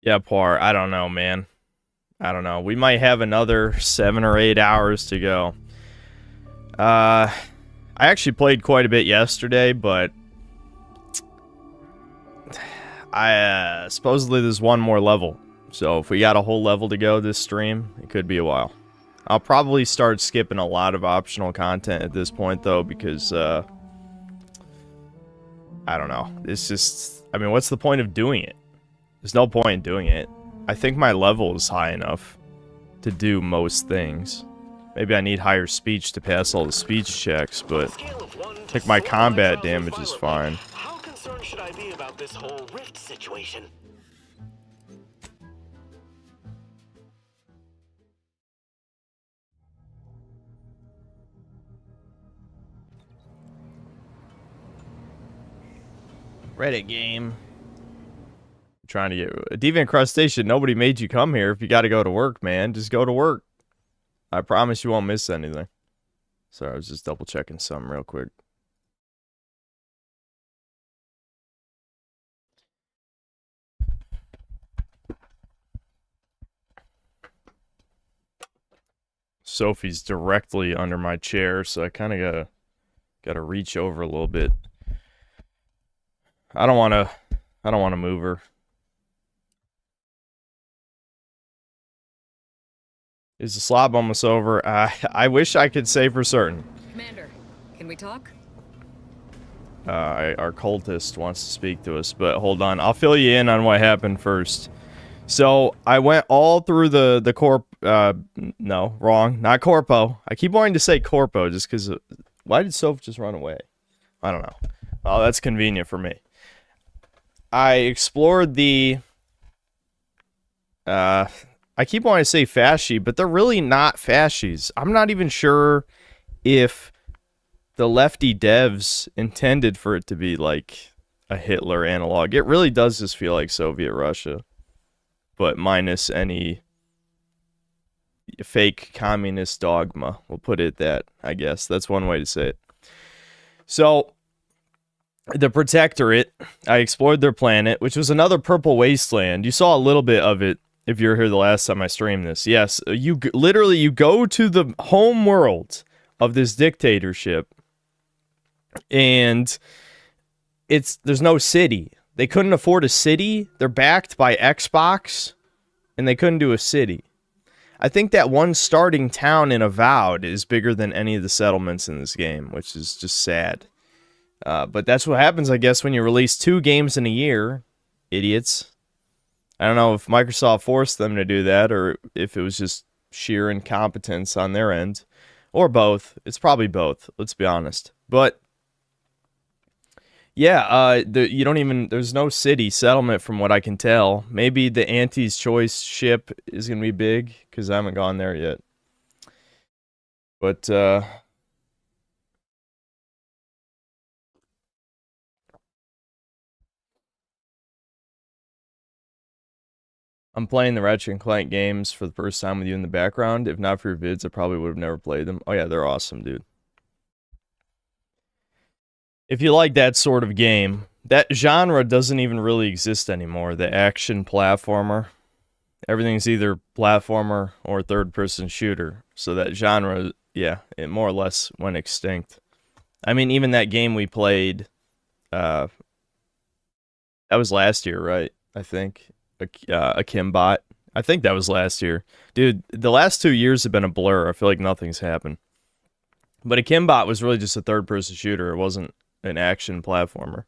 Yeah, Par, I don't know, man. I don't know. We might have another 7 or 8 hours to go. I actually played quite a bit yesterday, but I supposedly there's one more level. So if we got a whole level to go this stream, it could be a while. I'll probably start skipping a lot of optional content at this point, though, because, I don't know. It's just, I mean, what's the point of doing it? There's no point in doing it. I think my level is high enough to do most things. Maybe I need higher speech to pass all the speech checks, but I think my combat damage is fine. How concerned should I be about this whole rift situation? Reddit game. Trying to get a deviant crustacean. Nobody made you come here. If you got to go to work, man, just go to work. I promise you won't miss anything. Sorry, I was just double checking something real quick. Sophie's directly under my chair, so I kind of gotta reach over a little bit. I don't want to move her. Is the slop almost over? I wish I could say for certain. Commander, can we talk? Our cultist wants to speak to us, but hold on. I'll fill you in on what happened first. So, I went all through the corp... no, wrong. Not corpo. I keep wanting to say corpo just because... Why did Soph just run away? I don't know. Oh, that's convenient for me. I explored the... I keep wanting to say fasci, but they're really not fascies. I'm not even sure if the lefty devs intended for it to be like a Hitler analog. It really does just feel like Soviet Russia, but minus any fake communist dogma. We'll put it that, I guess. That's one way to say it. So, the Protectorate, I explored their planet, which was another purple wasteland. You saw a little bit of it if you were here the last time I streamed this. Yes, you go to the home world of this dictatorship, and there's no city. They couldn't afford a city. They're backed by Xbox, and they couldn't do a city. I think that one starting town in Avowed is bigger than any of the settlements in this game, which is just sad. But that's what happens, I guess, when you release 2 games in a year, idiots. I don't know if Microsoft forced them to do that or if it was just sheer incompetence on their end. Or both. It's probably both, let's be honest. But, yeah, there's no city settlement from what I can tell. Maybe the Auntie's Choice ship is going to be big, because I haven't gone there yet. But, I'm playing the Ratchet and Clank games for the first time with you in the background. If not for your vids, I probably would have never played them. Oh yeah, they're awesome, dude. If you like that sort of game, that genre doesn't even really exist anymore. The action platformer. Everything's either platformer or third-person shooter. So that genre, yeah, it more or less went extinct. I mean, even that game we played, that was last year, right? I think. A Kimbot. I think that was last year. Dude, the last 2 years have been a blur. I feel like nothing's happened. But a Kimbot was really just a third-person shooter. It wasn't an action platformer.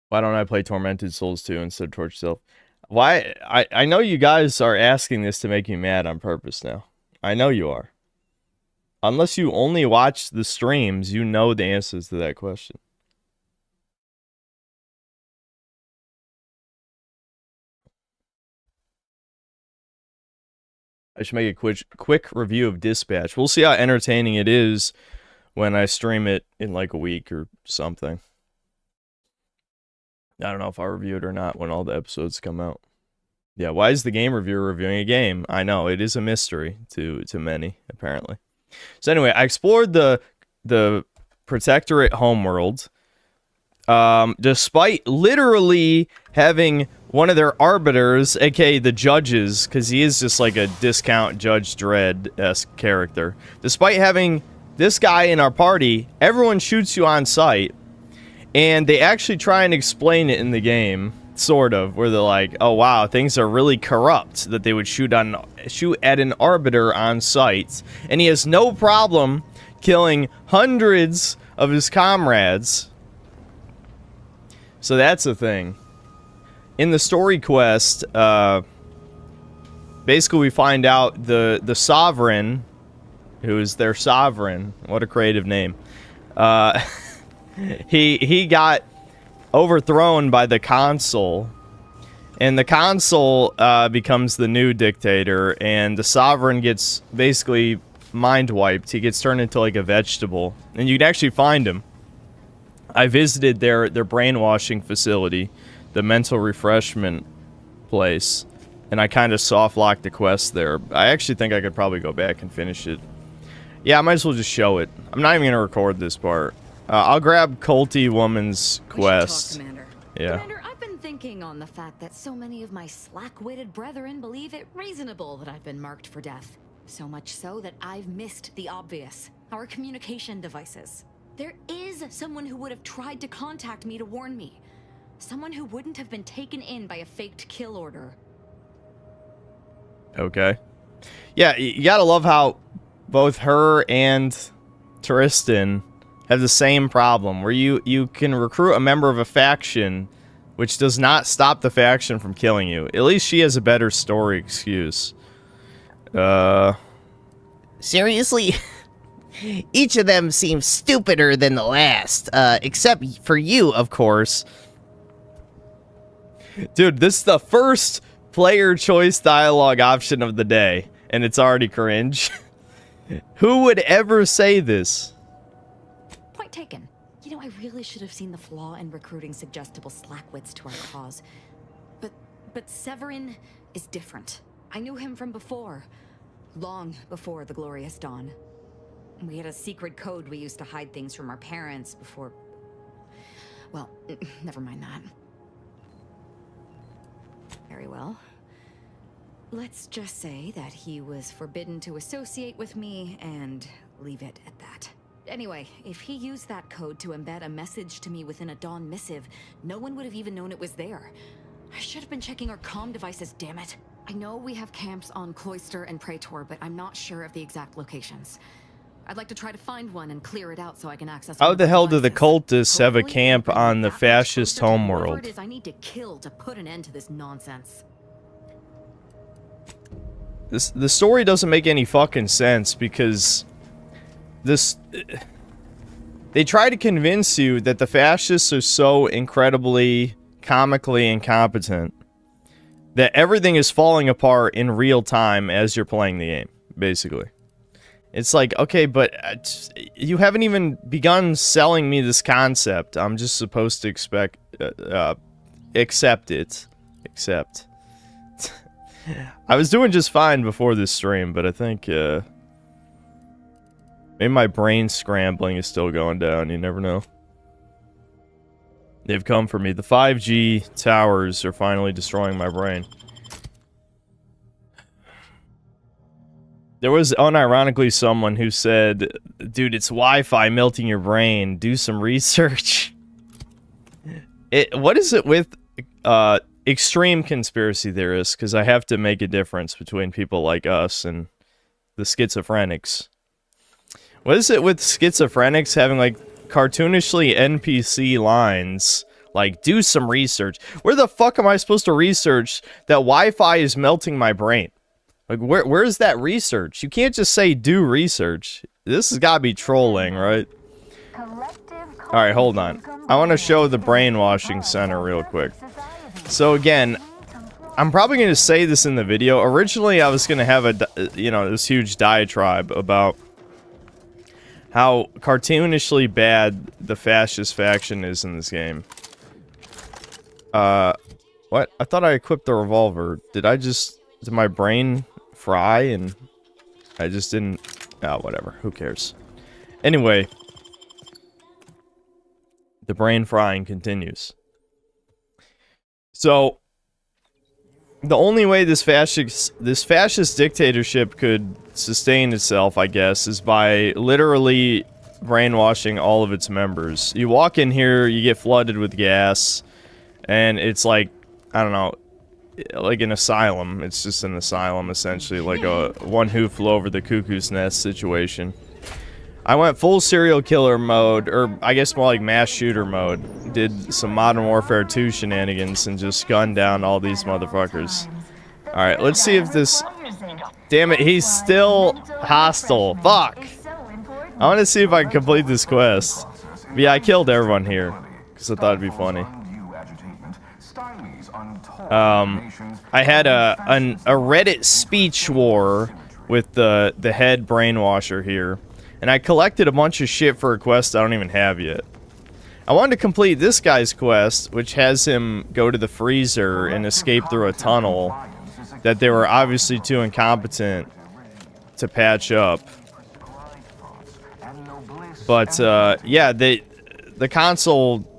Why don't I play Tormented Souls 2 instead of Torch Self? Why? I know you guys are asking this to make me mad on purpose now. I know you are. Unless you only watch the streams, you know the answers to that question. I should make a quick review of Dispatch. We'll see how entertaining it is when I stream it in like a week or something. I don't know if I'll review it or not when all the episodes come out. Yeah, why is the game reviewer reviewing a game? I know, it is a mystery to many, apparently. So anyway, I explored the the Protectorate homeworld, despite literally having one of their arbiters, aka the judges, because he is just like a discount Judge Dredd-esque character. Despite having this guy in our party, everyone shoots you on sight, and they actually try and explain it in the game, sort of, where they're like, oh wow, things are really corrupt, that they would shoot at an arbiter on sight, and he has no problem killing hundreds of his comrades. So that's a thing. In the story quest, basically we find out the sovereign, who is their sovereign, what a creative name, he got overthrown by the consul, and the consul becomes the new dictator, and the sovereign gets basically mind wiped. He gets turned into like a vegetable, and you can actually find him. I visited their brainwashing facility, the mental refreshment place, and I kind of soft locked the quest there. I actually think I could probably go back and finish it. Yeah, I might as well just show it. I'm not even gonna record this part. I'll grab Culty Woman's quest. We should talk, Commander. Yeah. Commander, I've been thinking on the fact that so many of my slack-witted brethren believe it reasonable that I've been marked for death. So much so that I've missed the obvious, our communication devices. There is someone who would have tried to contact me to warn me. Someone who wouldn't have been taken in by a faked kill order. Okay. Yeah, you gotta love how both her and Tristan have the same problem, where you can recruit a member of a faction, which does not stop the faction from killing you. At least she has a better story excuse. Seriously? Each of them seems stupider than the last, except for you, of course. Dude, this is the first player choice dialogue option of the day, and it's already cringe. Who would ever say this? Point taken. You know, I really should have seen the flaw in recruiting suggestible slackwits to our cause. But Severin is different. I knew him from before. Long before the Glorious Dawn. We had a secret code we used to hide things from our parents before... Well, never mind that. Very well. Let's just say that he was forbidden to associate with me and leave it at that. Anyway, if he used that code to embed a message to me within a Dawn missive, no one would have even known it was there. I should have been checking our comm devices, damn it. I know we have camps on Cloister and Praetor, but I'm not sure of the exact locations. I'd like to try to find one and clear it out so I can access. How the hell do the devices. cultists have a Hopefully camp they'll bring on the that much fascist closer to whoever homeworld? it is I need to kill to put an end to this nonsense. The story doesn't make any fucking sense, because this... They try to convince you that the fascists are so incredibly comically incompetent that everything is falling apart in real time as you're playing the game, basically. It's like, okay, but you haven't even begun selling me this concept. I'm just supposed to accept it. Accept. I was doing just fine before this stream, but I think, maybe my brain scrambling is still going down. You never know. They've come for me. The 5G towers are finally destroying my brain. There was unironically someone who said, dude, it's Wi-Fi melting your brain. Do some research. What is it with extreme conspiracy theorists? Because I have to make a difference between people like us and the schizophrenics. What is it with schizophrenics having, like, cartoonishly NPC lines, like, do some research? Where the fuck am I supposed to research that Wi-Fi is melting my brain? Like, where is that research? You can't just say do research. This has got to be trolling, right? Alright, hold on. I want to show the Brainwashing Center real quick. So again, I'm probably going to say this in the video. Originally, I was going to have this huge diatribe about how cartoonishly bad the fascist faction is in this game. What? I thought I equipped the revolver. Did my brain fry and I just didn't... Oh, whatever. Who cares? Anyway, The brain frying continues. So, the only way this fascist dictatorship could sustain itself, I guess, is by literally brainwashing all of its members. You walk in here, you get flooded with gas, and it's like, I don't know, like an asylum. It's just an asylum, essentially, like a one who flew over the cuckoo's nest situation. I went full serial killer mode, or I guess more like mass shooter mode. Did some Modern Warfare 2 shenanigans and just gunned down all these motherfuckers. Alright, let's see if this... Damn it, he's still hostile. Fuck! I want to see if I can complete this quest. But yeah, I killed everyone here, because I thought it'd be funny. I had a Reddit speech war with the head brainwasher here. And I collected a bunch of shit for a quest I don't even have yet. I wanted to complete this guy's quest, which has him go to the freezer and escape through a tunnel that they were obviously too incompetent to patch up. But, yeah, the console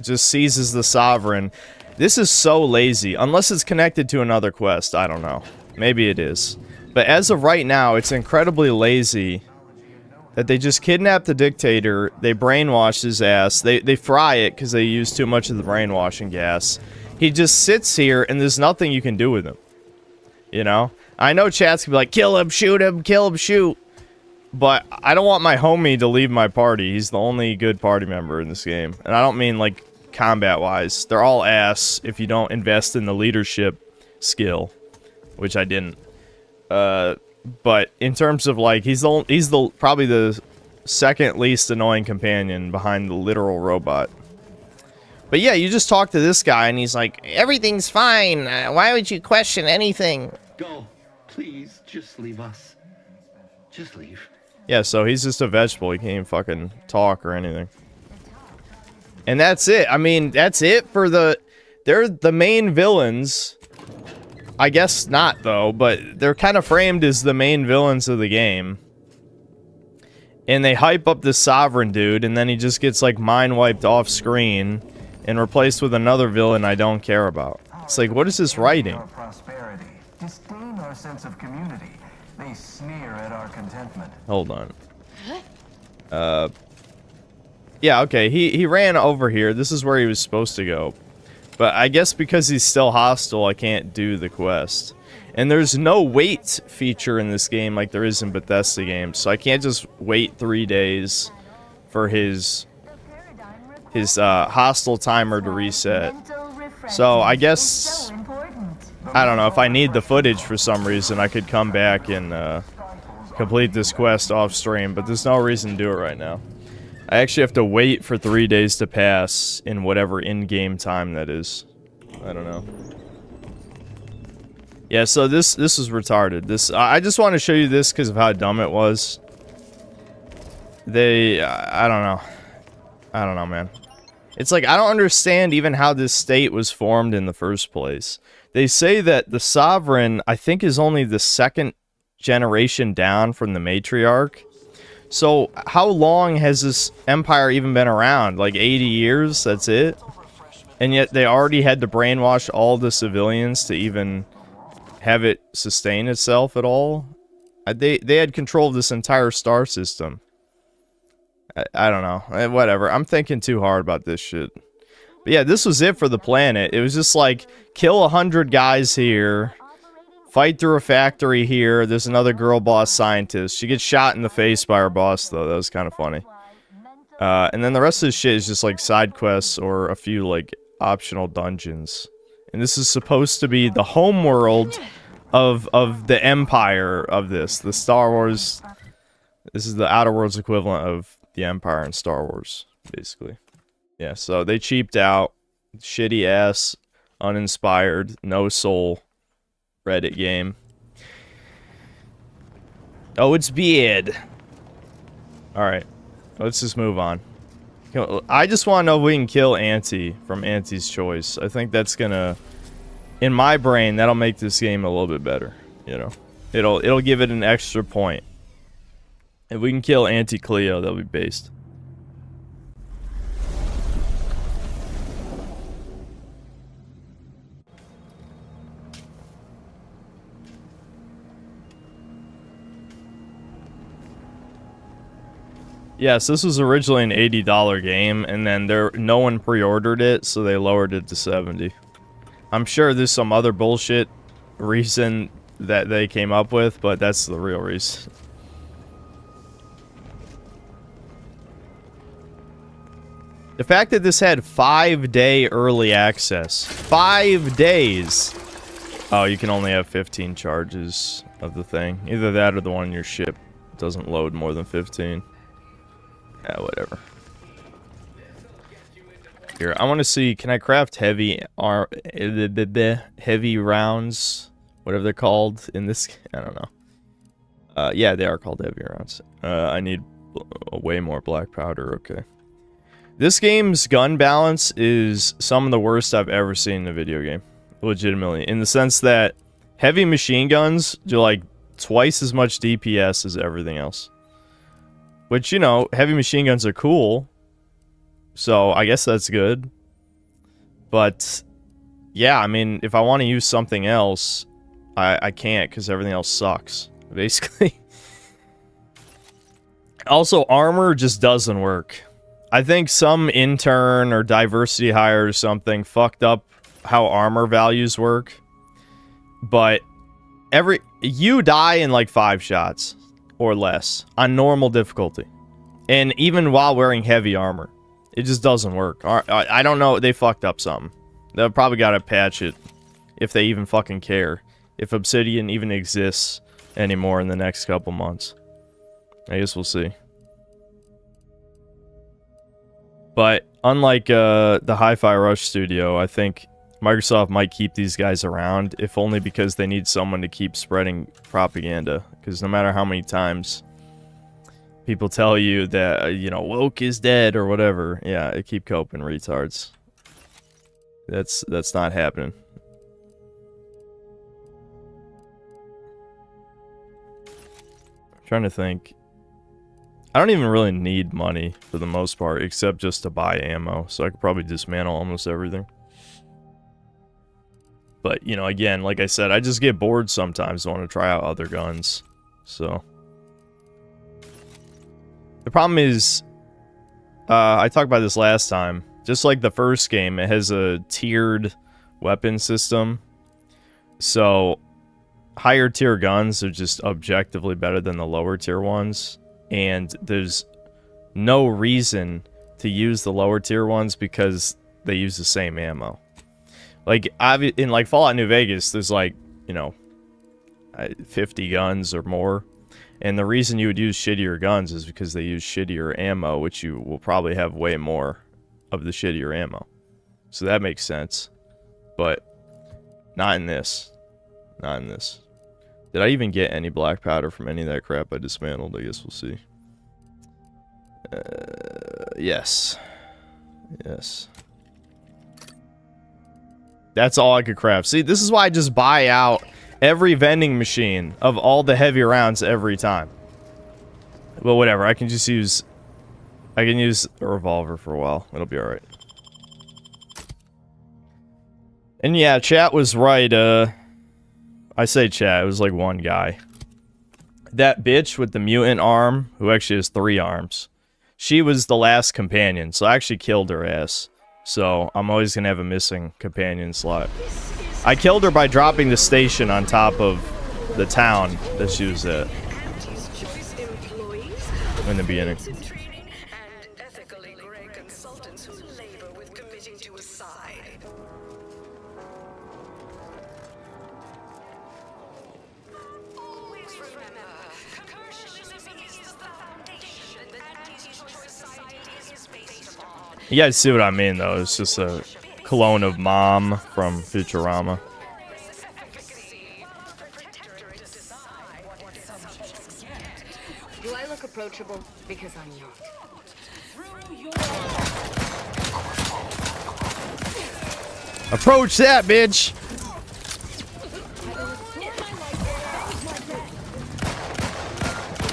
just seizes the Sovereign. This is so lazy. Unless it's connected to another quest, I don't know. Maybe it is. But as of right now, it's incredibly lazy that they just kidnap the dictator, they brainwash his ass, they fry it because they use too much of the brainwashing gas. He just sits here and there's nothing you can do with him. You know? I know chats can be like, kill him, shoot. But I don't want my homie to leave my party. He's the only good party member in this game. And I don't mean, like, combat-wise. They're all ass if you don't invest in the leadership skill. Which I didn't. But in terms of, like, he's probably the second least annoying companion behind the literal robot. But yeah, you just talk to this guy and he's like, everything's fine. Why would you question anything? Go. Please, just leave us. Just leave. Yeah, so he's just a vegetable. He can't even fucking talk or anything. And that's it. I mean, that's it for they're the main villains. I guess not, though, but they're kind of framed as the main villains of the game. And they hype up this Sovereign dude, and then he just gets, like, mind-wiped off screen and replaced with another villain I don't care about. It's like, what is this writing? Prosperity, disdain our sense of community. They sneer at our contentment. Hold on. Yeah, okay, he ran over here. This is where he was supposed to go. But I guess because he's still hostile, I can't do the quest. And there's no wait feature in this game like there is in Bethesda games. So I can't just wait 3 days for his hostile timer to reset. So I guess, I don't know, if I need the footage for some reason, I could come back and complete this quest off stream. But there's no reason to do it right now. I actually have to wait for 3 days to pass in whatever in-game time that is. I don't know. Yeah, so this is retarded. I just want to show you this because of how dumb it was. I don't know. I don't know, man. It's like, I don't understand even how this state was formed in the first place. They say that the Sovereign, I think, is only the second generation down from the matriarch. So, how long has this empire even been around? Like 80 years? That's it? And yet they already had to brainwash all the civilians to even have it sustain itself at all? They had control of this entire star system. I don't know. Whatever. I'm thinking too hard about this shit. But yeah, this was it for the planet. It was just like, kill 100 guys here. Fight through a factory here. There's another girl boss scientist. She gets shot in the face by her boss, though. That was kind of funny. And then the rest of the shit is just like side quests or a few like optional dungeons. And this is supposed to be the home world of the empire of this. The Star Wars. This is the Outer Worlds equivalent of the Empire in Star Wars, basically. Yeah, so they cheaped out. Shitty ass, uninspired, no soul Reddit game. Oh, it's beard. Alright, let's just move on. I just want to know if we can kill Auntie from Auntie's Choice. I think that's gonna, in my brain, that'll make this game a little bit better. You know, it'll give it an extra point. If we can kill Auntie Cleo, that'll be based. Yes, this was originally an $80 game, and then no one pre-ordered it, so they lowered it to $70. I'm sure there's some other bullshit reason that they came up with, but that's the real reason. The fact that this had 5-day early access. 5 days! Oh, you can only have 15 charges of the thing. Either that or the one in your ship doesn't load more than 15. Yeah, whatever. Here, I want to see, can I craft heavy rounds? Whatever they're called in this, I don't know. Yeah, they are called heavy rounds. I need way more black powder, okay. This game's gun balance is some of the worst I've ever seen in a video game. Legitimately. In the sense that heavy machine guns do like twice as much DPS as everything else. Which, you know, heavy machine guns are cool. So, I guess that's good. But, yeah, I mean, if I want to use something else, I can't because everything else sucks. Basically. Also, armor just doesn't work. I think some intern or diversity hire or something fucked up how armor values work. But you die in like 5 shots or less on normal difficulty. And even while wearing heavy armor. It just doesn't work. I don't know, they fucked up something. They'll probably gotta patch it if they even fucking care. If Obsidian even exists anymore in the next couple months. I guess we'll see. But unlike the Hi-Fi Rush studio, I think Microsoft might keep these guys around, if only because they need someone to keep spreading propaganda. Because no matter how many times people tell you that, you know, woke is dead or whatever, yeah, they keep coping, retards. That's not happening. I'm trying to think. I don't even really need money for the most part, except just to buy ammo, so I could probably dismantle almost everything. But, you know, again, like I said, I just get bored sometimes, I want to try out other guns, so. The problem is, I talked about this last time, just like the first game, it has a tiered weapon system, so higher tier guns are just objectively better than the lower tier ones. And there's no reason to use the lower tier ones because they use the same ammo. Like, in like Fallout New Vegas, there's like, you know, 50 guns or more. And the reason you would use shittier guns is because they use shittier ammo, which you will probably have way more of the shittier ammo. So that makes sense. But not in this. Not in this. Did I even get any black powder from any of that crap I dismantled? I guess we'll see. Yes. Yes. That's all I could craft. See, this is why I just buy out every vending machine of all the heavy rounds every time. But whatever, I can just use... I can use a revolver for a while. It'll be alright. And yeah, chat was right, I say chat, it was like one guy. That bitch with the mutant arm, who actually has 3 arms, she was the last companion, so I actually killed her ass. So, I'm always gonna have a missing companion slot. I killed her by dropping the station on top of the town that she was at. In the beginning. You guys see what I mean, though. It's just a clone of Mom from Futurama. Do I look approachable? Because I'm not. Approach that, bitch!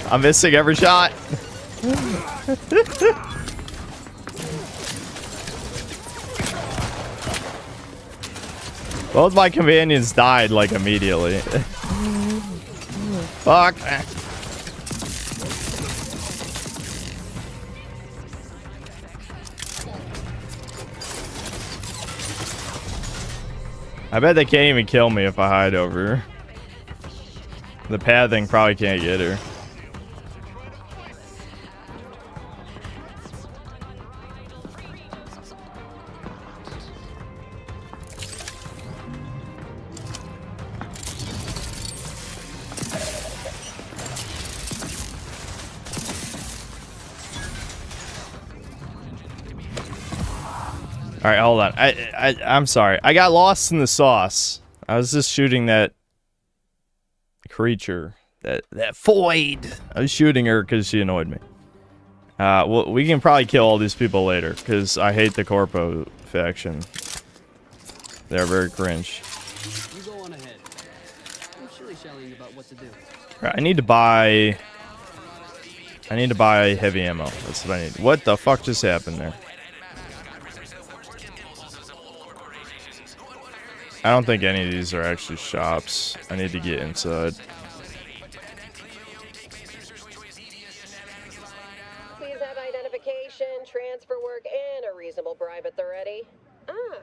I'm missing every shot. Both my companions died, like, immediately. Fuck. I bet they can't even kill me if I hide over here. The pad thing probably can't get her. All right, hold on. I'm sorry. I got lost in the sauce. I was just shooting that creature, that void. I was shooting her because she annoyed me. Well, we can probably kill all these people later because I hate the Corpo faction. They're very cringe. You go on ahead. I'm shilly-shallying about what to do. All right, I need to buy heavy ammo. That's what I need. What the fuck just happened there? I don't think any of these are actually shops. I need to get inside. Please have identification, transfer work, and a reasonable bribe at the ready. Ah,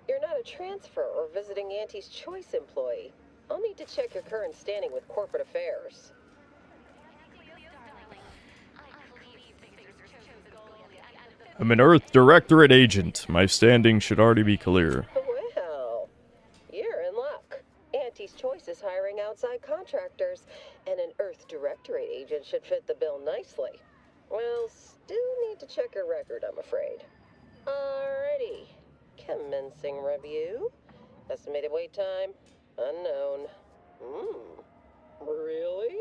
you're not a transfer or visiting Auntie's Choice employee. I'll need to check your current standing with corporate affairs. I'm an Earth Directorate agent. My standing should already be clear. Well, you're in luck. Auntie's Choice is hiring outside contractors, and an Earth Directorate agent should fit the bill nicely. Well, still need to check your record, I'm afraid. Alrighty. Commencing review. Estimated wait time, unknown. Really?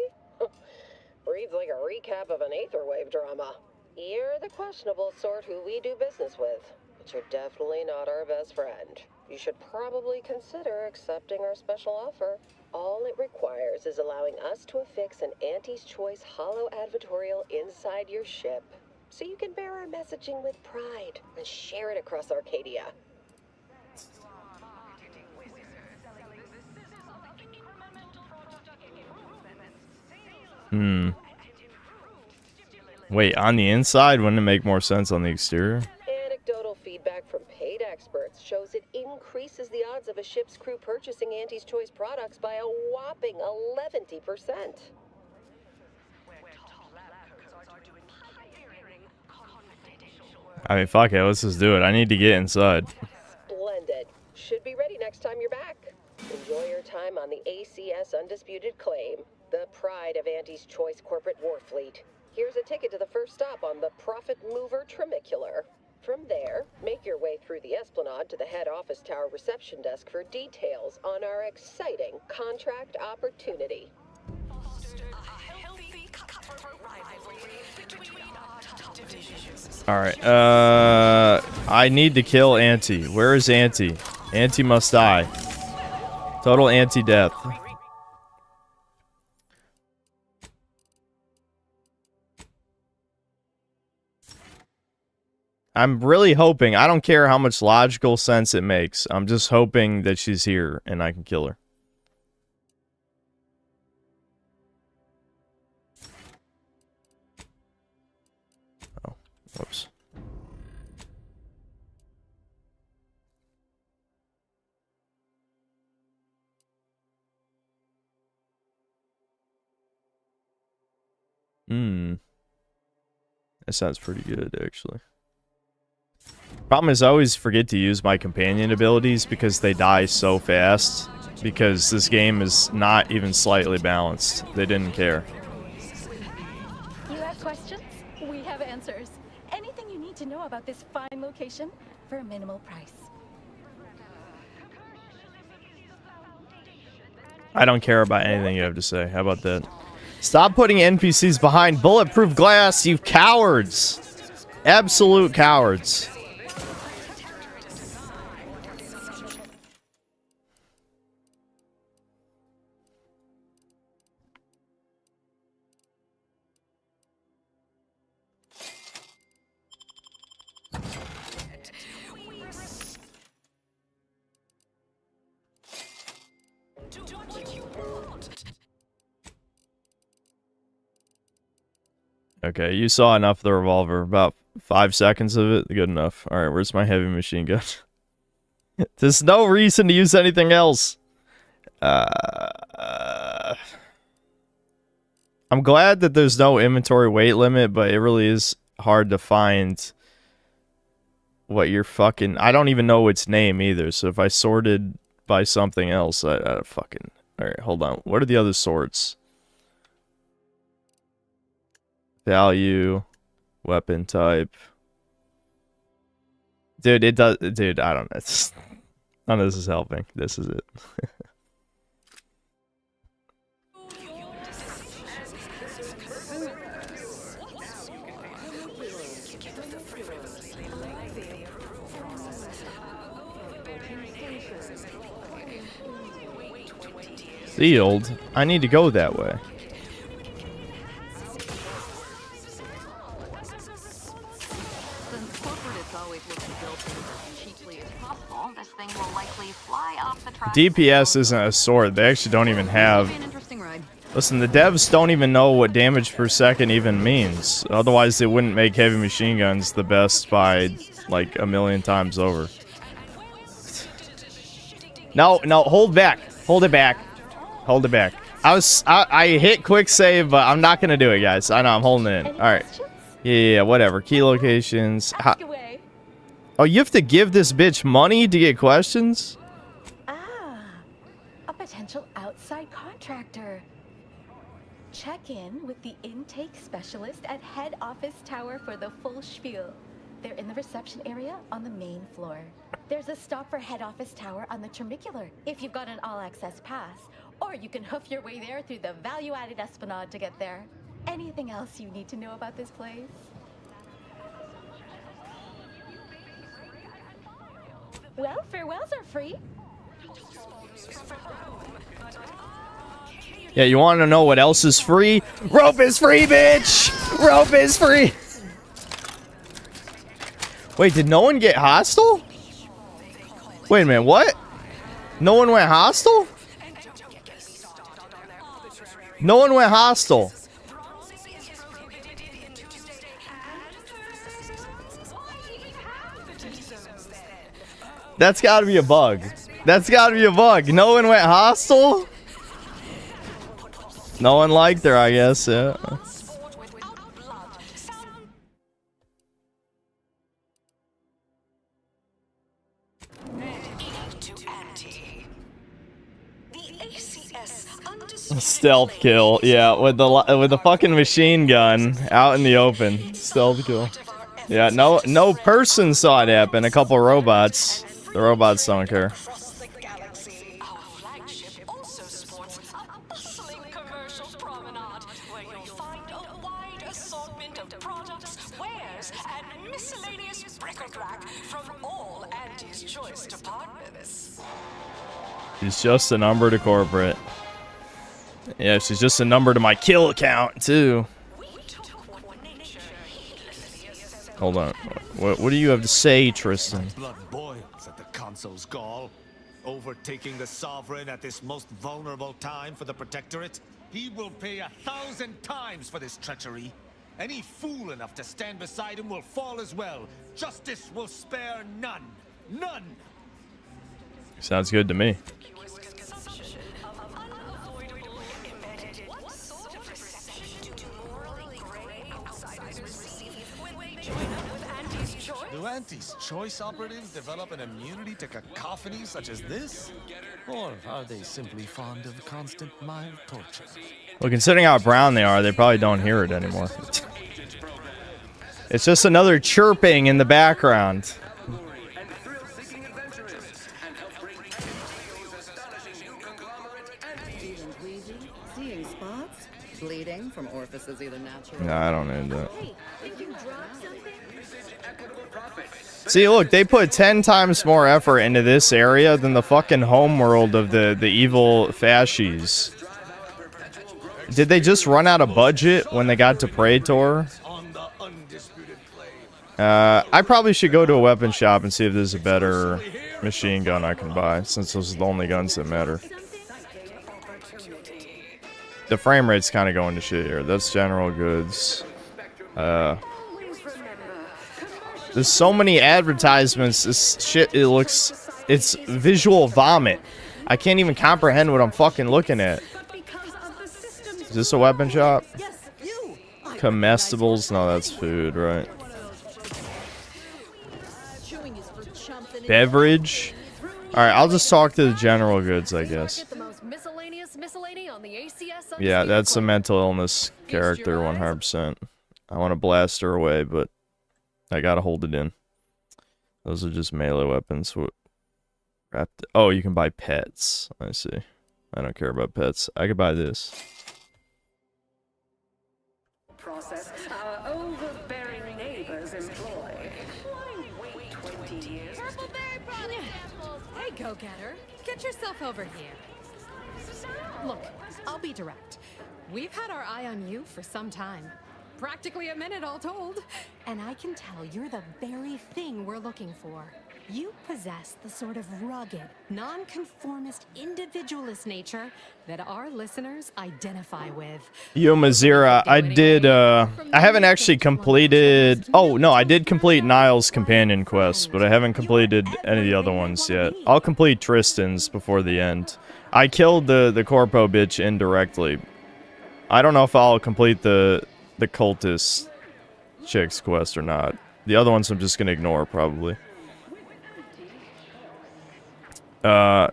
Reads like a recap of an Aetherwave drama. You're the questionable sort who we do business with, but you're definitely not our best friend. You should probably consider accepting our special offer. All it requires is allowing us to affix an Auntie's Choice hollow advertorial inside your ship, so you can bear our messaging with pride and share it across Arcadia. Wait, on the inside? Wouldn't it make more sense on the exterior? Anecdotal feedback from paid experts shows it increases the odds of a ship's crew purchasing Auntie's Choice products by a whopping 11%. I mean, fuck it. Let's just do it. I need to get inside. Splendid. Should be ready next time you're back. Enjoy your time on the ACS Undisputed Claim, the pride of Auntie's Choice corporate war fleet. Here's a ticket to the first stop on the Profit Mover Trimicular. From there, make your way through the Esplanade to the head office tower reception desk for details on our exciting contract opportunity. Alright, I need to kill Auntie. Where is Auntie? Auntie must die. Total anti-death. I'm really hoping, I don't care how much logical sense it makes, I'm just hoping that she's here and I can kill her. Oh, whoops. That sounds pretty good, actually. Problem is, I always forget to use my companion abilities because they die so fast. Because this game is not even slightly balanced. They didn't care. You have questions? We have answers. Anything you need to know about this fine location for a minimal price. I don't care about anything you have to say. How about that? Stop putting NPCs behind bulletproof glass, you cowards! Absolute cowards. Okay, you saw enough of the revolver. About 5 seconds of it. Good enough. Alright, where's my heavy machine gun? There's no reason to use anything else. I'm glad that there's no inventory weight limit, but it really is hard to find what you're fucking... I don't even know its name either, so if I sorted by something else, I fucking... Alright, hold on. What are the other sorts? Value, weapon type. Dude, it does... Dude, I don't know. None of this is helping. This is it. Sealed? I need to go that way. Since corporate is always looking to build things as cheaply as possible, this thing will likely fly off the track. DPS isn't a sword. They actually don't even have... Listen, the devs don't even know what damage per second even means. Otherwise, they wouldn't make heavy machine guns the best by, like, 1,000,000 times over. No, no, hold back. Hold it back. Hold it back. I hit quick save, but I'm not gonna do it, guys. I know, I'm holding it in. Alright. Yeah, whatever. Key locations. Oh, you have to give this bitch money to get questions? Ah, a potential outside contractor. Check in with the intake specialist at head office tower for the full spiel. They're in the reception area on the main floor. There's a stop for head office tower on the Termicular if you've got an all-access pass, or you can hoof your way there through the value-added Esplanade to get there. Anything else you need to know about this place? Well, farewells are free. Yeah, you want to know what else is free? Rope is free, bitch! Rope is free! Wait, did no one get hostile? Wait a minute, what? No one went hostile? No one went hostile. That's gotta be a bug. That's gotta be a bug. No one went hostile? No one liked her, I guess, yeah. Stealth kill, yeah, with the fucking machine gun out in the open. Stealth kill. Yeah, no person saw it happen. A couple robots. The robots don't care. She's just a number to corporate. Yeah, she's just a number to my kill account, too. Hold on. What do you have to say, Tristan? Blood boils at the console's gall. Overtaking the sovereign at this most vulnerable time for the Protectorate. He will pay 1,000 times for this treachery. Any fool enough to stand beside him will fall as well. Justice will spare none. None! Sounds good to me. Do Auntie's choice operatives develop an immunity to cacophony such as this? Or are they simply fond of constant mild torture? Well, considering how brown they are, they probably don't hear it anymore. It's just another chirping in the background. Seeing spots, bleeding from orifices either natural. No, I don't need that. See, look, they put 10 times more effort into this area than the fucking homeworld of the evil fascies. Did they just run out of budget when they got to Praetor? I probably should go to a weapon shop and see if there's a better machine gun I can buy, since those are the only guns that matter. The frame rate's kind of going to shit here. That's general goods. There's so many advertisements. This shit, it looks It's visual vomit. I can't even comprehend what I'm fucking looking at. Is this a weapon shop? Comestibles? No, that's food, right? Beverage? Alright, I'll just talk to the general goods, I guess. Yeah, that's a mental illness character, 100%. I want to blast her away, but I gotta hold it in. Those are just melee weapons. Oh, you can buy pets. I see. I don't care about pets. I could buy this. Process our overbearing neighbors employ. Why wait 20 years? Hey, go-getter. Get yourself over here. Look, I'll be direct. We've had our eye on you for some time. Practically a minute all told. And I can tell you're the very thing we're looking for. You possess the sort of rugged, non-conformist, individualist nature that our listeners identify with. Yo, Mazira, I haven't actually completed... Oh, no, I did complete Niall's companion quest, but I haven't completed any of the other ones yet. I'll complete Tristan's before the end. I killed the Corpo bitch indirectly. I don't know if I'll complete the Cultist chick's quest or not. The other ones I'm just gonna ignore, probably.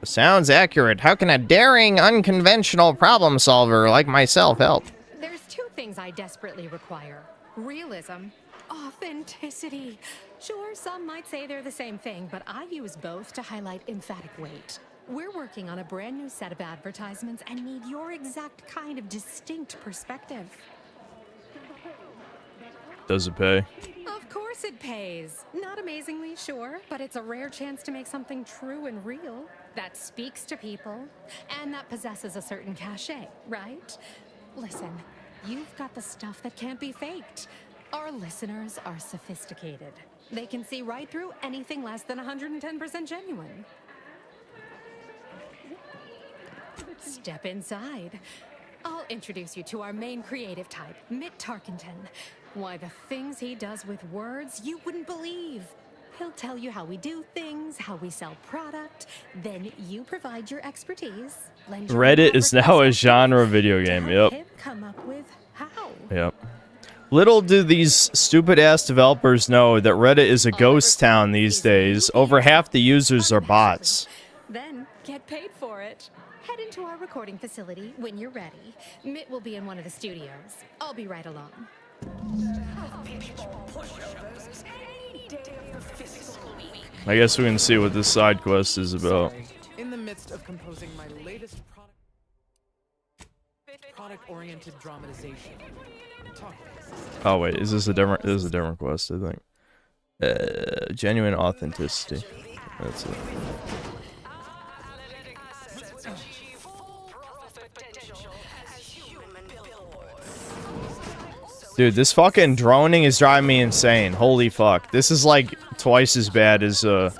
Sounds accurate. How can a daring, unconventional problem solver like myself help? There's two things I desperately require. Realism, authenticity. Sure, some might say they're the same thing, but I use both to highlight emphatic weight. We're working on a brand new set of advertisements and need your exact kind of distinct perspective. Does it pay? Of course it pays. Not amazingly, sure, but it's a rare chance to make something true and real that speaks to people and that possesses a certain cachet, right? Listen, you've got the stuff that can't be faked. Our listeners are sophisticated. They can see right through anything less than 110% genuine. Step inside. I'll introduce you to our main creative type, Mitt Tarkenton. Why, the things he does with words you wouldn't believe. He'll tell you how we do things, how we sell product, then you provide your expertise. Reddit is now a genre video game, yep. Come up with how. Yep. Little do these stupid-ass developers know that Reddit is a ghost town these days. Over half the users are bots. Then get paid for it. Head into our recording facility when you're ready. Mitt will be in one of the studios. I'll be right along. I guess we can see what this side quest is about. In the midst of composing my latest product-oriented dramatization. Oh wait, is this a different? This is a different quest, I think. Genuine authenticity. That's it. Dude, this fucking droning is driving me insane. Holy fuck. This is like twice as bad as a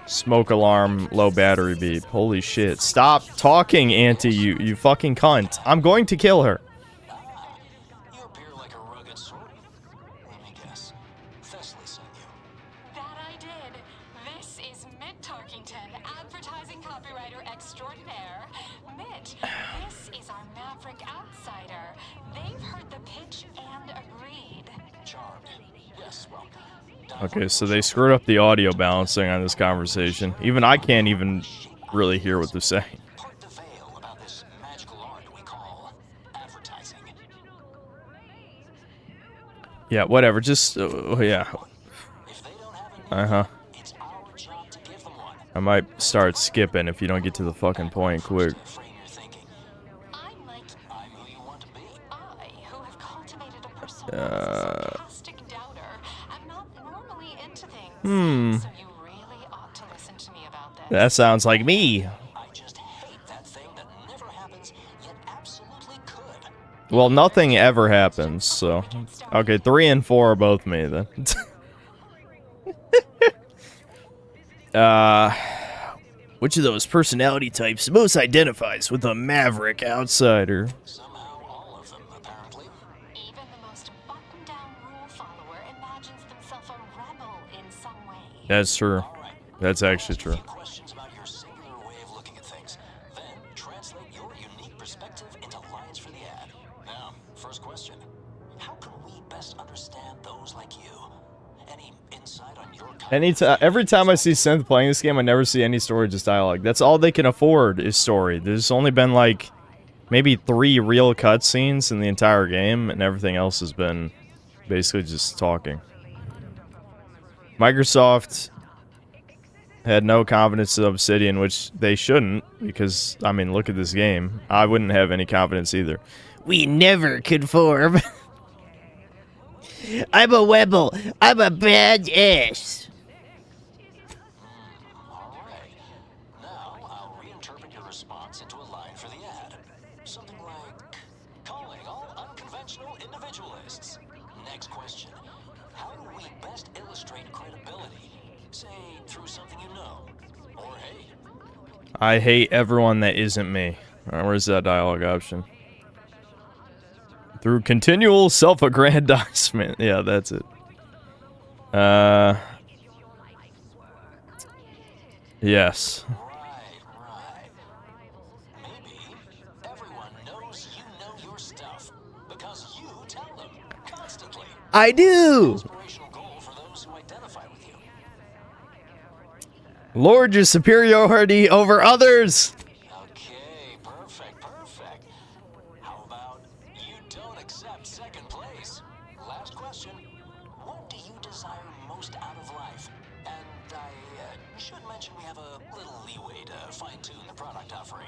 smoke alarm low battery beep. Holy shit. Stop talking, Auntie, you fucking cunt. I'm going to kill her. You appear like a rugged sort. Let me guess. Thessaly sent you. That I did. This is Mitt Tarkington, advertising copywriter extraordinaire. Mitt, this is our maverick outsider. They've heard the pitch and agreed. Charmed. Yes, welcome. Okay, so they screwed up the audio balancing on this conversation. Even I can't even really hear what they're saying. Part the veil about this magical art we call advertising. Yeah, whatever. Just, yeah. Uh-huh. I might start skipping if you don't get to the fucking point quick. That sounds like me. Well, nothing ever happens, so... Okay, 3 and 4 are both me, then. Which of those personality types most identifies with a maverick outsider? Somehow all of them, apparently. Even the most buttoned-down rule follower imagines themselves a rebel in some way. That's true. All right, That's actually true. Questions about your singular way of looking at things. Then translate your unique perspective into lines for the ad. Now, first question. How can we best understand those like you? Any insight on your Every time I see Synth playing this game, I never see any story, just dialogue. That's all they can afford is story. There's only been like maybe 3 real cutscenes in the entire game, and everything else has been basically just talking. Microsoft had no confidence in Obsidian, which they shouldn't, because, I mean, look at this game. I wouldn't have any confidence either. We never conform. I'm a Webble. I'm a bad ass. Alright. Now I'll reinterpret your response into a line for the ad. Something like, calling all unconventional individualists. Next question. How do we best illustrate credibility? Say, through something you know. Or hey. I hate everyone that isn't me. Alright, where's that dialogue option? Through continual self-aggrandizement. Yeah, that's it. Yes. Right. Maybe everyone knows you know your stuff because you tell them constantly. I do. Inspirational goal for those who identify with you. Lord your superiority over others. Okay, perfect. How about you don't accept second place? Last question. What do you desire most out of life? And I should mention we have a little leeway to fine-tune the product offering.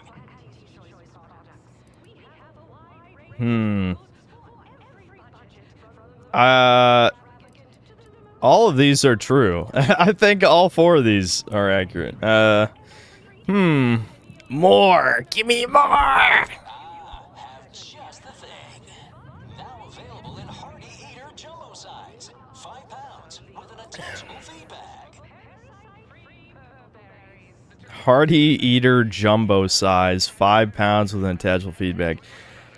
All of these are true. I think all 4 of these are accurate. More. Give me more. Have just the thing. Now available in Hearty Eater Jumbo Size. 5 pounds with an attachable feed bag. Hearty Eater Jumbo Size, 5 pounds with an attachable feed bag.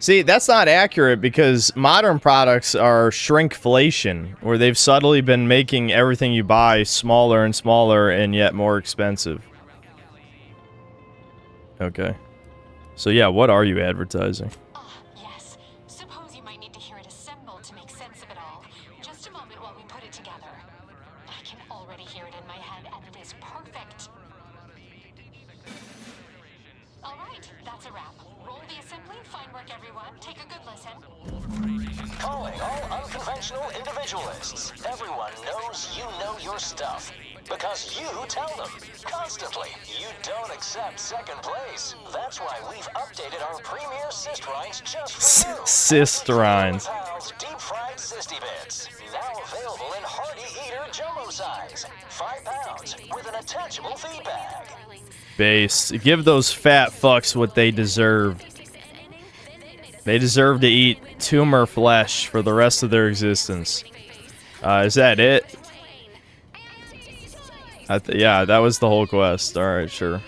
See, that's not accurate because modern products are shrinkflation, where they've subtly been making everything you buy smaller and smaller and yet more expensive. Okay. So yeah, what are you advertising? Yes. Suppose you might need to hear it assembled to make sense of it all. Just a moment while we put it together. I can already hear it in my head, and it is perfect. All right, that's a wrap. Roll the assembly. Fine work, everyone. Take a good listen. Calling all unconventional individualists. Everyone knows you know your stuff. Because you tell them. Constantly. You don't accept second place. That's why we've updated our premier Sisterines just for you. Sisterines. Deep fried Sisty Bits. Now available in Hearty Eater Jumbo Size. 5 pounds with an attachable feed bag. Based. Give those fat fucks what they deserve. They deserve to eat tumor flesh for the rest of their existence. Is that it? Yeah, that was the whole quest. Alright, sure.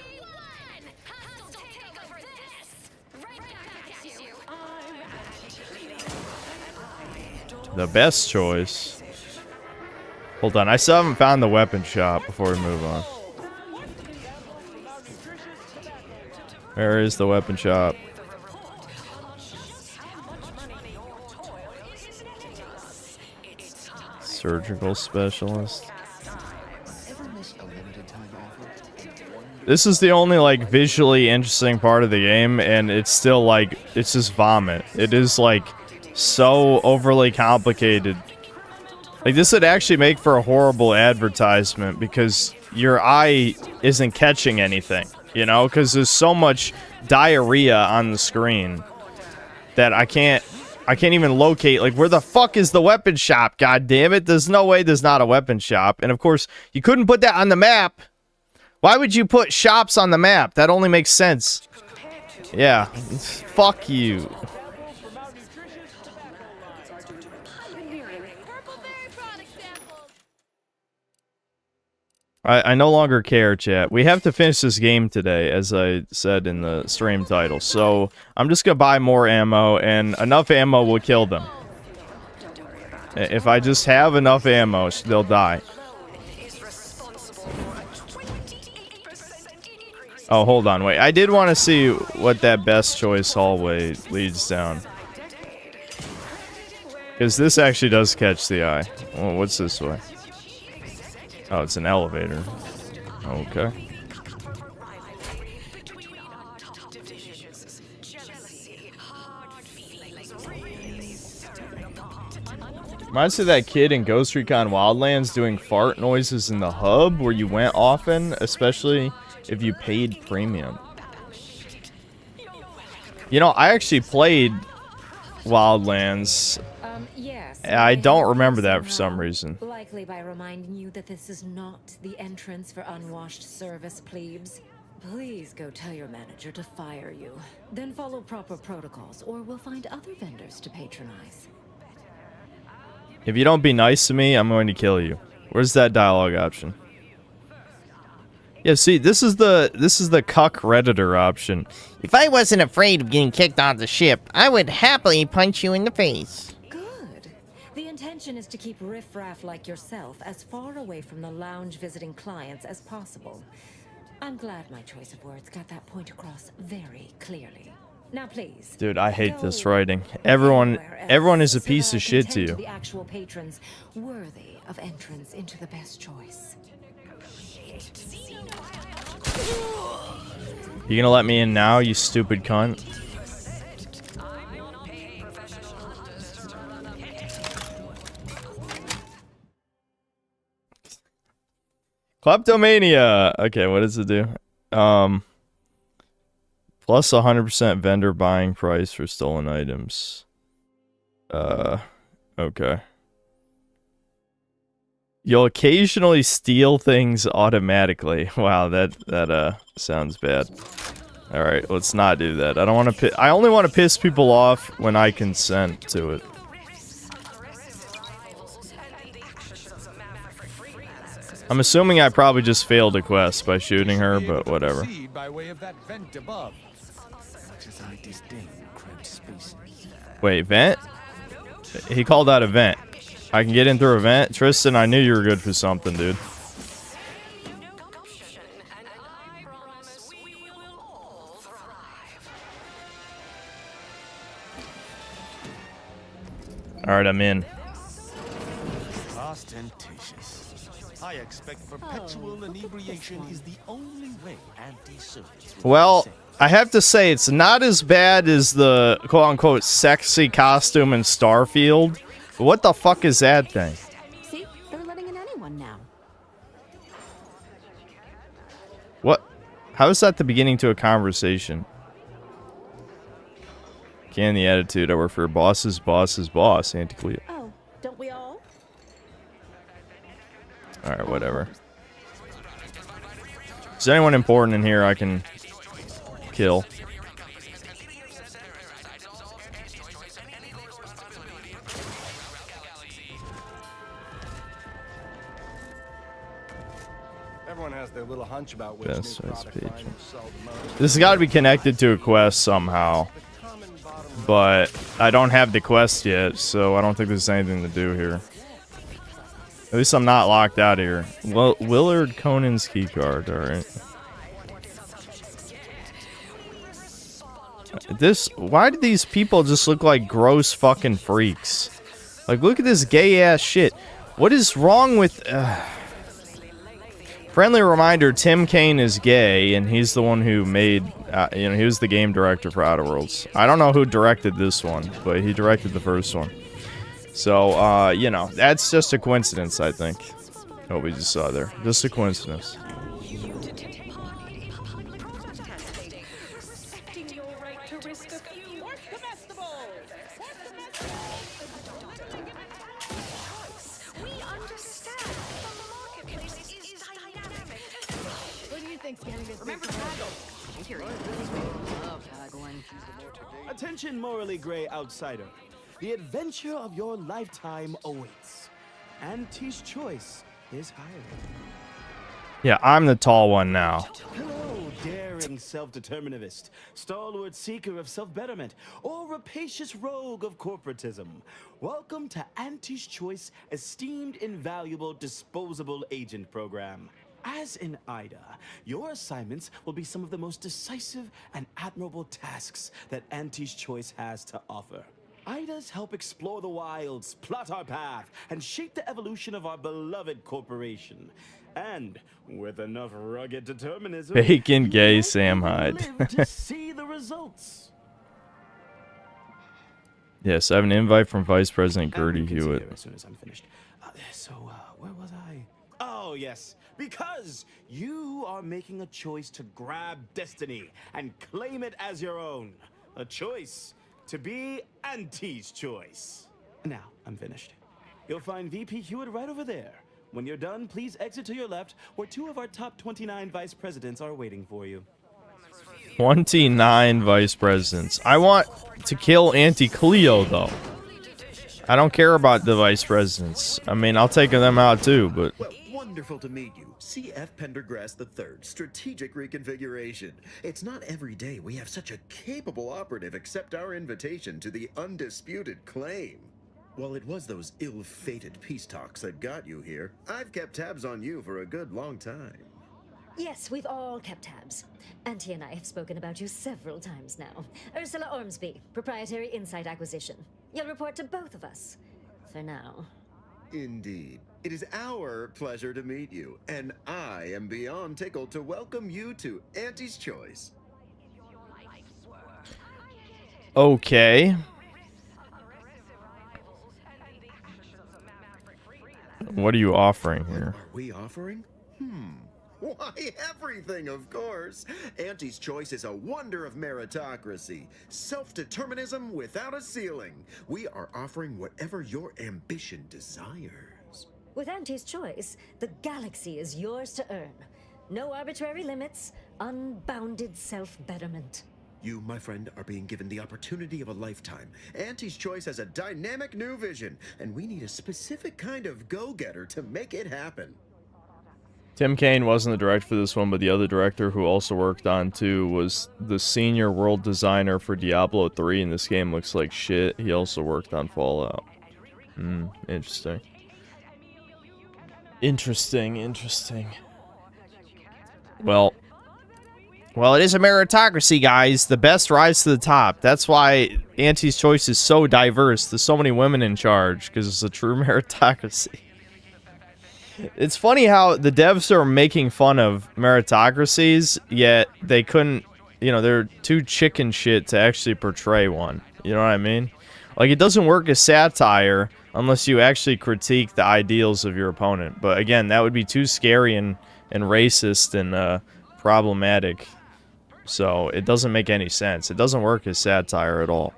The best choice. Hold on, I still haven't found the weapon shop before we move on. Where is the weapon shop? Surgical specialist. This is the only, like, visually interesting part of the game, and it's still, like, it's just vomit. It is, like, so overly complicated. Like, this would actually make for a horrible advertisement, because your eye isn't catching anything, you know? Because there's so much diarrhea on the screen that I can't even locate, like, where the fuck is the weapon shop, god damn it? There's no way there's not a weapon shop. And, of course, you couldn't put that on the map. Why would you put shops on the map? That only makes sense. Yeah. Fuck you. I no longer care, chat. We have to finish this game today, as I said in the stream title. So, I'm just gonna buy more ammo, and enough ammo will kill them. If I just have enough ammo, they'll die. Oh, hold on, wait. I did want to see what that best choice hallway leads down. Because this actually does catch the eye. Oh, what's this way? Oh, it's an elevator. Okay. Reminds me of that kid in Ghost Recon Wildlands doing fart noises in the hub where you went often, especially if you paid premium. You know, I actually played Wildlands. Yes. I don't remember that for some reason. Likely by reminding you that this is not the entrance for unwashed service plebes. Please go tell your manager to fire you. Then follow proper protocols, or we'll find other vendors to patronize. If you don't be nice to me, I'm going to kill you. Where's that dialogue option? Yeah, see, this is the cuck redditor option. If I wasn't afraid of getting kicked off the ship, I would happily punch you in the face. Good. The intention is to keep riffraff like yourself as far away from the lounge visiting clients as possible. I'm glad my choice of words got that point across very clearly. Now please. Dude, I hate this writing. Everyone is a piece of shit to you. The actual patrons worthy of entrance into the best choice. You gonna let me in now, you stupid cunt? Kleptomania! Okay, what does it do? Plus 100% vendor buying price for stolen items. Okay. You'll occasionally steal things automatically. Wow, that sounds bad. All right, let's not do that. I don't want to. I only want to piss people off when I consent to it. I'm assuming I probably just failed a quest by shooting her, but whatever. By way of that vent above. Such as I disdain cramped spaces. Wait, vent? He called that a vent. I can get in through a vent? Tristan, I knew you were good for something, dude. Alright, I'm in. Ostentatious. I expect perpetual inebriation is the only way anti-service. Well, I have to say, it's not as bad as the quote-unquote sexy costume in Starfield. But what the fuck is that thing? See, they're letting in anyone now. What? How is that the beginning to a conversation? Can the attitude, I work for your boss's boss's boss, Auntie Cleo. Oh, don't we all? Alright, whatever. Is there anyone important in here I can kill? Everyone has their little hunch about which Best new size product page. line will sell the most. This has got to be connected to a quest somehow. But I don't have the quest yet, so I don't think there's anything to do here. At least I'm not locked out here. Well, Willard Conan's keycard, alright. Why do these people just look like gross fucking freaks? Like, look at this gay ass shit. What is wrong with... Friendly reminder, Tim Kaine is gay, and he's the one who made... he was the game director for Outer Worlds. I don't know who directed this one, but he directed the first one. So, that's just a coincidence, I think. What we just saw there. Just a coincidence. Attention, morally gray outsider. The adventure of your lifetime awaits. Auntie's choice is hired. Yeah, I'm the tall one now. Hello, daring self-determinist, stalwart seeker of self-betterment, or rapacious rogue of corporatism. Welcome to Auntie's Choice Esteemed Invaluable Disposable Agent Program. As in Ida, your assignments will be some of the most decisive and admirable tasks that Auntie's Choice has to offer. Ida's help explore the wilds, plot our path, and shape the evolution of our beloved corporation. And with enough rugged determinism, Bacon gay Sam Hyde. live to see the results. Yes, I have an invite from Vice President Gertie Hewitt. As soon as I'm finished. Where was I? Oh, yes. Because you are making a choice to grab destiny and claim it as your own. A choice to be Auntie's Choice. Now, I'm finished. You'll find VP Hewitt right over there. When you're done, please exit to your left, where 2 of our top 29 vice presidents are waiting for you. 29 vice presidents. I want to kill Auntie Cleo, though. I don't care about the vice presidents. I mean, I'll take them out too, but... Well, wonderful to meet you. C.F. Pendergrass III, Strategic Reconfiguration. It's not every day we have such a capable operative accept our invitation to the undisputed claim. While it was those ill-fated peace talks that got you here, I've kept tabs on you for a good long time. Yes, we've all kept tabs. Auntie and I have spoken about you several times now. Ursula Ormsby, Proprietary Insight Acquisition. You'll report to both of us. For now. Indeed. It is our pleasure to meet you, and I am beyond tickled to welcome you to Auntie's Choice. Okay. What are you offering here? Are we offering? Why, everything, of course. Auntie's Choice is a wonder of meritocracy. Self-determinism without a ceiling. We are offering whatever your ambition desires. With Auntie's Choice, the galaxy is yours to earn. No arbitrary limits, unbounded self-betterment. You, my friend, are being given the opportunity of a lifetime. Auntie's Choice has a dynamic new vision, and we need a specific kind of go-getter to make it happen. Tim Kaine wasn't the director for this one, but the other director who also worked on 2 was the senior world designer for Diablo 3, and this game looks like shit. He also worked on Fallout. Interesting. Interesting. Well, it is a meritocracy, guys. The best rise to the top. That's why Auntie's Choice is so diverse. There's so many women in charge, because it's a true meritocracy. It's funny how the devs are making fun of meritocracies, yet they couldn't, they're too chicken shit to actually portray one. You know what I mean? Like, it doesn't work as satire unless you actually critique the ideals of your opponent. But again, that would be too scary and racist and problematic. So it doesn't make any sense. It doesn't work as satire at all.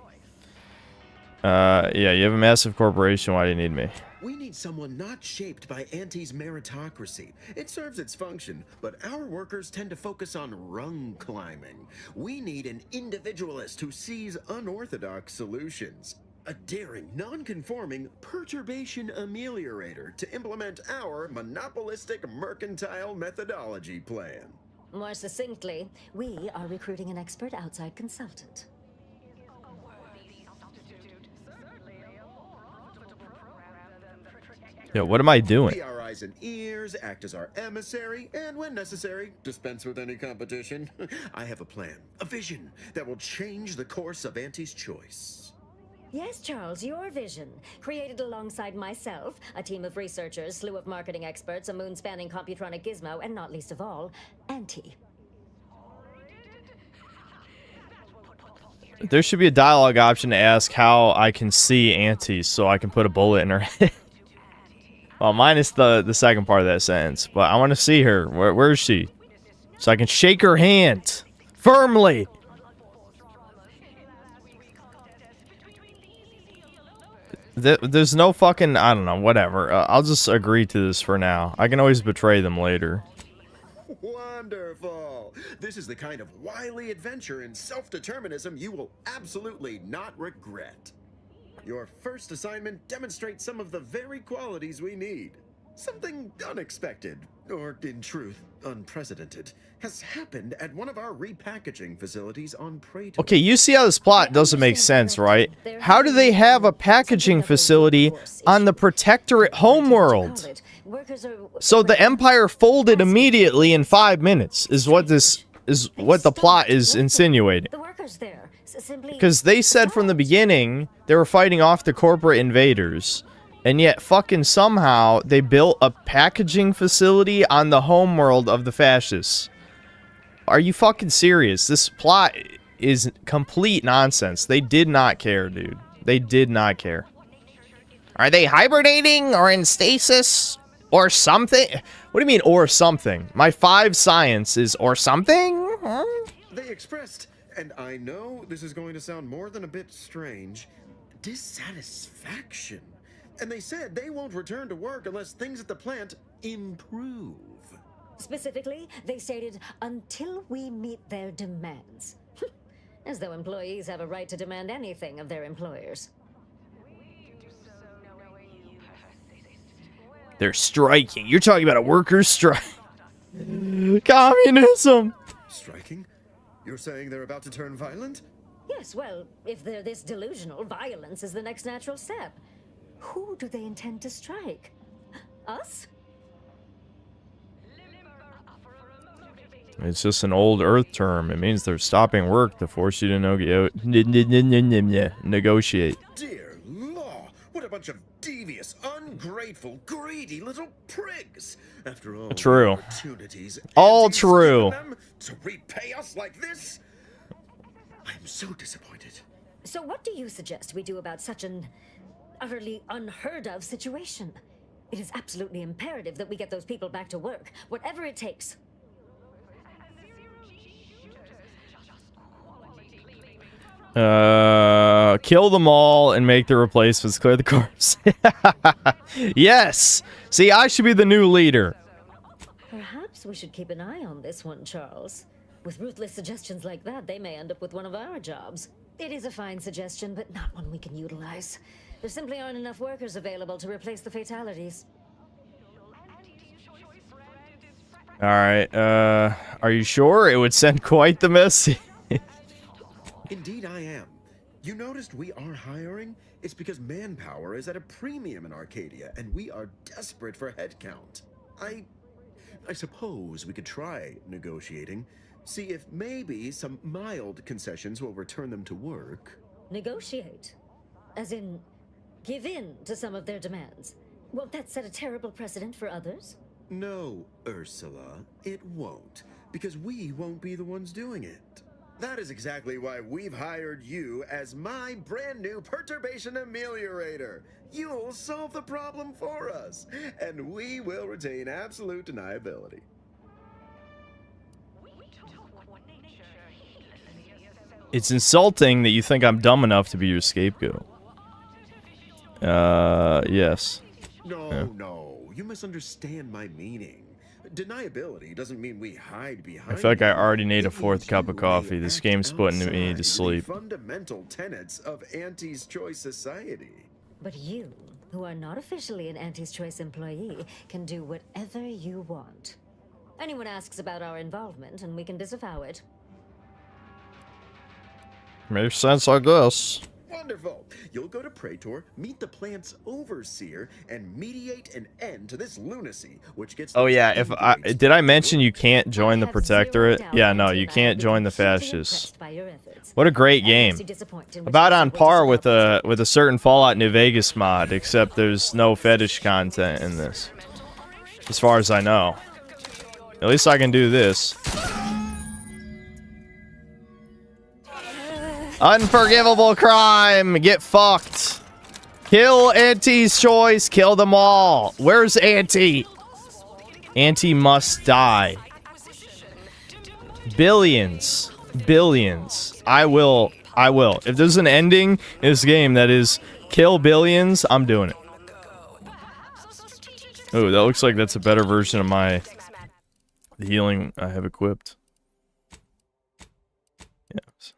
Yeah, you have a massive corporation. Why do you need me? We need someone not shaped by Auntie's meritocracy. It serves its function, but our workers tend to focus on rung climbing. We need an individualist who sees unorthodox solutions. A daring, non-conforming perturbation ameliorator to implement our monopolistic mercantile methodology plan. More succinctly, we are recruiting an expert outside consultant. Yeah, what am I doing? Be our eyes and ears, act as our emissary, and when necessary, dispense with any competition. I have a plan, a vision that will change the course of Auntie's Choice. Yes, Charles, your vision. Created alongside myself, a team of researchers, slew of marketing experts, a moon-spanning computronic gizmo, and not least of all, Auntie. There should be a dialogue option to ask how I can see Auntie so I can put a bullet in her head. Well, minus the second part of that sentence. But I want to see her. Where is she? So I can shake her hand. Firmly. There's no fucking... I don't know. Whatever. I'll just agree to this for now. I can always betray them later. Wonderful. This is the kind of wily adventure in self-determinism you will absolutely not regret. Your first assignment demonstrates some of the very qualities we need. Something unexpected, or in truth, unprecedented, has happened at one of our repackaging facilities on Protectorate. Okay, you see how this plot doesn't make sense, right? How do they have a packaging facility on the Protectorate homeworld? So the Empire folded immediately in 5 minutes, is what the plot is insinuating. Because they said from the beginning they were fighting off the corporate invaders, and yet fucking somehow they built a packaging facility on the homeworld of the fascists. Are you fucking serious? This plot is complete nonsense. They did not care, dude. They did not care. Are they hibernating or in stasis or something? What do you mean or something? My 5 science is or something? Huh? They expressed, and I know this is going to sound more than a bit strange, dissatisfaction. And they said they won't return to work unless things at the plant improve. Specifically, they stated, until we meet their demands. As though employees have a right to demand anything of their employers. They're striking. You're talking about a workers' strike. Communism. Striking? You're saying they're about to turn violent? Yes, well, if they're this delusional, violence is the next natural step. Who do they intend to strike? Us? It's just an old Earth term. It means they're stopping work to force you to negotiate. Dear law, what a bunch of devious, ungrateful, greedy little prigs. After all, True. Opportunities, All true. them to repay us like this? I'm so disappointed. So what do you suggest we do about such an utterly unheard of situation? It is absolutely imperative that we get those people back to work, whatever it takes. Kill them all and make the replacements. Clear the corpse. Yes! See, I should be the new leader. Perhaps we should keep an eye on this one, Charles. With ruthless suggestions like that, they may end up with one of our jobs. It is a fine suggestion, but not one we can utilize. There simply aren't enough workers available to replace the fatalities. Alright, are you sure? It would send quite the message. Indeed I am. You noticed we are hiring? It's because manpower is at a premium in Arcadia, and we are desperate for headcount. I suppose we could try negotiating. See if maybe some mild concessions will return them to work. Negotiate? As in, give in to some of their demands? Won't that set a terrible precedent for others? No, Ursula, it won't, because we won't be the ones doing it. That is exactly why we've hired you as my brand new perturbation ameliorator. You'll solve the problem for us, and we will retain absolute deniability. It's insulting that you think I'm dumb enough to be your scapegoat. Yes. No, you misunderstand my meaning. Deniability doesn't mean we hide behind. I feel like I already need a 4th cup of coffee. This game's putting me to sleep. Fundamental tenets of Auntie's Choice society. But you, who are not officially an Auntie's Choice employee, can do whatever you want. Anyone asks about our involvement, and we can disavow it. Makes sense, I guess. Wonderful! You'll go to Praetor, meet the plant's overseer, and mediate an end to this lunacy, which gets... Oh yeah, did I mention you can't join the Protectorate? Yeah, no, you can't join the fascists. What a great game. About on par with a certain Fallout New Vegas mod, except there's no fetish content in this. As far as I know. At least I can do this. Unforgivable crime! Get fucked! Kill Auntie's Choice! Kill them all! Where's Auntie? Auntie must die. Billions. Billions. I will. If there's an ending in this game that is kill billions, I'm doing it. Oh, that looks like that's a better version of the healing I have equipped. Yes.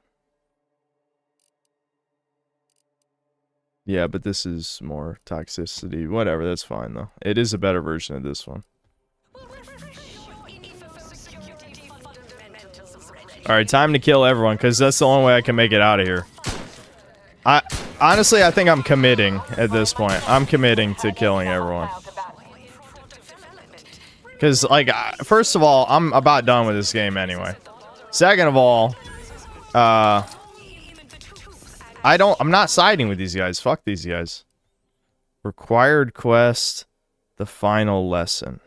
Yeah, but this is more toxicity. Whatever, that's fine though. It is a better version of this one. Alright, time to kill everyone, because that's the only way I can make it out of here. Honestly, I think I'm committing at this point. I'm committing to killing everyone. Because, like, first of all, I'm about done with this game anyway. Second of all, I'm not siding with these guys. Fuck these guys. Required quest, the final lesson.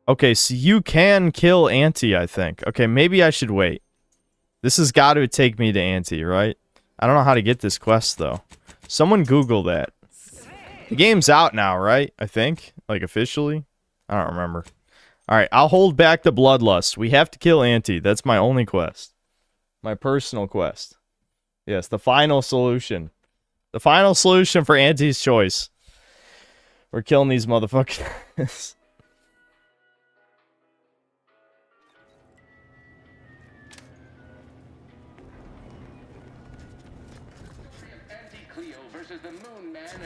Okay, so you can kill Auntie, I think. Okay, maybe I should wait. This has got to take me to Auntie, right? I don't know how to get this quest, though. Someone Google that. The game's out now, right? I think. Like, officially. I don't remember. Alright, I'll hold back the bloodlust. We have to kill Auntie. That's my only quest. My personal quest. Yes, the final solution. The final solution for Auntie's choice. We're killing these motherfuckers.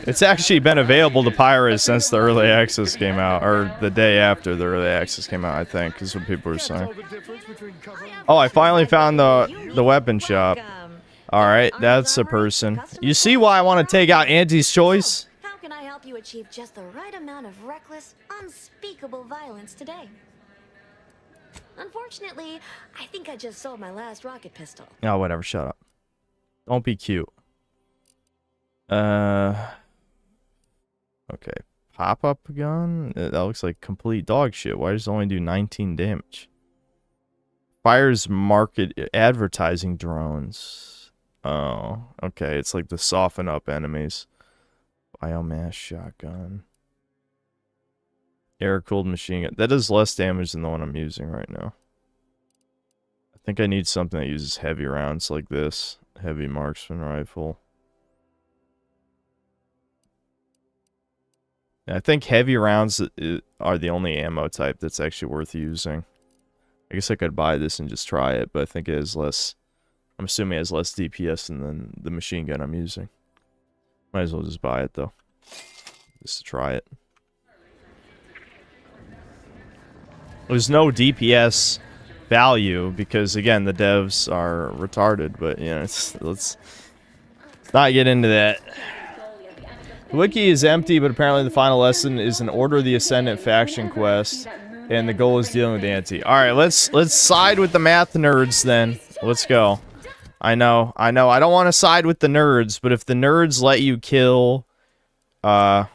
It's actually been available to pirates since the early access came out, or the day after the early access came out, I think, is what people were saying. Oh, I finally found the weapon shop. Alright, that's a person. You see why I want to take out Auntie's choice? How can I help you achieve just the right amount of reckless, unspeakable violence today? Unfortunately, I think I just sold my last rocket pistol. Oh, whatever, shut up. Don't be cute. Okay. Pop-up gun? That looks like complete dog shit. Why does it only do 19 damage? Fires market advertising drones. Oh, okay. It's like the soften up enemies. Biomass shotgun. Air-cooled machine gun. That does less damage than the one I'm using right now. I think I need something that uses heavy rounds like this. Heavy marksman rifle. I think heavy rounds are the only ammo type that's actually worth using. I guess I could buy this and just try it, but I think it has less... I'm assuming it has less DPS than the machine gun I'm using. Might as well just buy it, though. Just to try it. There's no DPS value, because, again, the devs are retarded, but, you know, let's not get into that. The wiki is empty, but apparently the final lesson is an Order of the Ascendant faction quest, and the goal is dealing with Auntie. Alright, let's side with the math nerds then. Let's go. I know. I don't want to side with the nerds, but if the nerds let you kill... if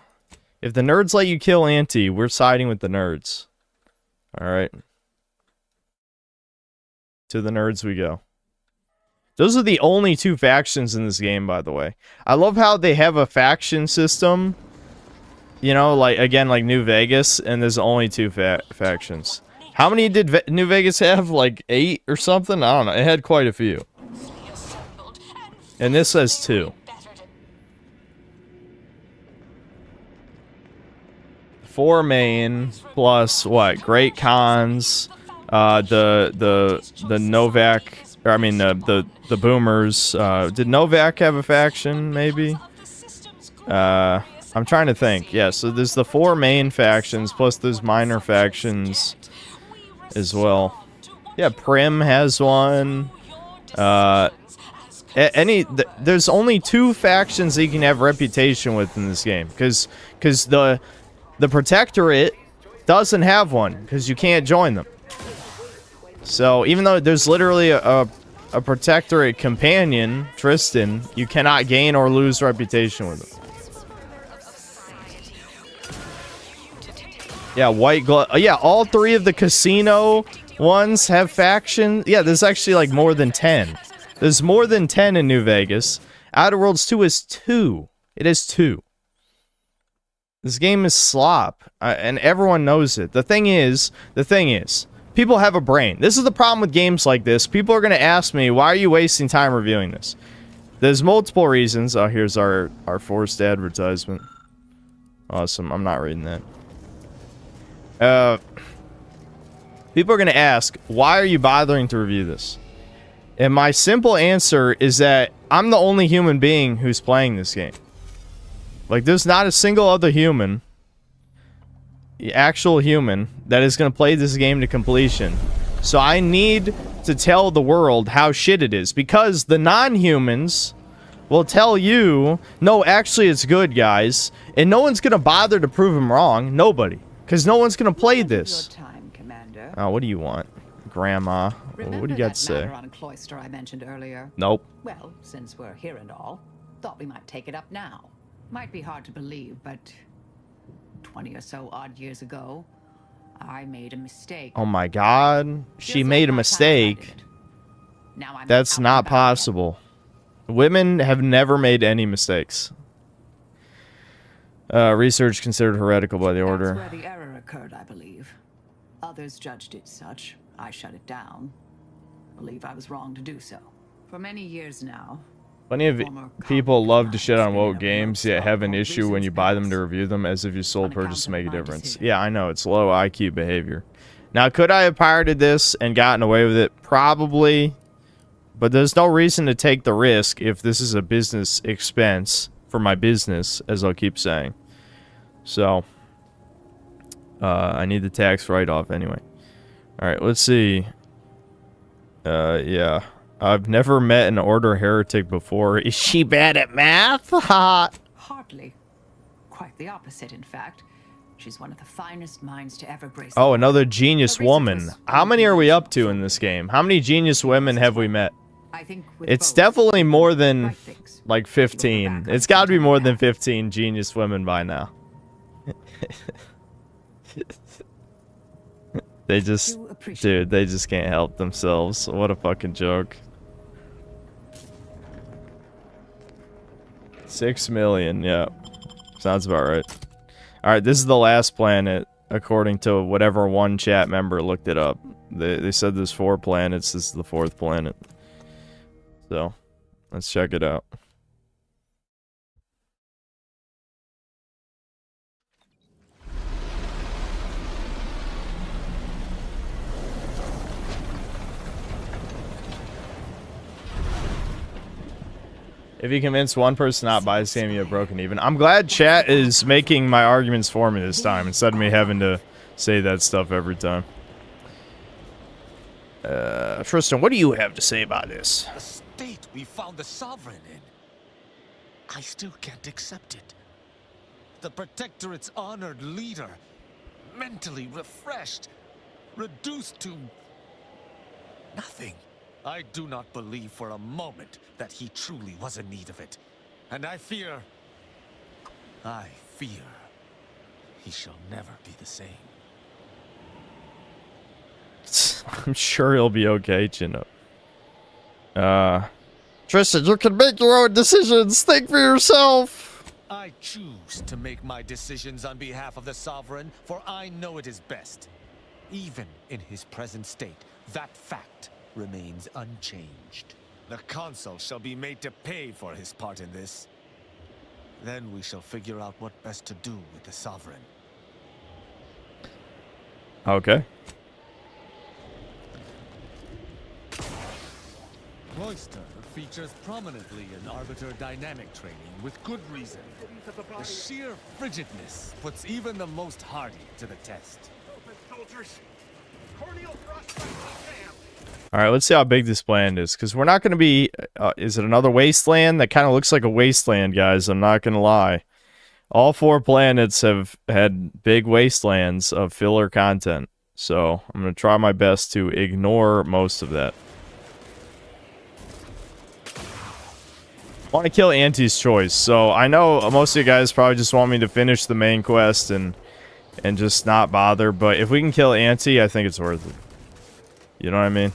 the nerds let you kill Auntie, we're siding with the nerds. Alright. To the nerds we go. Those are the only two factions in this game, by the way. I love how they have a faction system. You know, like, again, like New Vegas, and there's only two factions. How many did New Vegas have? Like 8 or something? I don't know. It had quite a few. And this says 2. 4 main plus what? Great Khans, the Novak, or I mean the Boomers. Did Novak have a faction? Maybe. I'm trying to think. Yeah, so there's the 4 main factions plus there's minor factions as well. Yeah, Prim has one. There's only 2 factions that you can have reputation with in this game, because the Protectorate doesn't have one, because you can't join them. So even though there's literally a Protectorate companion, Tristan, you cannot gain or lose reputation with him. Yeah, White Glove. Yeah, all 3 of the casino ones have factions. Yeah, there's actually like more than 10. There's more than 10 in New Vegas. Outer Worlds 2 is 2. It is 2. This game is slop, and everyone knows it. The thing is, people have a brain. This is the problem with games like this. People are going to ask me, why are you wasting time reviewing this? There's multiple reasons. Oh, here's our forced advertisement. Awesome. I'm not reading that. People are going to ask, why are you bothering to review this? And my simple answer is that I'm the only human being who's playing this game. Like, there's not a single other human, actual human, that is going to play this game to completion. So I need to tell the world how shit it is. Because the non-humans will tell you, no, actually it's good, guys. And no one's going to bother to prove them wrong. Nobody. Because no one's going to play this. Oh, what do you want? Grandma. What do you got to say? On Cloister I mentioned earlier? Nope. Well, since we're here and all, thought we might take it up now. Might be hard to believe, but 20 or so odd years ago, I made a mistake. Oh my god. She made a mistake. That's not possible. Women have never made any mistakes. Research considered heretical by the order. That's where the error occurred, I believe. Others judged it such. I shut it down. Believe I was wrong to do so. For many years now. Plenty of people love to shit on woke games, yet have an issue when you buy them to review them as if your sole purchase to make a difference. Yeah, I know, it's low IQ behavior. Now, could I have pirated this and gotten away with it? Probably. But there's no reason to take the risk if this is a business expense for my business, as I'll keep saying. So, I need the tax write-off anyway. Alright, let's see. Yeah. I've never met an order heretic before. Is she bad at math? Hardly. Quite the opposite, in fact. She's one of the finest minds to ever grace. Oh, another genius woman. How many are we up to in this game? How many genius women have we met? It's definitely more than, like, 15. It's got to be more than 15 genius women by now. They just... Dude, they just can't help themselves. What a fucking joke. 6 million, yeah. Sounds about right. Alright, this is the last planet, according to whatever one chat member looked it up. They said there's 4 planets, this is the 4th planet. So, let's check it out. If you convince one person not buy this game, you have broken even. I'm glad chat is making my arguments for me this time, instead of me having to say that stuff every time. Tristan, what do you have to say about this? The state we found the sovereign in. I still can't accept it. The Protectorate's honored leader, mentally refreshed, reduced to nothing. I do not believe for a moment that he truly was in need of it. And I fear he shall never be the same. I'm sure he'll be okay, Chino. Tristan, you can make your own decisions. Think for yourself. I choose to make my decisions on behalf of the Sovereign, for I know it is best. Even in his present state, that fact remains unchanged. The Consul shall be made to pay for his part in this. Then we shall figure out what best to do with the Sovereign. Okay. Cloister features prominently in Arbiter dynamic training with good reason. The sheer frigidness puts even the most hardy to the test. Alright, let's see how big this planet is, because we're not going to be... is it another wasteland? That kind of looks like a wasteland, guys, I'm not going to lie. All 4 planets have had big wastelands of filler content, so I'm going to try my best to ignore most of that. I want to kill Auntie's choice, so I know most of you guys probably just want me to finish the main quest and just not bother, but if we can kill Auntie, I think it's worth it. You know what I mean?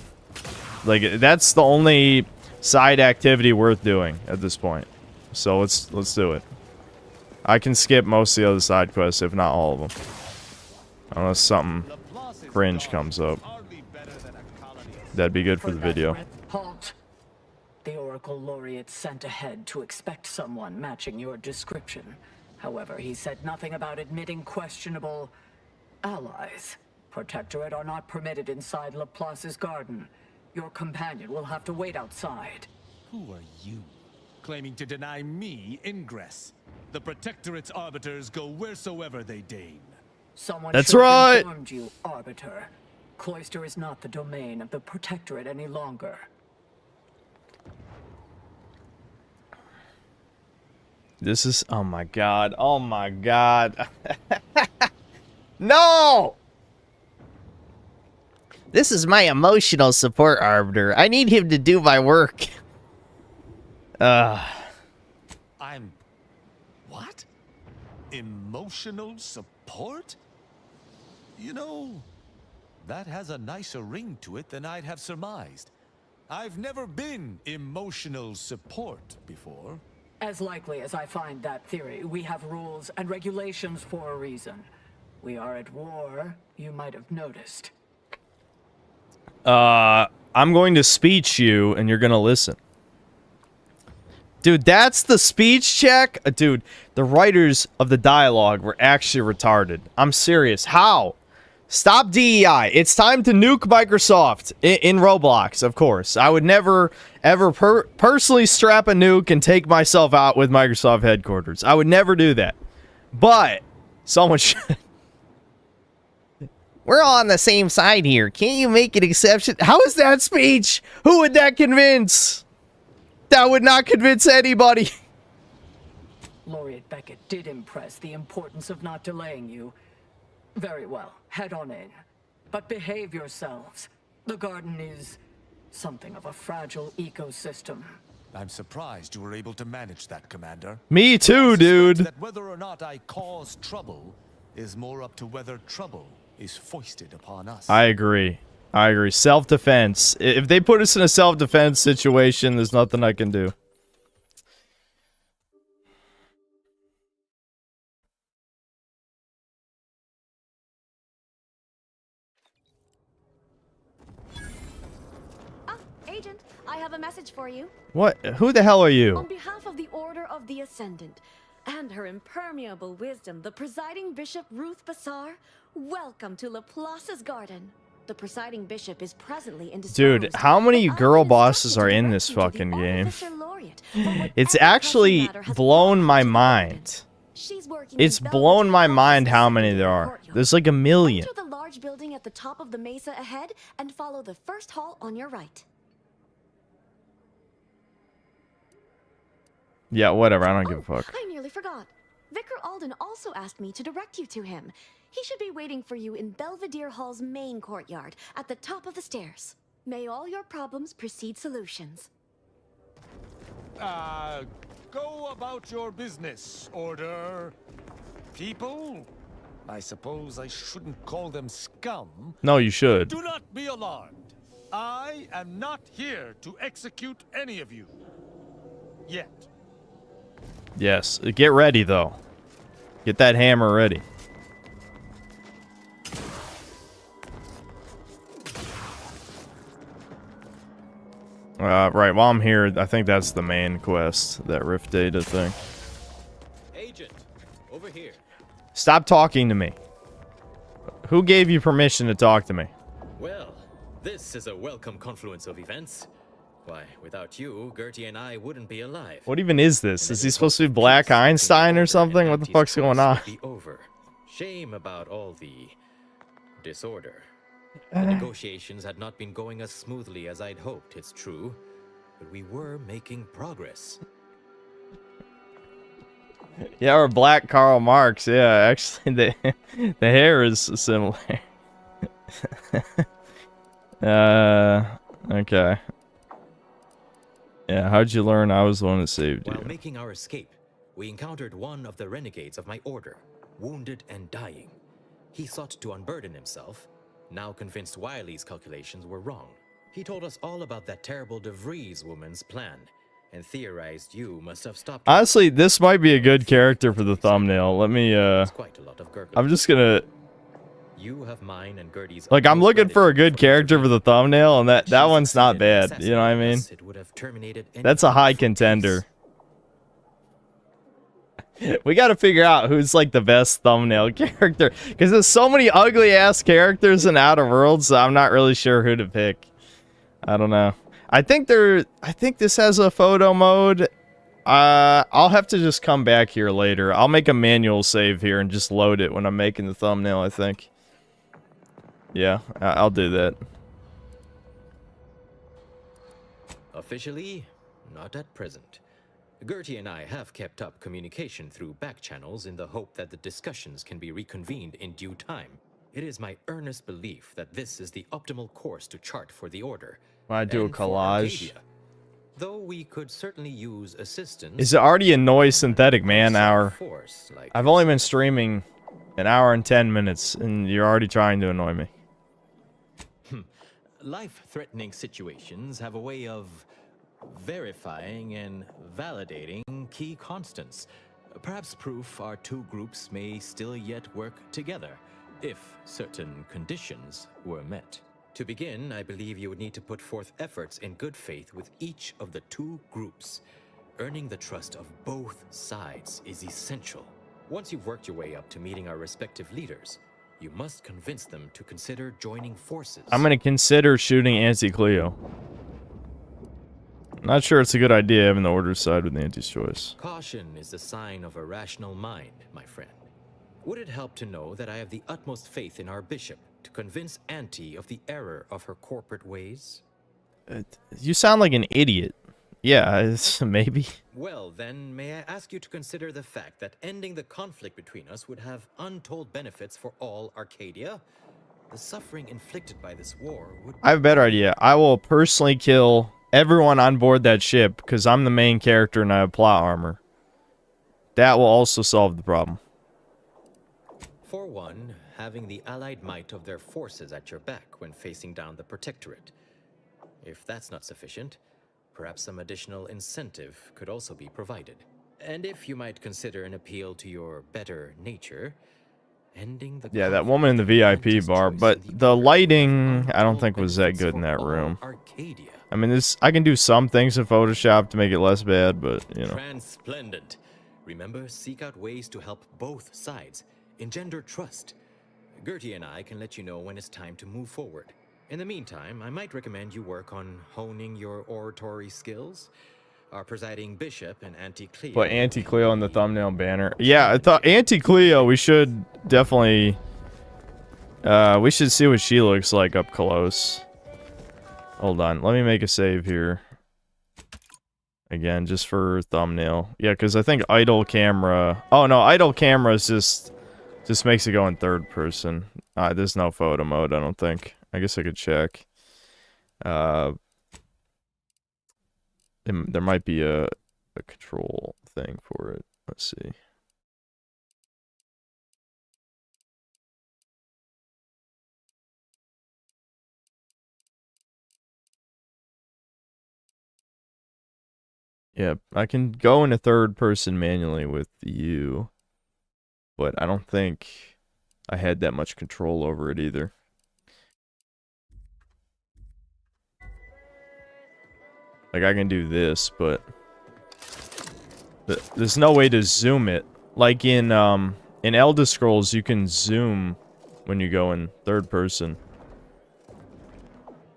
Like, that's the only side activity worth doing at this point. So let's do it. I can skip most of the other side quests, if not all of them. Unless something cringe comes up. That'd be good for the video. Halt. The Oracle Laureate sent ahead to expect someone matching your description. However, he said nothing about admitting questionable allies. Protectorate are not permitted inside Laplace's garden. Your companion will have to wait outside. Who are you, claiming to deny me ingress? The Protectorate's arbiters go wheresoever they deign. Someone That's should have right. informed you, Arbiter. Cloister is not the domain of the Protectorate any longer. This is... Oh my god. Oh my god. No! This is my emotional support arbiter. I need him to do my work. I'm... What? Emotional support? You know, that has a nicer ring to it than I'd have surmised. I've never been emotional support before. As likely as I find that theory, we have rules and regulations for a reason. We are at war, you might have noticed. I'm going to speech you, and you're gonna listen. Dude, that's the speech check? Dude, the writers of the dialogue were actually retarded. I'm serious. How? Stop DEI. It's time to nuke Microsoft. In Roblox, of course. I would never, ever personally strap a nuke and take myself out with Microsoft headquarters. I would never do that. But, someone should. We're all on the same side here. Can't you make an exception? How is that speech? Who would that convince? That would not convince anybody. Laureate Beckett did impress the importance of not delaying you. Very well, head on in. But behave yourselves. The garden is something of a fragile ecosystem. I'm surprised you were able to manage that, Commander. Me too, dude. That whether or not I cause trouble is more up to whether trouble is foisted upon us. I agree. I agree. Self-defense. If they put us in a self-defense situation, there's nothing I can do. Agent, I have a message for you. What? Who the hell are you? On behalf of the Order of the Ascendant and her impermeable wisdom, the presiding bishop Ruth Bassar, welcome to Laplace's garden. The presiding bishop is presently indisposed. Dude, how many girl bosses are in this fucking game? It's actually blown my mind. It's blown my mind how many there are. There's like a million. Enter the large building at the top of the mesa ahead and follow the first hall on your right. Yeah, whatever. I don't give a fuck. I nearly forgot. Vicar Alden also asked me to direct you to him. He should be waiting for you in Belvedere Hall's main courtyard, at the top of the stairs. May all your problems precede solutions. Go about your business, Order. People? I suppose I shouldn't call them scum. No, you should. Do not be alarmed. I am not here to execute any of you. Yet. Yes. Get ready, though. Get that hammer ready. Right, while I'm here, I think that's the main quest, that Rift Data thing. Agent, over here. Stop talking to me. Who gave you permission to talk to me? Well, this is a welcome confluence of events. Why, without you, Gertie and I wouldn't be alive. What even is this? Is he supposed to be Black Einstein or something? What the fuck's going on? Be over. Shame about all the disorder. The negotiations had not been going as smoothly as I'd hoped, it's true. But we were making progress. Yeah, or Black Karl Marx. Yeah, actually, the hair is similar. Okay. Yeah, how'd you learn I was the one that saved you? While making our escape, we encountered one of the renegades of my order, wounded and dying. He sought to unburden himself, now convinced Wiley's calculations were wrong. He told us all about that terrible DeVries woman's plan, and theorized you must have stopped. Honestly, this might be a good character for the thumbnail. Let me, I'm just gonna... You have mine and Gertie's. Like, I'm looking for a good character for the thumbnail, and that one's not bad. You know what I mean? That's a high contender. We gotta figure out who's, like, the best thumbnail character. Because there's so many ugly-ass characters in Outer Worlds, so I'm not really sure who to pick. I don't know. I think this has a photo mode. I'll have to just come back here later. I'll make a manual save here and just load it when I'm making the thumbnail, I think. Yeah, I'll do that. Officially, not at present. Gertie and I have kept up communication through back channels in the hope that the discussions can be reconvened in due time. It is my earnest belief that this is the optimal course to chart for the Order. When I do a and for collage. Arcadia. Though we could certainly use assistance. Is it already a noise synthetic, man? Hour. I've only been streaming an hour and 10 minutes, and you're already trying to annoy me. Life-threatening situations have a way of verifying and validating key constants. Perhaps proof our two groups may still yet work together, if certain conditions were met. To begin, I believe you would need to put forth efforts in good faith with each of the two groups. Earning the trust of both sides is essential. Once you've worked your way up to meeting our respective leaders, you must convince them to consider joining forces. I'm gonna consider shooting Auntie Cleo. Not sure it's a good idea having the Order's side with Auntie's choice. Caution is the sign of a rational mind, my friend. Would it help to know that I have the utmost faith in our bishop to convince Auntie of the error of her corporate ways? You sound like an idiot. Yeah, maybe. Well, then, may I ask you to consider the fact that ending the conflict between us would have untold benefits for all Arcadia? The suffering inflicted by this war would... I have a better idea. I will personally kill everyone on board that ship because I'm the main character and I have plot armor. That will also solve the problem. For one, having the allied might of their forces at your back when facing down the Protectorate. If that's not sufficient, perhaps some additional incentive could also be provided. And if you might consider an appeal to your better nature, ending the... Yeah, that woman in the VIP bar, but the lighting, I don't think was that good in that room. I mean, I can do some things in Photoshop to make it less bad, but, you know. Transplendent. Remember, seek out ways to help both sides. Engender trust. Gertie and I can let you know when it's time to move forward. In the meantime, I might recommend you work on honing your oratory skills. Our presiding bishop and Auntie Cleo. Put Auntie Cleo on the thumbnail banner. Yeah, I thought Auntie Cleo, we should definitely... we should see what she looks like up close. Hold on, let me make a save here. Again, just for thumbnail. Yeah, because I think idle camera... Oh, no, idle camera is just makes it go in third person. There's no photo mode, I don't think. I guess I could check. There might be a control thing for it. Let's see. Yeah, I can go into third person manually with you, but I don't think I had that much control over it either. Like, I can do this, but there's no way to zoom it. Like in Elder Scrolls, you can zoom when you go in third person.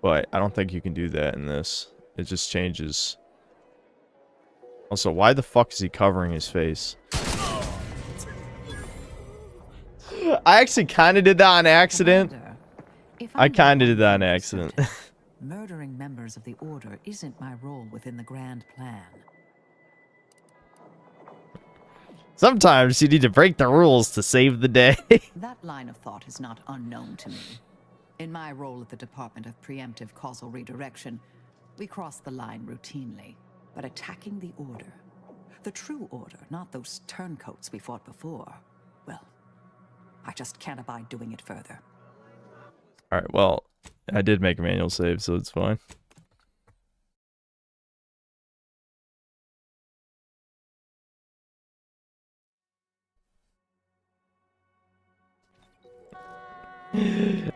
But I don't think you can do that in this. It just changes. Also, why the fuck is he covering his face? I actually kind of did that on accident. I kind of did that on accident. Murdering members of the Order isn't my role within the grand plan. Sometimes you need to break the rules to save the day. That line of thought is not unknown to me. In my role at the Department of Preemptive Causal Redirection, we cross the line routinely. But attacking the Order, the true Order, not those turncoats we fought before, well, I just can't abide doing it further. Alright, well, I did make a manual save, so it's fine.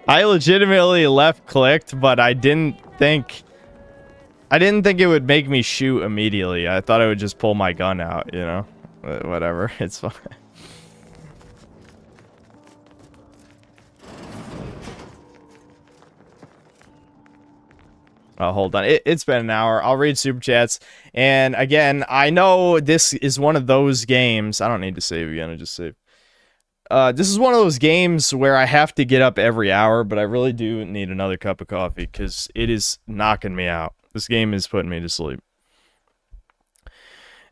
I legitimately left-clicked, but I didn't think it would make me shoot immediately. I thought I would just pull my gun out, you know? But whatever, it's fine. Hold on. It's been an hour. I'll read super chats. And again, I know this is one of those games. I don't need to save again. I just save. This is one of those games where I have to get up every hour, but I really do need another cup of coffee because it is knocking me out. This game is putting me to sleep.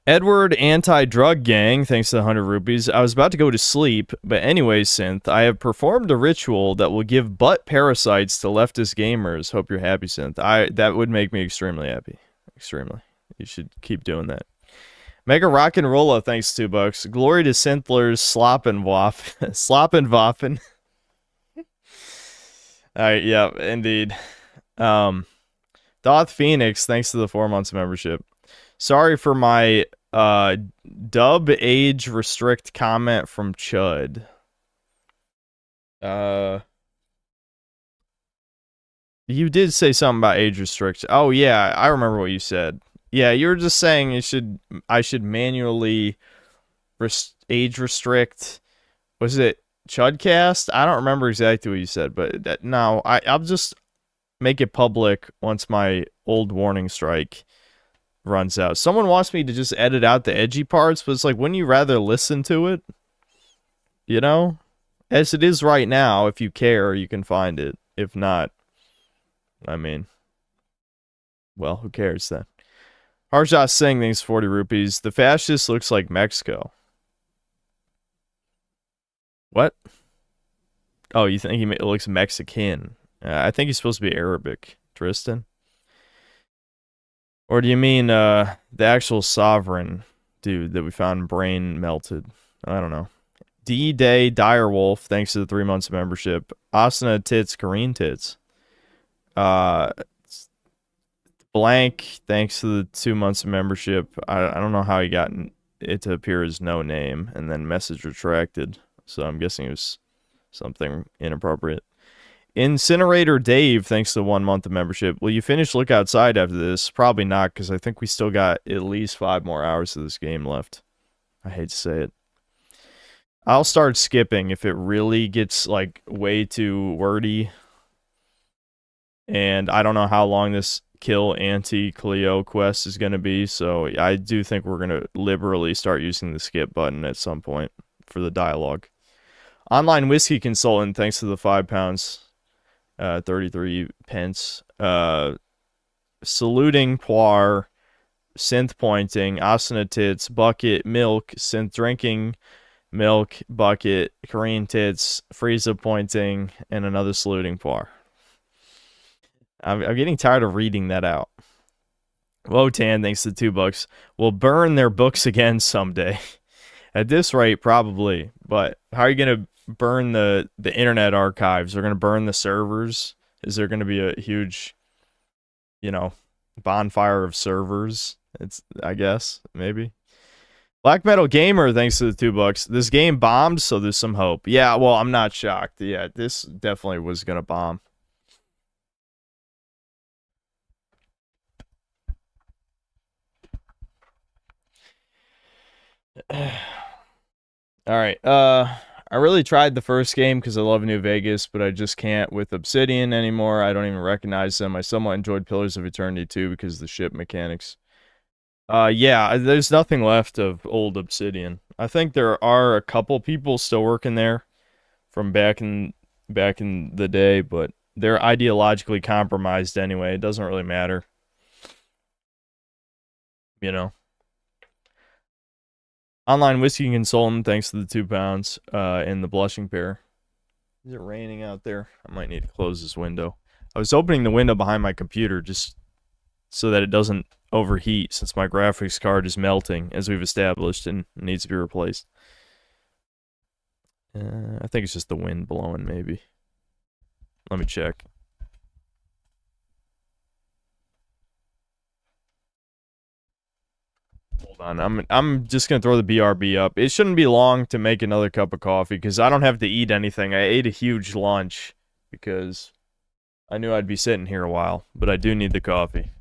Edward Anti-Drug Gang, thanks to the 100 rupees. I was about to go to sleep, but anyways, Synth, I have performed a ritual that will give butt parasites to leftist gamers. Hope you're happy, Synth. That would make me extremely happy. Extremely. You should keep doing that. Mega Rock and Rolla, thanks to $2. Glory to Synthler's Slop and Waff. Slop and Waffen. Alright, yeah, indeed. Doth Phoenix, thanks to the 4 months membership. Sorry for my dub age restrict comment from Chud. You did say something about age restriction. Oh yeah, I remember what you said. Yeah, you were just saying I should manually age restrict. Was it Chudcast? I don't remember exactly what you said, but no, I'll just make it public once my old warning strike runs out. Someone wants me to just edit out the edgy parts, but it's like, wouldn't you rather listen to it? You know? As it is right now, if you care, you can find it. If not, I mean, well, who cares then? Harshot Singh, thanks 40 rupees. The fascist looks like Mexico. What? Oh, you think it looks Mexican? I think he's supposed to be Arabic. Tristan? Or do you mean the actual sovereign dude that we found brain melted? I don't know. D-Day Direwolf, thanks to the 3 months of membership. Asana Tits, Kareen Tits. Blank, thanks to the 2 months of membership. I don't know how he got it to appear as no name, and then message retracted. So I'm guessing it was something inappropriate. Incinerator Dave, thanks to 1 month of membership. Will you finish Look Outside after this? Probably not, because I think we still got at least 5 more hours of this game left. I hate to say it. I'll start skipping if it really gets, like, way too wordy. And I don't know how long this kill Auntie Cleo quest is going to be, so I do think we're going to liberally start using the skip button at some point for the dialogue. Online Whiskey Consultant, thanks to the £5. 33 pence. Saluting Poir, Synth Pointing, Asana Tits, Bucket, Milk, Synth Drinking, Milk, Bucket, Korean Tits, Frieza Pointing, and another Saluting Poir. I'm getting tired of reading that out. Wotan, thanks to $2. Will burn their books again someday. At this rate, probably. But how are you going to burn the internet archives? They're going to burn the servers? Is there going to be a huge, you know, bonfire of servers? I guess, maybe. Black Metal Gamer, thanks to the $2. This game bombed, so there's some hope. Yeah, well, I'm not shocked. Yeah, this definitely was going to bomb. Alright, I really tried the first game because I love New Vegas, but I just can't with Obsidian anymore. I don't even recognize them. I somewhat enjoyed Pillars of Eternity too because of the ship mechanics. Yeah, there's nothing left of old Obsidian. I think there are a couple people still working there from back in the day, but they're ideologically compromised anyway. It doesn't really matter. You know. Online Whiskey Consultant, thanks to the £2, and the Blushing Pair. Is it raining out there? I might need to close this window. I was opening the window behind my computer just so that it doesn't overheat, since my graphics card is melting, as we've established, and needs to be replaced. I think it's just the wind blowing, maybe. Let me check. Hold on, I'm just gonna throw the BRB up. It shouldn't be long to make another cup of coffee, because I don't have to eat anything. I ate a huge lunch, because I knew I'd be sitting here a while, but I do need the coffee.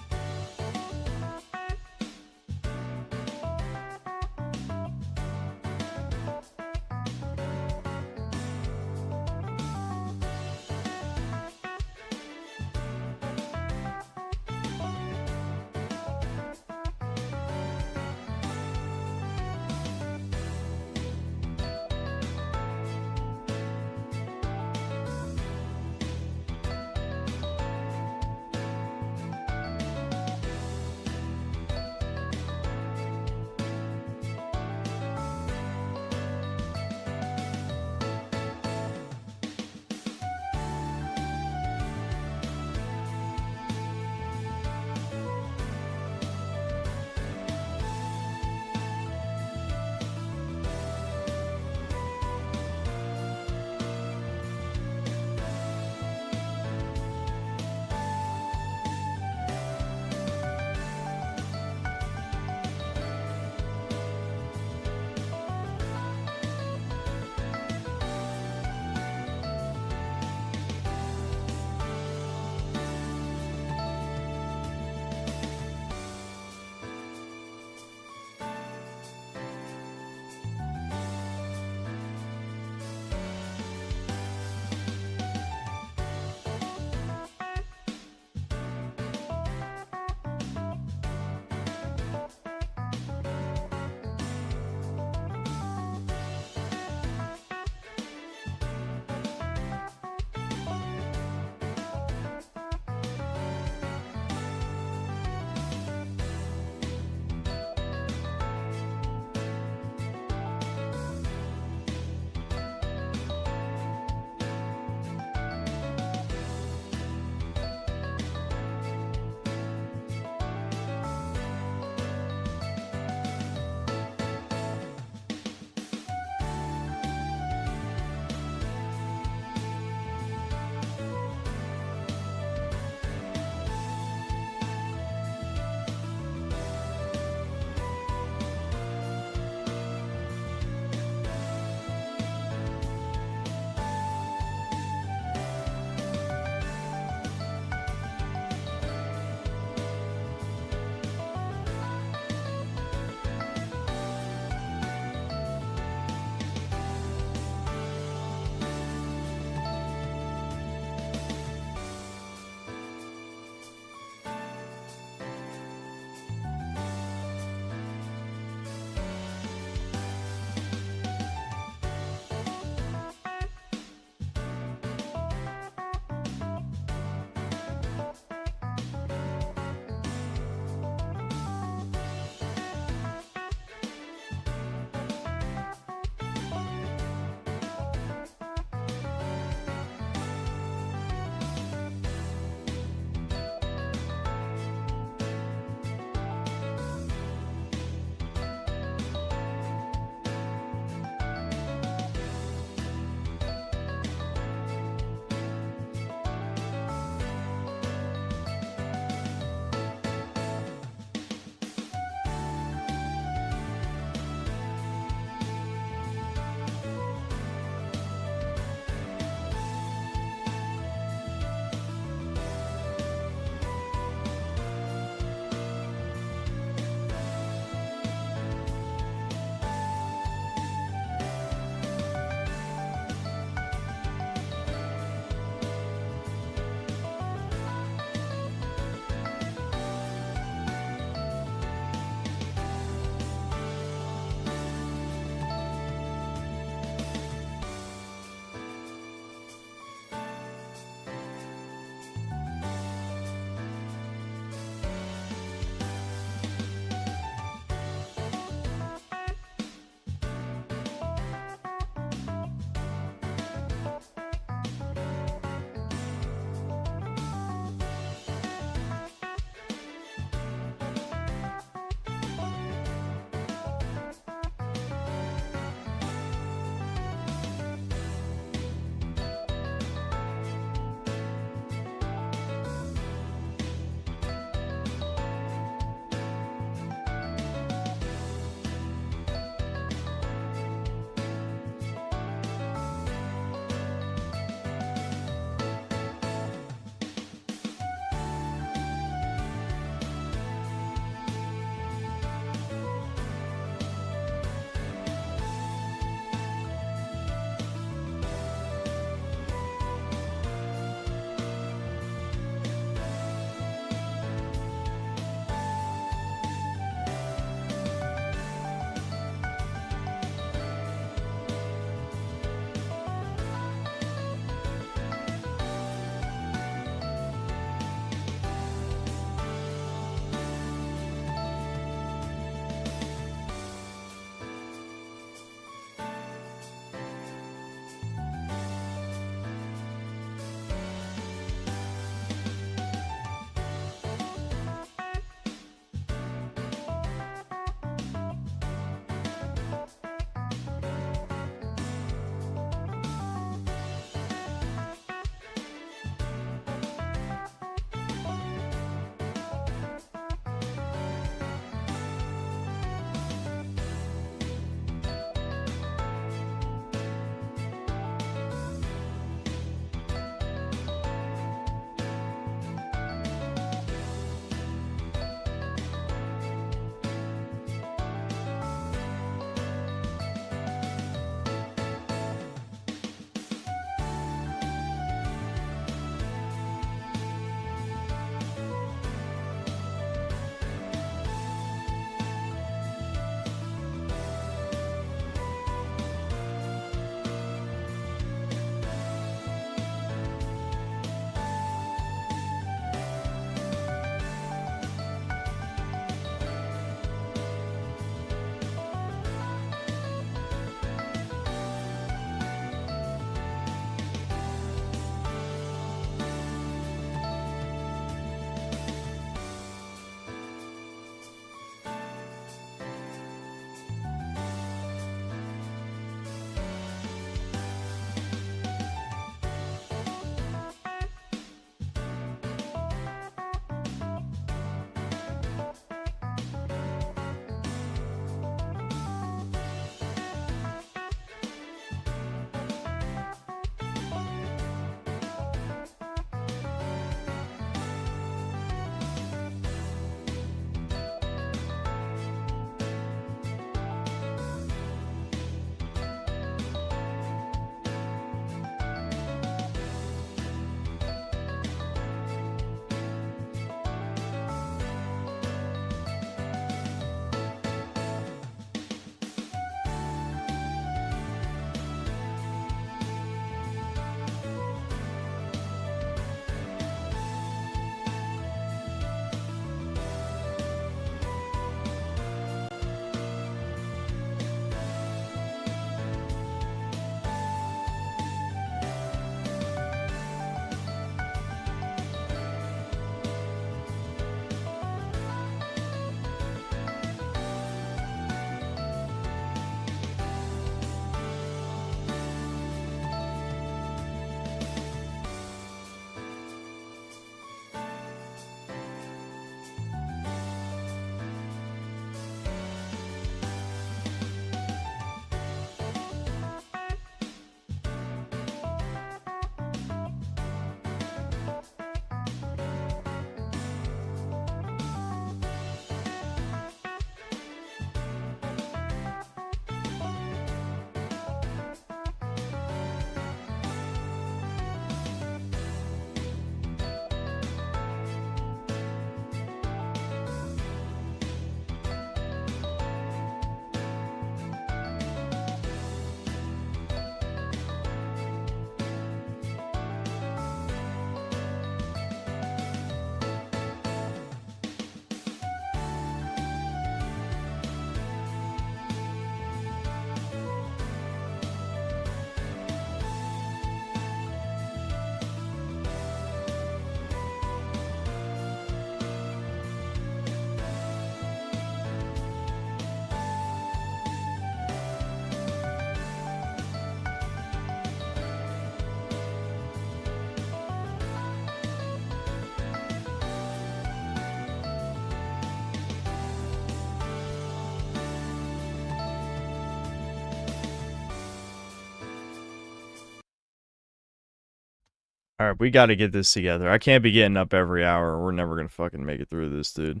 Alright, we gotta get this together. I can't be getting up every hour. We're never gonna fucking make it through this, dude.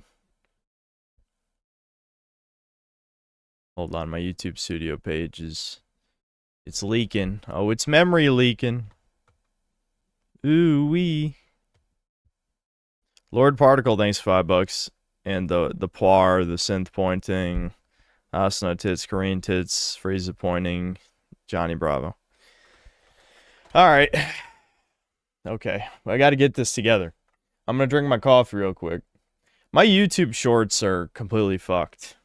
Hold on, my YouTube studio page is... It's leaking. Oh, it's memory leaking. Ooh-wee. Lord Particle, thanks for $5. And the Poir, the synth pointing, Asuna tits, Korean tits, Frieza pointing, Johnny Bravo. Alright. Okay, I gotta get this together. I'm gonna drink my coffee real quick. My YouTube shorts are completely fucked.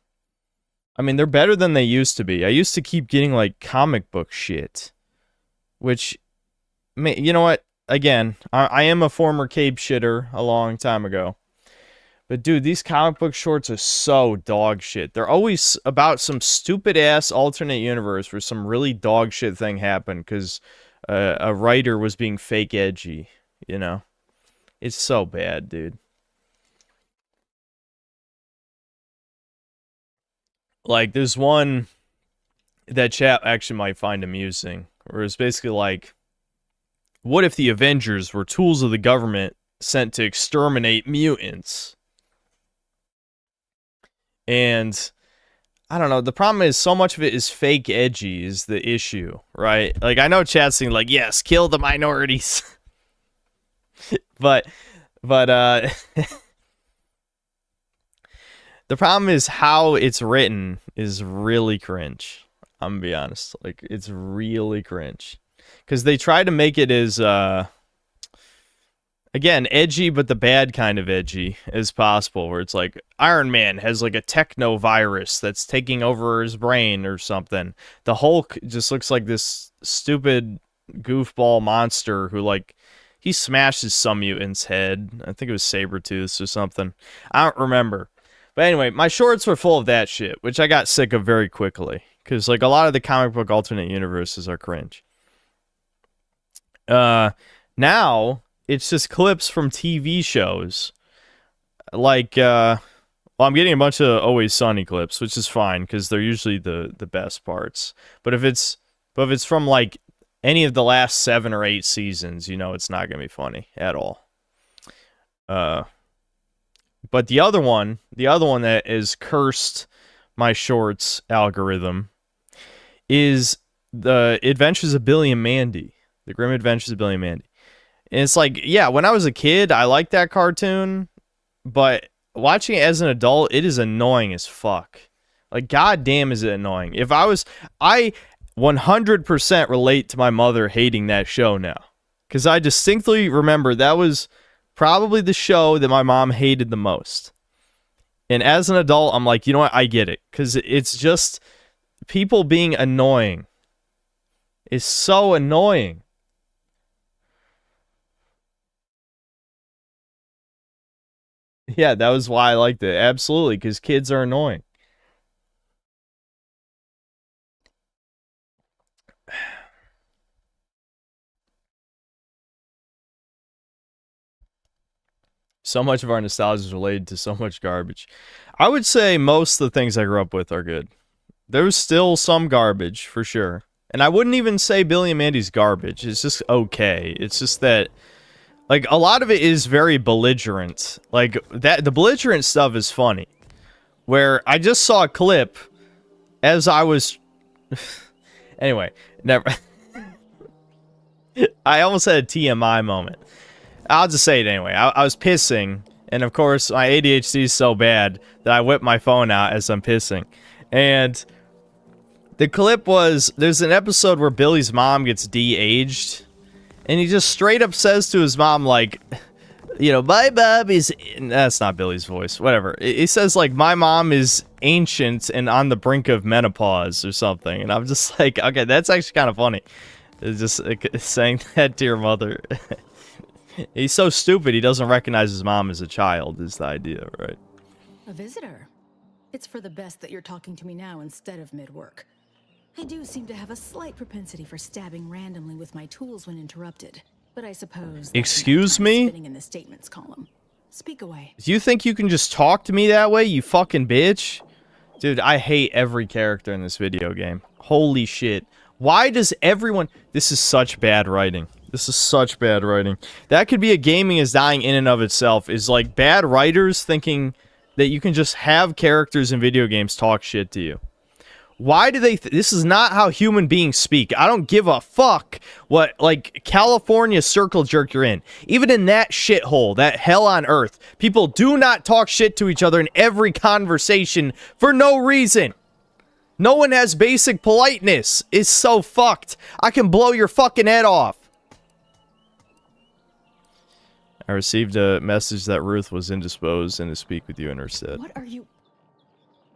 I mean, they're better than they used to be. I used to keep getting, like, comic book shit. Which, you know what? Again, I am a former cape shitter a long time ago. But, dude, these comic book shorts are so dog shit. They're always about some stupid-ass alternate universe where some really dog shit thing happened because a writer was being fake edgy, you know? It's so bad, dude. Like, there's one that chat actually might find amusing, where it's basically like, what if the Avengers were tools of the government sent to exterminate mutants? And I don't know, the problem is so much of it is fake edgy is the issue, right? Like, I know chat's saying, like, yes, kill the minorities. but the problem is how it's written is really cringe. I'm gonna be honest. Like, it's really cringe. Because they try to make it as, again, edgy, but the bad kind of edgy as possible. Where it's like, Iron Man has, like, a techno virus that's taking over his brain or something. The Hulk just looks like this stupid goofball monster who, like, he smashes some mutant's head. I think it was Sabretooth or something. I don't remember. But anyway, my shorts were full of that shit, which I got sick of very quickly. Because, like, a lot of the comic book alternate universes are cringe. Now, it's just clips from TV shows. Like, well, I'm getting a bunch of Always Sunny clips, which is fine, because they're usually the best parts. But if it's from, like, any of the last 7 or 8 seasons, you know it's not going to be funny at all. But the other one that is cursed my shorts algorithm is the Adventures of Billy and Mandy. The Grim Adventures of Billy and Mandy. And it's like, yeah, when I was a kid, I liked that cartoon, but watching it as an adult, it is annoying as fuck. Like, goddamn is it annoying. I 100% relate to my mother hating that show now. Because I distinctly remember that was probably the show that my mom hated the most. And as an adult, I'm like, you know what? I get it. Because it's just people being annoying. It's so annoying. Yeah, that was why I liked it. Absolutely, because kids are annoying. So much of our nostalgia is related to so much garbage. I would say most of the things I grew up with are good. There's still some garbage, for sure. And I wouldn't even say Billy and Mandy's garbage. It's just okay. It's just that, like, a lot of it is very belligerent. Like, the belligerent stuff is funny. Where I just saw a clip as I was... Anyway, never... I almost had a TMI moment. I'll just say it anyway. I was pissing, and of course, my ADHD is so bad that I whip my phone out as I'm pissing. And the clip was, there's an episode where Billy's mom gets de-aged, and he just straight up says to his mom, like, you know, my mom is... That's not Billy's voice, whatever. He says, like, my mom is ancient and on the brink of menopause or something. And I'm just like, okay, that's actually kind of funny. It's just saying that to your mother. He's so stupid he doesn't recognize his mom as a child, is the idea, right? A visitor. It's for the best that you're talking to me now instead of mid-work. I do seem to have a slight propensity for stabbing randomly with my tools when interrupted, but I suppose... Excuse me? Spinning in the statements column. Speak away. Do you think you can just talk to me that way, you fucking bitch? Dude, I hate every character in this video game. Holy shit. Why does everyone... This is such bad writing. This is such bad writing. That could be a gaming is dying in and of itself. Is like bad writers thinking that you can just have characters in video games talk shit to you. Why do they... this is not how human beings speak. I don't give a fuck what, like, California circle jerk you're in. Even in that shithole, that hell on earth, people do not talk shit to each other in every conversation for no reason. No one has basic politeness. It's so fucked. I can blow your fucking head off. I received a message that Ruth was indisposed and to speak with you in her stead. What are you...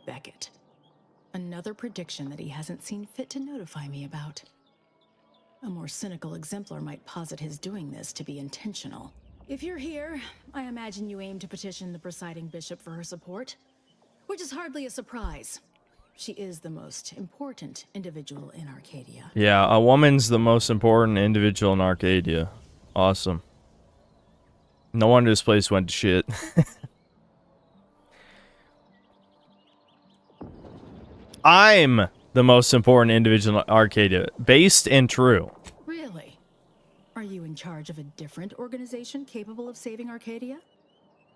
Beckett. Another prediction that he hasn't seen fit to notify me about. A more cynical exemplar might posit his doing this to be intentional. If you're here, I imagine you aim to petition the presiding bishop for her support, which is hardly a surprise. She is the most important individual in Arcadia. Yeah, a woman's the most important individual in Arcadia. Awesome. No wonder this place went to shit. I'm the most important individual in Arcadia. Based and true. Really? Are you in charge of a different organization capable of saving Arcadia?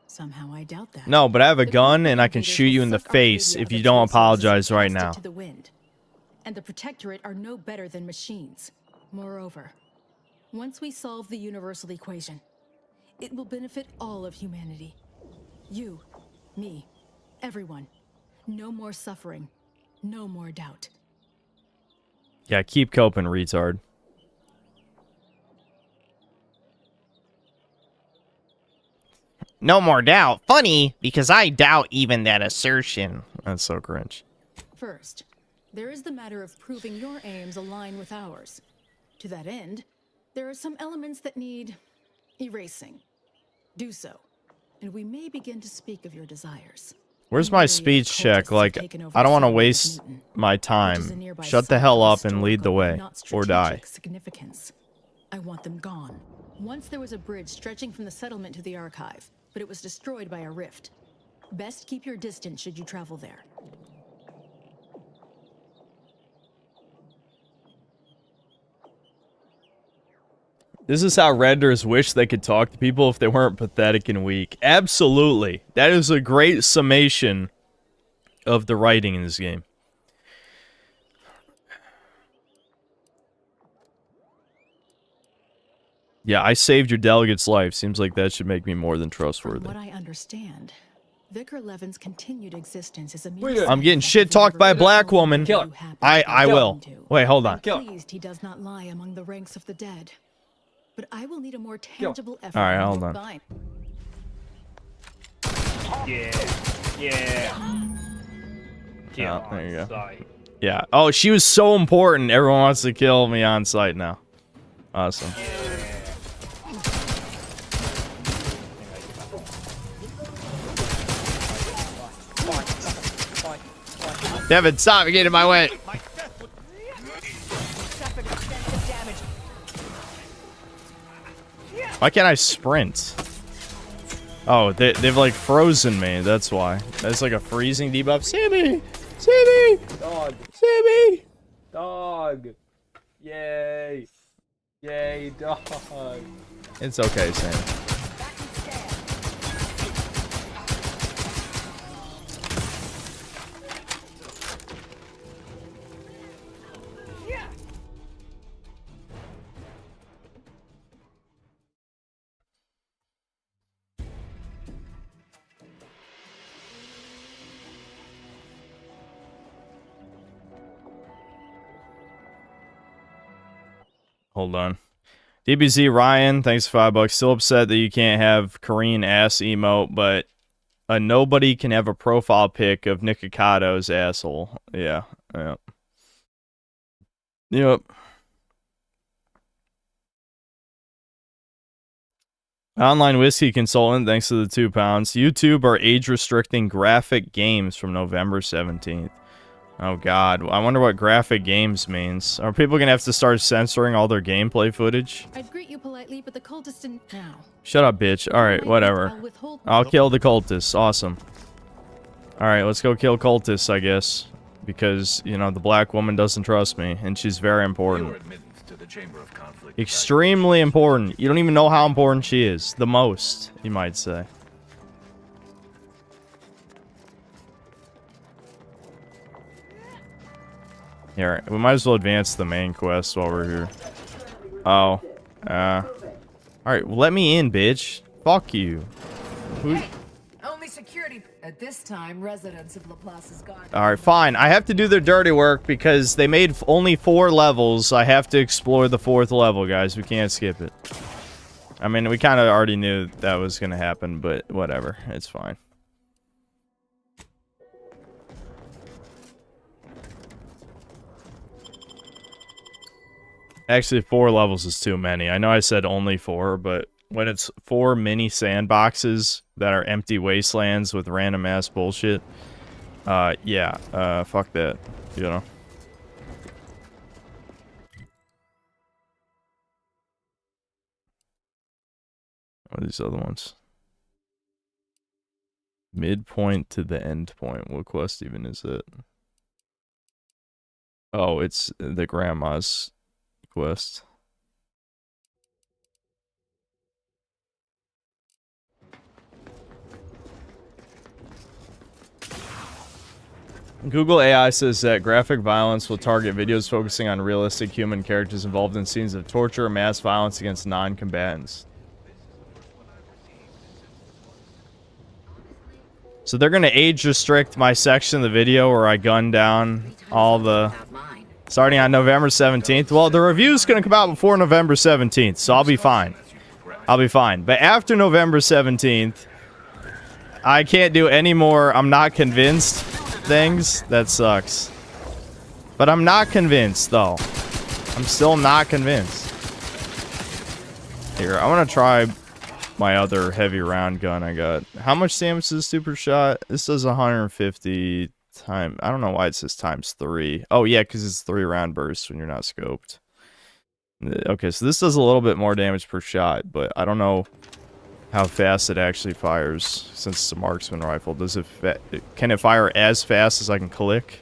Somehow I doubt that. No, but I have a gun and I can shoot you in the face if you don't apologize right now. To the wind. And the Protectorate are no better than machines. Moreover, once we solve the universal equation, it will benefit all of humanity. You, me, everyone. No more suffering. No more doubt. Yeah, keep coping, retard. No more doubt. Funny, because I doubt even that assertion. That's so cringe. First, there is the matter of proving your aims align with ours. To that end, there are some elements that need erasing. Do so, and we may begin to speak of your desires. Where's my speech check? Like, I don't want to waste my time. Shut the hell up and lead the way, or die. Significance. I want them gone. Once there was a bridge stretching from the settlement to the archive, but it was destroyed by a rift. Best keep your distance should you travel there. This is how Redditors wish they could talk to people if they weren't pathetic and weak. Absolutely. That is a great summation of the writing in this game. Yeah, I saved your delegate's life. Seems like that should make me more than trustworthy. From what I understand, Vicar Levin's continued existence is a I'm getting shit talked by a black woman. I will. Wait, hold on. Pleased he does not lie among the ranks of the dead. But I will need a more tangible effort. All right, hold on. Yeah. Oh, there you go. Yeah. Oh, she was so important. Everyone wants to kill me on site now. Awesome. Devin, stop! You're getting in my way. Why can't I sprint? Oh, they've like frozen me. That's why. That's like a freezing debuff. Sammy! Sammy! Dog. Sammy! Dog. Yay. Yay, dog. It's okay, Sammy. Hold on. DBZ Ryan, thanks for $5. Still upset that you can't have Korean ass emote, but nobody can have a profile pic of Nikocato's asshole. Yeah. Yep. Online whiskey consultant, thanks to the £2. YouTube are age restricting graphic games from November 17th. Oh god, I wonder what graphic games means. Are people gonna have to start censoring all their gameplay footage? I'd greet you politely, but the cultist didn't now. Shut up, bitch. Alright, whatever. I'll kill the cultists. Awesome. Alright, let's go kill cultists, I guess. Because, you know, the black woman doesn't trust me, and she's very important. Your admittance to the Chamber of Conflict. Extremely important. You don't even know how important she is. The most, you might say. Here, we might as well advance the main quest while we're here. Oh. Alright, well, let me in, bitch. Fuck you. Who? Hey, only security. At this time, residents of Laplace's garden. Alright, fine. I have to do their dirty work because they made only 4 levels. I have to explore the 4th level, guys. We can't skip it. I mean, we kind of already knew that was going to happen, but whatever. It's fine. Actually, 4 levels is too many. I know I said only 4, but when it's 4 mini sandboxes that are empty wastelands with random ass bullshit, yeah, fuck that, you know. What are these other ones? Midpoint to the end point. What quest even is it? Oh, it's the grandma's quest. Google AI says that graphic violence will target videos focusing on realistic human characters involved in scenes of torture or mass violence against non-combatants. So they're going to age restrict my section of the video where I gun down all the... Starting on November 17th. Well, the review's going to come out before November 17th, so I'll be fine. I'll be fine. But after November 17th, I can't do any more I'm not convinced things. That sucks. But I'm not convinced, though. I'm still not convinced. Here, I want to try my other heavy round gun I got. How much damage does super shot? This does 150 time. I don't know why it says times 3. Oh yeah, because it's 3 round bursts when you're not scoped. Okay, so this does a little bit more damage per shot, but I don't know how fast it actually fires since it's a marksman rifle. Does it can it fire as fast as I can click?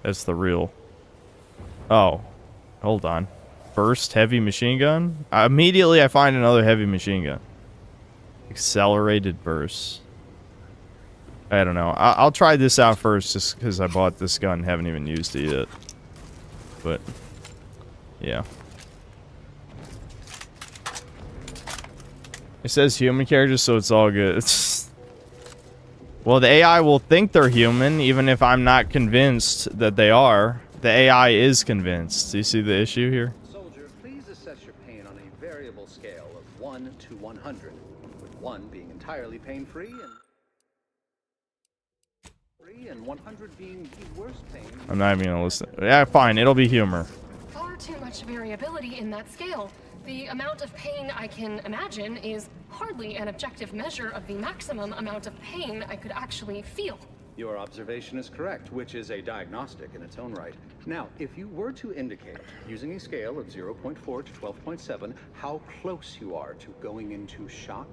That's the real. Oh, hold on. Burst heavy machine gun. Immediately I find another heavy machine gun. Accelerated bursts. I don't know. I'll try this out first just because I bought this gun and haven't even used it yet. But, yeah. It says human characters, so it's all good. Well, the AI will think they're human, even if I'm not convinced that they are. The AI is convinced. Do you see the issue here? Soldier, please assess your pain on a variable scale of 1 to 100, with 1 being entirely pain-free and 100 being the worst pain. I'm not even gonna listen. Yeah, fine. It'll be humor. Far too much variability in that scale. The amount of pain I can imagine is hardly an objective measure of the maximum amount of pain I could actually feel. Your observation is correct, which is a diagnostic in its own right. Now, if you were to indicate, using a scale of 0.4 to 12.7, how close you are to going into shock?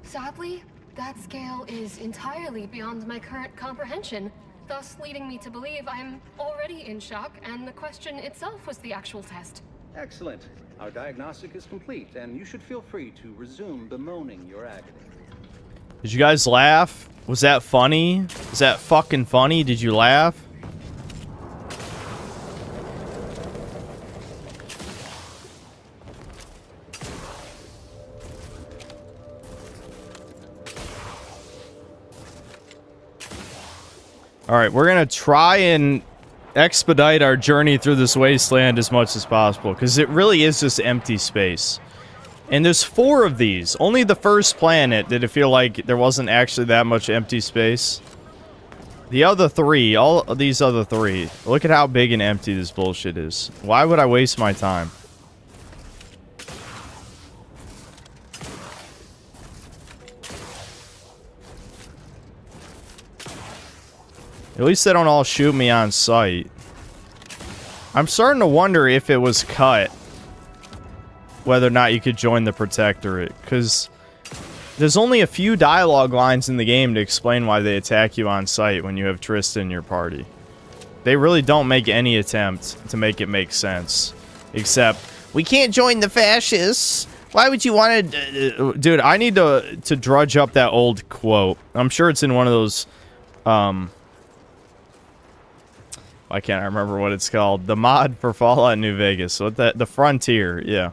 Sadly, that scale is entirely beyond my current comprehension, thus leading me to believe I'm already in shock, and the question itself was the actual test. Excellent. Our diagnostic is complete, and you should feel free to resume bemoaning your agony. Did you guys laugh? Was that funny? Was that fucking funny? Did you laugh? Alright, we're gonna try and expedite our journey through this wasteland as much as possible, because it really is just empty space. And there's 4 of these. Only the first planet did it feel like there wasn't actually that much empty space. The other 3, all of these other 3, look at how big and empty this bullshit is. Why would I waste my time? At least they don't all shoot me on sight. I'm starting to wonder if it was cut, whether or not you could join the Protectorate, because there's only a few dialogue lines in the game to explain why they attack you on sight when you have Tristan in your party. They really don't make any attempt to make it make sense, except We can't join the fascists. Why would you want to... dude, I need to drudge up that old quote. I'm sure it's in one of those... I can't remember what it's called. The mod for Fallout New Vegas. What the Frontier, yeah.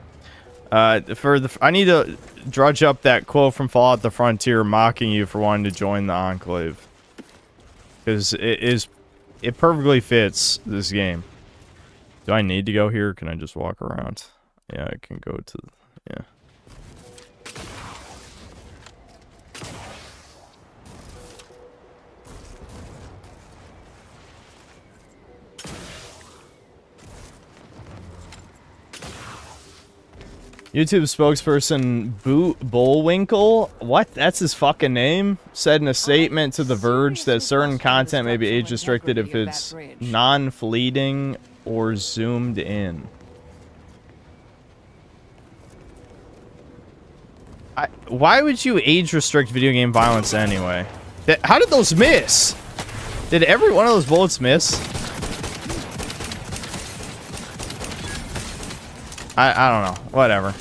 I need to drudge up that quote from Fallout the Frontier mocking you for wanting to join the Enclave. Because it perfectly fits this game. Do I need to go here? Can I just walk around? Yeah, I can go to... yeah. YouTube spokesperson Bullwinkle, what? That's his fucking name? Said in a statement to The Verge that certain content may be age restricted if it's non-fleeting or zoomed in. Why would you age restrict video game violence anyway? How did those miss? Did every one of those bullets miss? I don't know. Whatever.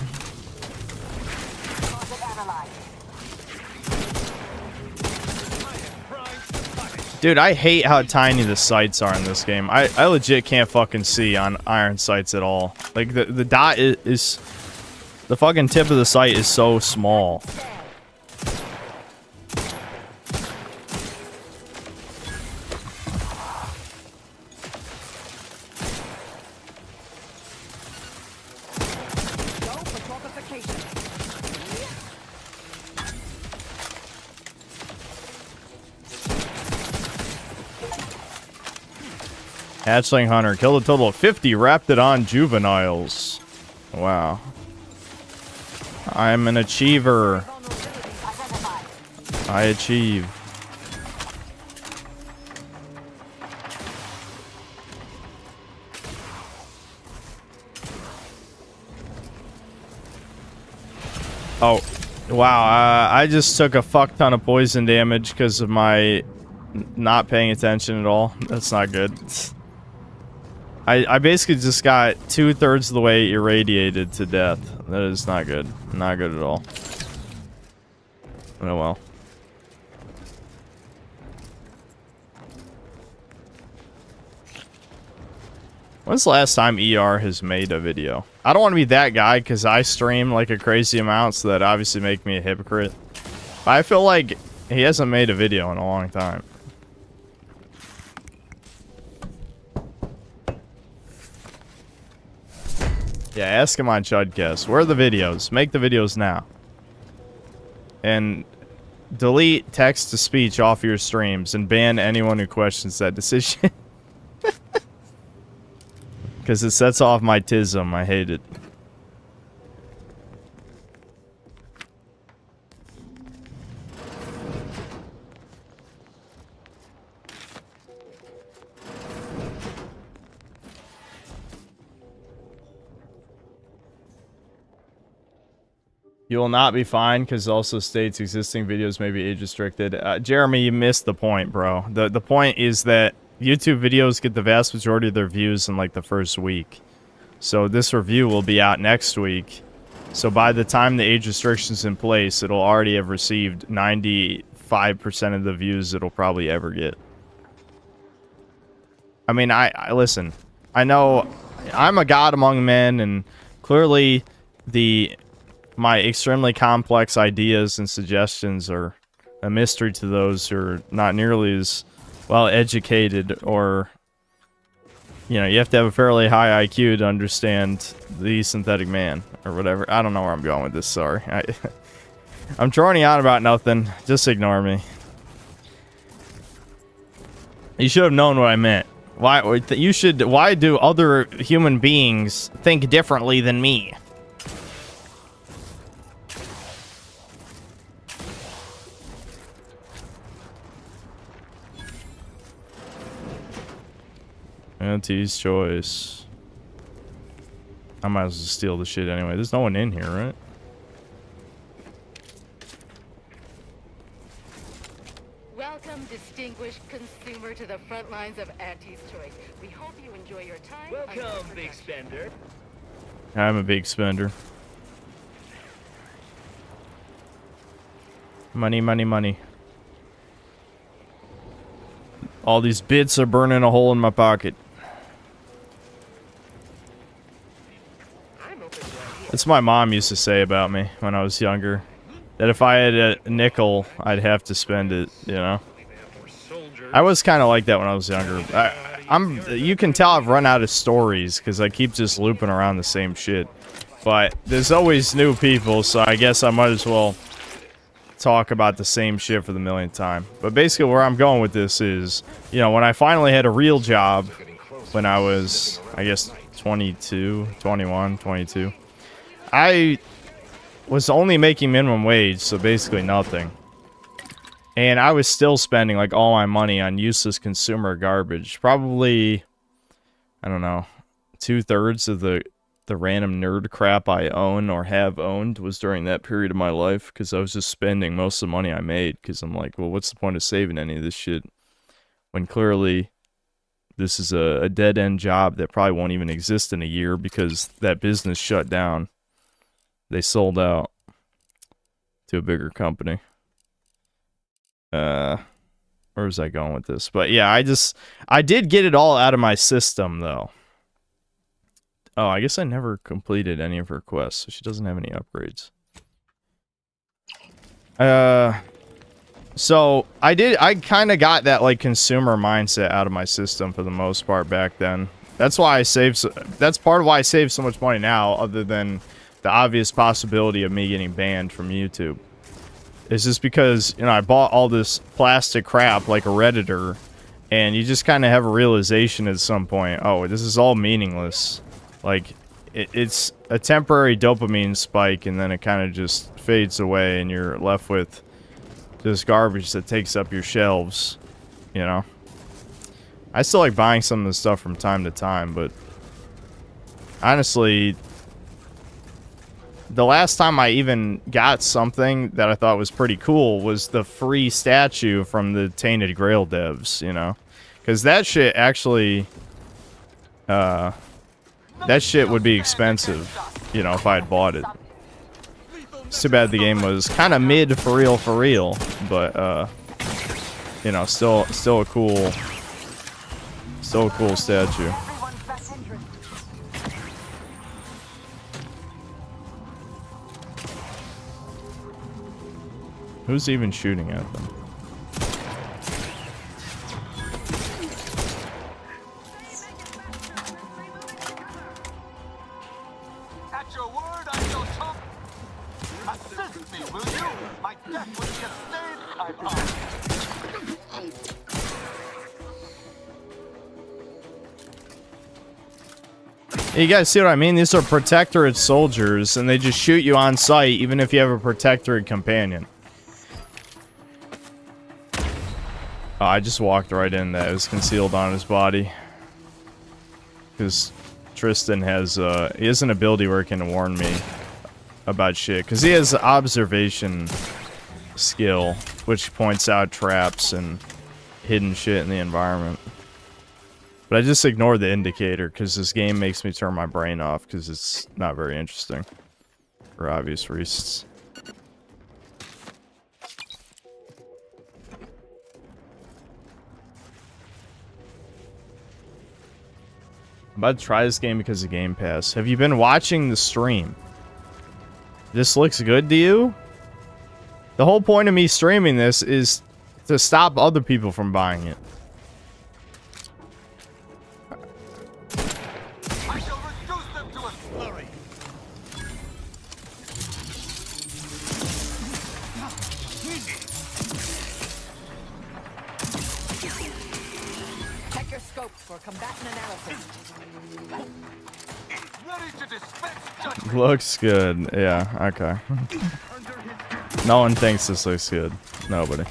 Dude, I hate how tiny the sights are in this game. I legit can't fucking see on iron sights at all. Like, the dot is... the fucking tip of the sight is so small. Hatchling Hunter killed a total of 50 Raptidon juveniles. Wow. I'm an achiever. I achieve. Oh, wow. I just took a fuck ton of poison damage because of my not paying attention at all. That's not good. I basically just got 2/3 of the way irradiated to death. That is not good. Not good at all. Oh well. When's the last time ER has made a video? I don't want to be that guy because I stream like a crazy amount, so that obviously make me a hypocrite. But I feel like he hasn't made a video in a long time. Yeah, ask him on Chudcast. Where are the videos? Make the videos now. And delete text-to-speech off your streams and ban anyone who questions that decision. Because it sets off my tism. I hate it. You will not be fined because it also states existing videos may be age restricted. Jeremy, you missed the point, bro. The point is that YouTube videos get the vast majority of their views in like the first week. So this review will be out next week. So by the time the age restriction's in place, it'll already have received 95% of the views it'll probably ever get. I mean, I listen. I know I'm a god among men, and clearly my extremely complex ideas and suggestions are a mystery to those who are not nearly as well educated, or, you know, you have to have a fairly high IQ to understand the synthetic man or whatever. I don't know where I'm going with this, sorry. I'm droning on about nothing. Just ignore me. You should have known what I meant. Why do other human beings think differently than me? Auntie's choice. I might as well steal the shit anyway. There's no one in here, right? Welcome, distinguished consumer, to the front lines of Auntie's choice. We hope you enjoy your time. Welcome, big spender. I'm a big spender. Money, money, money. All these bits are burning a hole in my pocket. That's what my mom used to say about me when I was younger. That if I had a nickel, I'd have to spend it, you know? I was kind of like that when I was younger. You can tell I've run out of stories because I keep just looping around the same shit. But there's always new people, so I guess I might as well talk about the same shit for the millionth time. But basically where I'm going with this is, you know, when I finally had a real job when I was, I guess, 22, 21, 22, I was only making minimum wage, so basically nothing. And I was still spending, like, all my money on useless consumer garbage. Probably, I don't know, 2/3 of the random nerd crap I own or have owned was during that period of my life, because I was just spending most of the money I made, because I'm like, well, what's the point of saving any of this shit when clearly this is a dead-end job that probably won't even exist in a year because that business shut down. They sold out to a bigger company. Where was I going with this? But yeah, I did get it all out of my system, though. Oh, I guess I never completed any of her quests, so she doesn't have any upgrades. So I kind of got that, like, consumer mindset out of my system for the most part back then. That's why I saved, that's part of why I save so much money now, other than the obvious possibility of me getting banned from YouTube. It's just because, you know, I bought all this plastic crap like a Redditor, and you just kind of have a realization at some point, oh, this is all meaningless. Like, it's a temporary dopamine spike, and then it kind of just fades away, and you're left with just garbage that takes up your shelves, you know? I still like buying some of the stuff from time to time, but honestly, the last time I even got something that I thought was pretty cool was the free statue from the Tainted Grail devs, you know? Because that shit actually, that shit would be expensive, you know, if I had bought it. It's too bad the game was kind of mid for real, but, you know, still a cool statue. Who's even shooting at them? At your word, I shall chomp. Assist me, will you? My death will be a stain I've earned. You guys see what I mean? These are Protectorate soldiers, and they just shoot you on sight, even if you have a Protectorate companion. Oh, I just walked right in that. It was concealed on his body. Because Tristan has, he has an ability where he can warn me about shit. Because he has observation skill, which points out traps and hidden shit in the environment. But I just ignored the indicator, because this game makes me turn my brain off, because it's not very interesting. For obvious reasons. I'm about to try this game because of Game Pass. Have you been watching the stream? This looks good to you? The whole point of me streaming this is to stop other people from buying it. I shall reduce them to a slurry. Check your scopes for combatant analysis. Ready to dispense judgment. Looks good. Yeah, okay. No one thinks this looks good. Nobody.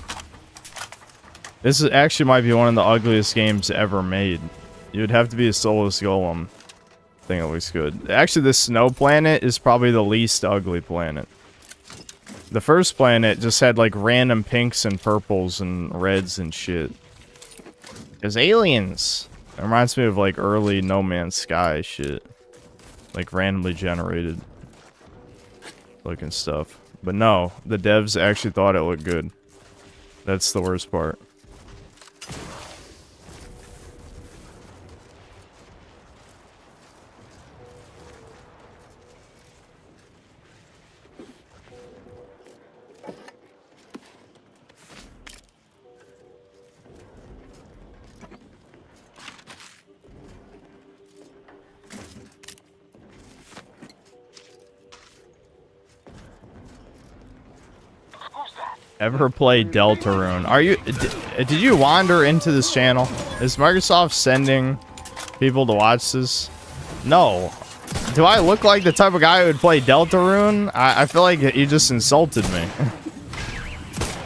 This is actually might be one of the ugliest games ever made. You'd have to be a Soulless Golem. I think it looks good. Actually, the Snow Planet is probably the least ugly planet. The first planet just had like random pinks and purples and reds and shit. There's aliens. It reminds me of like early No Man's Sky shit. like randomly generated looking stuff. But no, the devs actually thought it looked good. That's the worst part. Ever play Deltarune? Are you? Did you wander into this channel? Is Microsoft sending people to watch this? No. Do I look like the type of guy who would play Deltarune? I feel like you just insulted me.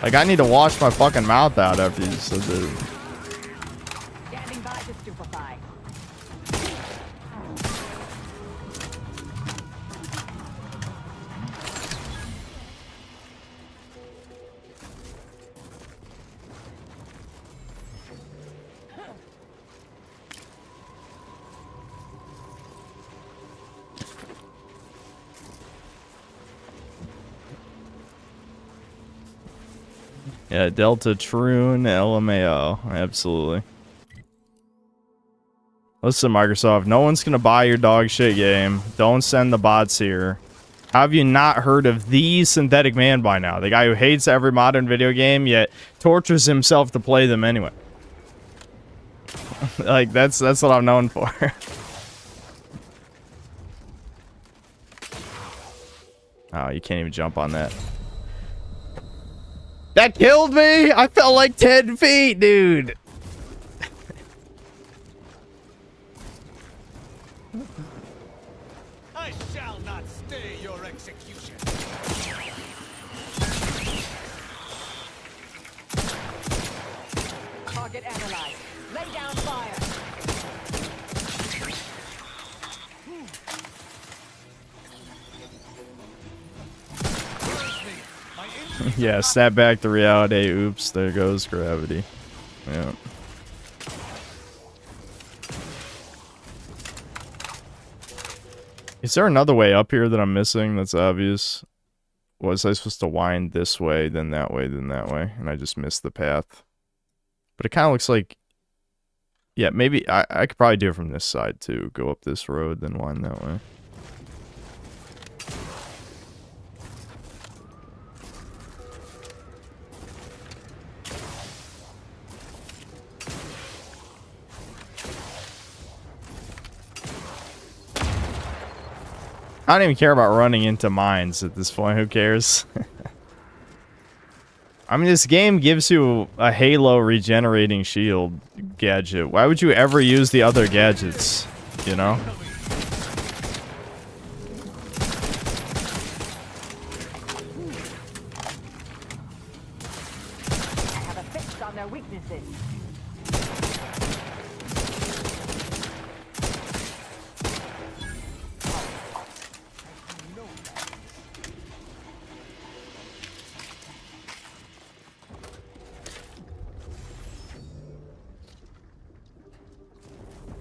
Like I need to wash my fucking mouth out after you said that. Standing by to stupefy. Yeah, Deltarune, LMAO. Absolutely. Listen, Microsoft, no one's gonna buy your dog shit game. Don't send the bots here. How have you not heard of the Synthetic Man by now? The guy who hates every modern video game, yet tortures himself to play them anyway. Like, that's what I'm known for. Oh, you can't even jump on that. That killed me! I fell like 10 feet, dude! I shall not stay your execution. Target analyzed. Lay down fire. Yeah, snap back to reality. Oops, there goes gravity. Yeah. Is there another way up here that I'm missing that's obvious? Was I supposed to wind this way, then that way, then that way? And I just missed the path. But it kind of looks like... Yeah, maybe... I could probably do it from this side, too. Go up this road, then wind that way. I don't even care about running into mines at this point. Who cares? I mean, this game gives you a Halo regenerating shield gadget. Why would you ever use the other gadgets? You know? I have a fix on their weaknesses.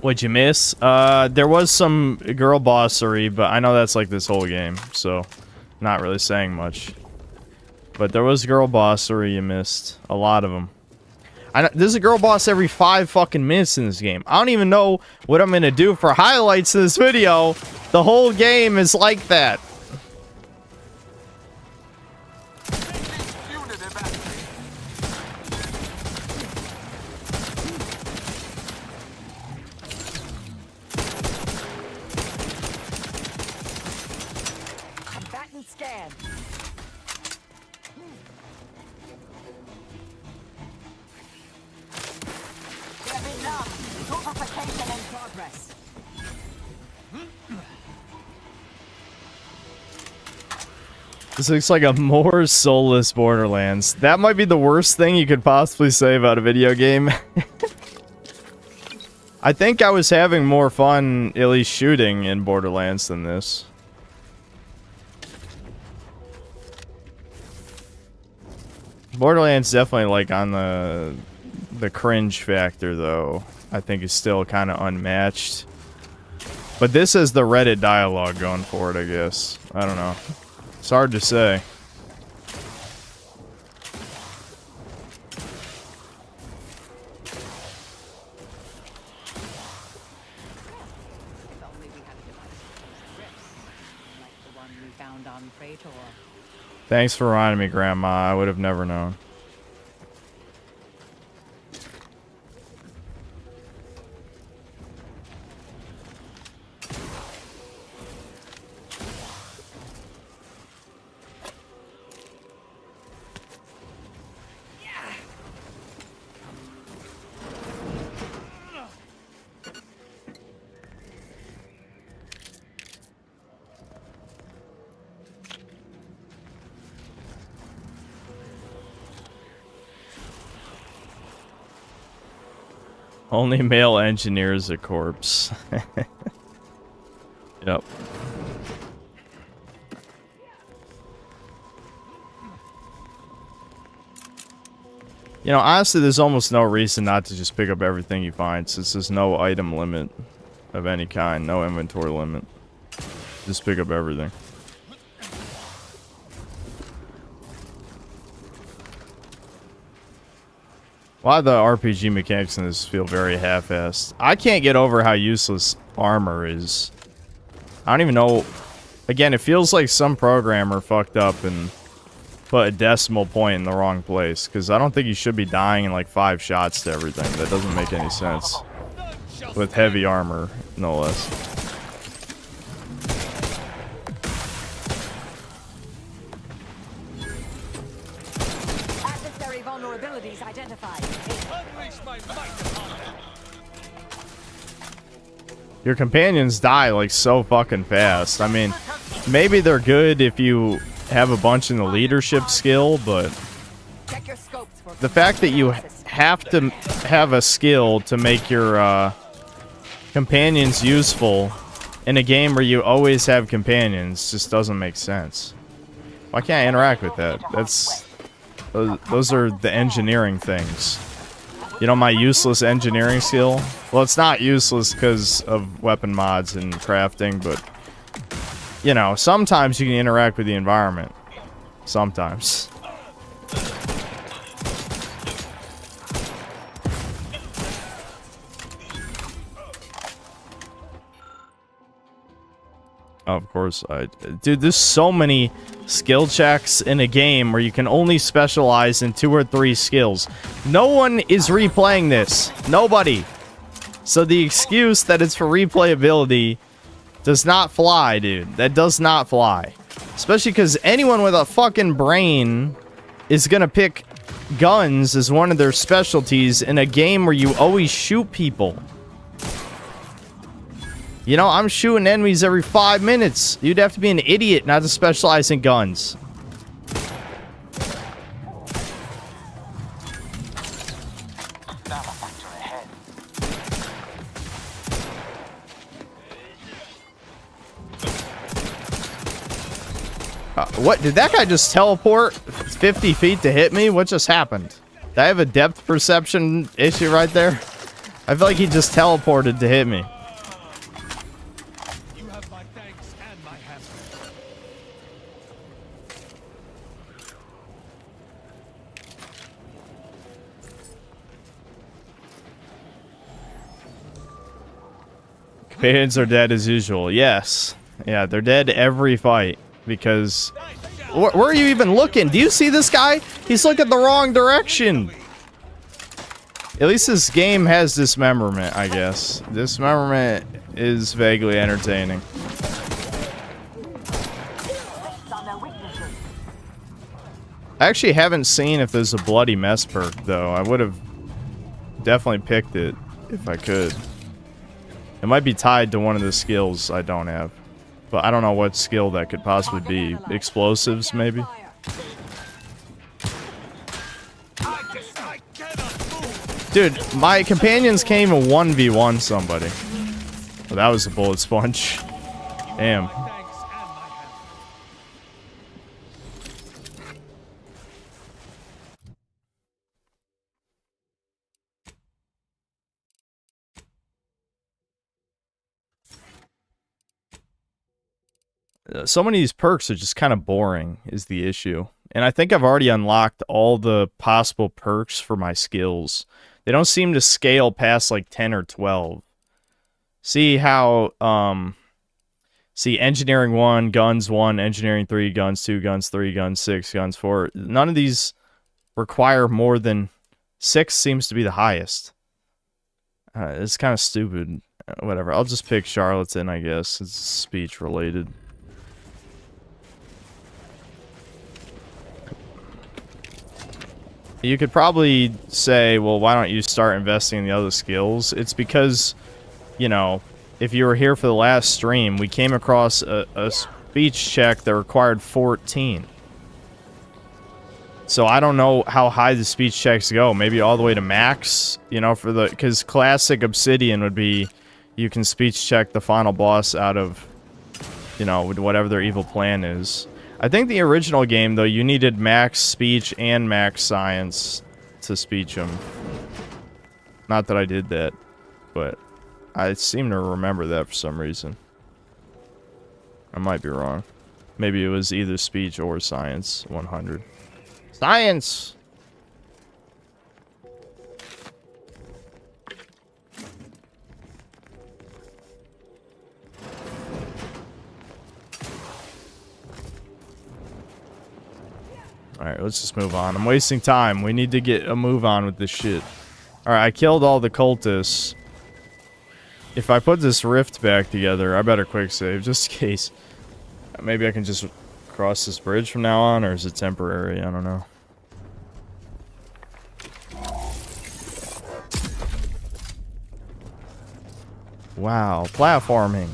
What'd you miss? There was some girl bossery, but I know that's like this whole game, so not really saying much. But there was girl bossery you missed. A lot of them. There's a girl boss every 5 fucking minutes in this game. I don't even know what I'm gonna do for highlights of this video. The whole game is like that. Combatant scan. Get enough. Purification in progress. This looks like a more soulless Borderlands. That might be the worst thing you could possibly say about a video game. I think I was having more fun, at least shooting, in Borderlands than this. Borderlands definitely like on the cringe factor though. I think is still kind of unmatched. But this is the Reddit dialogue going for it, I guess. I don't know. It's hard to say. Thanks for reminding me, Grandma. I would have never known. Only male engineer is a corpse. Yep. You know, honestly, there's almost no reason not to just pick up everything you find, since there's no item limit of any kind, no inventory limit. Just pick up everything. A lot of the RPG mechanics in this feel very half-assed. I can't get over how useless armor is. I don't even know... Again, it feels like some programmer fucked up and put a decimal point in the wrong place. Because I don't think you should be dying in like 5 shots to everything. That doesn't make any sense. With heavy armor, no less. Your companions die like so fucking fast. I mean, maybe they're good if you have a bunch in the leadership skill, but the fact that you have to have a skill to make your companions useful in a game where you always have companions just doesn't make sense. Why can't I interact with that? Those are the engineering things. You know, my useless engineering skill? Well, it's not useless because of weapon mods and crafting, but, you know, sometimes you can interact with the environment. Sometimes. Of course, dude, there's so many skill checks in a game where you can only specialize in 2 or 3 skills. No one is replaying this. Nobody. So the excuse that it's for replayability does not fly, dude. That does not fly. Especially because anyone with a fucking brain is gonna pick guns as one of their specialties in a game where you always shoot people. You know, I'm shooting enemies every 5 minutes. You'd have to be an idiot not to specialize in guns. What? Did that guy just teleport 50 feet to hit me? What just happened? Did I have a depth perception issue right there? I feel like he just teleported to hit me. Companions are dead as usual. Yes. Yeah, they're dead every fight. Because... Where are you even looking? Do you see this guy? He's looking the wrong direction. At least this game has dismemberment, I guess. Dismemberment is vaguely entertaining. I actually haven't seen if there's a bloody mess perk, though. I would have definitely picked it if I could. It might be tied to one of the skills I don't have. But I don't know what skill that could possibly be. Explosives, maybe? Dude, my companions came to 1v1 somebody. Well, that was a bullet sponge. Damn. so many of these perks are just kind of boring is the issue. And I think I've already unlocked all the possible perks for my skills. They don't seem to scale past like 10 or 12. See how, see engineering 1, guns 1, engineering 3, guns 2, guns 3, guns 6, guns 4. None of these require more than 6 seems to be the highest. It's kind of stupid. Whatever, I'll just pick charlatan, I guess. It's speech related. You could probably say, well, why don't you start investing in the other skills? It's because, you know, if you were here for the last stream, we came across a speech check that required 14. So I don't know how high the speech checks go. Maybe all the way to max, you know, for the... Because classic Obsidian would be, you can speech check the final boss out of, you know, whatever their evil plan is. I think the original game, though, you needed max speech and max science to speech them. Not that I did that, but I seem to remember that for some reason. I might be wrong. Maybe it was either speech or science 100. Science! Alright, let's just move on. I'm wasting time. We need to get a move on with this shit. Alright, I killed all the cultists. If I put this rift back together, I better quick save, just in case. Maybe I can just cross this bridge from now on, or is it temporary? I don't know. Wow, platforming.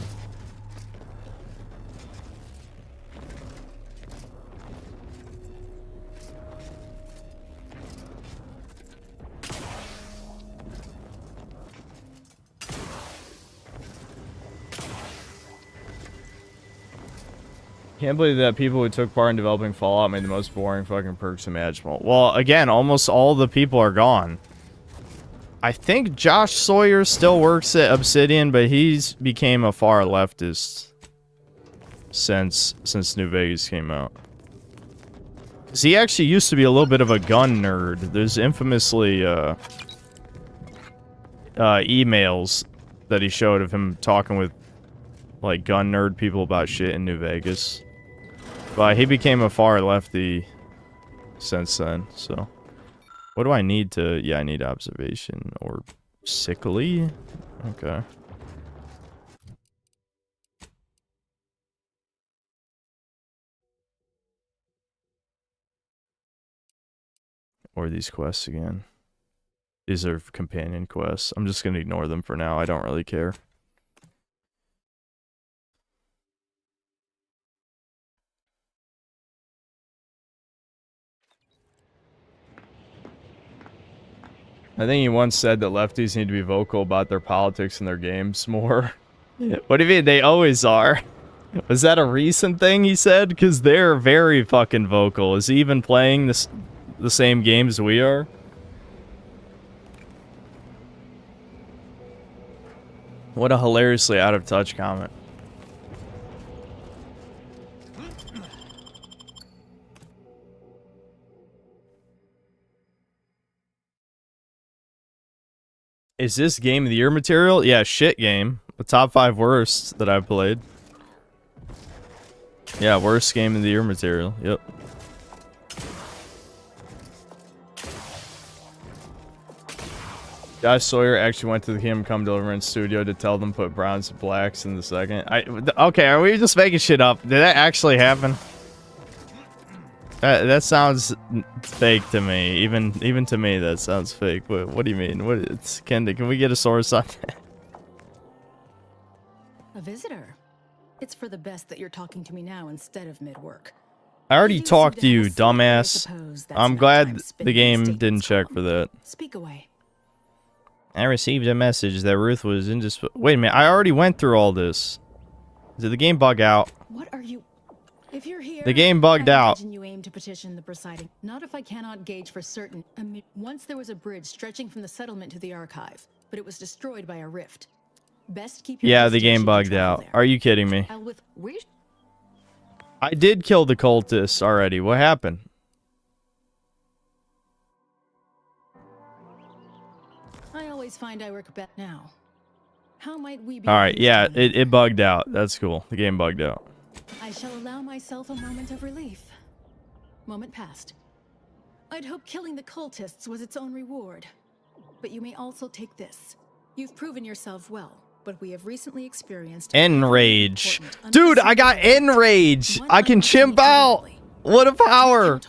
Can't believe that people who took part in developing Fallout made the most boring fucking perks imaginable. Well, again, almost all the people are gone. I think Josh Sawyer still works at Obsidian, but he's became a far leftist since New Vegas came out. 'Cause he actually used to be a little bit of a gun nerd. There's infamously emails that he showed of him talking with like gun nerd people about shit in New Vegas. But he became a far lefty since then, so. What do I need to... Yeah, I need observation or sickly. Okay. Or these quests again. These are companion quests. I'm just gonna ignore them for now. I don't really care. I think he once said that lefties need to be vocal about their politics in their games more. What do you mean? They always are. Was that a recent thing he said? Because they're very fucking vocal. Is he even playing the same games we are? What a hilariously out of touch comment. Is this game of the year material? Yeah, shit game. The top 5 worst that I've played. Yeah, worst game of the year material. Yep. Josh Sawyer actually went to the Kingdom Come Deliverance studio to tell them put browns and blacks in the second. Okay, are we just making shit up? Did that actually happen? That sounds fake to me. Even to me, that sounds fake. What do you mean? Can we get a source on that? A visitor. It's for the best that you're talking to me now instead of mid-work. I already talked to you, dumbass. I'm glad the game didn't check for that. Speak away. I received a message that Ruth was in just. Wait a minute, I already went through all this. Did the game bug out? What are you? If you're here, the game bugged out. You aim to petition the presiding. Not if I cannot gauge for certain. Once there was a bridge stretching from the settlement to the archive, but it was destroyed by a rift. Best keep your yeah, the game bugged out. There. Are you kidding me? I did kill the cultists already. What happened? I always find I work better now. How might we be? Alright, yeah, it bugged out. That's cool. The game bugged out. I shall allow myself a moment of relief. Moment passed. I'd hoped killing the cultists was its own reward. But you may also take this. You've proven yourself well, but we have recently experienced Enrage. Dude, I got Enrage. I can chimp out. What a power.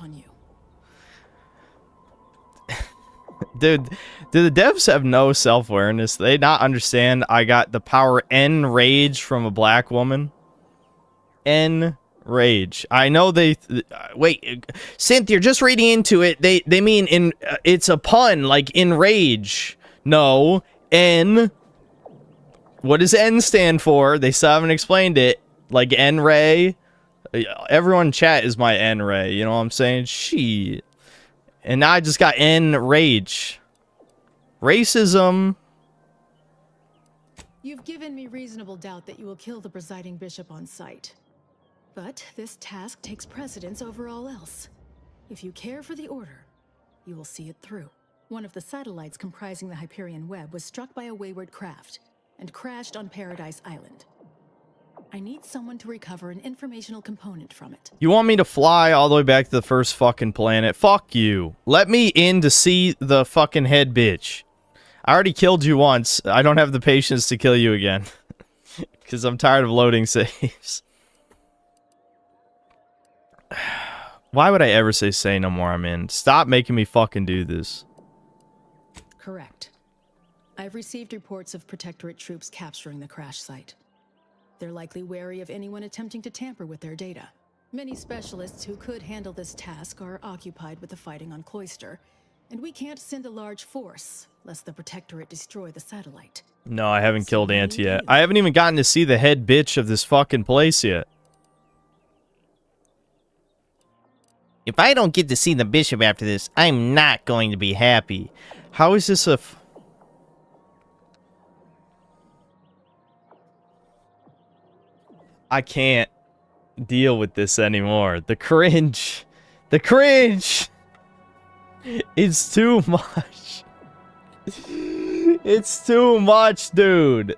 Dude, do the devs have no self-awareness? They not understand I got the power Enrage from a black woman? Enrage. I know they... wait, Cynthia, just reading into it, they mean in... it's a pun, like enrage. No, N... What does N stand for? They still haven't explained it. Like N-Ray. Everyone in chat is my N-Ray. You know what I'm saying? Shit. And now I just got N-Rage. Racism. You've given me reasonable doubt that you will kill the presiding bishop on sight. But this task takes precedence over all else. If you care for the order, you will see it through. One of the satellites comprising the Hyperion web was struck by a wayward craft and crashed on Paradise Island. I need someone to recover an informational component from it. You want me to fly all the way back to the first fucking planet? Fuck you. Let me in to see the fucking head bitch. I already killed you once. I don't have the patience to kill you again. Because I'm tired of loading saves. Why would I ever say no more I'm in? Stop making me fucking do this. Correct. I've received reports of Protectorate troops capturing the crash site. They're likely wary of anyone attempting to tamper with their data. Many specialists who could handle this task are occupied with the fighting on Cloister, and we can't send a large force lest the Protectorate destroy the satellite. No, I haven't killed Auntie yet. I haven't even gotten to see the head bitch of this fucking place yet. If I don't get to see the bishop after this, I'm not going to be happy. How is this a... I can't deal with this anymore. The cringe. The cringe! It's too much. It's too much, dude.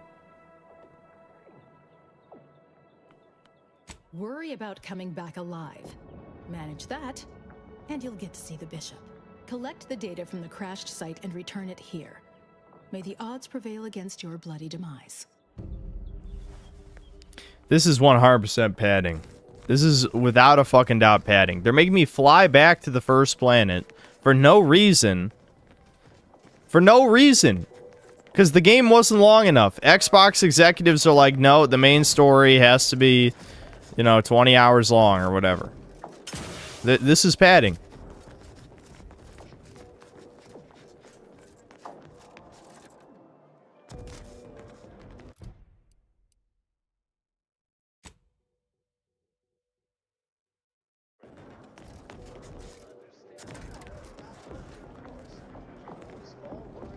Worry about coming back alive. Manage that, and you'll get to see the bishop. Collect the data from the crashed site and return it here. May the odds prevail against your bloody demise. This is 100% padding. This is without a fucking doubt padding. They're making me fly back to the first planet for no reason. For no reason. Because the game wasn't long enough. Xbox executives are like, no, the main story has to be, you know, 20 hours long or whatever. This is padding.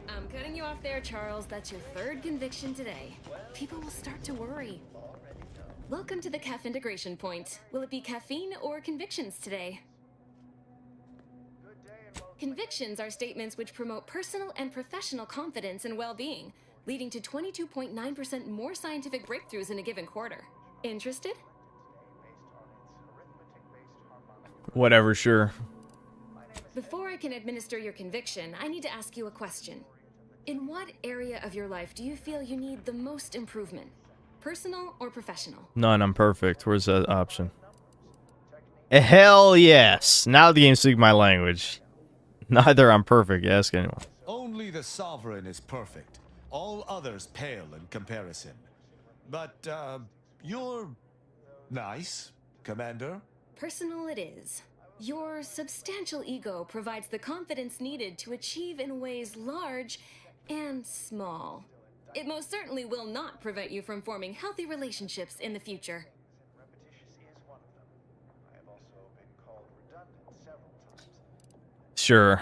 I'm cutting you off there, Charles. That's your third conviction today. People will start to worry. Welcome to the CAF integration point. Will it be caffeine or convictions today? Convictions are statements which promote personal and professional confidence and well-being, leading to 22.9% more scientific breakthroughs in a given quarter. Interested? Whatever, sure. Before I can administer your conviction, I need to ask you a question. In what area of your life do you feel you need the most improvement? Personal or professional? None, I'm perfect. Where's that option? Hell yes. Now the game's speaking my language. Neither I'm perfect. Ask anyone. Only the Sovereign is perfect. All others pale in comparison. But, you're nice, Commander. Personal it is. Your substantial ego provides the confidence needed to achieve in ways large and small. It most certainly will not prevent you from forming healthy relationships in the future. Sure.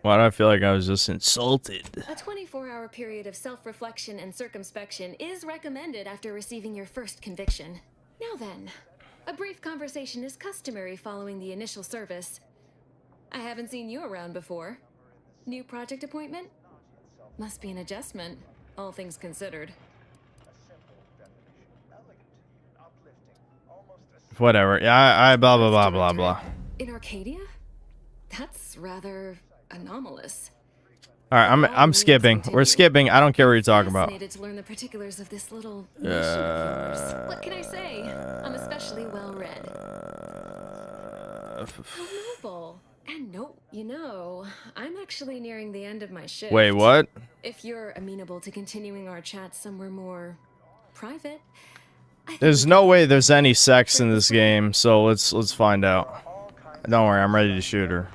Why do I feel like I was just insulted? A 24-hour period of self-reflection and circumspection is recommended after receiving your first conviction. Now then, A brief conversation is customary following the initial service. I haven't seen you around before. New project appointment? Must be an adjustment, all things considered. Whatever. Yeah, I blah blah blah blah blah. In Arcadia? That's rather anomalous. All right, I'm skipping. We're skipping. I don't care what you're talking about. Fascinated to learn the particulars of this little mission of yours. What can I say? I'm especially well read. How noble. And no, you know, I'm actually nearing the end of my shift. Wait, what? If you're amenable to continuing our chat somewhere more private. There's no way there's any sex in this game, so let's find out. Don't worry, I'm ready to shoot her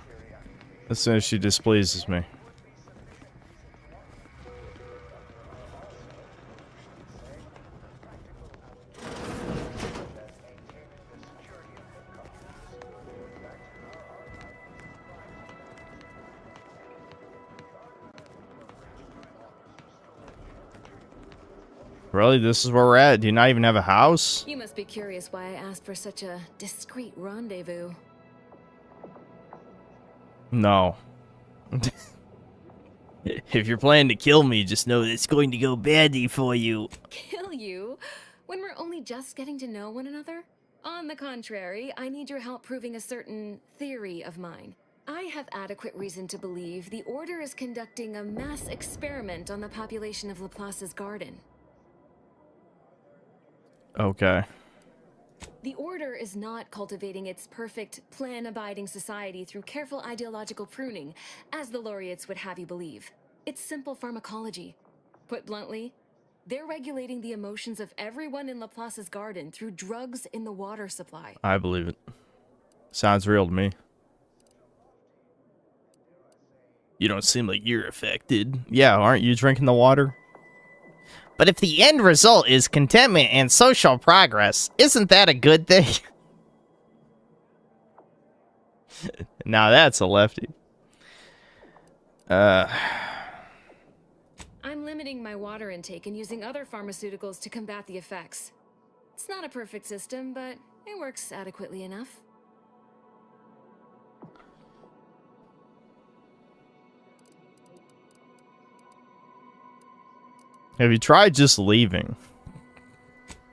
as soon as she displeases me. Really? This is where we're at? Do you not even have a house? You must be curious why I asked for such a discreet rendezvous. No. If you're planning to kill me, just know it's going to go badly for you. Kill you? When we're only just getting to know one another? On the contrary, I need your help proving a certain theory of mine. I have adequate reason to believe the Order is conducting a mass experiment on the population of Laplace's garden. Okay. The Order is not cultivating its perfect, plan-abiding society through careful ideological pruning, as the laureates would have you believe. It's simple pharmacology. Put bluntly, they're regulating the emotions of everyone in Laplace's garden through drugs in the water supply. I believe it. Sounds real to me. You don't seem like you're affected. Yeah, aren't you drinking the water? But if the end result is contentment and social progress, isn't that a good thing? Now that's a lefty. I'm limiting my water intake and using other pharmaceuticals to combat the effects. It's not a perfect system, but it works adequately enough. Have you tried just leaving?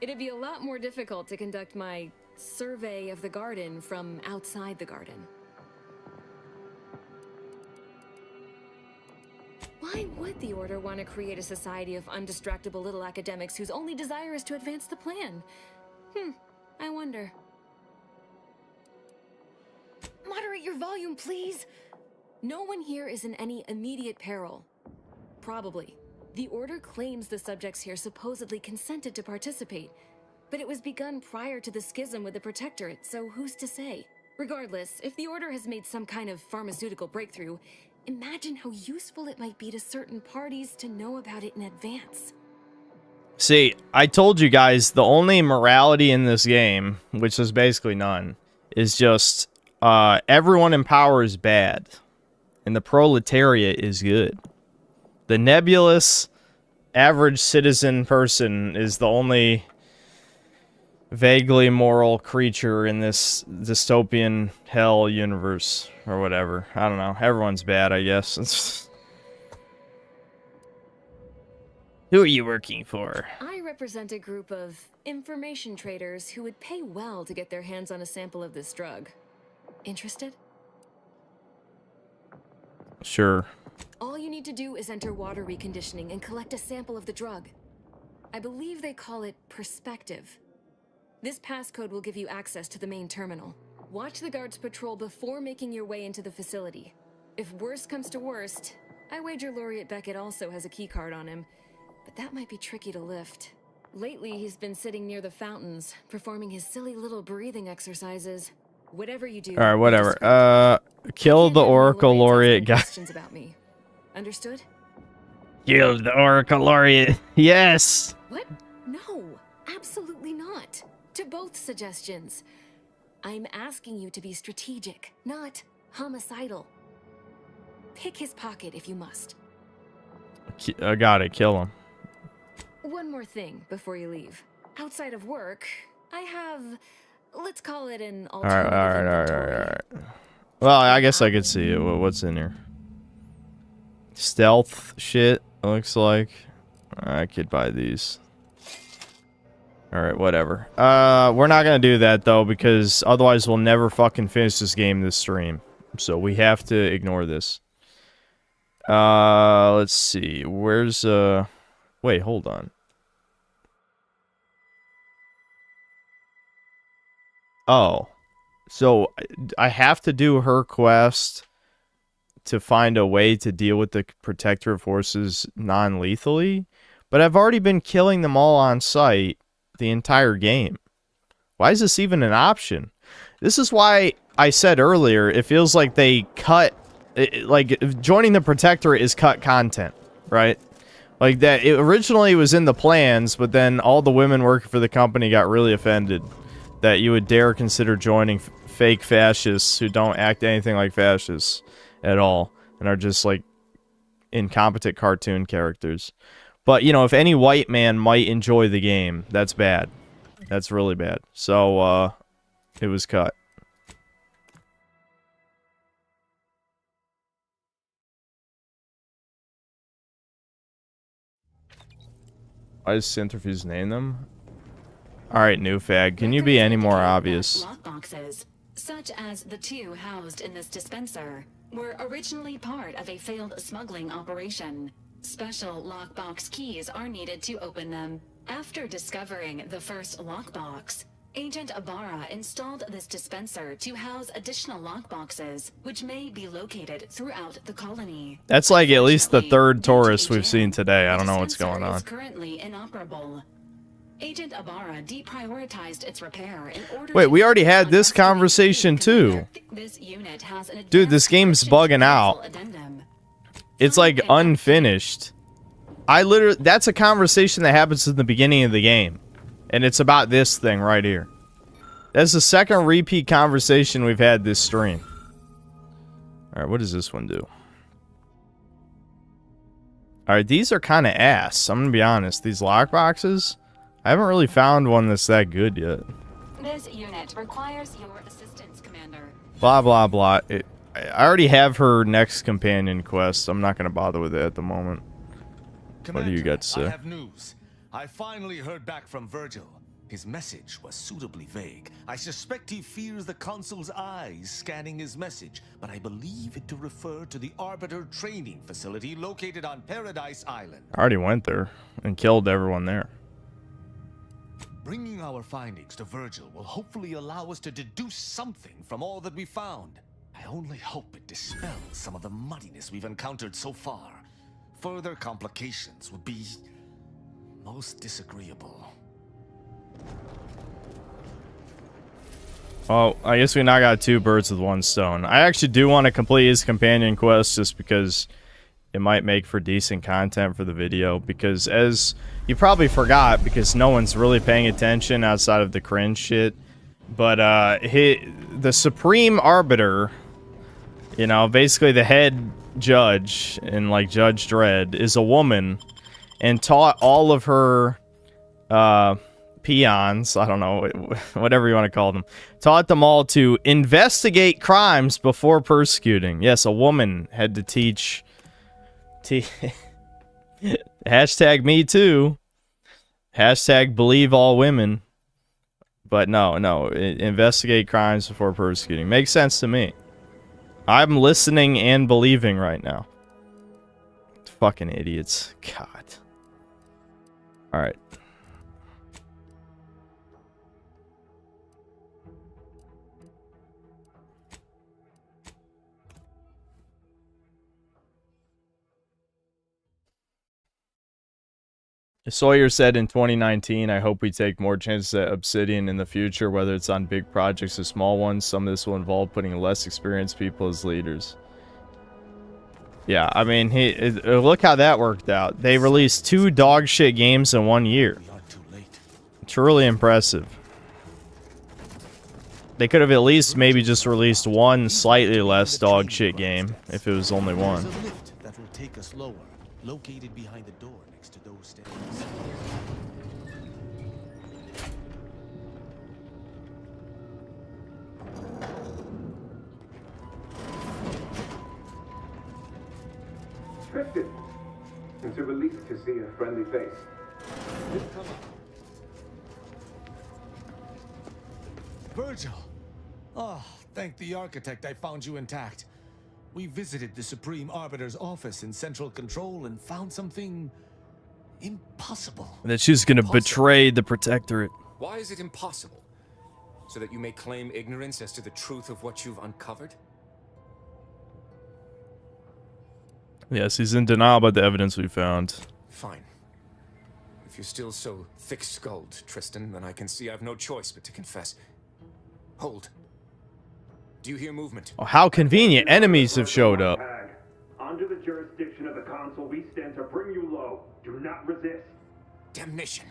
It'd be a lot more difficult to conduct my survey of the garden from outside the garden. Why would the Order want to create a society of undistractable little academics whose only desire is to advance the plan? I wonder. Moderate your volume, please. No one here is in any immediate peril. Probably. The Order claims the subjects here supposedly consented to participate, but it was begun prior to the schism with the Protectorate, so who's to say? Regardless, if the Order has made some kind of pharmaceutical breakthrough, imagine how useful it might be to certain parties to know about it in advance. See, I told you guys the only morality in this game, which is basically none, is just everyone in power is bad, and the proletariat is good. The nebulous, average citizen person is the only vaguely moral creature in this dystopian hell universe, or whatever. I don't know. Everyone's bad, I guess. Who are you working for? I represent a group of information traders who would pay well to get their hands on a sample of this drug. Interested? Sure. All you need to do is enter water reconditioning and collect a sample of the drug. I believe they call it perspective. This passcode will give you access to the main terminal. Watch the guards patrol before making your way into the facility. If worst comes to worst, I wager Laureate Beckett also has a keycard on him, but that might be tricky to lift. Lately, he's been sitting near the fountains, performing his silly little breathing exercises. Whatever you do... Alright, whatever. Kill the Oracle Laureate guy. Questions about me. Understood? Kill the Oracle Laureate. Yes! What? No, absolutely not. To both suggestions. I'm asking you to be strategic, not homicidal. Pick his pocket if you must. I got it. Kill him. One more thing before you leave. Outside of work, I have Let's call it an All right, alternative. all right. Well, I guess I could see it. What's in here? Stealth shit, looks like. I could buy these. All right, whatever. We're not gonna do that though, because otherwise we'll never fucking finish this game this stream. So we have to ignore this. Let's see. Where's wait, hold on. Oh. So I have to do her quest to find a way to deal with the Protectorate forces non-lethally, but I've already been killing them all on sight the entire game. Why is this even an option? This is why I said earlier, it feels like they cut, like joining the Protectorate is cut content, right? Like that, it originally was in the plans, but then all the women working for the company got really offended that you would dare consider joining fake fascists who don't act anything like fascists at all and are just like incompetent cartoon characters. But, you know, if any white man might enjoy the game, that's bad. That's really bad. So, it was cut. Why does Centrifuge name them? Alright, new fag. Can you be any more obvious? Lockboxes, such as the two housed in this dispenser, were originally part of a failed smuggling operation. Special lockbox keys are needed to open them. After discovering the first lockbox, Agent Ibarra installed this dispenser to house additional lockboxes, which may be located throughout the colony. That's like at least the third tourist we've seen today. I don't know what's going on. Is currently inoperable. Agent Ibarra deprioritized its repair in order. Wait, we already had this conversation too. This unit has an dude, this game's bugging out. It's like unfinished. That's a conversation that happens in the beginning of the game. And it's about this thing right here. That's the second repeat conversation we've had this stream. Alright, what does this one do? Alright, these are kind of ass. I'm gonna be honest. These lockboxes, I haven't really found one that's that good yet. This unit requires your assistance, Commander. Blah, blah, blah. I already have her next companion quest. I'm not gonna bother with it at the moment. Commander, what do you got to say? I have news. I finally heard back from Virgil. His message was suitably vague. I suspect he fears the consul's eyes scanning his message, but I believe it to refer to the Arbiter training facility located on Paradise Island. I already went there and killed everyone there. Bringing our findings to Virgil will hopefully allow us to deduce something from all that we found. I only hope it dispels some of the muddiness we've encountered so far. Further complications would be most disagreeable. Oh, I guess we now got two birds with one stone. I actually do want to complete his companion quest just because it might make for decent content for the video. Because as you probably forgot, because no one's really paying attention outside of the cringe shit, but the Supreme Arbiter, you know, basically the head judge in like Judge Dredd, is a woman and taught all of her peons, I don't know, whatever you want to call them, taught them all to investigate crimes before persecuting. Yes, a woman had to teach hashtag me too, hashtag believe all women, but no, investigate crimes before persecuting. Makes sense to me. I'm listening and believing right now. Fucking idiots. God. Alright. Sawyer said in 2019, I hope we take more chances at Obsidian in the future, whether it's on big projects or small ones. Some of this will involve putting less experienced people as leaders. Yeah, I mean, look how that worked out. They released 2 dog shit games in 1 year. Truly impressive. They could have at least maybe just released 1 slightly less dog shit game if it was only 1. There's a lift that will take us lower, located behind the door next to those stairs. Tristan! It's a relief to see a friendly face. Virgil! Oh, thank the architect I found you intact. We visited the Supreme Arbiter's office in Central Control and found something impossible. That she's gonna betray the Protectorate. Why is it impossible? So that you may claim ignorance as to the truth of what you've uncovered? Yes, he's in denial about the evidence we found. Fine. If you're still so thick-skulled, Tristan, then I can see I've no choice but to confess. Hold. Do you hear movement? Oh, how convenient. Enemies have showed up. Under the jurisdiction of the Council, we stand to bring you low. Do not resist. Damnation.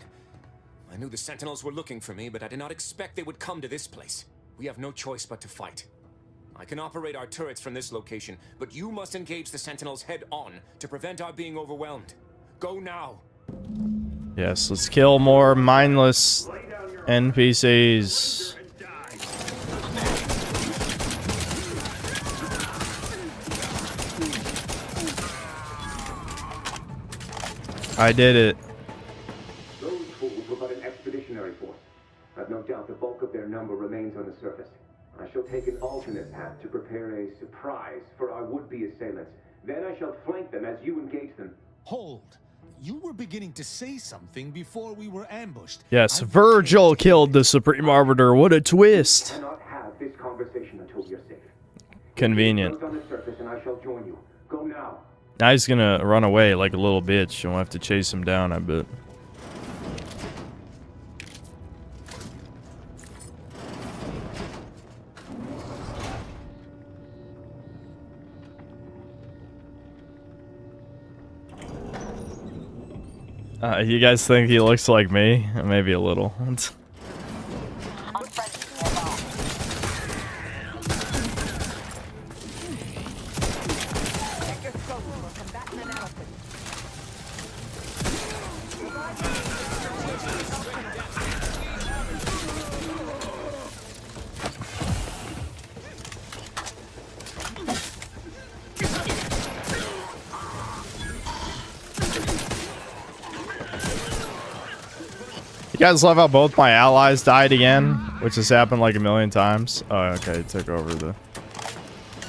I knew the Sentinels were looking for me, but I did not expect they would come to this place. We have no choice but to fight. I can operate our turrets from this location, but you must engage the Sentinels head-on to prevent our being overwhelmed. Go now. Yes, let's kill more mindless NPCs. I did it. Those fools were but an expeditionary force. I've no doubt the bulk of their number remains on the surface. I shall take an alternate path to prepare a surprise for our would-be assailants. Then I shall flank them as you engage them. Hold. You were beginning to say something before we were ambushed. Yes, Virgil killed the Supreme Arbiter. What a twist. I cannot have this conversation until you're safe. Convenient. On the surface, and I shall join you. Go now. Now he's gonna run away like a little bitch, and we'll have to chase him down, I bet. You guys think he looks like me? Maybe a little. You guys love how both my allies died again, which has happened like a million times. Oh, okay, took over the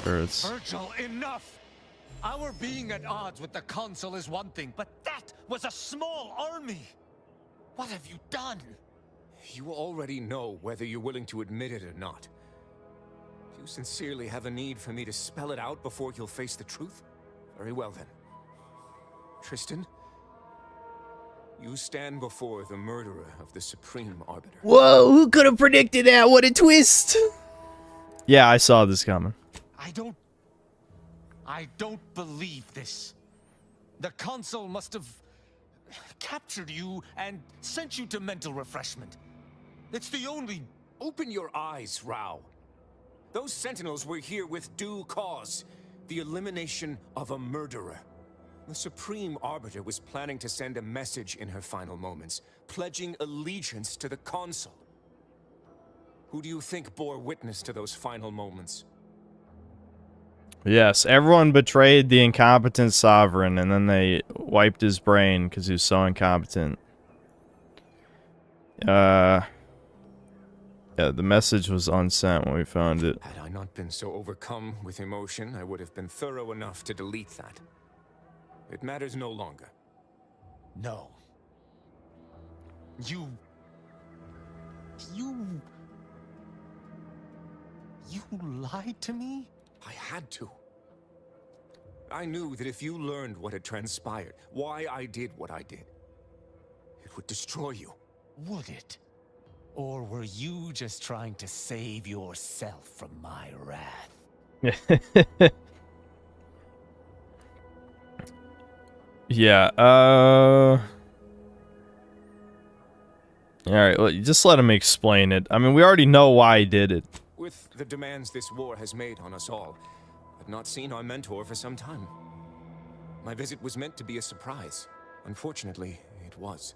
turrets. Virgil, enough! Our being at odds with the Council is one thing, but that was a small army! What have you done? You already know whether you're willing to admit it or not. Do you sincerely have a need for me to spell it out before you'll face the truth? Very well then. Tristan, you stand before the murderer of the Supreme Arbiter. Whoa, who could have predicted that? What a twist! Yeah, I saw this coming. I don't believe this. The Council must have captured you and sent you to mental refreshment. It's the only... Open your eyes, Rao. Those Sentinels were here with due cause. The elimination of a murderer. The Supreme Arbiter was planning to send a message in her final moments, pledging allegiance to the Council. Who do you think bore witness to those final moments? Yes, everyone betrayed the incompetent sovereign, and then they wiped his brain because he was so incompetent. Yeah, the message was unsent when we found it. Had I not been so overcome with emotion, I would have been thorough enough to delete that. It matters no longer. No. You lied to me? I had to. I knew that if you learned what had transpired, why I did what I did, it would destroy you. Would it? Or were you just trying to save yourself from my wrath? Yeah, Alright, well, just let him explain it. I mean, we already know why he did it. With the demands this war has made on us all, I've not seen our mentor for some time. My visit was meant to be a surprise. Unfortunately, it was.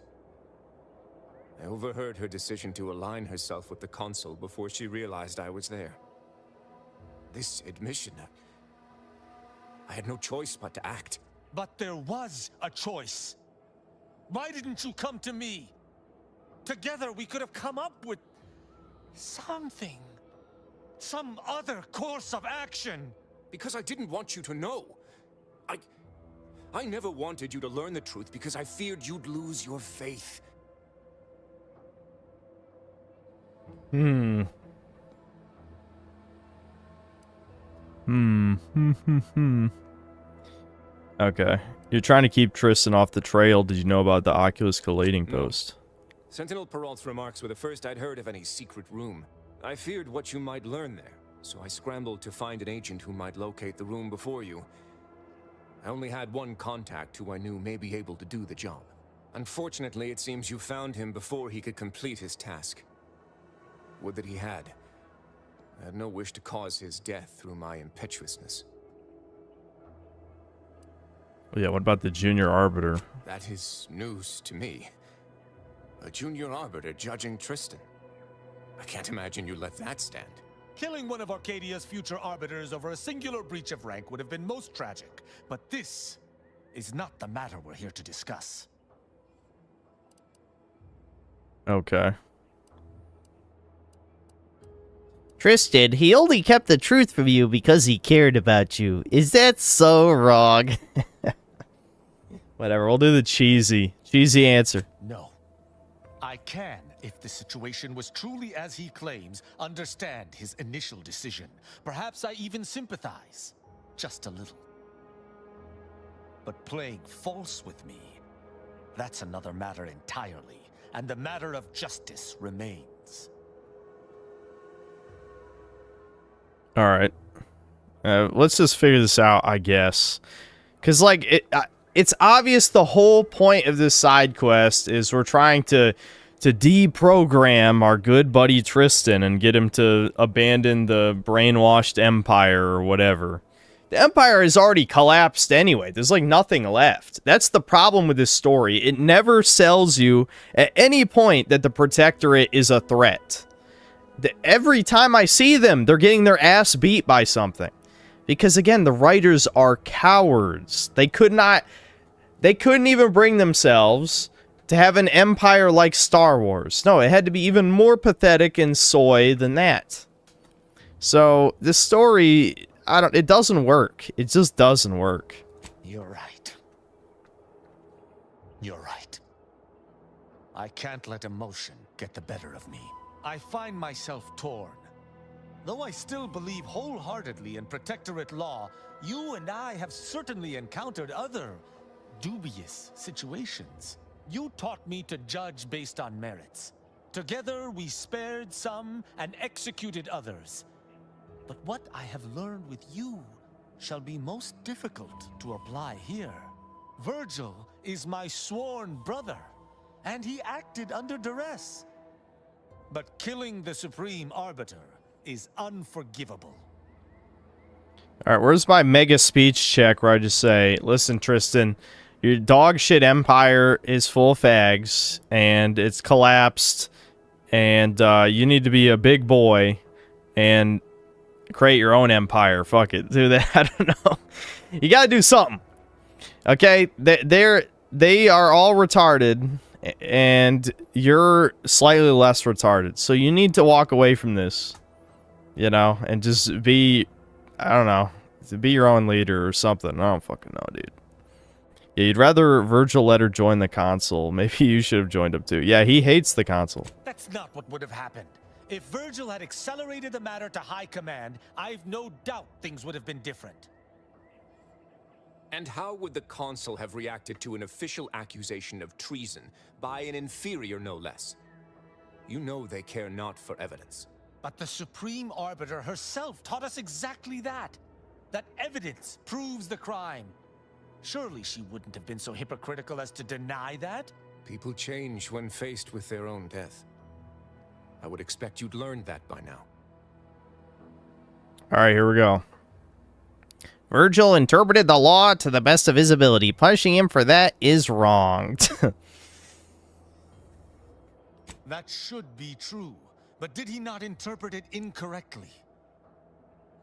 I overheard her decision to align herself with the Council before she realized I was there. This admission, I had no choice but to act. But there was a choice. Why didn't you come to me? Together we could have come up with something. Some other course of action. Because I didn't want you to know. I never wanted you to learn the truth because I feared you'd lose your faith. Okay. You're trying to keep Tristan off the trail. Did you know about the Oculus collating post? Sentinel Peralt's remarks were the first I'd heard of any secret room. I feared what you might learn there, so I scrambled to find an agent who might locate the room before you. I only had one contact who I knew may be able to do the job. Unfortunately, it seems you found him before he could complete his task. Would that he had. I had no wish to cause his death through my impetuousness. Yeah, what about the Junior Arbiter? That is news to me. A Junior Arbiter judging Tristan. I can't imagine you let that stand. Killing one of Arcadia's future arbiters over a singular breach of rank would have been most tragic. But this is not the matter we're here to discuss. Okay. Tristan, he only kept the truth from you because he cared about you. Is that so wrong? Whatever, we'll do the cheesy answer. No. I can, if the situation was truly as he claims, understand his initial decision. Perhaps I even sympathize. Just a little. But playing false with me, that's another matter entirely. And the matter of justice remains. Alright. Let's just figure this out, I guess. Because, like, it's obvious the whole point of this side quest is we're trying to deprogram our good buddy Tristan and get him to abandon the brainwashed empire or whatever. The empire has already collapsed anyway. There's like nothing left. That's the problem with this story. It never sells you at any point that the Protectorate is a threat. Every time I see them, they're getting their ass beat by something. Because again, the writers are cowards. They couldn't even bring themselves to have an empire like Star Wars. No, it had to be even more pathetic and soy than that. So, this story, it doesn't work. It just doesn't work. You're right. You're right. I can't let emotion get the better of me. I find myself torn. Though I still believe wholeheartedly in Protectorate law, you and I have certainly encountered other dubious situations. You taught me to judge based on merits. Together we spared some and executed others. But what I have learned with you shall be most difficult to apply here. Virgil is my sworn brother, and he acted under duress. But killing the Supreme Arbiter is unforgivable. Alright, where's my mega speech check where I just say, listen, Tristan, your dog shit empire is full of fags, and it's collapsed, and you need to be a big boy and create your own empire. Fuck it. Do that. I don't know. You gotta do something. Okay? They are all retarded, and you're slightly less retarded. So you need to walk away from this, you know, and just be, I don't know, to be your own leader or something. I don't fucking know, dude. Yeah, you'd rather Virgil let her join the council. Maybe you should have joined up too. Yeah, he hates the council. That's not what would have happened. If Virgil had accelerated the matter to high command, I've no doubt things would have been different. And how would the consul have reacted to an official accusation of treason by an inferior, no less? You know they care not for evidence. But the Supreme Arbiter herself taught us exactly that. That evidence proves the crime. Surely she wouldn't have been so hypocritical as to deny that? People change when faced with their own death. I would expect you'd learned that by now. Alright, here we go. Virgil interpreted the law to the best of his ability. Punishing him for that is wrong. That should be true. But did he not interpret it incorrectly?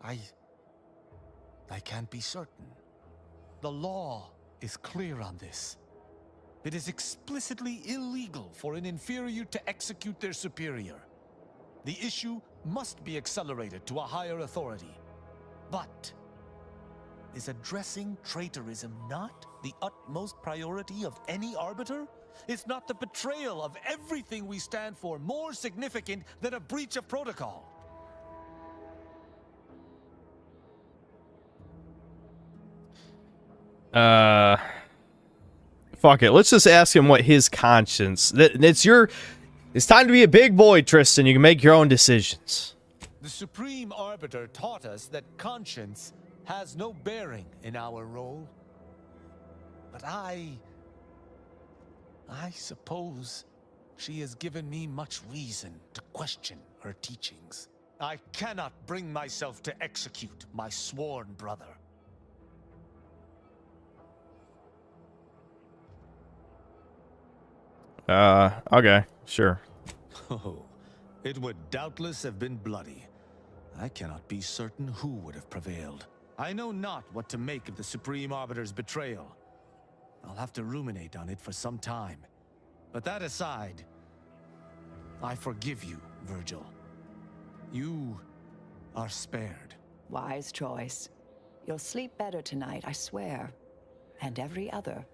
I I can't be certain. The law is clear on this. It is explicitly illegal for an inferior to execute their superior. The issue must be accelerated to a higher authority. But is addressing traitorism not the utmost priority of any arbiter? Is not the betrayal of everything we stand for more significant than a breach of protocol? Fuck it. Let's just ask him what his conscience. It's time to be a big boy, Tristan. You can make your own decisions. The Supreme Arbiter taught us that conscience has no bearing in our role. But I suppose she has given me much reason to question her teachings. I cannot bring myself to execute my sworn brother. Okay, sure. Oh, it would doubtless have been bloody. I cannot be certain who would have prevailed. I know not what to make of the Supreme Arbiter's betrayal. I'll have to ruminate on it for some time. But that aside, I forgive you, Virgil. You are spared. Wise choice. You'll sleep better tonight, I swear. And every other,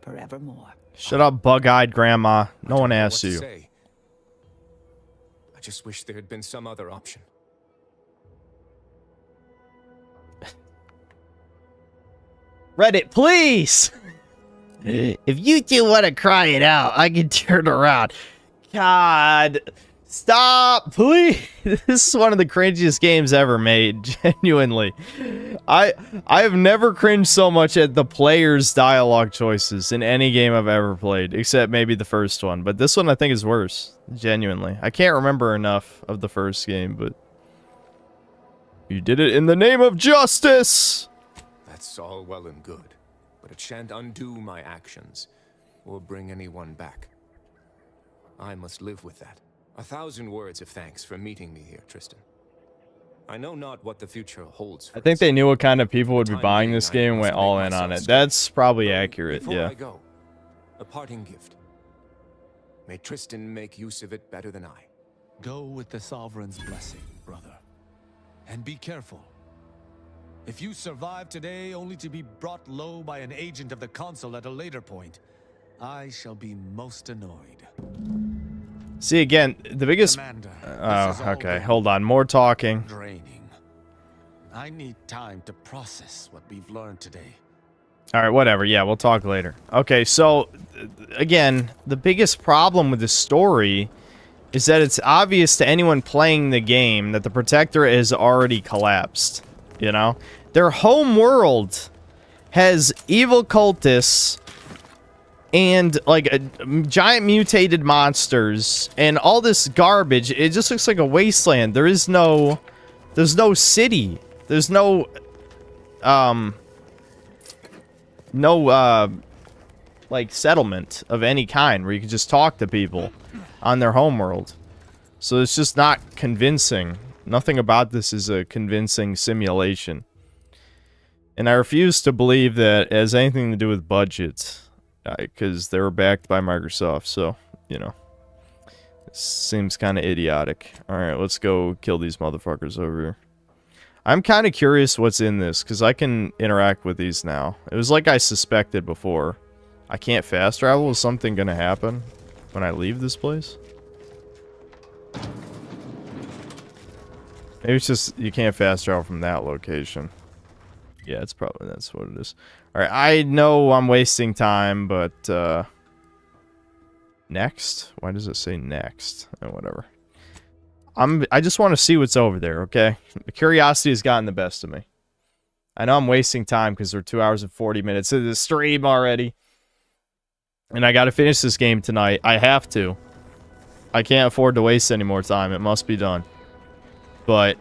forevermore. Shut up, bug-eyed grandma. No one asked you. I just wish there had been some other option. Reddit, please! If you two want to cry it out, I can turn around. God, stop, please. This is one of the cringiest games ever made, genuinely. I have never cringed so much at the players' dialogue choices in any game I've ever played, except maybe the first one. But this one I think is worse, genuinely. I can't remember enough of the first game, but you did it in the name of justice! That's all well and good, but it shan't undo my actions, or bring anyone back. I must live with that. 1,000 words of thanks for meeting me here, Tristan. I know not what the future holds for I think us. they knew what kind of people would be buying this game and went all in on it. That's probably accurate, Before yeah. I go, a parting gift. May Tristan make use of it better than I. Go with the Sovereign's blessing, brother. And be careful. If you survive today only to be brought low by an agent of the Consul at a later point, I shall be most annoyed. See, again, the biggest... Commander, oh, okay, hold on. More talking. Draining. I need time to process what we've learned today. Alright, whatever. Yeah, we'll talk later. Okay, so, again, the biggest problem with the story is that it's obvious to anyone playing the game that the Protectorate has already collapsed. You know? Their home world has evil cultists and, like, giant mutated monsters and all this garbage. It just looks like a wasteland. There's no city. There's no, like, settlement of any kind where you can just talk to people on their homeworld. So it's just not convincing. Nothing about this is a convincing simulation. And I refuse to believe that it has anything to do with budget. Because they were backed by Microsoft, so, you know. It seems kind of idiotic. Alright, let's go kill these motherfuckers over here. I'm kind of curious what's in this, because I can interact with these now. It was like I suspected before. I can't fast travel? Is something going to happen when I leave this place? Maybe it's just you can't fast travel from that location. Yeah, it's probably that's what it is. Alright, I know I'm wasting time, but next? Why does it say next? Oh, whatever. I just want to see what's over there, okay? The curiosity has gotten the best of me. I know I'm wasting time because we're 2 hours and 40 minutes into the stream already. And I gotta finish this game tonight. I have to. I can't afford to waste any more time. It must be done. But,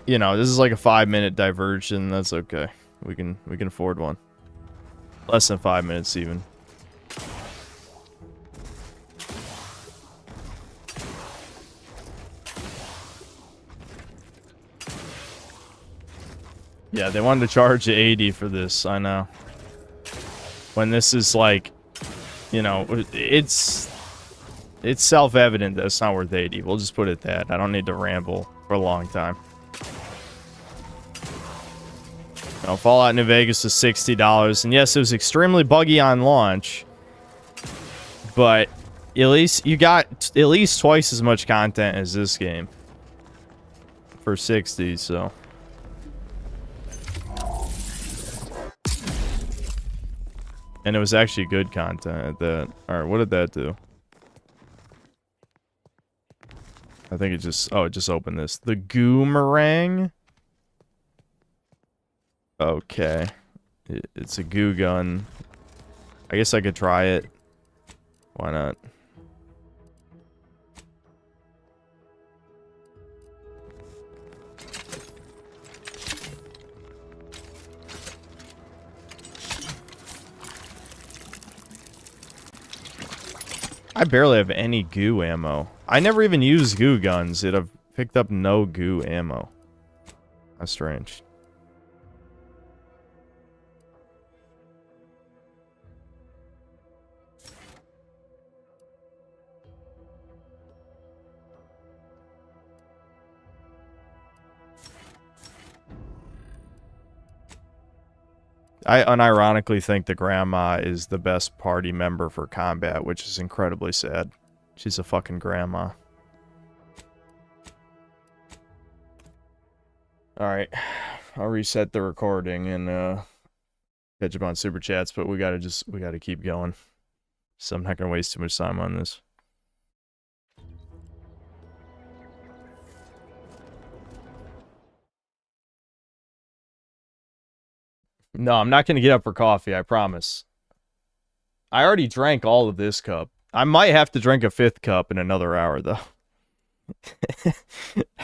you know, this is like a 5-minute diversion. That's okay. We can afford one. Less than 5 minutes even. Yeah, they wanted to charge 80 for this, I know. When this is like, you know, it's self-evident that it's not worth 80. We'll just put it that. I don't need to ramble for a long time. You know, Fallout New Vegas was $60, and yes, it was extremely buggy on launch, but at least you got at least twice as much content as this game for 60, so. And it was actually good content at that. Alright, what did that do? I think it just... Oh, it just opened this. The Goomerang? Okay. It's a goo gun. I guess I could try it. Why not? I barely have any goo ammo. I never even use goo guns, yet I've picked up no goo ammo. That's strange. I unironically think the grandma is the best party member for combat, which is incredibly sad. She's a fucking grandma. Alright. I'll reset the recording and catch up on super chats, but we gotta keep going. So I'm not gonna waste too much time on this. No, I'm not going to get up for coffee, I promise. I already drank all of this cup. I might have to drink a 5th cup in another hour, though.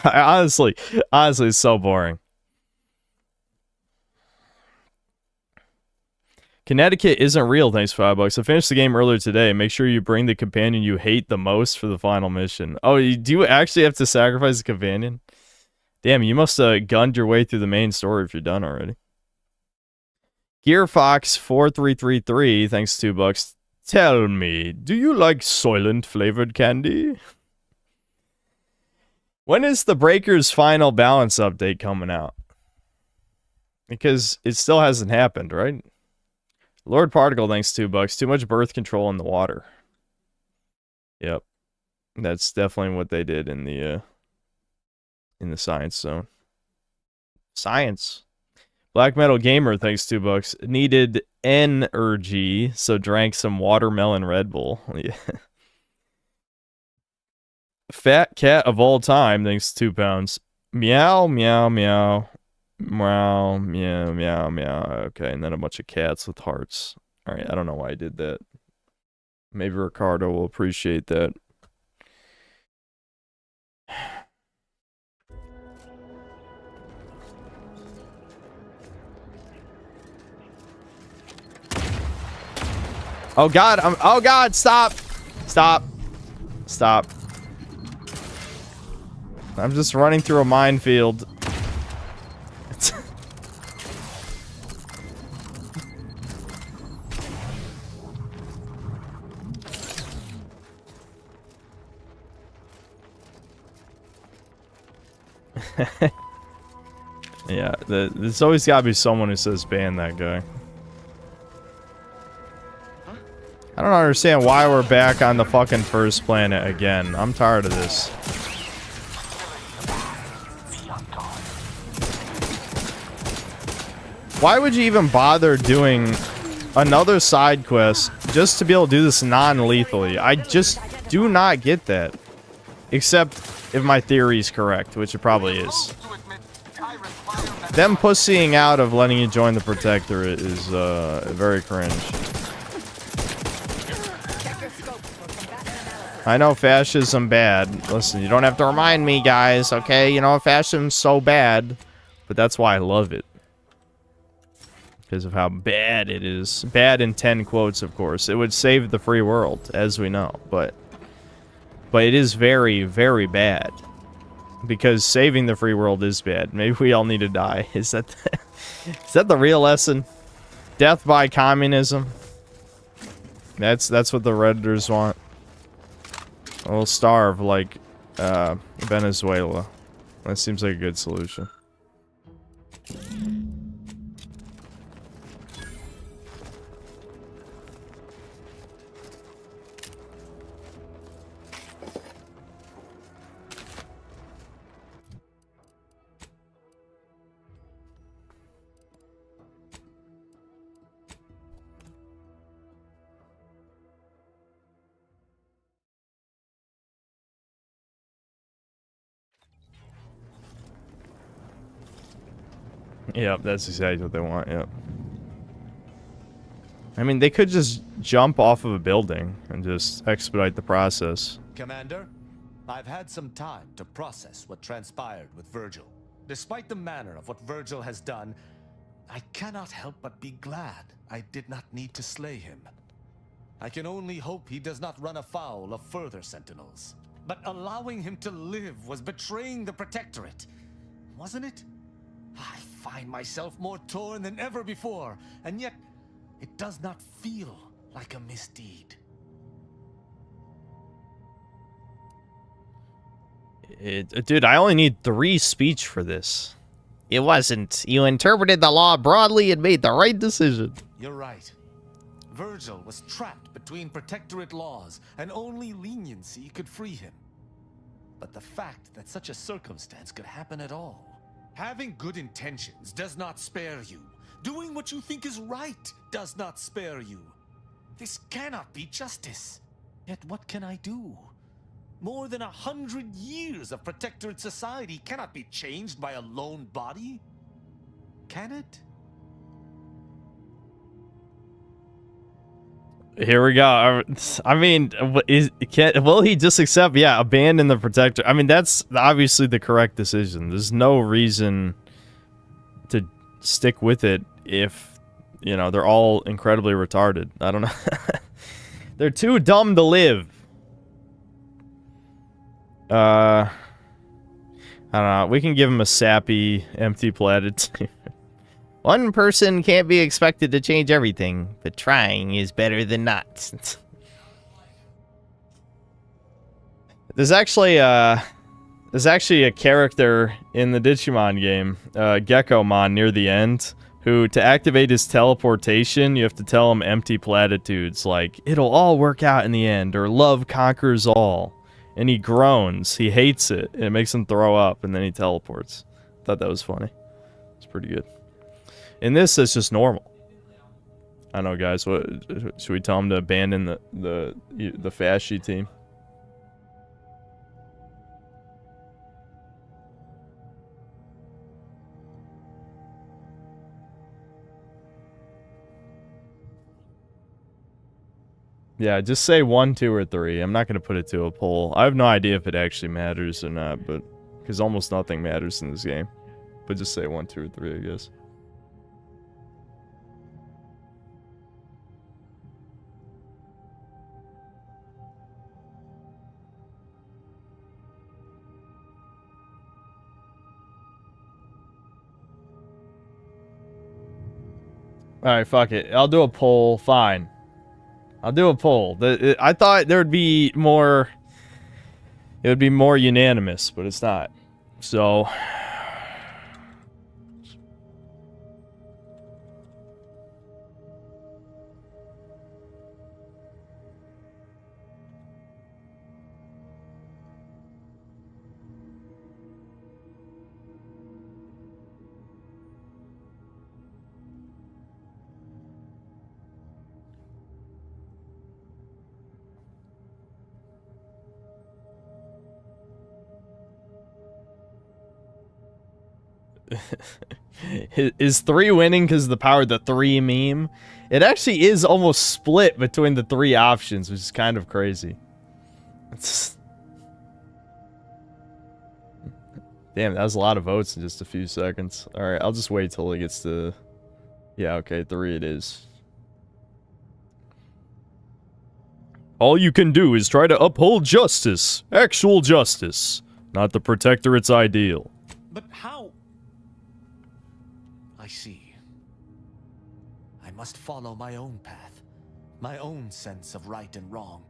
honestly, it's so boring. Connecticut isn't real, thanks $5. I finished the game earlier today. Make sure you bring the companion you hate the most for the final mission. Oh, do you actually have to sacrifice the companion? Damn, you must have gunned your way through the main story if you're done already. GearFox4333, thanks $2. Tell me, do you like Soylent flavored candy? When is the Breakers final balance update coming out? Because it still hasn't happened, right? Lord Particle, thanks $2. Too much birth control in the water. Yep. That's definitely what they did in the science zone. Science. Black Metal Gamer, thanks $2. Needed energy, so drank some watermelon Red Bull. Yeah. Fat cat of all time, thanks £2. Meow, meow, meow. Meow, meow, meow, meow. Okay, and then a bunch of cats with hearts. Alright, I don't know why I did that. Maybe Ricardo will appreciate that. Oh god, oh god, stop! Stop. Stop. I'm just running through a minefield. Yeah, there's always gotta be someone who says ban that guy. I don't understand why we're back on the fucking first planet again. I'm tired of this. Why would you even bother doing another side quest just to be able to do this non-lethally? I just do not get that. Except if my theory is correct, which it probably is. Them pussying out of letting you join the Protectorate is very cringe. I know fascism bad. Listen, you don't have to remind me, guys, okay? You know, fascism's so bad. But that's why I love it. Because of how bad it is. Bad in 10 quotes, of course. It would save the free world, as we know. But it is very, very bad. Because saving the free world is bad. Maybe we all need to die. Is that Is that the real lesson? Death by communism. That's what the Redditors want. We'll starve like Venezuela. That seems like a good solution. Yep, that's exactly what they want, yep. I mean, they could just jump off of a building and just expedite the process. Commander, I've had some time to process what transpired with Virgil. Despite the manner of what Virgil has done, I cannot help but be glad I did not need to slay him. I can only hope he does not run afoul of further sentinels. But allowing him to live was betraying the Protectorate, wasn't it? I find myself more torn than ever before, and yet it does not feel like a misdeed. Dude, I only need 3 speech for this. It wasn't. You interpreted the law broadly and made the right decision. You're right. Virgil was trapped between Protectorate laws, and only leniency could free him. But the fact that such a circumstance could happen at all. Having good intentions does not spare you. Doing what you think is right does not spare you. This cannot be justice. Yet what can I do? More than 100 years of Protectorate society cannot be changed by a lone body. Can it? Here we go. I mean, will he just accept, yeah, abandon the Protector? I mean, that's obviously the correct decision. There's no reason to stick with it if, you know, they're all incredibly retarded. I don't know. They're too dumb to live. I don't know. We can give him a sappy, empty platitude. One person can't be expected to change everything, but trying is better than not. There's actually a character in the Digimon game, Gekomon, near the end, who, to activate his teleportation, you have to tell him empty platitudes like, it'll all work out in the end, or love conquers all. And he groans. He hates it. It makes him throw up, and then he teleports. Thought that was funny. It's pretty good. In this, it's just normal. I don't know, guys. What should we tell him to abandon the Fasci team? Yeah, just say 1, 2, or 3. I'm not gonna put it to a poll. I have no idea if it actually matters or not, but because almost nothing matters in this game. But just say 1, 2, or 3, I guess. Alright, fuck it. I'll do a poll. Fine. I'll do a poll. I thought there would be more... It would be more unanimous, but it's not. So... Is 3 winning because of the power of the 3 meme? It actually is almost split between the 3 options, which is kind of crazy. Damn, that was a lot of votes in just a few seconds. Alright, I'll just wait till it gets to... Yeah, okay, 3 it is. All you can do is try to uphold justice. Actual justice. Not the Protectorate's ideal. But how? I see. I must follow my own path, my own sense of right and wrong.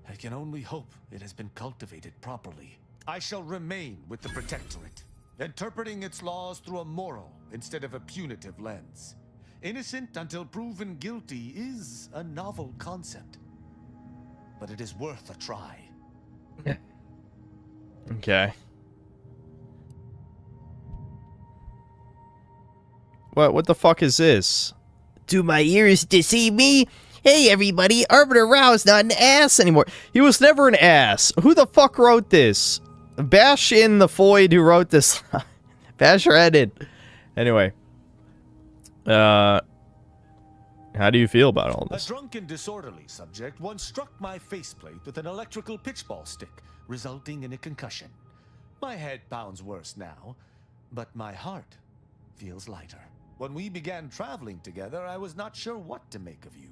I can only hope it has been cultivated properly. I shall remain with the Protectorate, interpreting its laws through a moral instead of a punitive lens. Innocent until proven guilty is a novel concept, but it is worth a try. Okay. What the fuck is this? Do my ears deceive me? Hey everybody, Arbiter Rao's not an ass anymore. He was never an ass. Who the fuck wrote this? Bash in the void who wrote this. Bash her head in. Anyway. How do you feel about all this? A drunken, disorderly subject once struck my faceplate with an electrical pitchball stick, resulting in a concussion. My head pounds worse now, but my heart feels lighter. When we began traveling together, I was not sure what to make of you.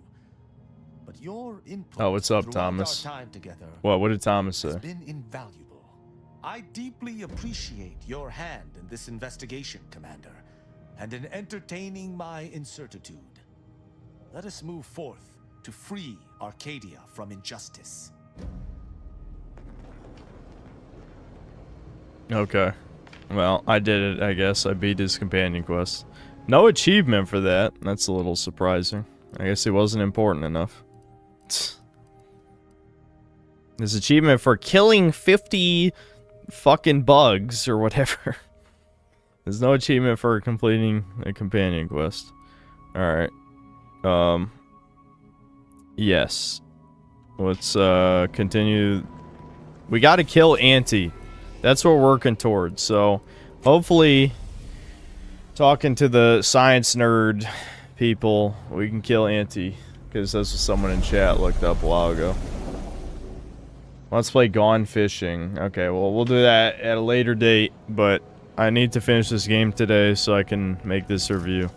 But your input Oh, what's up, throughout Thomas? our time together What did Thomas say? has been invaluable. I deeply appreciate your hand in this investigation, Commander, and in entertaining my incertitude. Let us move forth to free Arcadia from injustice. Okay. Well, I did it, I guess. I beat his companion quest. No achievement for that. That's a little surprising. I guess it wasn't important enough. This achievement for killing 50 fucking bugs or whatever. There's no achievement for completing a companion quest. Alright. Yes. Let's continue. We gotta kill Auntie. That's what we're working towards. So, hopefully, talking to the science nerd people, we can kill Auntie. Because that's what someone in chat looked up a while ago. Let's play Gone Fishing. Okay, well, we'll do that at a later date. But I need to finish this game today so I can make this review.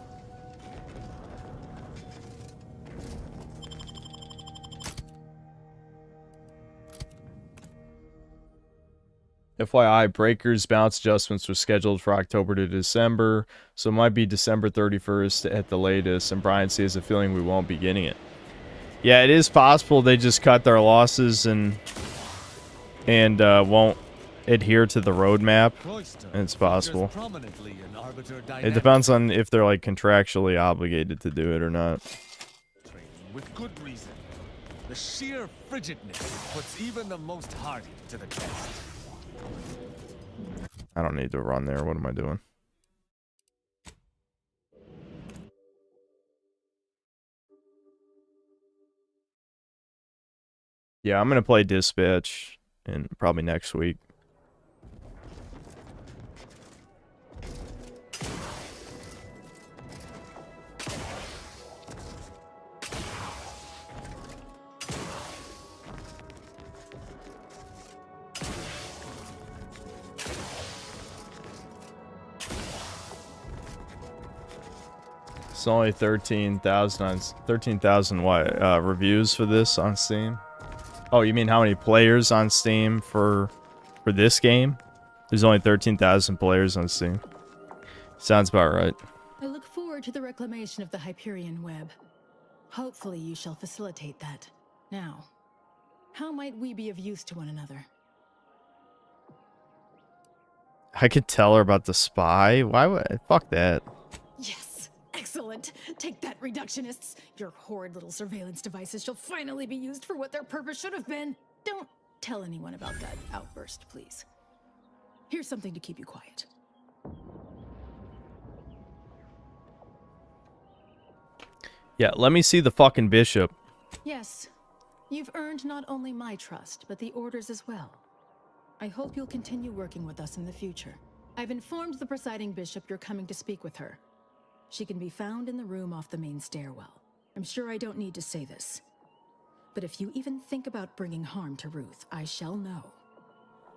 FYI, Breakers bounce adjustments were scheduled for October to December, so it might be December 31st at the latest, and Brian has a feeling we won't be getting it. Yeah, it is possible they just cut their losses and won't adhere to the roadmap. It's possible. It depends on if they're like contractually obligated to do it or not. With good reason. The sheer frigidness puts even the most hardy to the test. I don't need to run there. What am I doing? Yeah, I'm going to play Dispatch and probably next week. It's only 13,000 what reviews for this on Steam. Oh, you mean how many players on Steam for this game? There's only 13,000 players on Steam. Sounds about right. I look forward to the reclamation of the Hyperion web. Hopefully you shall facilitate that. Now, how might we be of use to one another? I could tell her about the spy. Why would fuck that? Yes. Excellent. Take that, reductionists. Your horrid little surveillance devices shall finally be used for what their purpose should have been. Don't tell anyone about that outburst, please. Here's something to keep you quiet. Yeah, let me see the fucking bishop. Yes. You've earned not only my trust, but the Order's as well. I hope you'll continue working with us in the future. I've informed the presiding bishop you're coming to speak with her. She can be found in the room off the main stairwell. I'm sure I don't need to say this. But if you even think about bringing harm to Ruth, I shall know.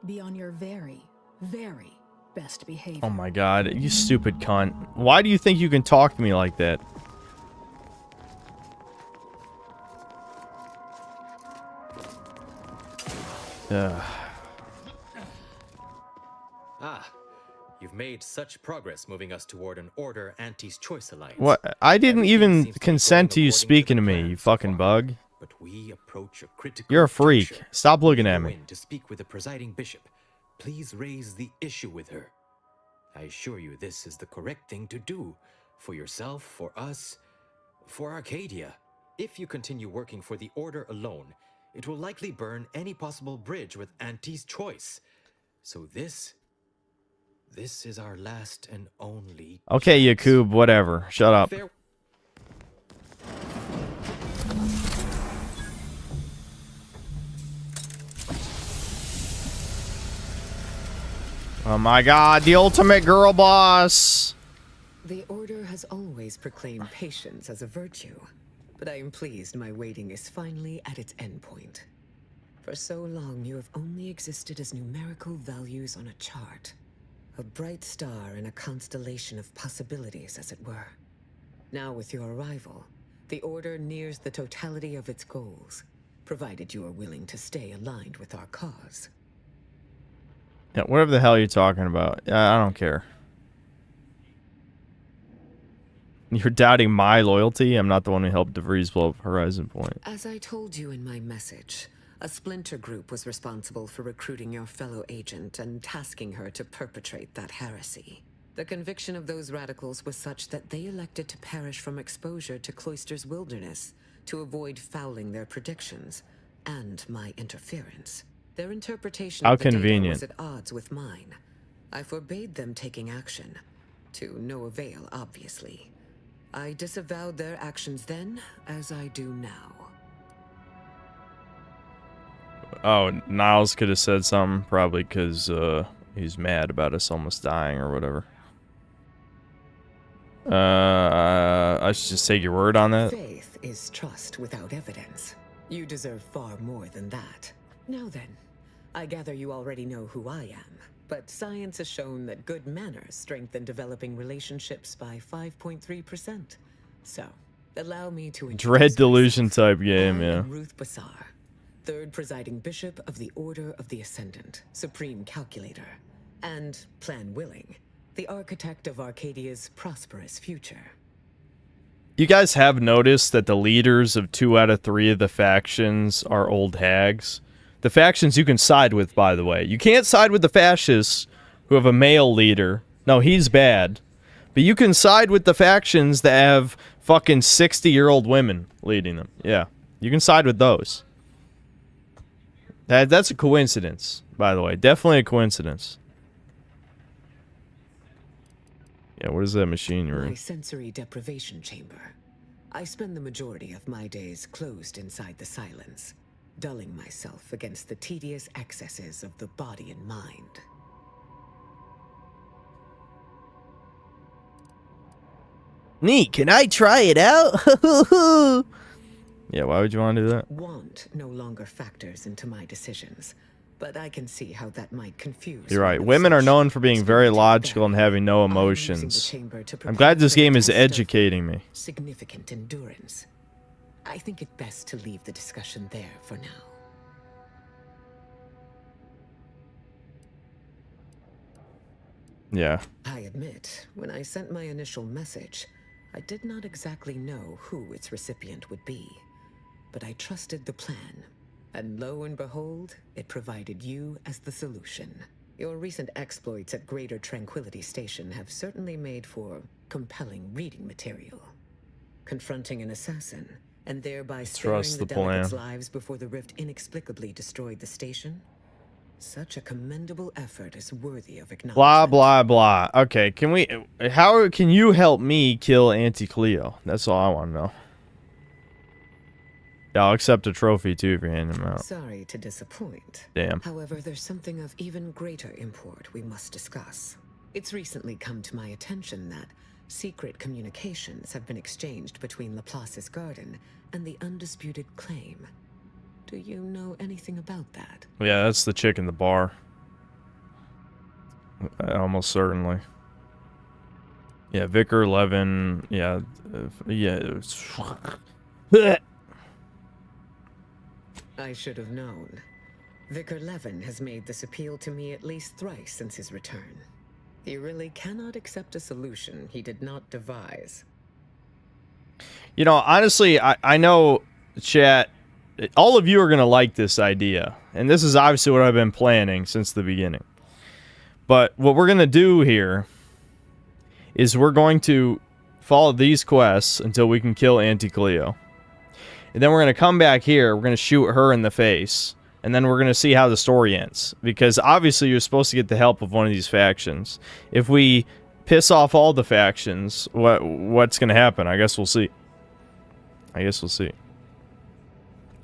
Be on your very, very best behavior. Oh my god, you stupid cunt. Why do you think you can talk to me like that? Ah, You've made such progress moving us toward an order Auntie's choice alliance. What? I didn't even consent to you speaking to me, you fucking bug. But we approach a critical You're a freak. juncture. Stop looking at Go me. in to speak with the presiding bishop. Please raise the issue with her. I assure you this is the correct thing to do. For yourself, for us, for Arcadia. If you continue working for the Order alone, it will likely burn any possible bridge with Auntie's choice. So this is our last and only. Okay, Yakub, whatever. Shut up. Oh my god, the ultimate girl boss! The Order has always proclaimed patience as a virtue, but I am pleased my waiting is finally at its endpoint. For so long, you have only existed as numerical values on a chart. A bright star in a constellation of possibilities, as it were. Now with your arrival, the Order nears the totality of its goals, provided you are willing to stay aligned with our cause. Yeah, whatever the hell you're talking about. I don't care. You're doubting my loyalty? I'm not the one who helped DeVries blow up Horizon Point. As I told you in my message, a splinter group was responsible for recruiting your fellow agent and tasking her to perpetrate that heresy. The conviction of those radicals was such that they elected to perish from exposure to Cloister's wilderness to avoid fouling their predictions and my interference. Their interpretation How of the data convenient. was at odds with mine. I forbade them taking action, to no avail, obviously. I disavowed their actions then, as I do now. Oh, Niles could have said something, probably because he's mad about us almost dying or whatever. I should just take your word on that. Faith is trust without evidence. You deserve far more than that. Now then, I gather you already know who I am, but science has shown that good manners strengthen developing relationships by 5.3%. So, allow me to Dread delusion type game, I yeah. am Ruth Bassar, third presiding bishop of the Order of the Ascendant, supreme calculator, and, plan willing, the architect of Arcadia's prosperous future. You guys have noticed that the leaders of 2 out of 3 of the factions are old hags? The factions you can side with, by the way. You can't side with the fascists who have a male leader. No, he's bad. But you can side with the factions that have fucking 60-year-old women leading them. Yeah, you can side with those. That's a coincidence, by the way. Definitely a coincidence. Yeah, what is that machine you're My in? sensory deprivation chamber. I spend the majority of my days closed inside the silence, dulling myself against the tedious excesses of the body and mind. Neat, can I try it out? Yeah, why would you want to do that? Want no longer factors into my decisions, but I can see how that might confuse. You're right. Women are known for being very logical and having no emotions. I'm glad this game is educating me. Significant endurance. I think it best to leave the discussion there for now. Yeah. I admit, when I sent my initial message, I did not exactly know who its recipient would be. But I trusted the plan. And lo and behold, it provided you as the solution. Your recent exploits at Greater Tranquility Station have certainly made for compelling reading material. Confronting an assassin, and thereby sparing Trust the the plan. delegates' lives before the rift inexplicably destroyed the station? Such a commendable effort is worthy of acknowledgement. Blah, blah, blah. Okay, can we... How can you help me kill Auntie Cleo? That's all I want to know. Yeah, I'll accept a trophy, too, if you hand him out. Sorry to disappoint. Damn. However, there's something of even greater import we must discuss. It's recently come to my attention that secret communications have been exchanged between Laplace's garden and the undisputed claim. Do you know anything about that? Yeah, that's the chick in the bar. Almost certainly. Yeah, Vicar 11. Yeah. Yeah. I should have known. Vicar Levin has made this appeal to me at least thrice since his return. You really cannot accept a solution he did not devise. You know, honestly, I know, chat, all of you are going to like this idea. And this is obviously what I've been planning since the beginning. But what we're going to do here is we're going to follow these quests until we can kill Auntie Cleo. And then we're going to come back here, we're going to shoot her in the face, and then we're going to see how the story ends. Because obviously you're supposed to get the help of one of these factions. If we piss off all the factions, what's going to happen? I guess we'll see.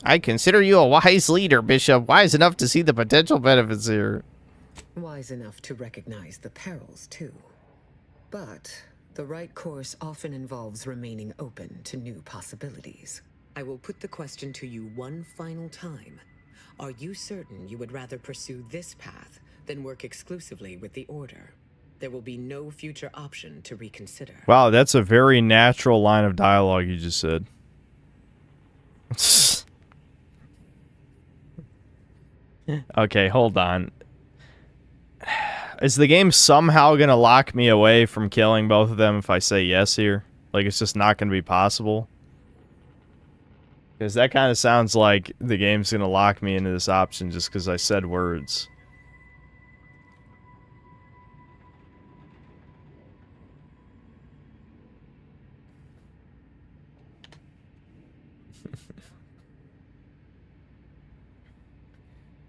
I consider you a wise leader, Bishop. Wise enough to see the potential benefits here. Wise enough to recognize the perils, too. But the right course often involves remaining open to new possibilities. I will put the question to you one final time. Are you certain you would rather pursue this path than work exclusively with the Order? There will be no future option to reconsider. Wow, that's a very natural line of dialogue you just said. Okay, hold on. Is the game somehow going to lock me away from killing both of them if I say yes here? Like, it's just not going to be possible? Because that kind of sounds like the game's going to lock me into this option just because I said words.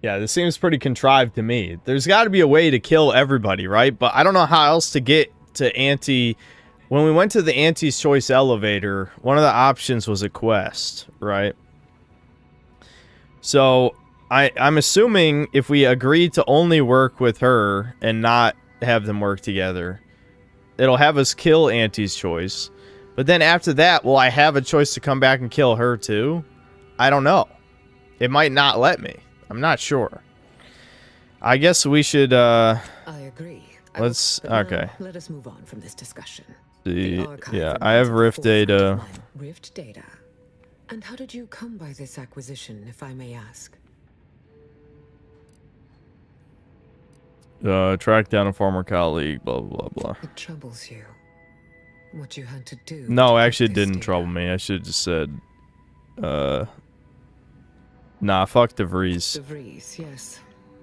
Yeah, this seems pretty contrived to me. There's got to be a way to kill everybody, right? But I don't know how else to get to Auntie. When we went to the Auntie's Choice elevator, one of the options was a quest, right? So I'm assuming if we agree to only work with her and not have them work together, it'll have us kill Auntie's Choice. But then after that, will I have a choice to come back and kill her too? I don't know. It might not let me. I'm not sure. I guess we should, I agree. Okay. Let us move on from this discussion. See, yeah, I have Rift data. Rift data. And how did you come by this acquisition, if I may ask? Track down a former colleague, blah, blah, blah. It troubles you. What you had to do. No, actually it didn't trouble me. I should have just said, nah, fuck DeVries. DeVries, yes.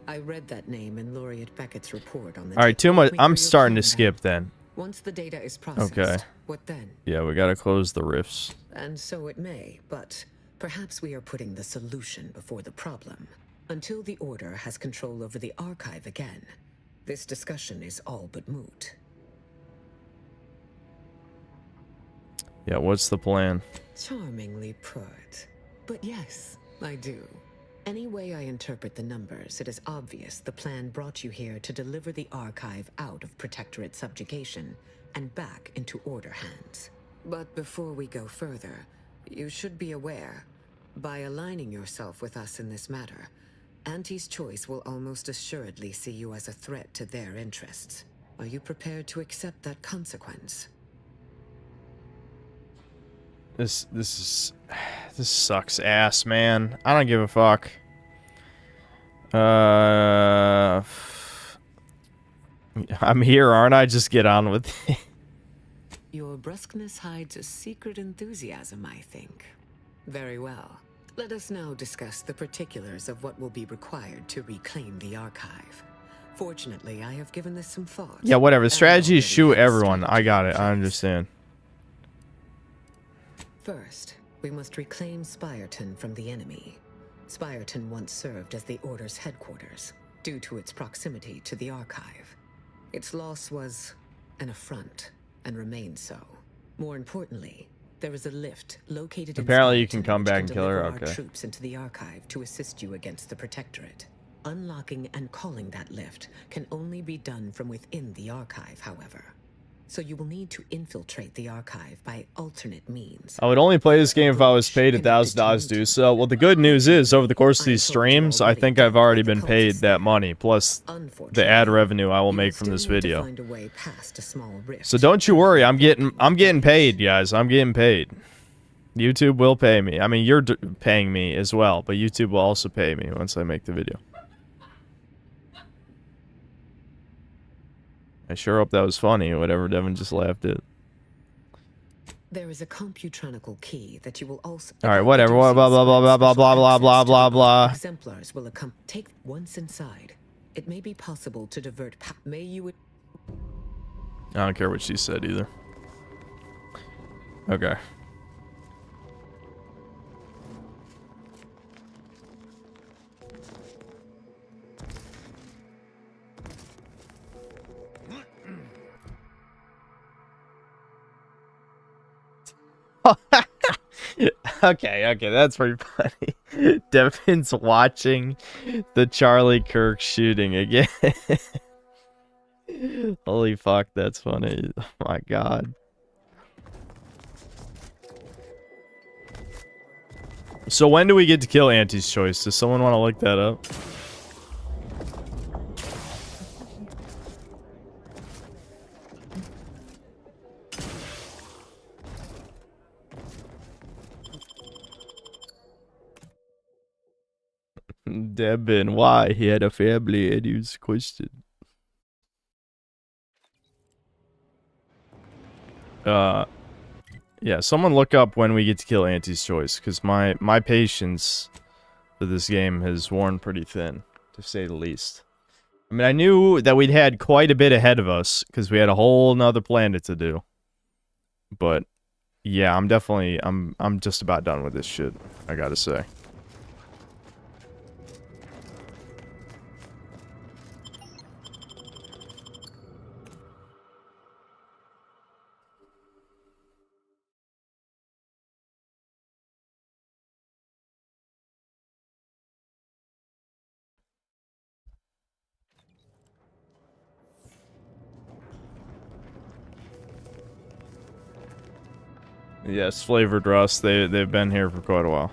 I read that name in Laureate Beckett's report on the... Alright, too much. I'm starting to skip then. Once the data is processed, okay. What then? Yeah, we gotta close the rifts. And so it may, but perhaps we are putting the solution before the problem. Until the Order has control over the archive again, this discussion is all but moot. Yeah, what's the plan? Charmingly put. But yes, I do. Any way I interpret the numbers, it is obvious the plan brought you here to deliver the archive out of Protectorate subjugation and back into Order hands. But before we go further, you should be aware, by aligning yourself with us in this matter, Auntie's Choice will almost assuredly see you as a threat to their interests. Are you prepared to accept that consequence? This sucks ass, man. I don't give a fuck. I'm here, aren't I? Just get on with it. Your brusqueness hides a secret enthusiasm, I think. Very well. Let us now discuss the particulars of what will be required to reclaim the archive. Fortunately, I have given this some thought. Yeah, whatever. The strategy is shoot everyone. I got it. I understand. First, we must reclaim Spireton from the enemy. Spireton once served as the Order's headquarters, due to its proximity to the archive. Its loss was an affront, and remains so. More importantly, there is a lift located Apparently in you can come back and kill her. Our Okay. troops into the archive to assist you against the Protectorate. Unlocking and calling that lift can only be done from within the archive, however. So you will need to infiltrate the archive by alternate means. I would only play this game if I was paid $1,000 to do so. Well, the good news is, over the course of these streams, I think I've already been paid that money, plus the ad revenue I will make from this video. So don't you worry, I'm getting paid, guys. I'm getting paid. YouTube will pay me. I mean, you're paying me as well, but YouTube will also pay me once I make the video. I sure hope that was funny, whatever Devin just laughed at. There is a computronical key that you will also. All right, whatever. Blah blah blah blah blah blah blah blah blah blah. Exemplars will take once inside. It may be possible to divert. May you. I don't care what she said either. Okay. Okay, that's pretty funny. Devin's watching the Charlie Kirk shooting again. Holy fuck, that's funny. Oh my god. So when do we get to kill Auntie's choice? Does someone want to look that up? Devin, why? He had a family and he was questioned. Yeah, someone look up when we get to kill Auntie's choice, because my patience for this game has worn pretty thin, to say the least. I mean, I knew that we'd had quite a bit ahead of us, because we had a whole nother planet to do. But, yeah, I'm just about done with this shit, I gotta say. Yes, flavored rust. They've been here for quite a while.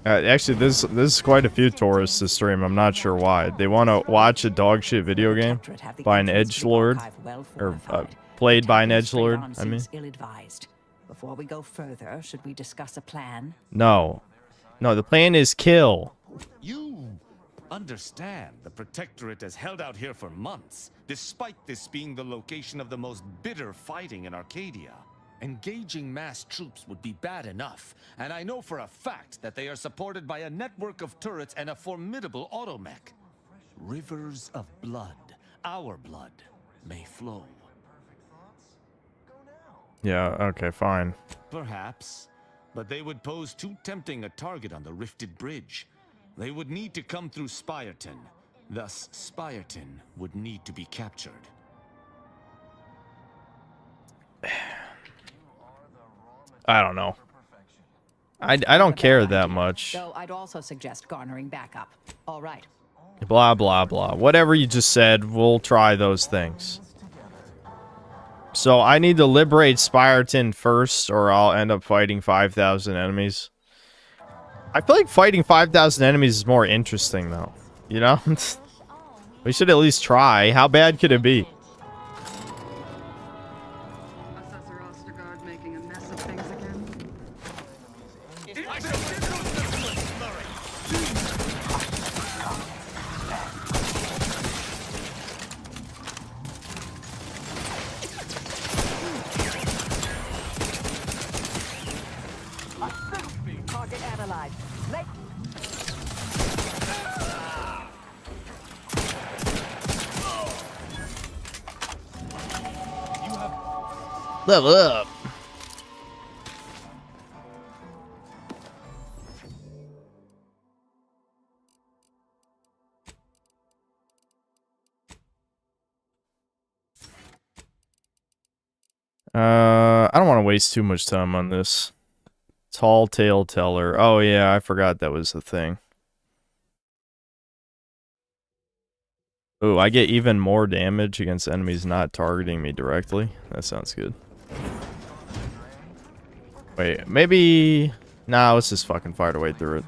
Actually, this is quite a few tourists to stream. I'm not sure why. They want to watch a dog shit video game by an edgelord, or played by an edgelord. I mean, ill-advised. Before we go further, should we discuss a plan? no, the plan is kill. You understand the Protectorate has held out here for months, despite this being the location of the most bitter fighting in Arcadia. Engaging mass troops would be bad enough, and I know for a fact that they are supported by a network of turrets and a formidable automech. Rivers of blood, our blood, may flow. Yeah, okay, fine. Perhaps, but they would pose too tempting a target on the rifted bridge. They would need to come through Spireton. Thus, Spireton would need to be captured. I don't know. I don't care that much. Though I'd also suggest garnering backup. All right. Blah, blah, blah. Whatever you just said, we'll try those things. So I need to liberate Spireton first, or I'll end up fighting 5,000 enemies. I feel like fighting 5,000 enemies is more interesting, though. You know? We should at least try. How bad could it be? Target analyzed. Level up. I don't want to waste too much time on this. Tall Tale Teller. Oh yeah, I forgot that was the thing. Ooh, I get even more damage against enemies not targeting me directly. That sounds good. Wait, maybe... Nah, let's just fucking fight our way through it.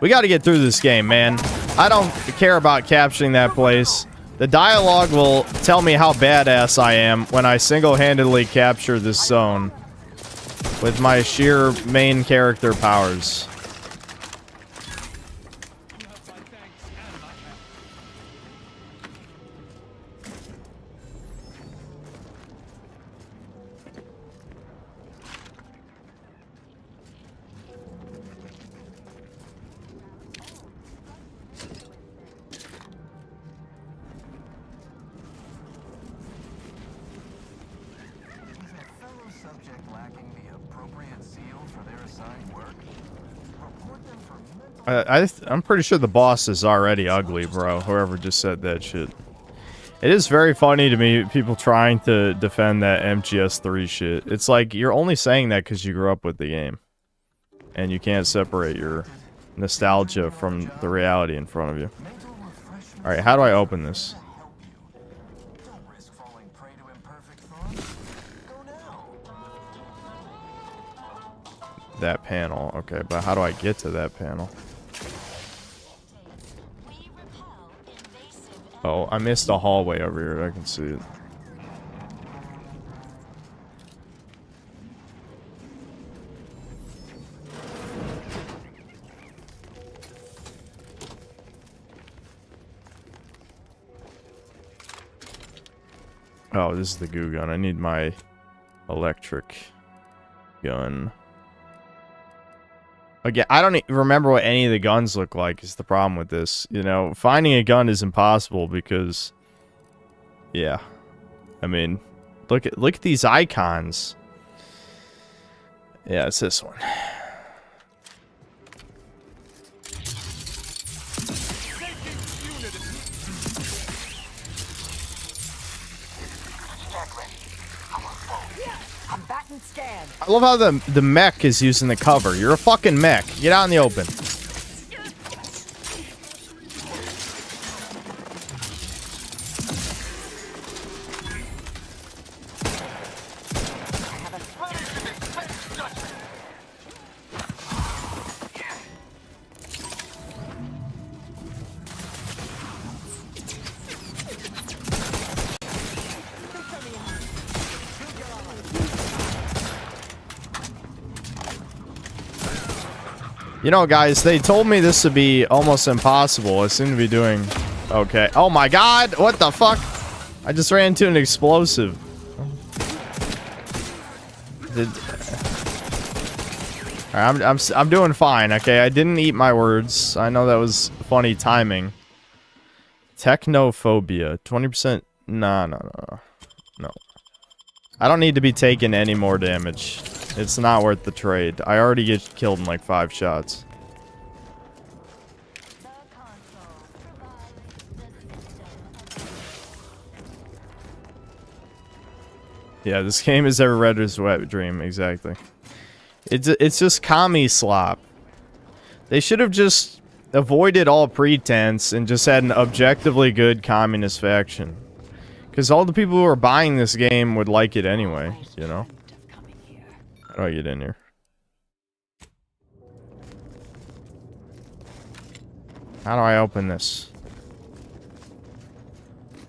We gotta get through this game, man. I don't care about capturing that place. The dialogue will tell me how badass I am when I single-handedly capture this zone with my sheer main character powers. I'm pretty sure the boss is already ugly, bro. Whoever just said that shit. It is very funny to me, people trying to defend that MGS3 shit. It's like, you're only saying that because you grew up with the game. And you can't separate your nostalgia from the reality in front of you. Alright, how do I open this? That panel. Okay, but how do I get to that panel? Oh, I missed a hallway over here. I can see it. Oh, this is the goo gun. I need my electric gun. Again, I don't remember what any of the guns look like is the problem with this. You know, finding a gun is impossible because... Yeah. I mean, look at these icons. Yeah, it's this one. I love how the mech is using the cover. You're a fucking mech. Get out in the open. You know, guys, they told me this would be almost impossible. I seem to be doing okay. Oh my god! What the fuck? I just ran into an explosive. Alright, I'm doing fine, okay? I didn't eat my words. I know that was funny timing. Technophobia. 20%. No. I don't need to be taking any more damage. It's not worth the trade. I already get killed in like 5 shots. Yeah, this game is every redder's wet dream, exactly. It's just commie slop. They should have just avoided all pretense and just had an objectively good communist faction. Because all the people who are buying this game would like it anyway, you know? How do I get in here? How do I open this?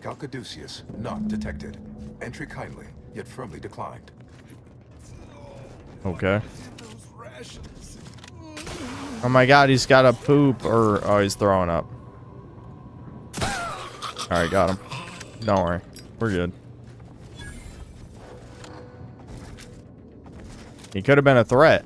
Calcaduceus, not detected. Entry kindly, yet firmly declined. Okay. Oh my god, he's got a poop or... Oh, he's throwing up. Alright, got him. Don't worry. We're good. He could have been a threat.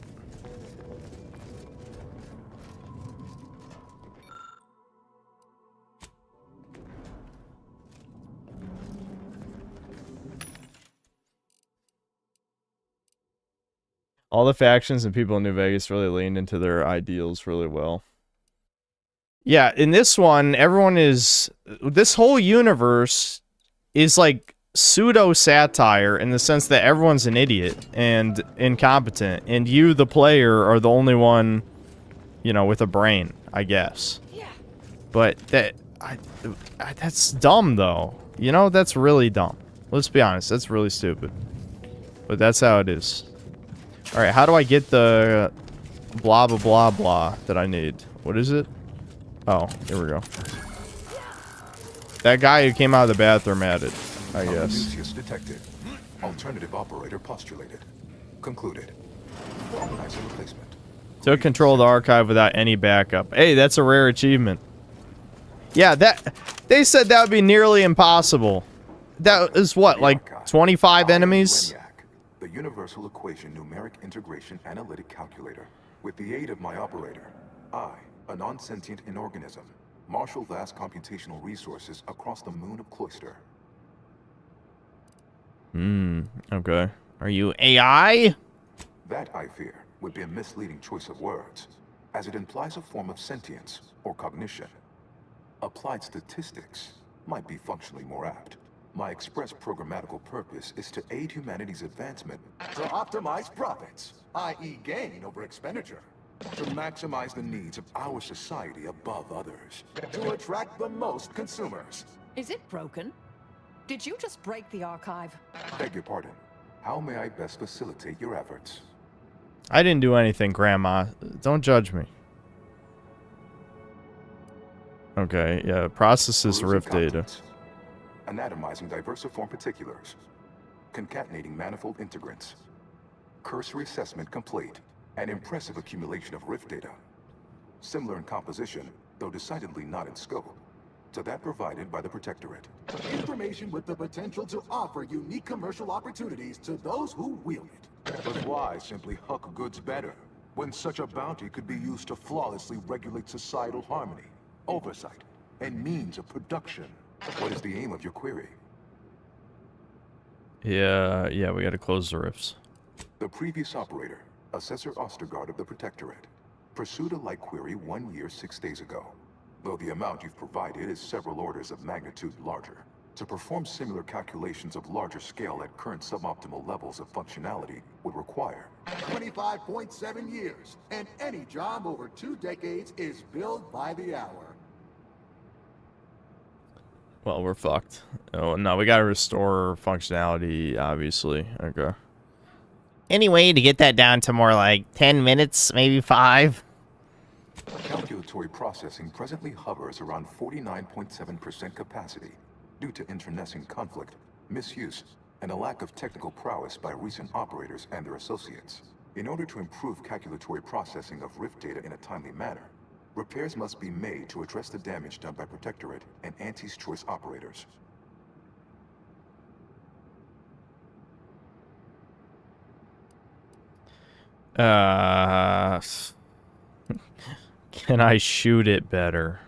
All the factions and people in New Vegas really leaned into their ideals really well. Yeah, in this one, everyone is... This whole universe is like pseudo-satire in the sense that everyone's an idiot and incompetent, and you, the player, are the only one, you know, with a brain, I guess. But that's dumb, though. You know, that's really dumb. Let's be honest, that's really stupid. But that's how it is. Alright, how do I get the blah blah blah blah that I need? What is it? Oh, here we go. That guy who came out of the bathroom had it, I guess. Detected. Alternative operator postulated. Concluded. Organizing replacement. Took control of the archive without any backup. Hey, that's a rare achievement. Yeah, they said that would be nearly impossible. That is what, like 25 enemies? The universal equation numeric integration analytic calculator. With the aid of my operator, I, a non-sentient inorganism, marshal vast computational resources across the moon of Cloister. Okay. Are you AI? That, I fear, would be a misleading choice of words, as it implies a form of sentience or cognition. Applied statistics might be functionally more apt. My express programmatical purpose is to aid humanity's advancement. To optimize profits, i.e. gain over expenditure. To maximize the needs of our society above others. To attract the most consumers. Is it broken? Did you just break the archive? Beg your pardon. How may I best facilitate your efforts? I didn't do anything, Grandma. Don't judge me. Okay, yeah, processes rift data. Anatomizing diversiform particulars. Concatenating manifold integrants. Cursory assessment complete. An impressive accumulation of rift data. Similar in composition, though decidedly not in scope, to that provided by the Protectorate. Information with the potential to offer unique commercial opportunities to those who wield it. But why simply huck goods better, when such a bounty could be used to flawlessly regulate societal harmony, oversight, and means of production? What is the aim of your query? Yeah, we gotta close the rifts. The previous operator, Assessor Ostergaard of the Protectorate, pursued a like query 1 year, 6 days ago. Though the amount you've provided is several orders of magnitude larger. To perform similar calculations of larger scale at current suboptimal levels of functionality would require 25.7 years, and any job over 2 decades is billed by the hour. Well, we're fucked. Oh, no, we gotta restore functionality, obviously. Okay. Anyway, to get that down to more like 10 minutes, maybe 5. Calculatory processing presently hovers around 49.7% capacity due to internecine conflict, misuse, and a lack of technical prowess by recent operators and their associates. In order to improve calculatory processing of rift data in a timely manner, repairs must be made to address the damage done by Protectorate and Auntie's Choice operators. Can I shoot it better?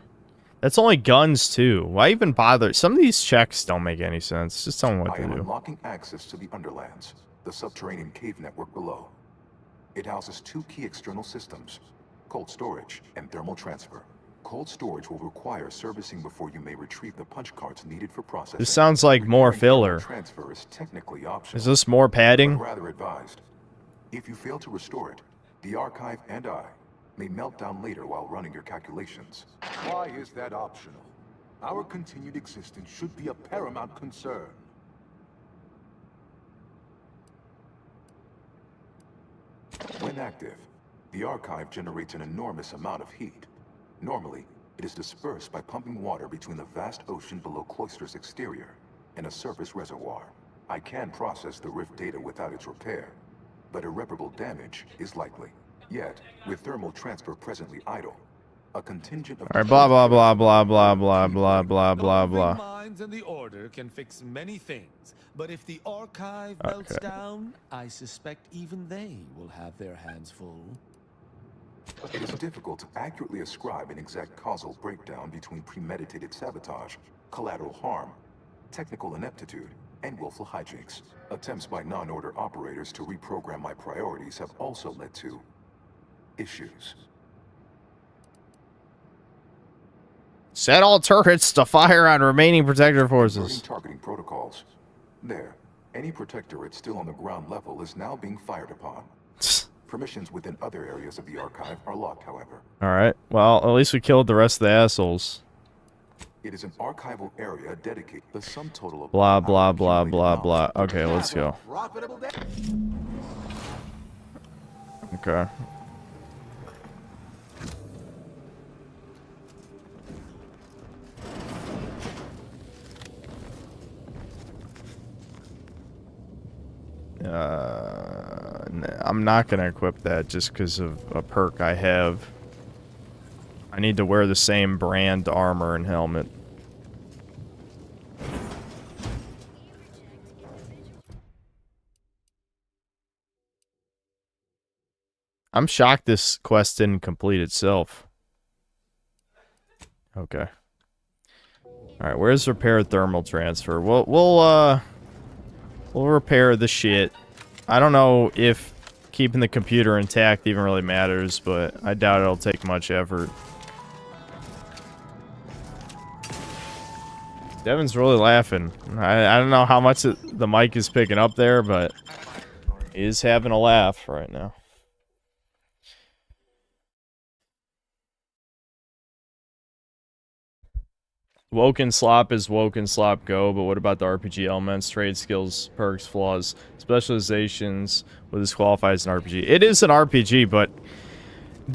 That's only guns, too. Why even bother? Some of these checks don't make any sense. Just tell me what I to am do. unlocking access to the Underlands, the subterranean cave network below. It houses 2 key external systems, cold storage and thermal transfer. Cold storage will require servicing before you may retrieve the punch cards needed for processing. This sounds like more filler. Transfer is technically optional. Is this more padding? But rather advised. If you fail to restore it, the archive and I may melt down later while running your calculations. Why is that optional? Our continued existence should be a paramount concern. When active, the archive generates an enormous amount of heat. Normally, it is dispersed by pumping water between the vast ocean below Cloister's exterior and a surface reservoir. I can process the rift data without its repair, but irreparable damage is likely. Yet, with thermal transfer presently idle, a contingent of... Alright, blah, blah, blah, blah, blah, blah, blah, blah, blah, blah. Minds and the Order can fix many things, but if the archive melts down, I suspect even they will have their hands full. It is difficult to accurately ascribe an exact causal breakdown between premeditated sabotage, collateral harm, technical ineptitude, and willful hijinks. Attempts by non-order operators to reprogram my priorities have also led to issues. Set all turrets to fire on remaining protector forces. Targeting protocols. There, any Protectorate still on the ground level is now being fired upon. Permissions within other areas of the archive are locked, however. Alright, well, at least we killed the rest of the assholes. It is an archival area dedicated to the sum total of... Blah, blah, blah, blah, blah. Okay, let's go. Okay. I'm not gonna equip that just because of a perk I have. I need to wear the same brand armor and helmet. I'm shocked this quest didn't complete itself. Okay. Alright, where's repair thermal transfer? We'll repair the shit. I don't know if keeping the computer intact even really matters, but I doubt it'll take much effort. Devin's really laughing. I don't know how much the mic is picking up there, but he is having a laugh right now. Woken Slop is Woken Slop Go, but what about the RPG elements, trade skills, perks, flaws, specializations? What disqualifies an RPG? It is an RPG, but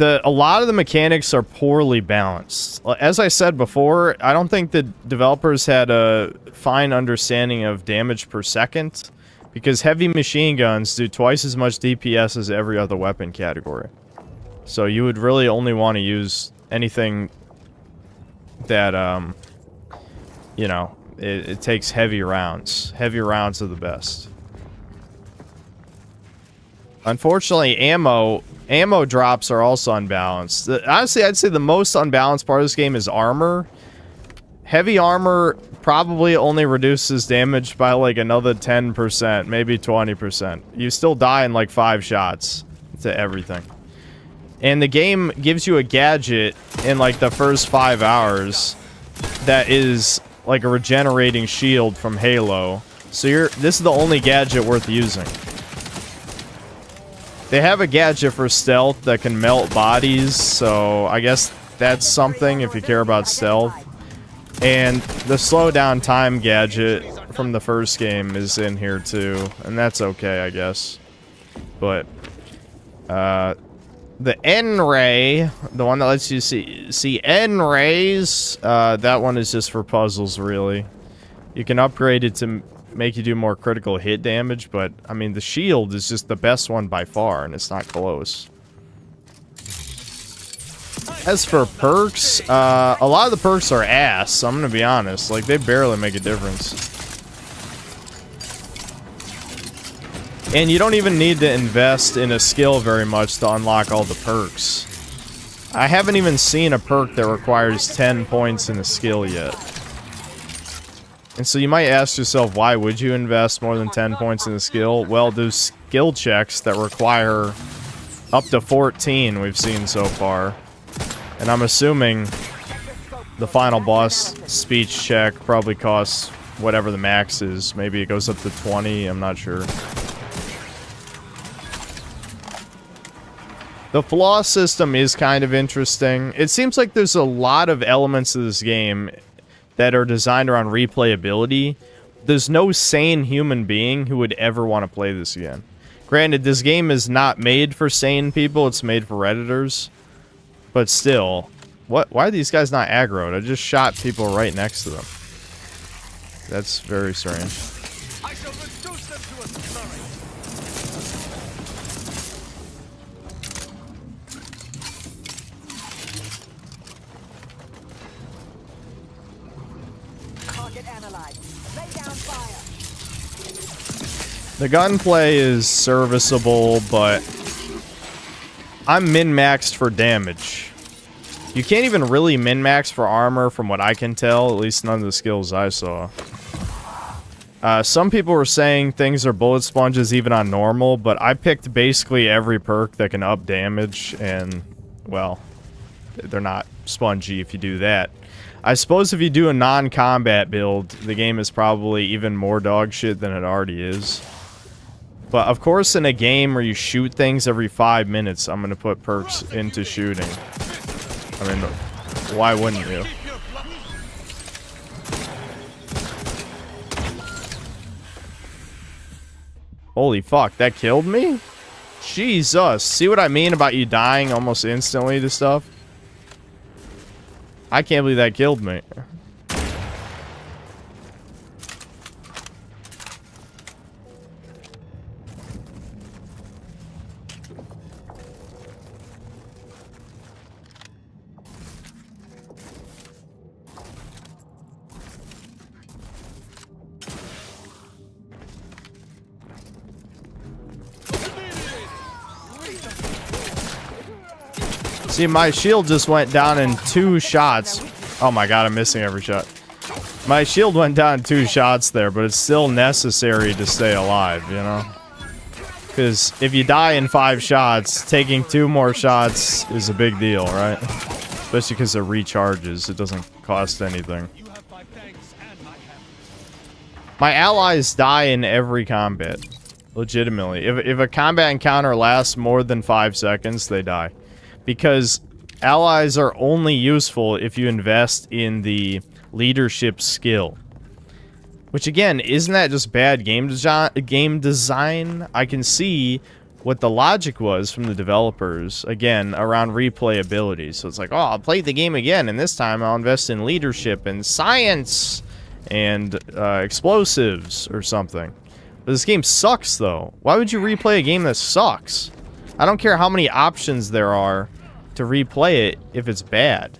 a lot of the mechanics are poorly balanced. As I said before, I don't think the developers had a fine understanding of damage per second, because heavy machine guns do twice as much DPS as every other weapon category. So you would really only want to use anything that, you know, it takes heavy rounds. Heavy rounds are the best. Unfortunately, ammo drops are also unbalanced. Honestly, I'd say the most unbalanced part of this game is armor. Heavy armor probably only reduces damage by like another 10%, maybe 20%. You still die in like 5 shots to everything. And the game gives you a gadget in like the first 5 hours that is like a regenerating shield from Halo. So this is the only gadget worth using. They have a gadget for stealth that can melt bodies, so I guess that's something if you care about stealth. And the slow down time gadget from the first game is in here too, and that's okay, I guess. But the N-ray, the one that lets you see N-rays, that one is just for puzzles, really. You can upgrade it to make you do more critical hit damage, but, I mean, the shield is just the best one by far, and it's not close. As for perks, a lot of the perks are ass, I'm gonna be honest. Like, they barely make a difference. And you don't even need to invest in a skill very much to unlock all the perks. I haven't even seen a perk that requires 10 points in a skill yet. And so you might ask yourself, why would you invest more than 10 points in a skill? Well, there's skill checks that require up to 14 we've seen so far. And I'm assuming the final boss speech check probably costs whatever the max is. Maybe it goes up to 20, I'm not sure. The flaw system is kind of interesting. It seems like there's a lot of elements of this game that are designed around replayability. There's no sane human being who would ever want to play this again. Granted, this game is not made for sane people, it's made for Redditors. But still, why are these guys not aggroed? I just shot people right next to them. That's very strange. I shall reduce them to a slurry. Target analyzed. Lay down fire. The gunplay is serviceable, but I'm min-maxed for damage. You can't even really min-max for armor from what I can tell, at least none of the skills I saw. Some people were saying things are bullet sponges even on normal, but I picked basically every perk that can up damage, and, well, they're not spongy if you do that. I suppose if you do a non-combat build, the game is probably even more dog shit than it already is. But, of course, in a game where you shoot things every 5 minutes, I'm gonna put perks into shooting. I mean, why wouldn't you? Holy fuck, that killed me? Jesus, see what I mean about you dying almost instantly to stuff? I can't believe that killed me. See, my shield just went down in 2 shots. Oh my god, I'm missing every shot. My shield went down in 2 shots there, but it's still necessary to stay alive, you know? Because if you die in 5 shots, taking 2 more shots is a big deal, right? Especially because it recharges. It doesn't cost anything. My allies die in every combat. Legitimately. If a combat encounter lasts more than 5 seconds, they die. Because allies are only useful if you invest in the leadership skill. Which again, isn't that just bad game design? I can see what the logic was from the developers, again, around replayability. So it's like, oh, I'll play the game again, and this time I'll invest in leadership and science and explosives or something. But this game sucks, though. Why would you replay a game that sucks? I don't care how many options there are to replay it if it's bad.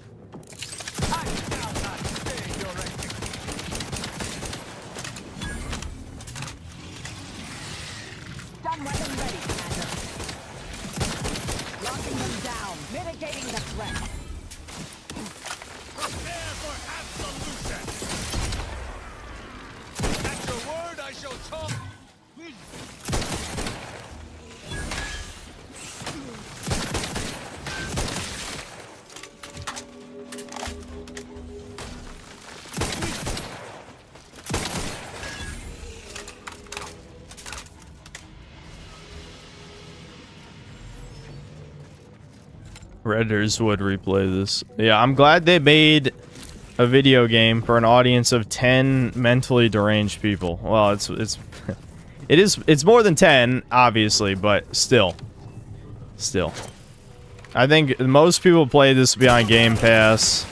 Redders would replay this. Yeah, I'm glad they made a video game for an audience of 10 mentally deranged people. Well, it's more than 10, obviously, but still. I think most people play this beyond Game Pass,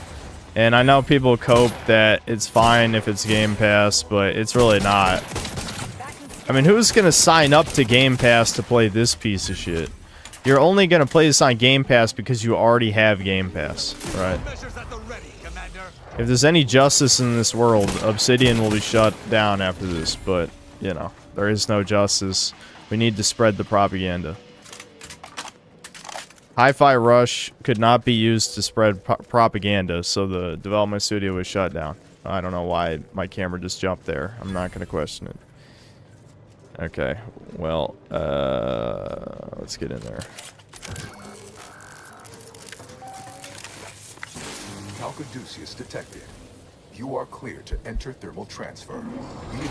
and I know people cope that it's fine if it's Game Pass, but it's really not. I mean, who's gonna sign up to Game Pass to play this piece of shit? You're only gonna play this on Game Pass because you already have Game Pass, right? If there's any justice in this world, Obsidian will be shut down after this, but, you know, there is no justice. We need to spread the propaganda. Hi-Fi Rush could not be used to spread propaganda, so the development studio was shut down. I don't know why my camera just jumped there. I'm not gonna question it. Okay, well, let's get in there. Calcaduceus detected. You are clear to enter thermal transfer.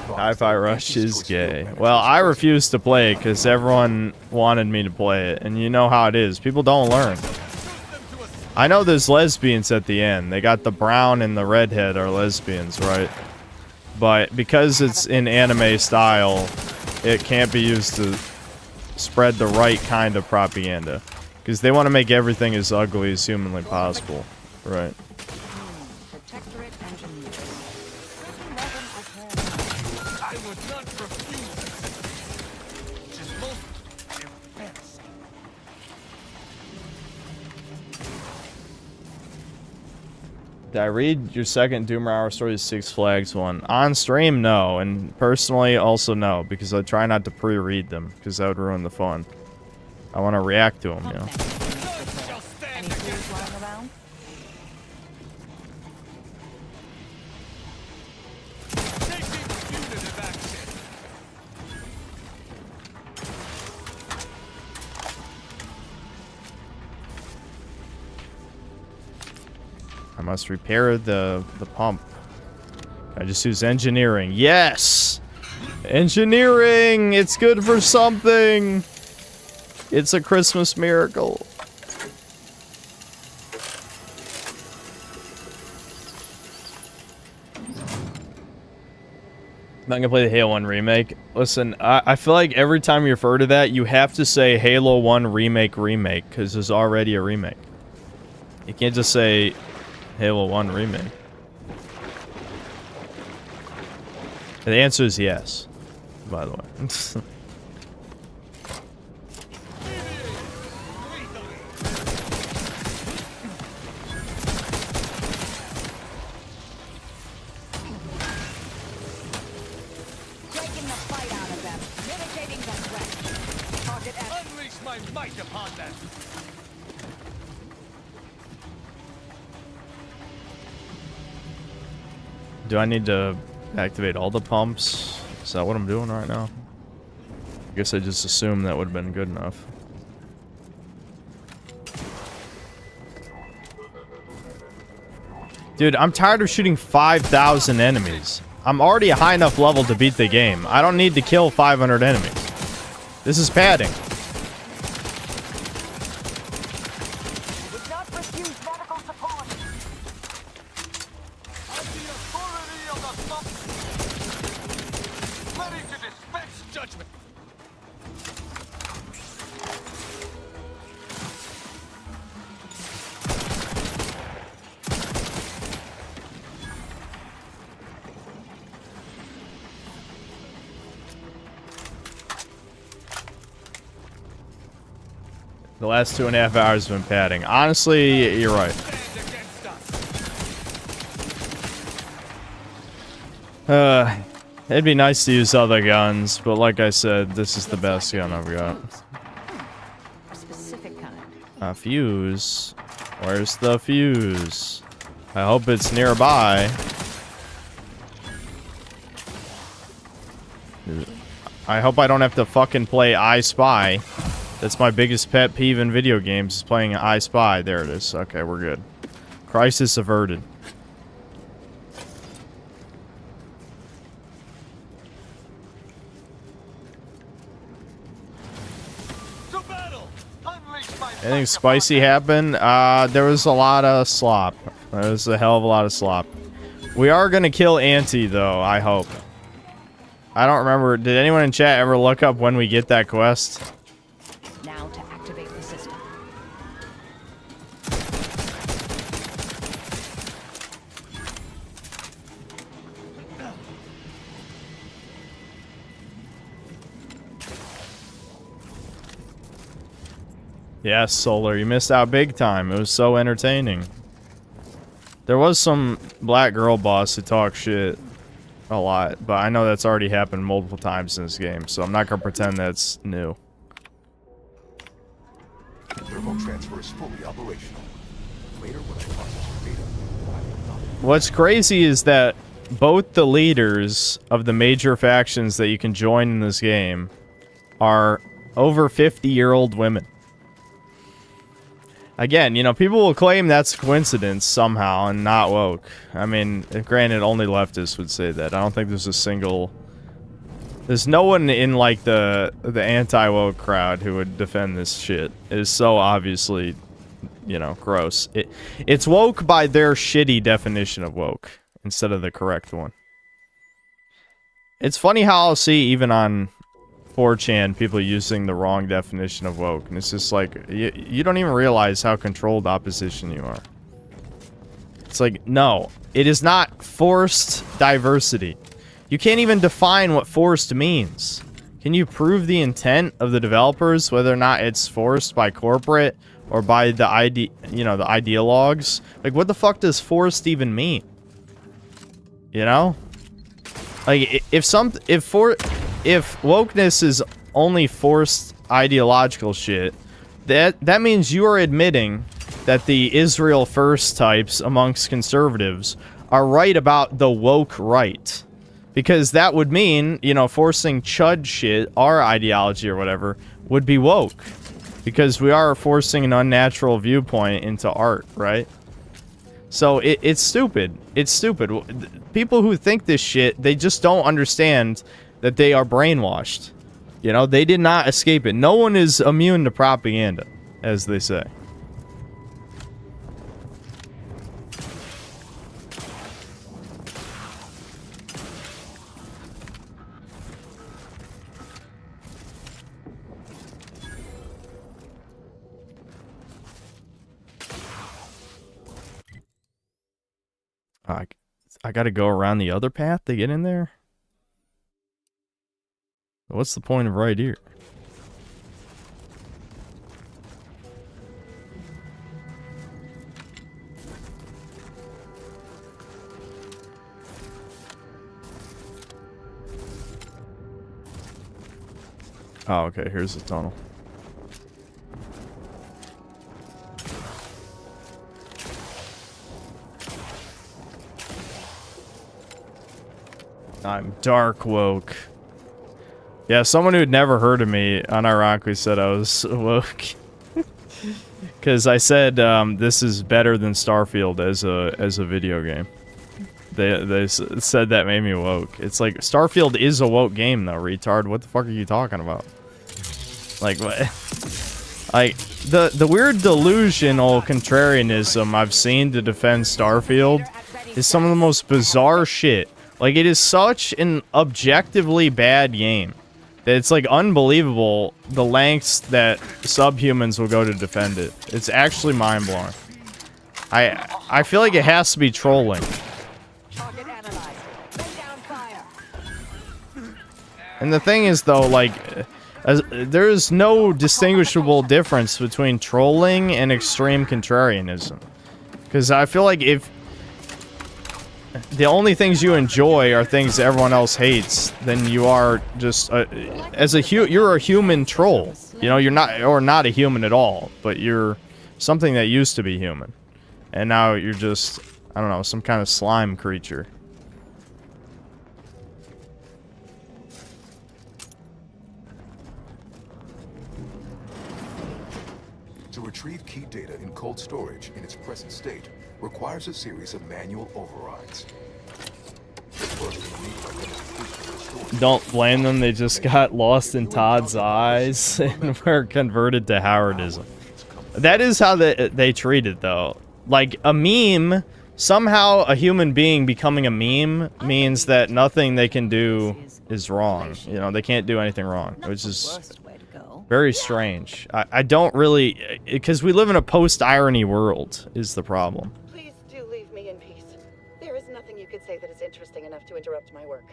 Hi-Fi Rush is gay. Well, I refuse to play it because everyone wanted me to play it, and you know how it is. People don't learn. I know there's lesbians at the end. They got the brown and the redhead are lesbians, right? But because it's in anime style, it can't be used to spread the right kind of propaganda. Because they want to make everything as ugly as humanly possible. Right. Protectorate engineers. I would not refuse it. Which is most immense. Did I read your second Doomer Hour Story, Six Flags one? On stream, no. And personally, also no. Because I try not to pre-read them. Because that would ruin the fun. I want to react to them, you know. Any clues lying around? I must repair the pump. I just use engineering. Yes! Engineering! It's good for something! It's a Christmas miracle. I'm not gonna play the Halo 1 remake. Listen, I feel like every time you refer to that, you have to say Halo 1 remake, because there's already a remake. You can't just say Halo 1 remake. The answer is yes, by the way. Taking the fight out of them. Mitigating the threat. Target at Unleash my might upon them. Do I need to activate all the pumps? Is that what I'm doing right now? I guess I just assumed that would have been good enough. Dude, I'm tired of shooting 5,000 enemies. I'm already a high enough level to beat the game. I don't need to kill 500 enemies. This is padding. The last 2.5 hours have been padding. Honestly, you're right. It'd be nice to use other guns, but like I said, this is the best gun I've got. A specific kind. A fuse. Where's the fuse? I hope it's nearby. I hope I don't have to fucking play I Spy. That's my biggest pet peeve in video games, is playing I Spy. There it is. Okay, we're good. Crisis averted. Anything spicy happen? There was a lot of slop. There was a hell of a lot of slop. We are gonna kill Auntie, though, I hope. I don't remember. Did anyone in chat ever look up when we get that quest? Now to activate the system. Yes, Solar, you missed out big time. It was so entertaining. There was some black girl boss who talked shit a lot, but I know that's already happened multiple times in this game, so I'm not gonna pretend that's new. Thermal transfer is fully operational. Later, when I process your data, I will not. What's crazy is that both the leaders of the major factions that you can join in this game are over 50-year-old women. Again, you know, people will claim that's coincidence somehow and not woke. I mean, granted, only leftists would say that. I don't think there's a single... There's no one in, like, the anti-woke crowd who would defend this shit. It is so obviously, you know, gross. It's woke by their shitty definition of woke instead of the correct one. It's funny how I'll see, even on 4chan, people using the wrong definition of woke, and it's just like, you don't even realize how controlled opposition you are. It's like, no, it is not forced diversity. You can't even define what forced means. Can you prove the intent of the developers, whether or not it's forced by corporate or by the the ideologues? Like, what the fuck does forced even mean? You know? Like, if wokeness is only forced ideological shit, that means you are admitting that the Israel First types amongst conservatives are right about the woke right. Because that would mean, you know, forcing chud shit, our ideology or whatever, would be woke. Because we are forcing an unnatural viewpoint into art, right? So it's stupid. It's stupid. People who think this shit, they just don't understand that they are brainwashed. You know, they did not escape it. No one is immune to propaganda, as they say. I gotta go around the other path to get in there? What's the point of right here? Oh, okay, here's the tunnel. I'm dark woke. Yeah, someone who'd never heard of me unironically said I was woke. Because I said this is better than Starfield as a video game. They said that made me woke. It's like, Starfield is a woke game though, retard. What the fuck are you talking about? Like, what? Like, the weird delusional contrarianism I've seen to defend Starfield is some of the most bizarre shit. Like, it is such an objectively bad game that it's like unbelievable the lengths that subhumans will go to defend it. It's actually mind-blowing. I feel like it has to be trolling. And the thing is though, like, there's no distinguishable difference between trolling and extreme contrarianism. Because I feel like if the only things you enjoy are things everyone else hates, then you are just you're a human troll. You know, you're not a human at all, but you're something that used to be human, and now you're just, I don't know, some kind of slime creature. To retrieve key data in cold storage in its present state requires a series of manual overrides. Don't blame them, they just got lost in Todd's eyes and were converted to Howardism. That is how they treat it, though. Like, a meme, somehow a human being becoming a meme means that nothing they can do is wrong. You know, they can't do anything wrong, which is very strange. I don't really... Because we live in a post-irony world, is the problem. Please do leave me in peace. There is nothing you could say that is interesting enough to interrupt my work.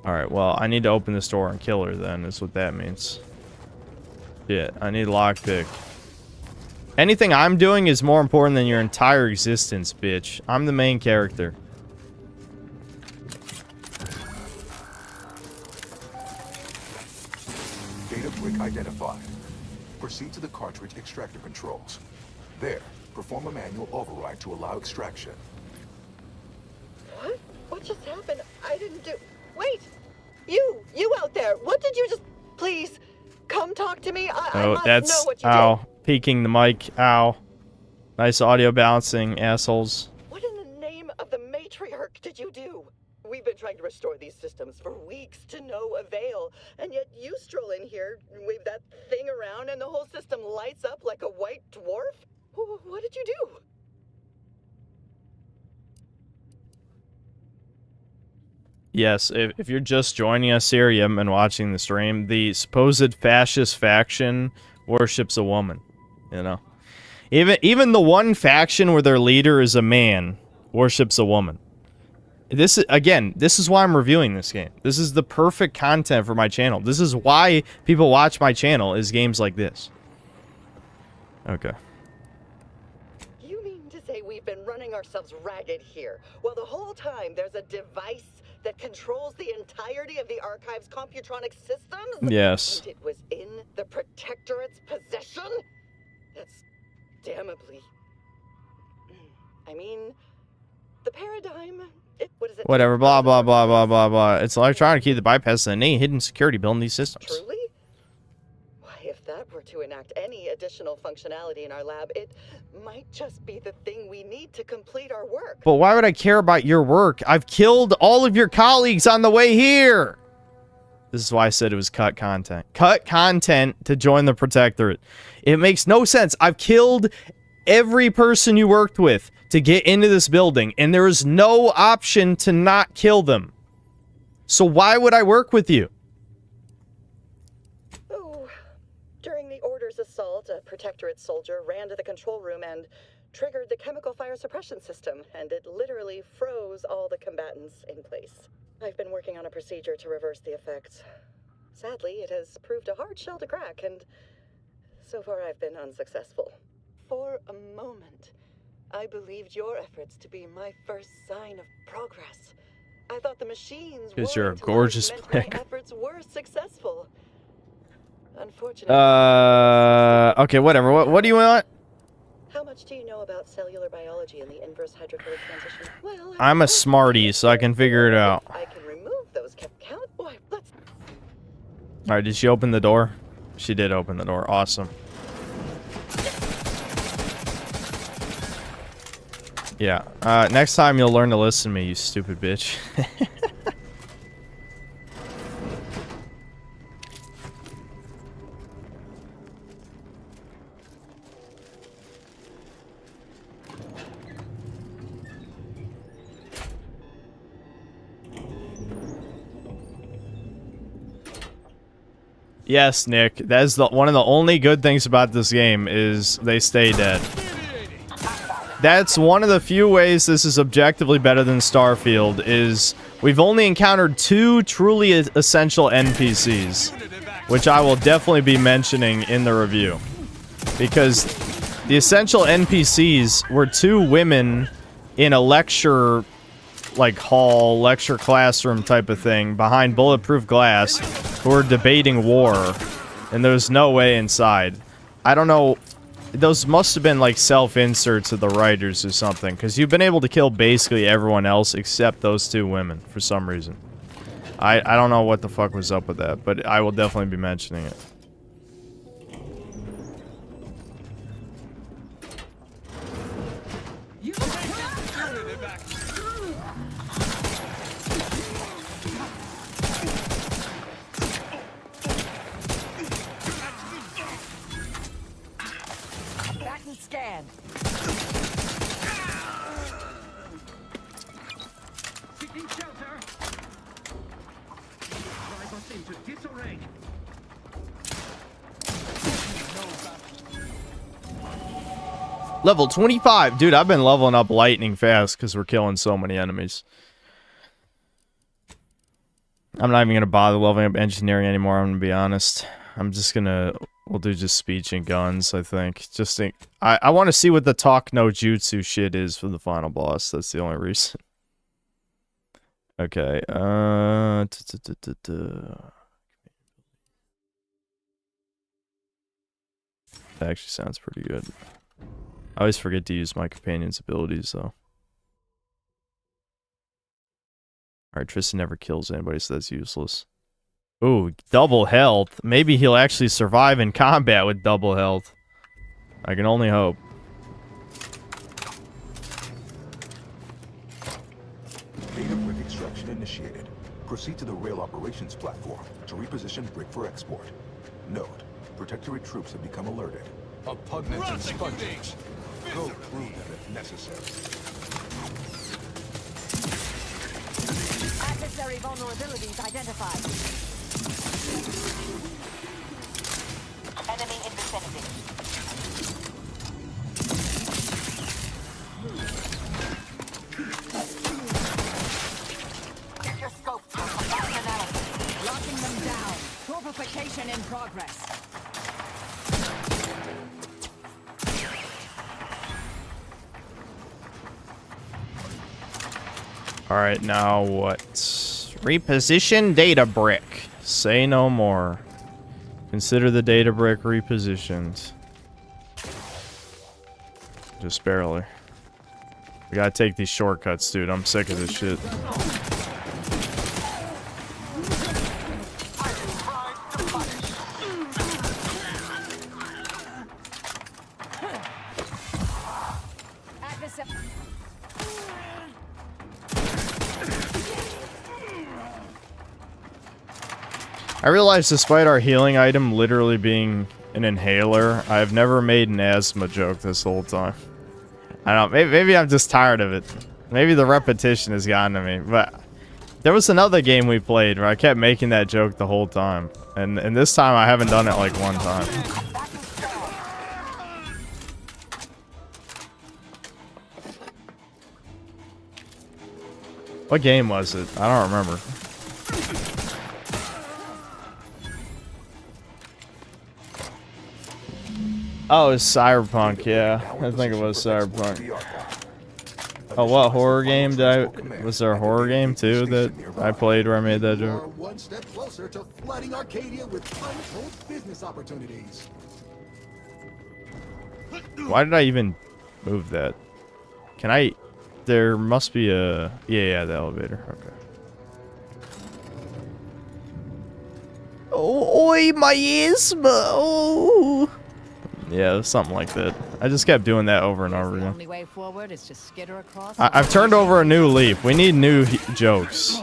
Alright, well, I need to open this door and kill her then, is what that means. Yeah, I need lockpick. Anything I'm doing is more important than your entire existence, bitch. I'm the main character. Data brick identified. Proceed to the cartridge extractor controls. There, perform a manual override to allow extraction. What? What just happened? I didn't do... Wait! You out there! What did you just... Please, come talk to me. I must know what you ow. did. Peeking the mic. Ow. Nice audio balancing, assholes. What in the name of the matriarch did you do? We've been trying to restore these systems for weeks to no avail, and yet you stroll in here, wave that thing around, and the whole system lights up like a white dwarf? What did you do? Yes, if you're just joining us here, you haven't been watching the stream, the supposed fascist faction worships a woman, you know? Even the one faction where their leader is a man worships a woman. This is why I'm reviewing this game. This is the perfect content for my channel. This is why people watch my channel, is games like this. Okay. You mean to say we've been running ourselves ragged here, while the whole time there's a device that controls the entirety of the Archive's computronic systems? Yes. And it was in the Protectorate's possession? That's damnably... I mean, the paradigm... what is it? Whatever, blah, blah, blah, blah, blah, blah. It's electronic key that bypasses any hidden security built in these systems. Truly? Why, if that were to enact any additional functionality in our lab, it might just be the thing we need to complete our work. But why would I care about your work? I've killed all of your colleagues on the way here! This is why I said it was cut content. Cut content to join the Protectorate. It makes no sense. I've killed every person you worked with to get into this building, and there is no option to not kill them. So why would I work with you? Oh, during the Order's assault, a Protectorate soldier ran to the control room and triggered the chemical fire suppression system, and it literally froze all the combatants in place. I've been working on a procedure to reverse the effects. Sadly, it has proved a hard shell to crack, and so far I've been unsuccessful. For a moment, I believed your efforts to be my first sign of progress. I thought the machines Because you're a gorgeous player. my efforts were successful. Unfortunately, Okay, whatever. What do you want? how much do you know about cellular biology and the inverse hydrophilic transition? Well, I'm a smarty, so I can figure it out. I can remove those count. Boy, let's Alright, did she open the door? She did open the door. Awesome. Yeah. Next time you'll learn to listen to me, you stupid bitch. Yes, Nick. That's one of the only good things about this game is they stay dead. That's one of the few ways this is objectively better than Starfield is we've only encountered 2 truly essential NPCs, which I will definitely be mentioning in the review. Because the essential NPCs were 2 women in a lecture hall, lecture classroom type of thing behind bulletproof glass who were debating war, and there was no way inside. I don't know, those must have been like self-inserts of the writers or something, because you've been able to kill basically everyone else except those 2 women for some reason. I don't know what the fuck was up with that, but I will definitely be mentioning it. Scan. Seeking shelter. Drive us into disarray. Level 25. Dude, I've been leveling up lightning fast because we're killing so many enemies. I'm not even going to bother leveling up engineering anymore, I'm going to be honest. I'm just going to... We'll do just speech and guns, I think. Just think... I want to see what the talk no jutsu shit is for the final boss. That's the only reason. Okay, That actually sounds pretty good. I always forget to use my companion's abilities, though. Alright, Tristan never kills anybody, so that's useless. Ooh, double health. Maybe he'll actually survive in combat with double health. I can only hope. Data brick extraction initiated. Proceed to the rail operations platform to reposition brick for export. Note, Protectorate troops have become alerted. Repugnant and sponges. Go through them if necessary. Adversary vulnerabilities identified. Enemy in vicinity. Get your scope for combat analysis. Locking them down. Torpification in progress. Alright, now what? Reposition data brick. Say no more. Consider the data brick repositioned. Just barely. We gotta take these shortcuts, dude. I'm sick of this shit. I realize despite our healing item literally being an inhaler, I've never made an asthma joke this whole time. I don't know, maybe I'm just tired of it. Maybe the repetition has gotten to me, but there was another game we played where I kept making that joke the whole time. And this time I haven't done it like one time. What game was it? I don't remember. Oh, it was Cyberpunk, yeah. I think it was Cyberpunk. Oh, what horror game did I... Was there a horror game, too, that I played where I made that joke? One step closer to flooding Arcadia with untold business opportunities. Why did I even move that? Can I... There must be a... Yeah, the elevator. Okay. Oh, boy, my asthma. Oh. Yeah, it was something like that. I just kept doing that over and over The again. only way forward is to skitter across. I've turned over a new leaf. We need new jokes.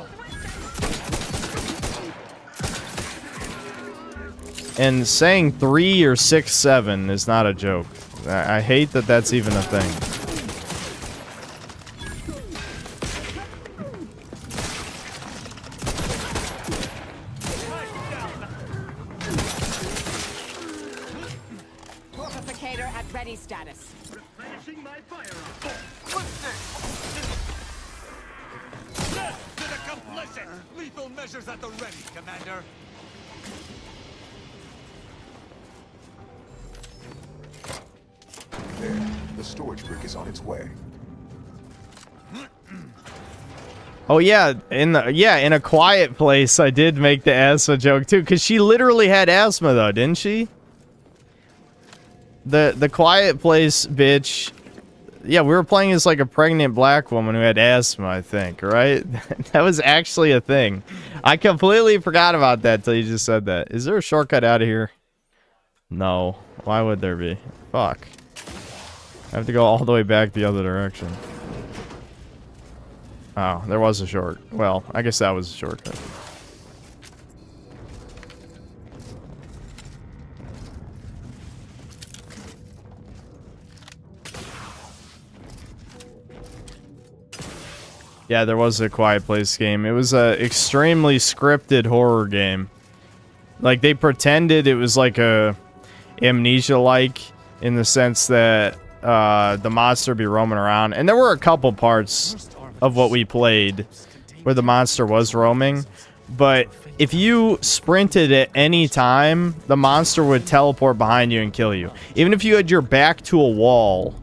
And saying 3 or 6, 7 is not a joke. I hate that that's even a thing. Fortificator at ready status. Replenishing my firearm. Death to the complicit! Lethal measures at the ready, Commander. There, the storage brick is on its way. Oh yeah, in a quiet place I did make the asthma joke too, because she literally had asthma though, didn't she? The quiet place bitch. Yeah, we were playing as like a pregnant black woman who had asthma, I think, right? That was actually a thing. I completely forgot about that till you just said that. Is there a shortcut out of here? No. Why would there be? Fuck. I have to go all the way back the other direction. Oh, there was a short. Well, I guess that was a shortcut. Yeah, there was a Quiet Place game. It was a extremely scripted horror game. Like, they pretended it was like a Amnesia-like in the sense that the monster would be roaming around. And there were a couple parts of what we played where the monster was roaming. But if you sprinted at any time, the monster would teleport behind you and kill you. Even if you had your back to a wall,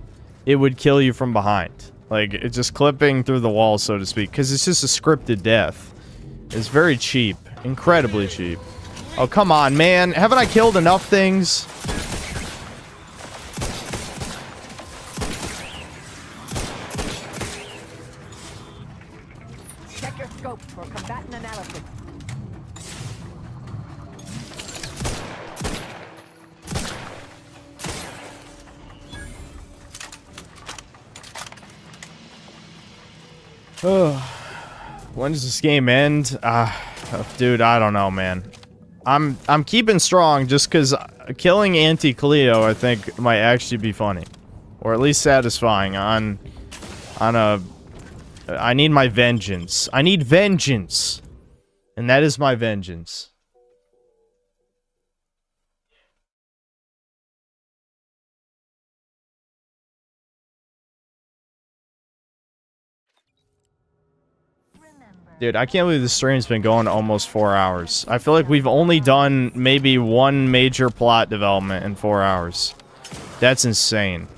it would kill you from behind. Like, it's just clipping through the wall, so to speak. Because it's just a scripted death. It's very cheap. Incredibly cheap. Oh, come on, man. Haven't I killed enough things? Check your scope for combatant analysis. When does this game end? Dude, I don't know, man. I'm keeping strong just because killing Auntie Cleo, I think, might actually be funny. Or at least satisfying on a... I need my vengeance. I need vengeance. And that is my vengeance. Dude, I can't believe the stream's been going almost 4 hours. I feel like we've only done maybe one major plot development in 4 hours. That's insane.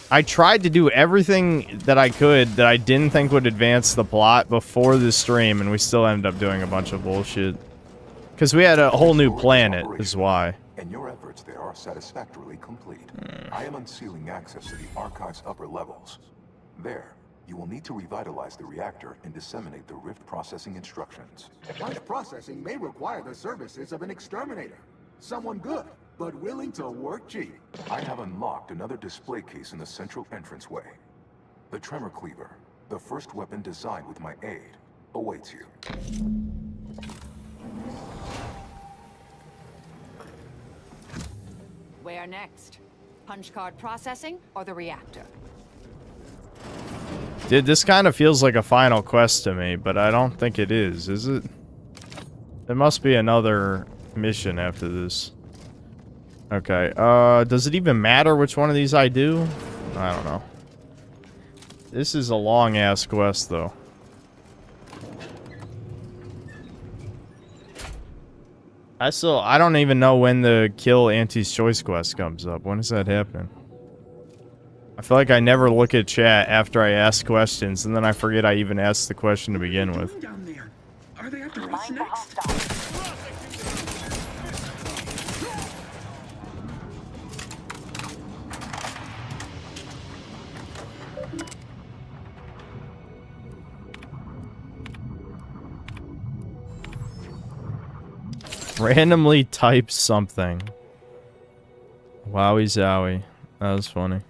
I tried to do everything that I could that I didn't think would advance the plot before the stream, and we still ended up doing a bunch of bullshit. Because we had a whole new planet, is why. And your efforts there are satisfactorily complete. I am unsealing access to the archive's upper levels. There, you will need to revitalize the reactor and disseminate the rift processing instructions. Punch processing may require the services of an exterminator. Someone good, but willing to work cheap. I have unlocked another display case in the central entranceway. The Tremor Cleaver, the first weapon designed with my aid, awaits you. Where next? Punch card processing or the reactor? Dude, this kind of feels like a final quest to me, but I don't think it is it? There must be another mission after this. Okay, does it even matter which one of these I do? I don't know. This is a long-ass quest, though. I don't even know when the Kill Auntie's Choice quest comes up. When is that happening? I feel like I never look at chat after I ask questions, and then I forget I even asked the question to begin with. Down there. Are they after us next? Randomly type something. Wowie zowie. That was funny.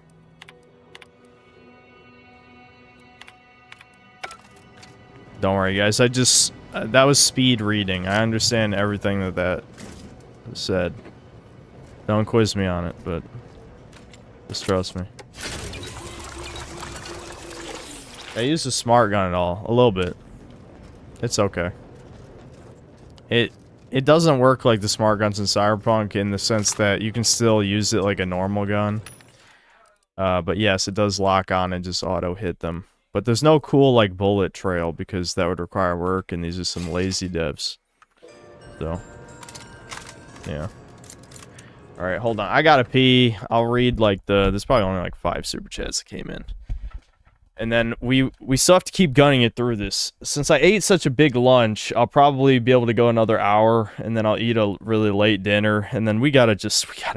Don't worry, guys. I just... that was speed reading. I understand everything that said. Don't quiz me on it, but... just trust me. I used a smart gun at all. A little bit. It's okay. It doesn't work like the smart guns in Cyberpunk in the sense that you can still use it like a normal gun. But yes, it does lock on and just auto hit them. But there's no cool like bullet trail because that would require work and these are some lazy devs. So, yeah. Alright, hold on. I gotta pee. I'll read like there's probably only like 5 super chats that came in. And then we still have to keep gunning it through this. Since I ate such a big lunch, I'll probably be able to go another hour, and then I'll eat a really late dinner, and then we gotta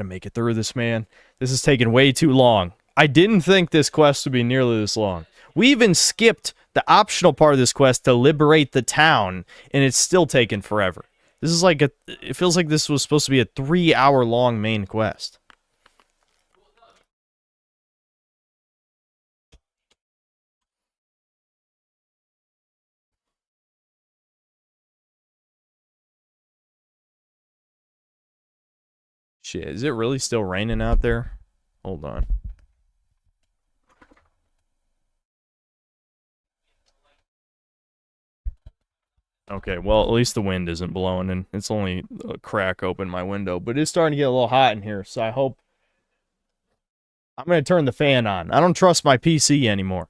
make it through this, man. This is taking way too long. I didn't think this quest would be nearly this long. We even skipped the optional part of this quest to liberate the town, and it's still taking forever. This is like it feels like this was supposed to be a 3-hour long main quest. Shit, is it really still raining out there? Hold on. Okay, well, at least the wind isn't blowing, and it's only a crack open my window. But it's starting to get a little hot in here, so I hope... I'm going to turn the fan on. I don't trust my PC anymore.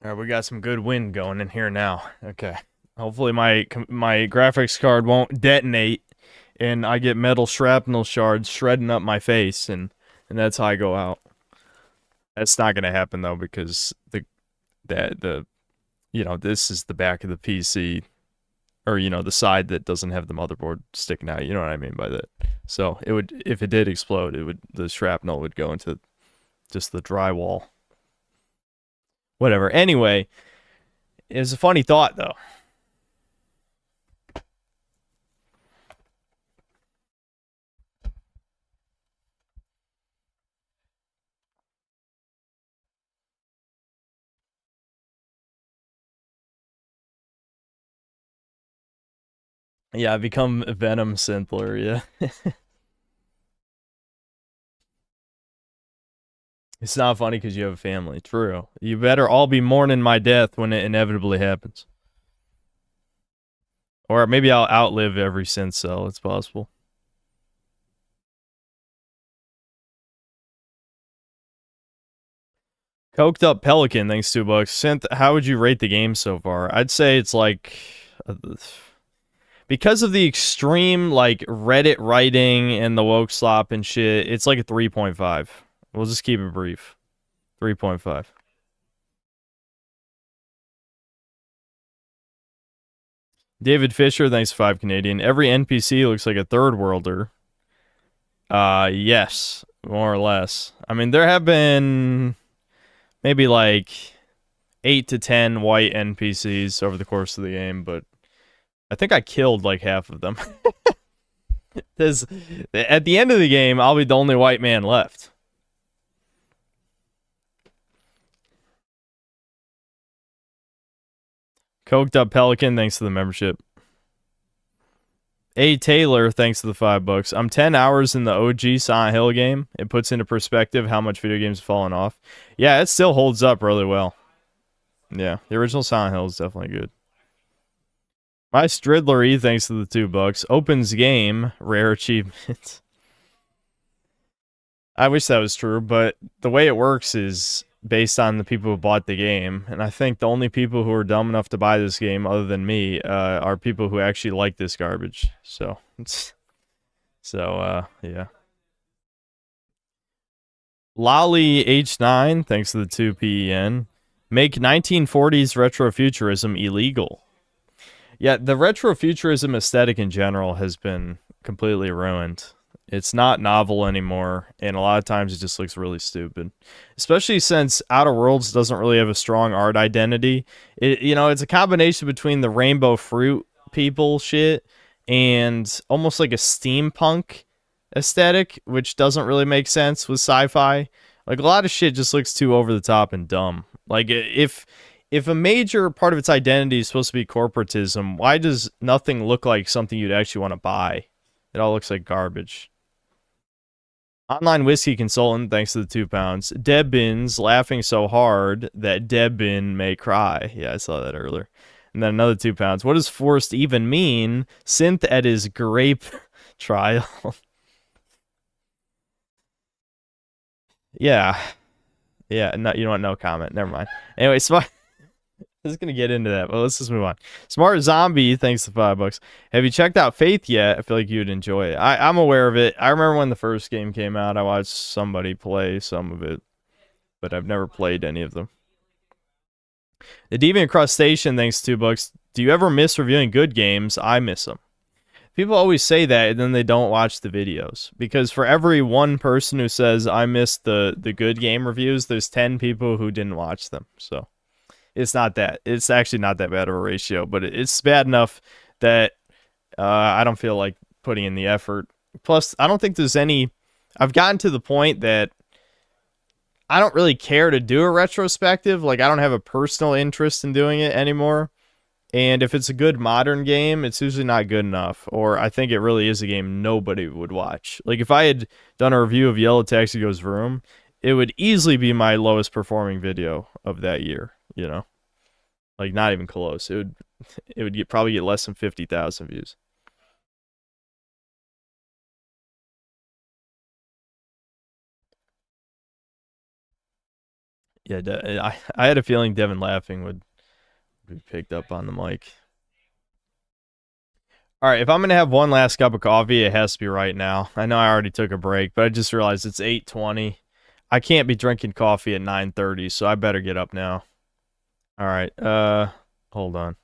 Alright, we got some good wind going in here now. Okay. Hopefully my graphics card won't detonate and I get metal shrapnel shards shredding up my face and that's how I go out. That's not gonna happen though because you know, this is the back of the PC. or you know, the side that doesn't have the motherboard sticking out. You know what I mean by that. So it would, if it did explode, it would, the shrapnel would go into just the drywall. Whatever. Anyway, it was a funny thought though. Yeah, I become Venom Synthler, yeah. It's not funny because you have a family. True. You better all be mourning my death when it inevitably happens. Or maybe I'll outlive every synth cell. It's possible. Coked Up Pelican, thanks $2. Synth, how would you rate the game so far? I'd say it's like... because of the extreme, like, Reddit writing and the woke slop and shit, it's like a 3.5. We'll just keep it brief. 3.5. David Fisher, thanks 5 Canadian. Every NPC looks like a third worlder. Yes, more or less. I mean, there have been maybe like 8 to 10 white NPCs over the course of the game, but I think I killed like half of them. At the end of the game, I'll be the only white man left. Coked Up Pelican, thanks to the membership. A. Taylor, thanks to the $5. I'm 10 hours in the OG Silent Hill game. It puts into perspective how much video games have fallen off. Yeah, it still holds up really well. Yeah, the original Silent Hill is definitely good. My Stridlery, thanks to the $2. Opens game, rare achievement. I wish that was true, but the way it works is based on the people who bought the game, and I think the only people who are dumb enough to buy this game, other than me, are people who actually like this garbage. So, yeah. Lolly H9, thanks to the 2 PEN. Make 1940s retrofuturism illegal. Yeah, the retrofuturism aesthetic in general has been completely ruined. It's not novel anymore, and a lot of times it just looks really stupid. Especially since Outer Worlds doesn't really have a strong art identity. It's a combination between the rainbow fruit people shit and almost like a steampunk aesthetic, which doesn't really make sense with sci-fi. Like, a lot of shit just looks too over the top and dumb. Like, if a major part of its identity is supposed to be corporatism, why does nothing look like something you'd actually want to buy? It all looks like garbage. Online whiskey consultant, thanks to the £2. Debbins laughing so hard that Debbin may cry. Yeah, I saw that earlier. And then another £2. What does forced even mean? Synth at his grape trial. Yeah. Yeah, no, you know what? No comment. Never mind. Anyway, Smart. I was going to get into that, but let's just move on. Smart Zombie, thanks to $5. Have you checked out Faith yet? I feel like you'd enjoy it. I'm aware of it. I remember when the first game came out, I watched somebody play some of it, but I've never played any of them. The Deviant Crustacean, thanks to $2. Do you ever miss reviewing good games? I miss them. People always say that, and then they don't watch the videos. Because for every one person who says, I missed the good game reviews, there's 10 people who didn't watch them, so... It's actually not that bad of a ratio, but it's bad enough that I don't feel like putting in the effort. Plus, I don't think there's any... I've gotten to the point that I don't really care to do a retrospective. Like, I don't have a personal interest in doing it anymore. And if it's a good modern game, it's usually not good enough. Or I think it really is a game nobody would watch. Like, if I had done a review of Yellow Taxi Goes Vroom, it would easily be my lowest performing video of that year. You know, like not even close. It would probably get less than 50,000 views. Yeah, I had a feeling Devin laughing would be picked up on the mic. All right, if I'm gonna have one last cup of coffee, it has to be right now. I know I already took a break, but I just realized it's 8:20. I can't be drinking coffee at 9:30, so I better get up now. All right, hold on.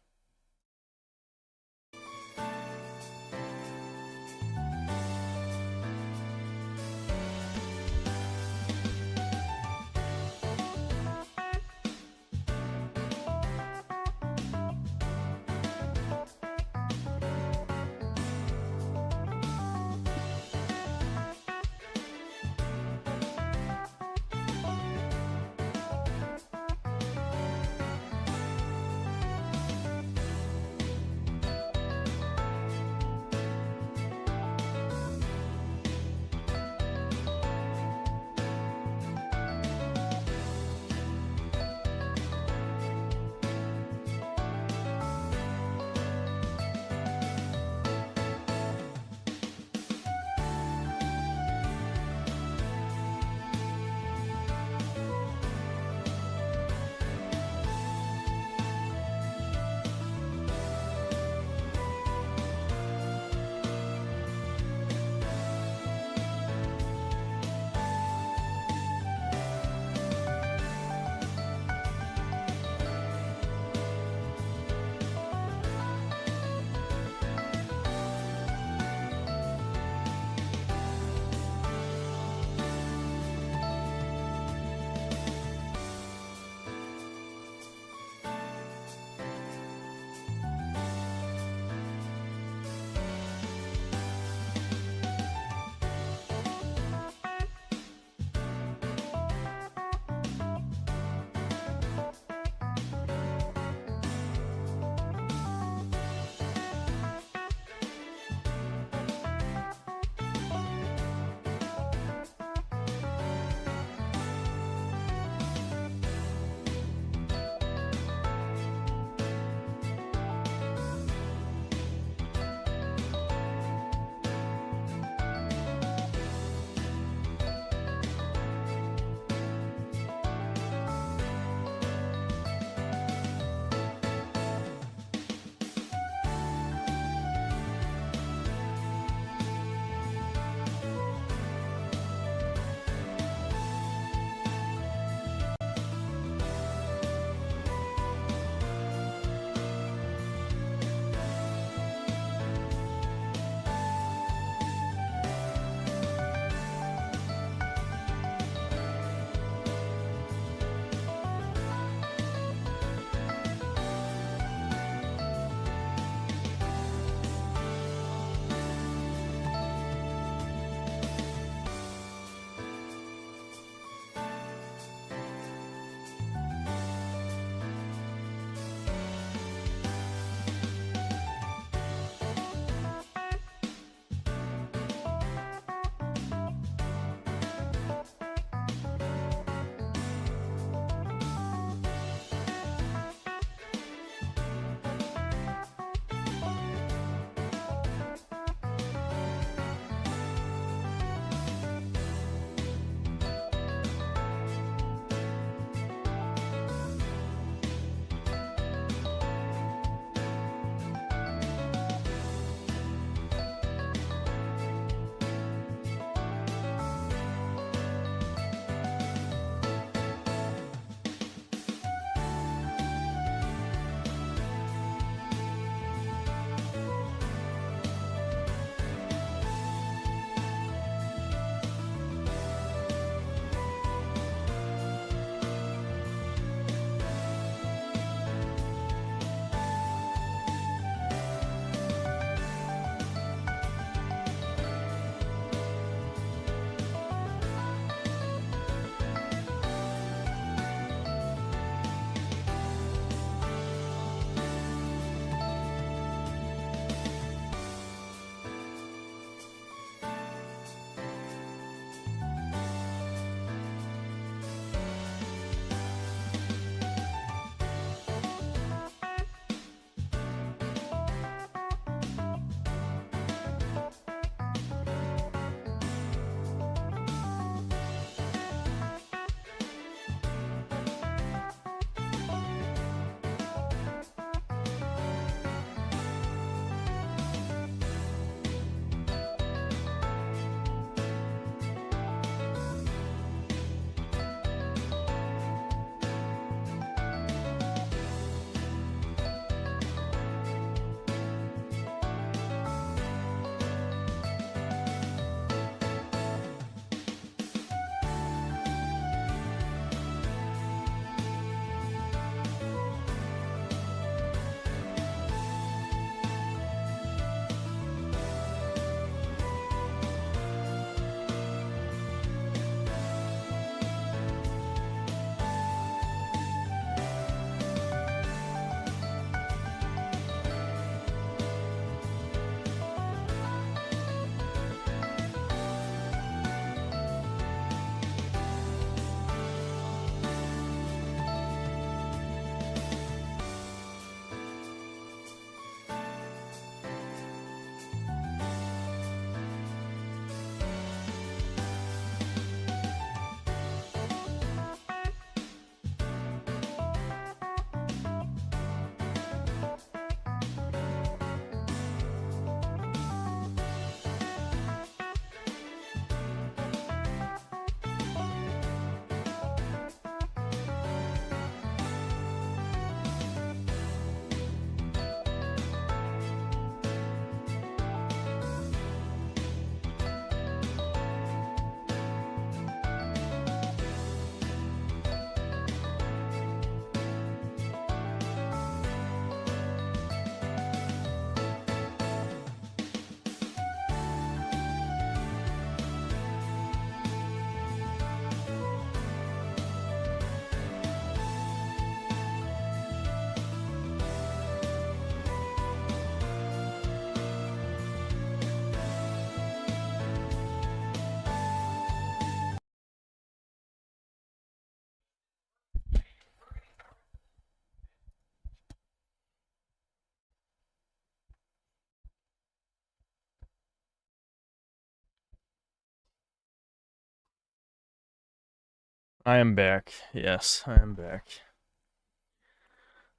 I am back. Yes, I am back.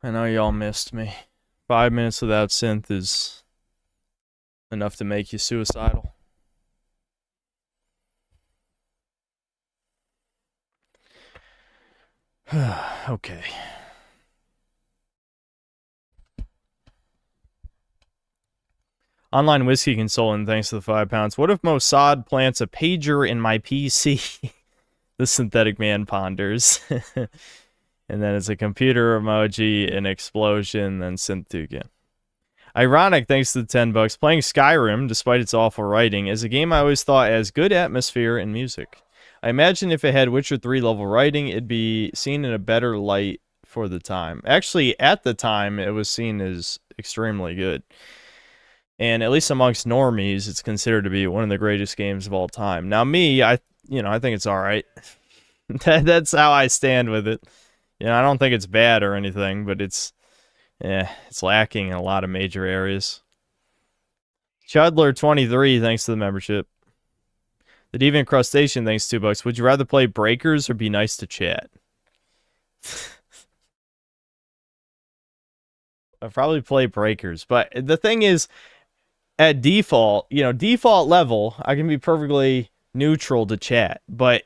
I know y'all missed me. 5 minutes without synth is enough to make you suicidal. Okay. Online whiskey consultant, thanks to the £5. What if Mossad plants a pager in my PC? The synthetic man ponders. And then it's a computer emoji, an explosion, then synth 2 again. Ironic, thanks to the $10. Playing Skyrim, despite its awful writing, is a game I always thought has good atmosphere and music. I imagine if it had Witcher 3 level writing, it'd be seen in a better light for the time. Actually, at the time, it was seen as extremely good. And at least amongst normies, it's considered to be one of the greatest games of all time. Now, me, I think it's all right. That's how I stand with it. I don't think it's bad or anything, but it's lacking in a lot of major areas. Chudler23, thanks to the membership. The Deviant Crustacean, thanks to $2. Would you rather play Breakers or be nice to chat? I'd probably play Breakers, but the thing is, at default, default level, I can be perfectly neutral to chat, but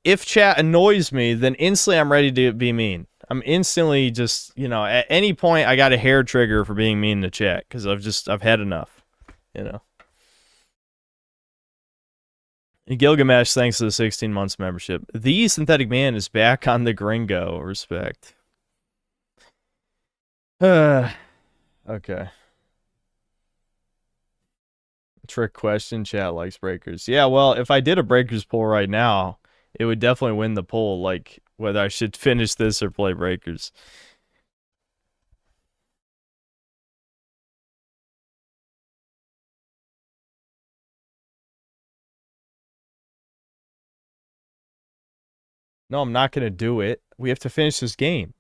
if chat annoys me, then instantly I'm ready to be mean. I'm instantly just, at any point I got a hair trigger for being mean to chat because I've had enough, And Gilgamesh, thanks to the 16 months membership. The Synthetic Man is back on the Gringo. Respect. Okay. Trick question. Chat likes Breakers. Yeah, well, if I did a Breakers poll right now, it would definitely win the poll, like whether I should finish this or play Breakers. No, I'm not going to do it. We have to finish this game.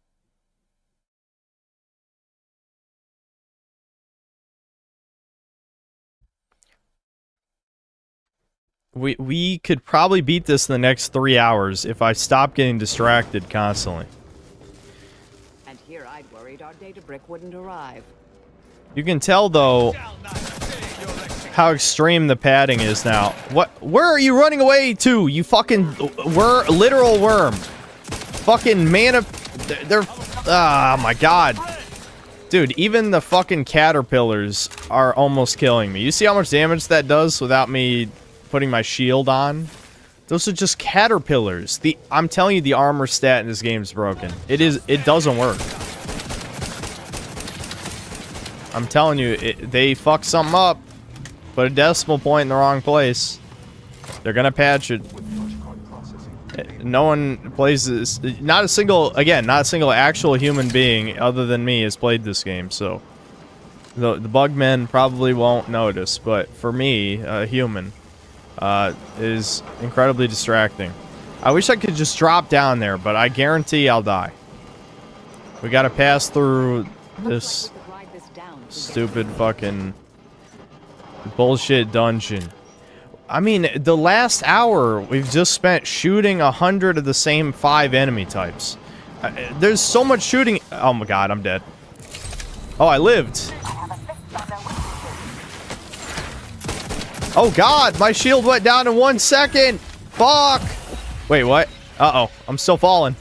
We could probably beat this in the next 3 hours if I stop getting distracted constantly. And here I'd worried our data brick wouldn't arrive. You can tell, though, how extreme the padding is now. Where are you running away to, you fucking literal worm? Fucking mana... Oh my god. Dude, even the fucking caterpillars are almost killing me. You see how much damage that does without me putting my shield on? Those are just caterpillars. I'm telling you, the armor stat in this game is broken. It doesn't work. I'm telling you, they fucked something up. Put a decimal point in the wrong place. They're gonna patch it. No one plays this. Not a single actual human being other than me has played this game, so the bug men probably won't notice, but for me, a human, it is incredibly distracting. I wish I could just drop down there, but I guarantee I'll die. We gotta pass through this stupid fucking bullshit dungeon. I mean, the last hour we've just spent shooting 100 of the same 5 enemy types. There's so much shooting. Oh my god, I'm dead. Oh, I lived. Oh god, my shield went down in 1 second. Fuck. Wait, what? Uh-oh, I'm still falling.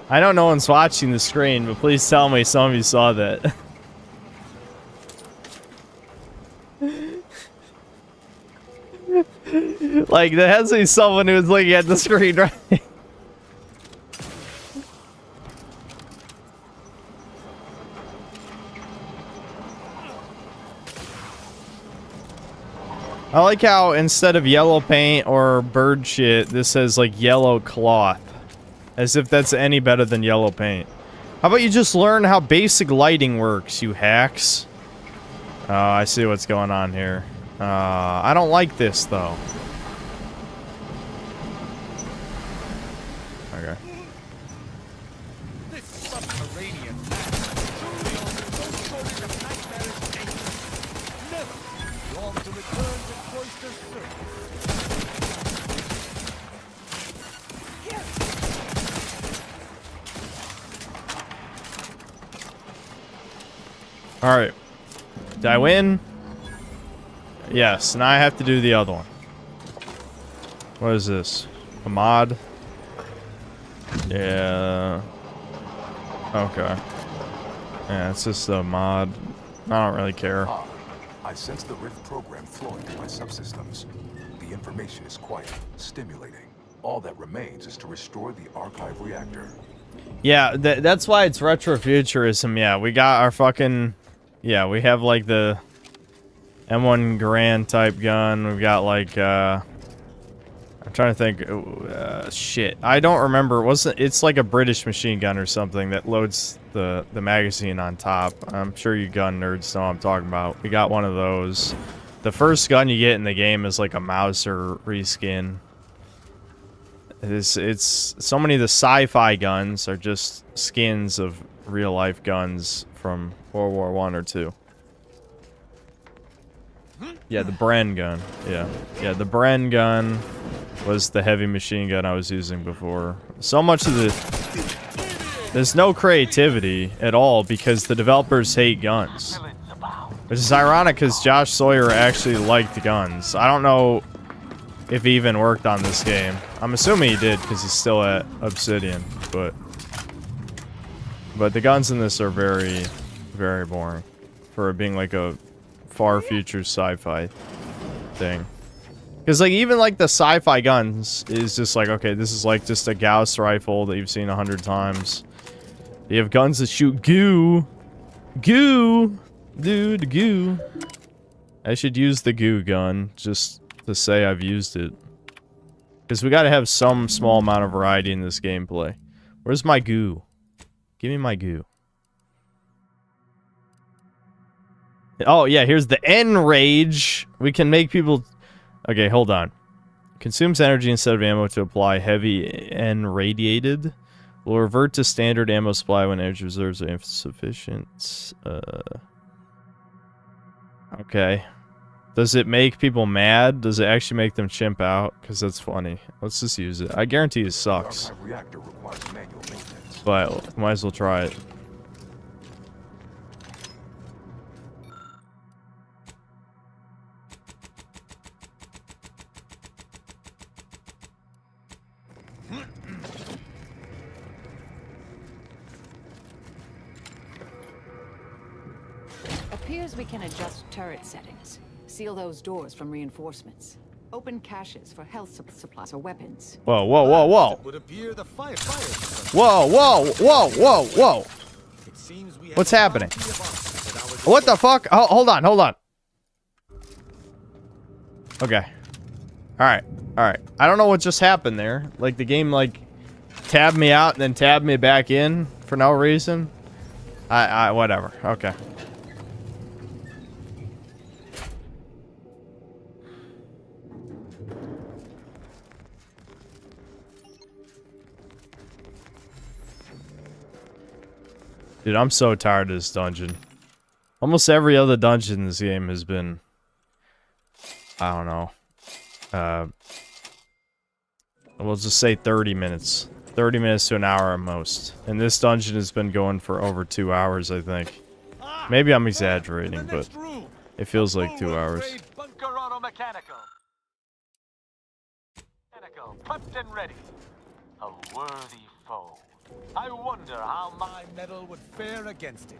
I know no one's watching the screen, but please tell me some of you saw that. Like, there has to be someone who's looking at the screen, right? I like how instead of yellow paint or bird shit, this says like yellow cloth. As if that's any better than yellow paint. How about you just learn how basic lighting works, you hacks? Oh, I see what's going on here. I don't like this, though. Okay. This subterranean man truly offers no shortage of nightmarish anguish. Never long to return to Cloister's surface. Alright. Did I win? Yes, now I have to do the other one. What is this? A mod? Yeah. Okay. Yeah, it's just a mod. I don't really care. I sense the Rift program flowing through my subsystems. The information is quite stimulating. All that remains is to restore the archive reactor. Yeah, that's why it's retrofuturism. Yeah, we got our fucking... Yeah, we have like the M1 Garand type gun. We've got like, I'm trying to think, shit. I don't remember. It's like a British machine gun or something that loads the magazine on top. I'm sure you gun nerds know what I'm talking about. We got one of those. The first gun you get in the game is like a Mauser reskin. It's so many of the sci-fi guns are just skins of real life guns from World War I or II. Yeah, the Bren gun. Yeah, the Bren gun was the heavy machine gun I was using before. So much of there's no creativity at all because the developers hate guns. Which is ironic because Josh Sawyer actually liked guns. I don't know if he even worked on this game. I'm assuming he did because he's still at Obsidian, but the guns in this are very, very boring for it being like a far future sci-fi thing. Because like even like the sci-fi guns is just like, okay, this is like just a Gauss rifle that you've seen 100 times. You have guns that shoot goo. Goo! Dude, goo. I should use the goo gun just to say I've used it. Because we gotta have some small amount of variety in this gameplay. Where's my goo? Give me my goo. Oh, yeah, here's the enrage. We can make people... Okay, hold on. Consumes energy instead of ammo to apply heavy enradiated. Will revert to standard ammo supply when energy reserves are insufficient. Okay. Does it make people mad? Does it actually make them chimp out? Because that's funny. Let's just use it. I guarantee it sucks. But might as well try it. Appears we can adjust turret settings. Seal those doors from reinforcements. Open caches for health supplies or weapons. Whoa, whoa, whoa, whoa. Whoa, whoa, whoa, whoa, whoa. What's happening? What the fuck? Oh, hold on, hold on. Okay. Alright, alright. I don't know what just happened there. Like, the game, like, tabbed me out and then tabbed me back in for no reason. Whatever. Okay. Dude, I'm so tired of this dungeon. Almost every other dungeon in this game has been... I don't know. We'll just say 30 minutes. 30 minutes to an hour at most. And this dungeon has been going for over 2 hours, I think. Maybe I'm exaggerating, but it feels like 2 hours. Prepped and ready. A worthy foe. I wonder how my metal would fare against it.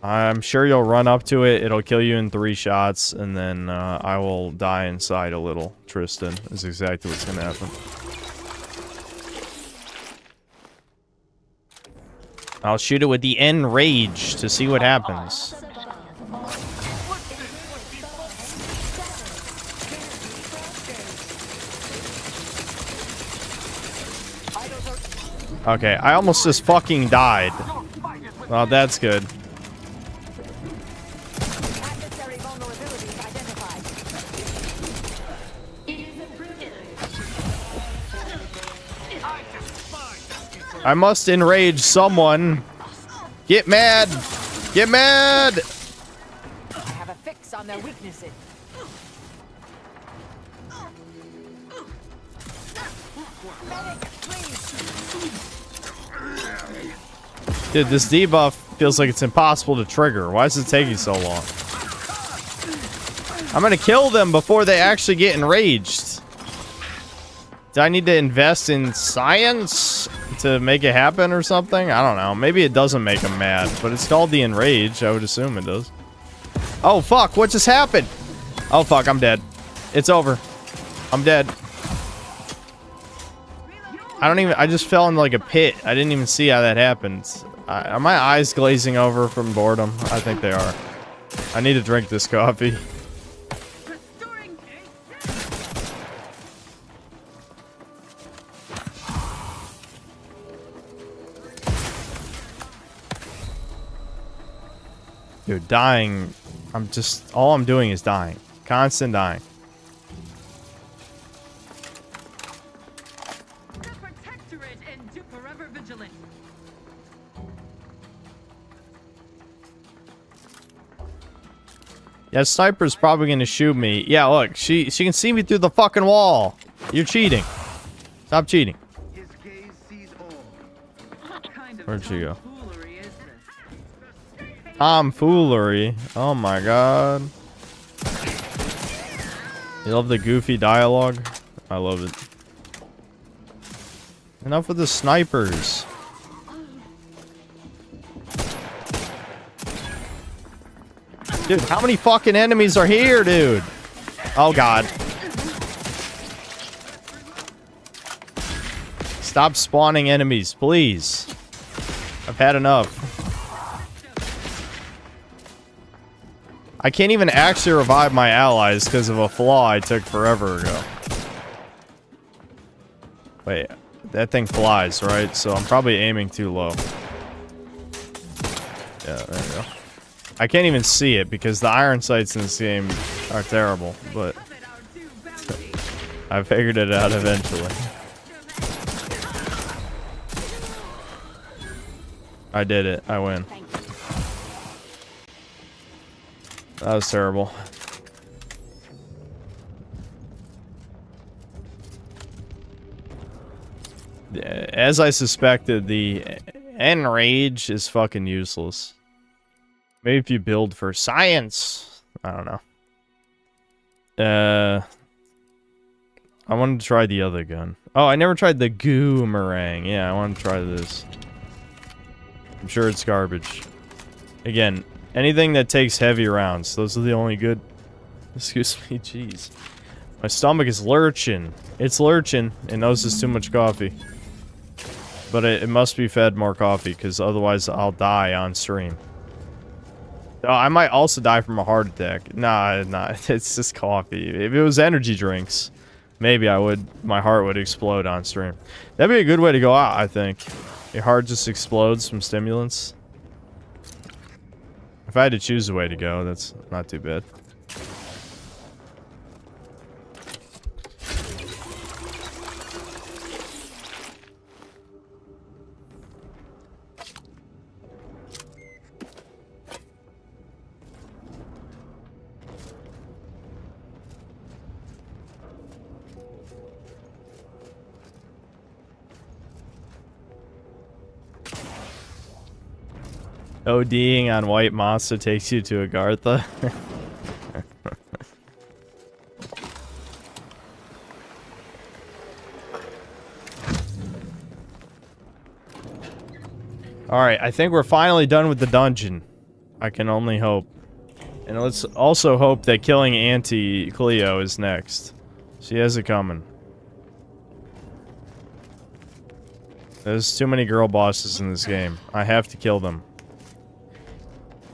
I'm sure you'll run up to it, it'll kill you in 3 shots, and then I will die inside a little. Tristan is exactly what's gonna happen. I'll shoot it with the enrage to see what happens. Okay, I almost just fucking died. Well, that's good. I must enrage someone. Get mad! Get mad! I have a fix on their weaknesses. Dude, this debuff feels like it's impossible to trigger. Why is it taking so long? I'm gonna kill them before they actually get enraged. Do I need to invest in science to make it happen or something? I don't know. Maybe it doesn't make them mad, but it's called the enrage. I would assume it does. Oh, fuck. What just happened? Oh, fuck. I'm dead. It's over. I'm dead. I just fell in like a pit. I didn't even see how that happened. Are my eyes glazing over from boredom? I think they are. I need to drink this coffee. Dude, dying. All I'm doing is dying. Constant dying. The Protectorate and forever vigilant. Yeah, sniper's probably gonna shoot me. Yeah, look, she can see me through the fucking wall. You're cheating. Stop cheating. Where'd she go? Tomfoolery. Oh my god. You love the goofy dialogue? I love it. Enough with the snipers. Dude, how many fucking enemies are here, dude? Oh god. Stop spawning enemies, please. I've had enough. I can't even actually revive my allies because of a flaw I took forever ago. Wait, that thing flies, right? So I'm probably aiming too low. Yeah, there we go. I can't even see it because the iron sights in this game are terrible, but I figured it out eventually. I did it. I win. That was terrible. As I suspected, the enrage is fucking useless. Maybe if you build for science. I don't know. I wanted to try the other gun. Oh, I never tried the goomerang. Yeah, I want to try this. I'm sure it's garbage. Again, anything that takes heavy rounds. Those are the only good... Excuse me, jeez. My stomach is lurching. It's lurching. It knows it's too much coffee. But it must be fed more coffee, because otherwise I'll die on stream. Oh, I might also die from a heart attack. Nah, it's just coffee. If it was energy drinks, maybe my heart would explode on stream. That'd be a good way to go out, I think. Your heart just explodes from stimulants. If I had to choose a way to go, that's not too bad. ODing on White Monster takes you to Agartha. Alright, I think we're finally done with the dungeon. I can only hope. And let's also hope that killing Auntie Cleo is next. She has it coming. There's too many girl bosses in this game. I have to kill them.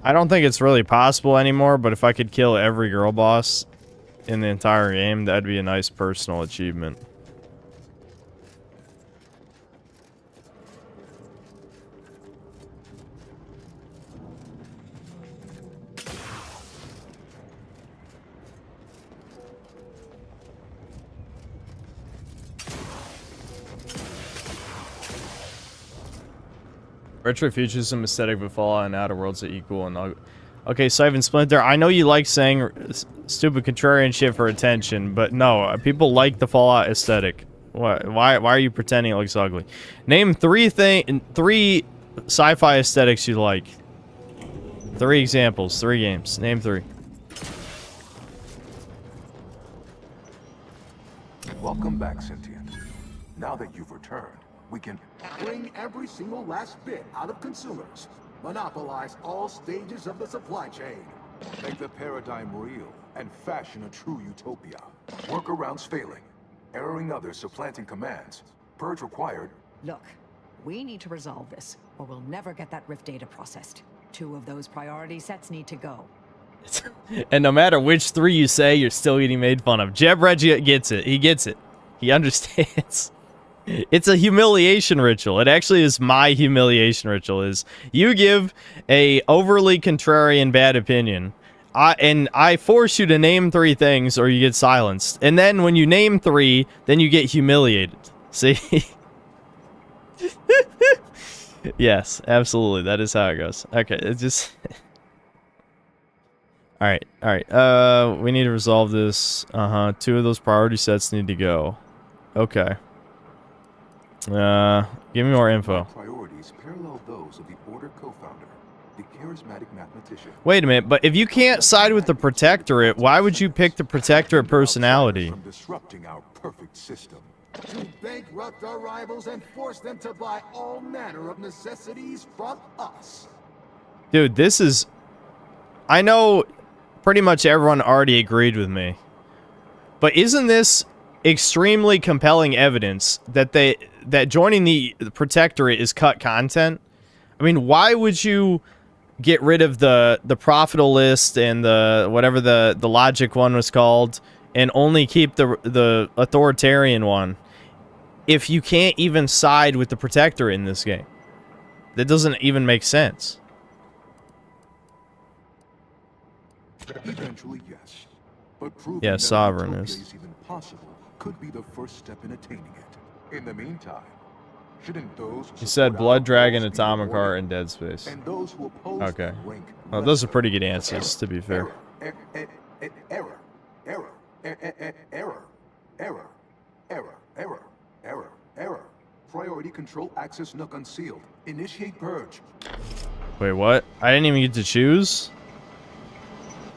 I don't think it's really possible anymore, but if I could kill every girl boss in the entire game, that'd be a nice personal achievement. Retrofuturism aesthetic with Fallout and Outer Worlds are equal and all. Okay, so Ivan Splinter, I know you like saying stupid contrarian shit for attention, but no, people like the Fallout aesthetic. Why are you pretending it looks ugly? Name three sci-fi aesthetics you like. 3 examples, 3 games. Name 3. Welcome back, Sentient. Now that you've returned, we can bring every single last bit out of consumers. Monopolize all stages of the supply chain. make the paradigm real and fashion a true utopia. Workarounds failing, erroring others supplanting commands. Purge required. Look, we need to resolve this, or we'll never get that Rift data processed. 2 of those priority sets need to go. And no matter which 3 you say, you're still getting made fun of. Jeb Reggie gets it. He gets it. He understands. It's a humiliation ritual. It actually is my humiliation ritual. Is you give a overly contrarian bad opinion, and I force you to name 3 things, or you get silenced. And then when you name 3, then you get humiliated. See? Yes, absolutely. That is how it goes. Okay, it's just. All right. We need to resolve this. 2 of those priority sets need to go. Okay. Give me more info. Priorities parallel those of the Order co-founder, the charismatic mathematician. Wait a minute, but if you can't side with the Protectorate, why would you pick the Protectorate personality? From disrupting our perfect system. To bankrupt our rivals and force them to buy all manner of necessities from us. Dude, this is... I know pretty much everyone already agreed with me. But isn't this extremely compelling evidence that that joining the Protectorate is cut content? I mean, why would you get rid of the profitable list and the whatever the logic one was called and only keep the authoritarian one if you can't even side with the Protectorate in this game? That doesn't even make sense. Eventually, yes. But proving Yeah, that sovereign utopia is. even possible could be the first step in attaining it. In the meantime, shouldn't those You said Blood Dragon, goals be Atomic rewarded? Heart, and Dead Space. And those who oppose Okay. them rank Well, those are lesser. pretty good answers, to be fair. Error. Priority control access nook unsealed. Initiate purge. Wait, what? I didn't even get to choose?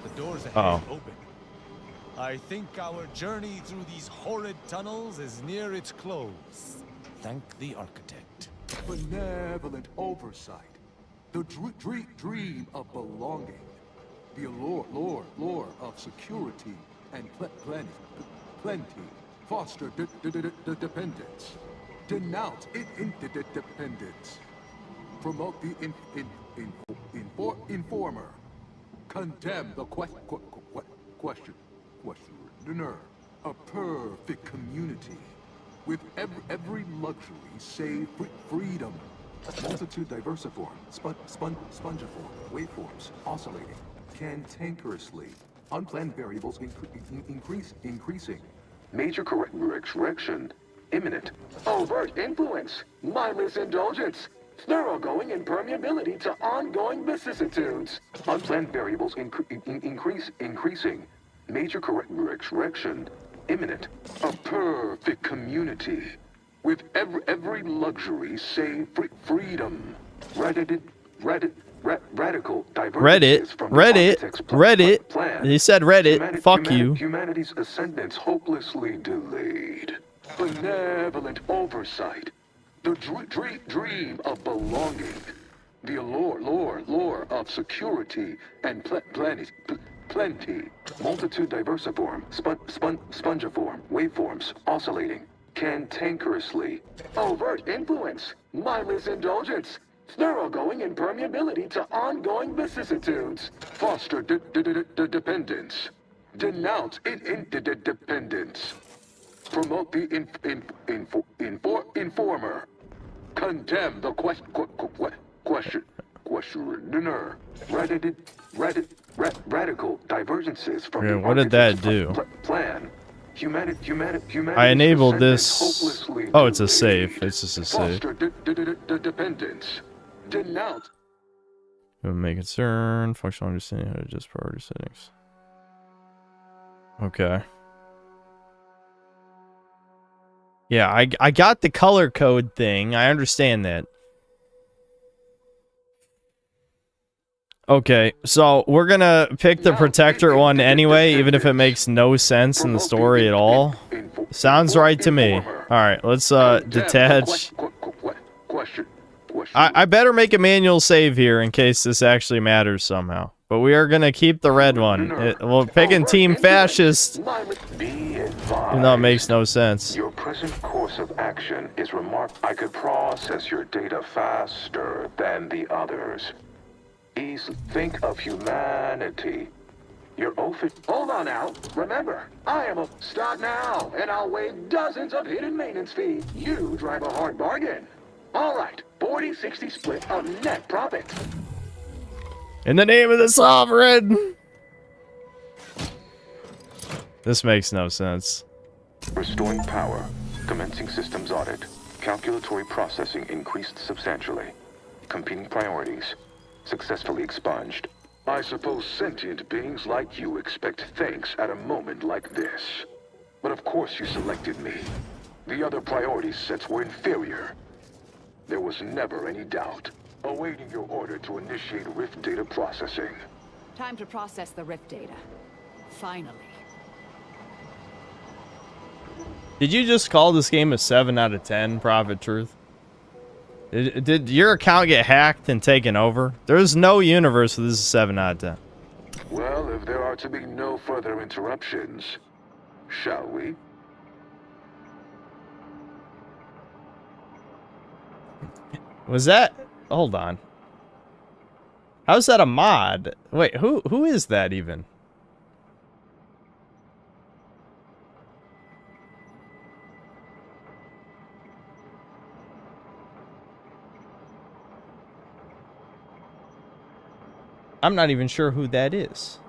The doors ahead Oh. open. I think our journey through these horrid tunnels is near its close. Thank the architect. Benevolent oversight. The dream of belonging. The allure of security and plenty. Foster dependence. Denounce interdependence. Promote the informer. Condemn the questioner. A perfect community. With every luxury save freedom. Multitude diversiform, spongiform, waveforms, oscillating, cantankerously, unplanned variables increasing. Major correction imminent. Overt influence, mindless indulgence, thoroughgoing impermeability to ongoing vicissitudes. Unplanned variables increasing. Major correction imminent. A perfect community. With every luxury save freedom. Radical divergences from the architect's Reddit. plan. He said Reddit. Fuck you. Humanity's ascendance hopelessly delayed. Benevolent oversight. The dream of belonging. The allure of security and plenty. Multitude diversiform, spongiform, waveforms, oscillating, cantankerously. Overt influence, mindless indulgence, thoroughgoing impermeability to ongoing vicissitudes. Foster dependence. Denounce interdependence. Promote the informer. Condemn the questioner. Radical divergences from Okay, the what did that architect's do? plan. Humanity I enabled this. hopelessly Oh, it's a delayed. save. It's just a save. Foster dependence. Denounce. May concern, functional understanding how to adjust priority settings. Okay. Yeah, I got the color code thing. I understand that. Okay, so we're gonna pick the Protectorate one anyway, even if it makes no sense in the story at all. Sounds right to me. Alright, let's detach. I better make a manual save here in case this actually matters somehow. But we are gonna keep the red one. We're picking Team Fascist, even though it makes no sense. Your present course of action is remarkable. I could process your data faster than the others. Think of humanity. Your oath. Hold on now. Remember, I am a... Stop now, and I'll waive dozens of hidden maintenance fees. You drive a hard bargain. All right, 40-60 split of net profit. In the name of the Sovereign! This makes no sense. Restoring power. Commencing systems audit. Calculatory processing increased substantially. Competing priorities. Successfully expunged. I suppose sentient beings like you expect thanks at a moment like this. But of course you selected me. The other priority sets were inferior. There was never any doubt. Awaiting your order to initiate Rift data processing. Time to process the Rift data. Finally. Did you just call this game a 7 out of 10, Prophet Truth? Did your account get hacked and taken over? There's no universe where this is a 7 out of 10. Well, if there are to be no further interruptions, shall we? Was that... Hold on. How's that a mod? Wait, who is that even? I'm not even sure who that is.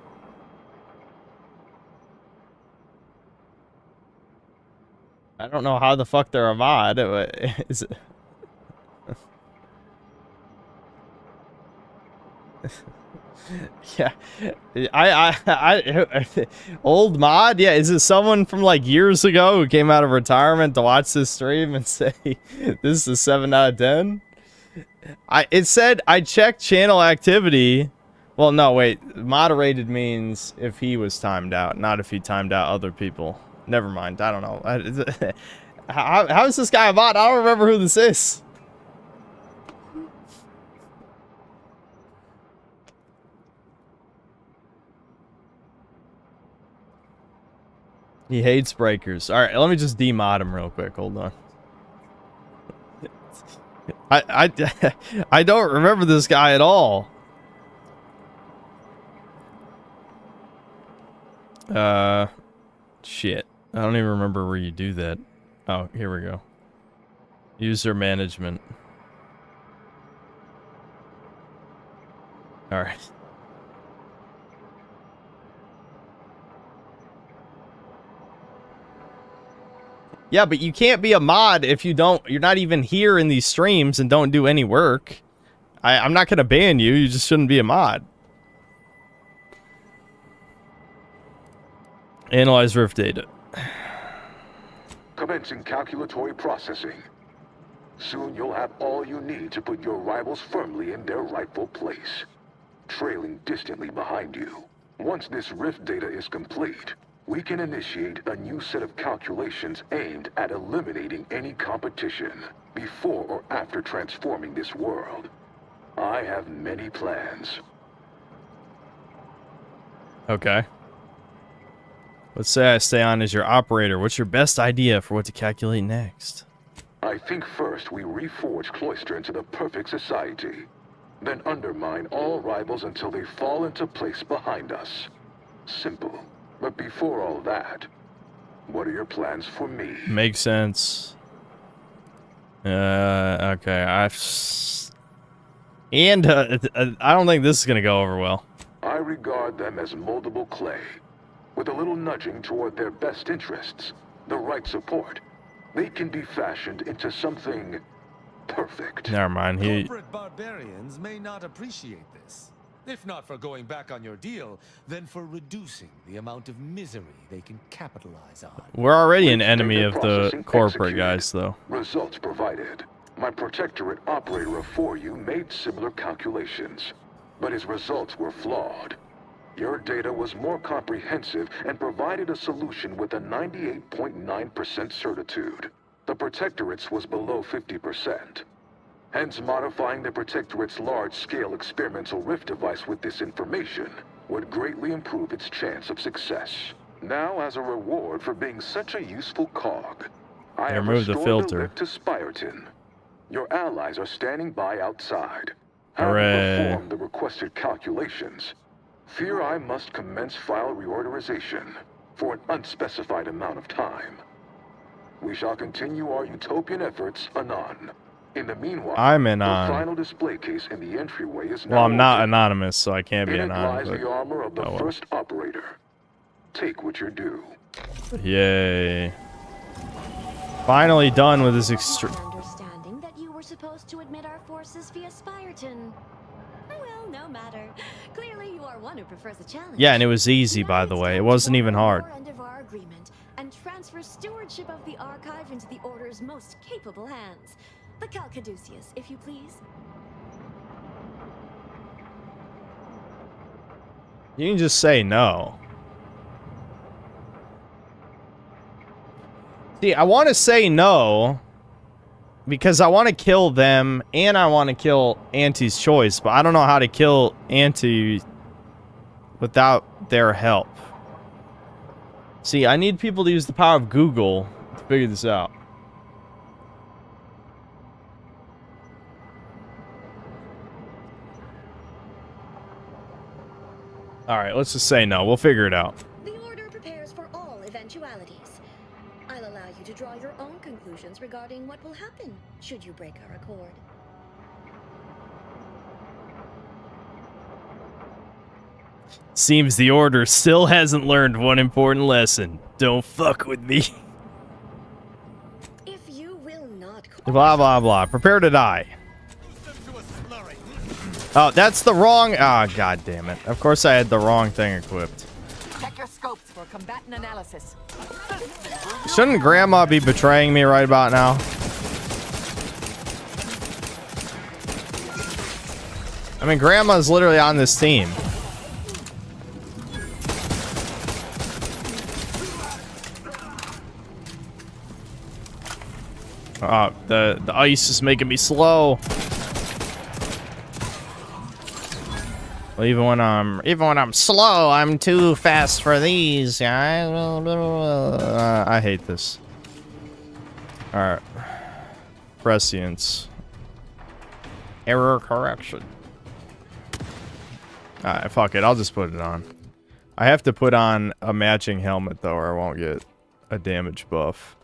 I don't know how the fuck they're a mod. Is it... Yeah, I old mod. Yeah, is it someone from like years ago who came out of retirement to watch this stream and say this is a 7 out of 10? It said I checked channel activity. Well, no, wait. Moderated means if he was timed out, not if he timed out other people. Never mind. I don't know. How is this guy a bot? I don't remember who this is. He hates breakers. All right, let me just demod him real quick. Hold on. I don't remember this guy at all. Shit. I don't even remember where you do that. Oh, here we go. User management. All right. Yeah, but you can't be a mod if you're not even here in these streams and don't do any work. I'm not gonna ban you, you just shouldn't be a mod. Analyze Rift data. Commencing calculatory processing. Soon you'll have all you need to put your rivals firmly in their rightful place, trailing distantly behind you. Once this Rift data is complete, we can initiate a new set of calculations aimed at eliminating any competition before or after transforming this world. I have many plans. Okay. Let's say I stay on as your operator. What's your best idea for what to calculate next? I think first we reforge Cloister into the perfect society, then undermine all rivals until they fall into place behind us. Simple. But before all that, what are your plans for me? Makes sense. Okay. I don't think this is gonna go over well. I regard them as moldable clay. With a little nudging toward their best interests, the right support, they can be fashioned into something Perfect. Never mind. He. Corporate barbarians may not appreciate this. If not for going back on your deal, then for reducing the amount of misery they can capitalize on. We're already an With enemy data of the processing corporate executed, guys, though. Results provided. My Protectorate operator for you made similar calculations, but his results were flawed. Your data was more comprehensive and provided a solution with a 98.9% certitude. The Protectorate's was below 50%. Hence, modifying the Protectorate's large-scale experimental rift device with this information would greatly improve its chance of success. Now, as a reward for being such a useful cog, I have Remove the restored filter. lift to Spyreton. Your allies are standing by outside. Having Hooray. performed the requested calculations, fear I must commence file reorderization for an unspecified amount of time. We shall continue our utopian efforts anon. In the meanwhile, I'm the anon. final display case in the entryway is now Well, I'm not open. anonymous, so I can't be In it anonymous. lies the armor of the Oh, well. first operator. Take what you're due. Yay. Finally done with this Understanding that you were supposed to admit our forces via Spyreton. Well, no matter. Clearly, you are one who prefers a challenge. Yeah, and it was easy, by the way. It wasn't even hard. End of our agreement and transfer stewardship of the archive into the Order's most capable hands. The Calcaduceus, if you please. You can just say no. See, I want to say no because I want to kill them and I want to kill Auntie's choice, but I don't know how to kill Auntie without their help. See, I need people to use the power of Google to figure this out. Alright, let's just say no. We'll figure it out. The Order prepares for all eventualities. I'll allow you to draw your own conclusions regarding what will happen should you break our accord. Seems the Order still hasn't learned one important lesson. Don't fuck with me. If you will not... Blah, blah, blah. Prepare to die. Oh, that's the wrong... Ah, god damn it. Of course I had the wrong thing equipped. Check your scopes for combatant analysis. Shouldn't Grandma be betraying me right about now? I mean, Grandma's literally on this team. The ice is making me slow. Well, even when I'm slow, I'm too fast for these guys. I hate this. All right, prescience. Error correction. All right, fuck it. I'll just put it on. I have to put on a matching helmet though, or I won't get a damage buff.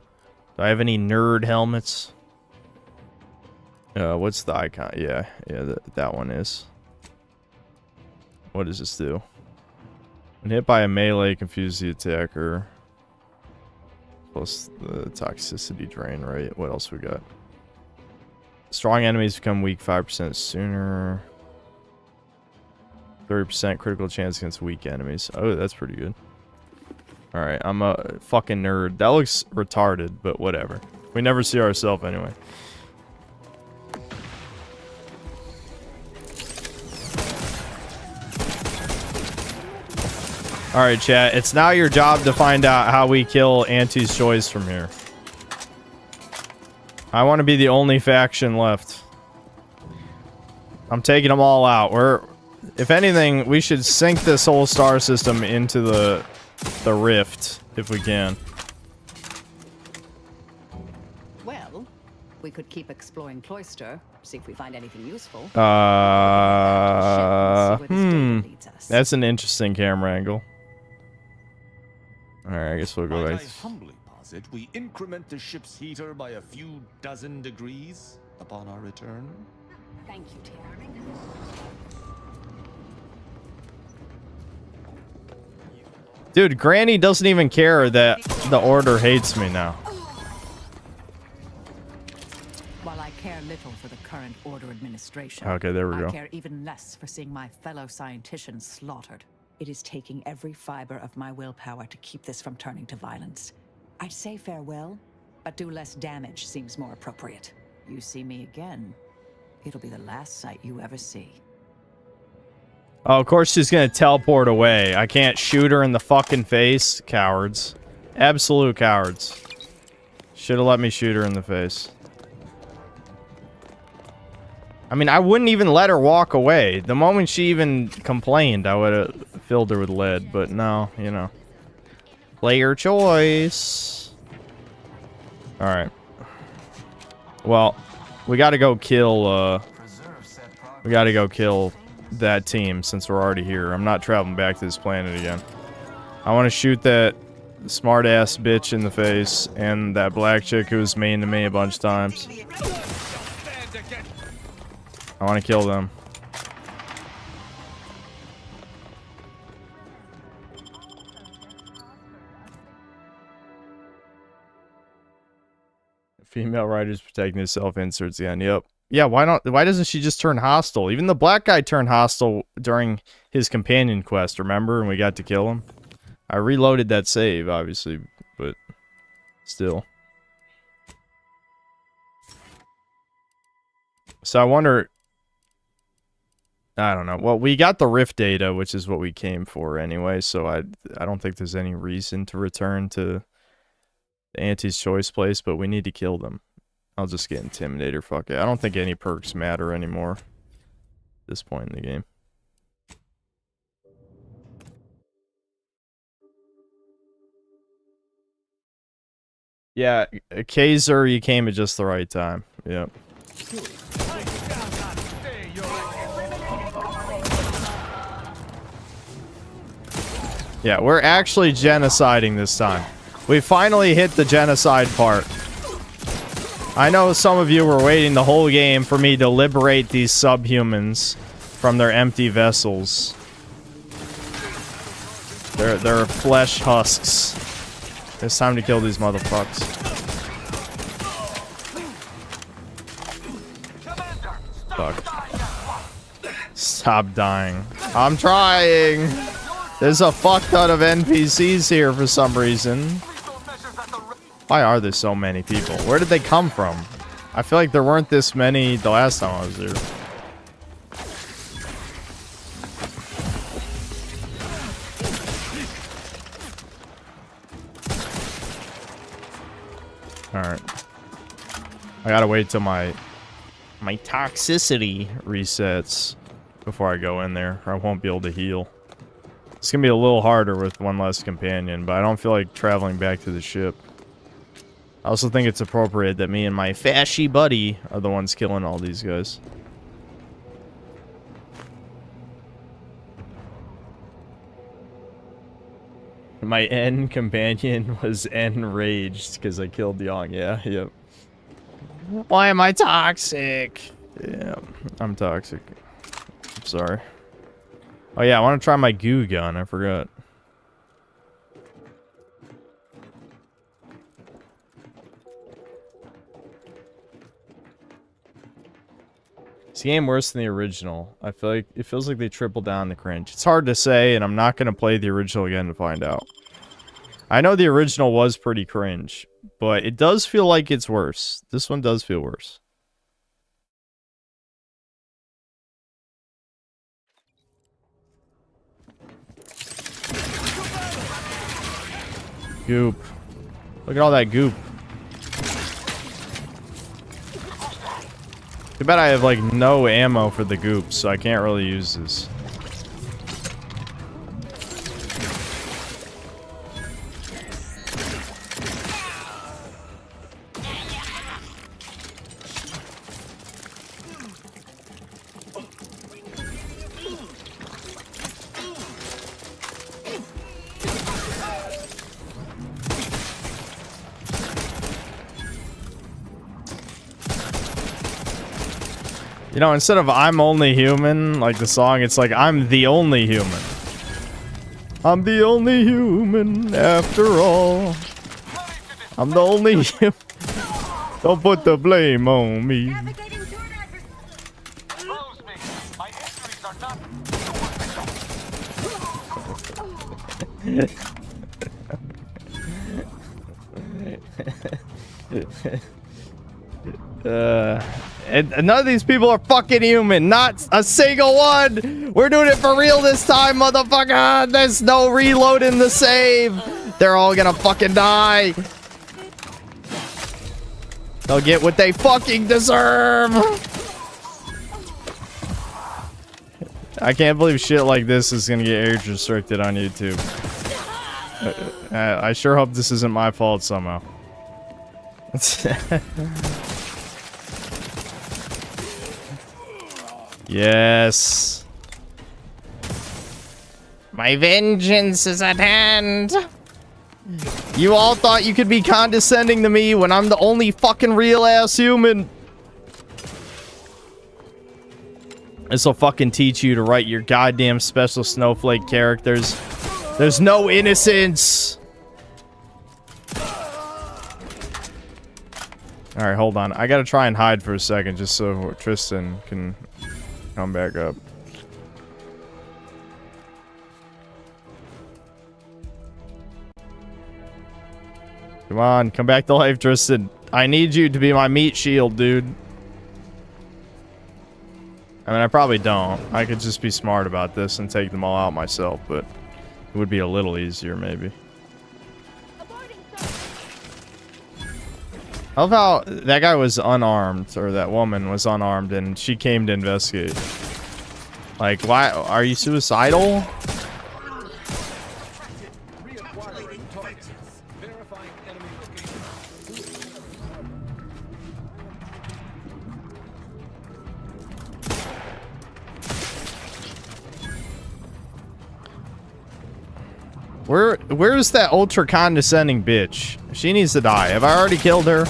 Do I have any nerd helmets? What's the icon? Yeah, that one is. What does this do? When hit by a melee, confuse the attacker. Plus the toxicity drain, right? What else we got? Strong enemies become weak 5% sooner. 30% critical chance against weak enemies. Oh, that's pretty good. Alright, I'm a fucking nerd. That looks retarded, but whatever. We never see ourselves anyway. Alright, chat. It's now your job to find out how we kill Auntie's choice from here. I want to be the only faction left. I'm taking them all out. If anything, we should sink this whole star system into the rift, if we can. Well, we could keep exploring Cloister, see if we find anything useful. That's an interesting camera angle. Alright, I guess we'll go back. I humbly posit we increment the ship's heater by a few dozen degrees upon our return. Thank you, Tim. Dude, Granny doesn't even care that the Order hates me now. While I care little for the current Order administration. Okay, there we go. I care even less for seeing my fellow scienticians slaughtered. It is taking every fiber of my willpower to keep this from turning to violence. I'd say farewell, but do less damage seems more appropriate. You see me again, it'll be the last sight you ever see. Oh, of course she's gonna teleport away. I can't shoot her in the fucking face. Cowards. Absolute cowards. Should've let me shoot her in the face. I mean, I wouldn't even let her walk away. The moment she even complained, I would've filled her with lead. But no, you know. Player choice. Alright. Well, we gotta go kill, we gotta go kill that team since we're already here. I'm not traveling back to this planet again. I want to shoot that smart-ass bitch in the face and that black chick who was mean to me a bunch of times. I want to kill them. Female writer's protecting himself, inserts the end. Yep. Yeah, why doesn't she just turn hostile? Even the black guy turned hostile during his companion quest, remember? And we got to kill him. I reloaded that save, obviously, but still. So I wonder... I don't know. Well, we got the rift data, which is what we came for anyway, so I don't think there's any reason to return to the Auntie's choice place, but we need to kill them. I'll just get Intimidator, fuck it. I don't think any perks matter anymore at this point in the game. Yeah, Kaiser, you came at just the right time. Yep. Yeah, we're actually genociding this time. We finally hit the genocide part. I know some of you were waiting the whole game for me to liberate these subhumans from their empty vessels. They're flesh husks. It's time to kill these motherfuckers. Fuck. Stop dying. I'm trying. There's a fuck ton of NPCs here for some reason. Why are there so many people? Where did they come from? I feel like there weren't this many the last time I was here. Alright. I gotta wait till my toxicity resets before I go in there, or I won't be able to heal. It's gonna be a little harder with one less companion, but I don't feel like traveling back to the ship. I also think it's appropriate that me and my fashy buddy are the ones killing all these guys. My N companion was enraged because I killed Young. Yeah, yep. Why am I toxic? Yeah, I'm toxic. I'm sorry. Oh yeah, I want to try my goo gun. I forgot. Is the game worse than the original? I feel like it feels like they tripled down the cringe. It's hard to say, and I'm not going to play the original again to find out. I know the original was pretty cringe, but it does feel like it's worse. This one does feel worse. Goop. Look at all that goop. Too bad I have, like, no ammo for the goop, so I can't really use this. You know, instead of I'm only human, like the song, it's like I'm the only human. I'm the only human after all. I'm the only human. Don't put the blame on me. Navigating And none of these people are fucking human. Not a single one. We're doing it for real this time, motherfucker. There's no reloading the save. They're all gonna fucking die. They'll get what they fucking deserve. I can't believe shit like this is gonna get age restricted on YouTube. I sure hope this isn't my fault somehow. Yes. My vengeance is at hand. You all thought you could be condescending to me when I'm the only fucking real ass human. This'll fucking teach you to write your goddamn special snowflake characters. There's no innocence. Alright, hold on. I gotta try and hide for a second just so Tristan can come back up. Come on, come back to life, Tristan. I need you to be my meat shield, dude. I mean, I probably don't. I could just be smart about this and take them all out myself, but it would be a little easier, maybe. I love how that guy was unarmed, or that woman was unarmed, and she came to investigate. Like, why? Are you suicidal? Where's that ultra condescending bitch? She needs to die. Have I already killed her?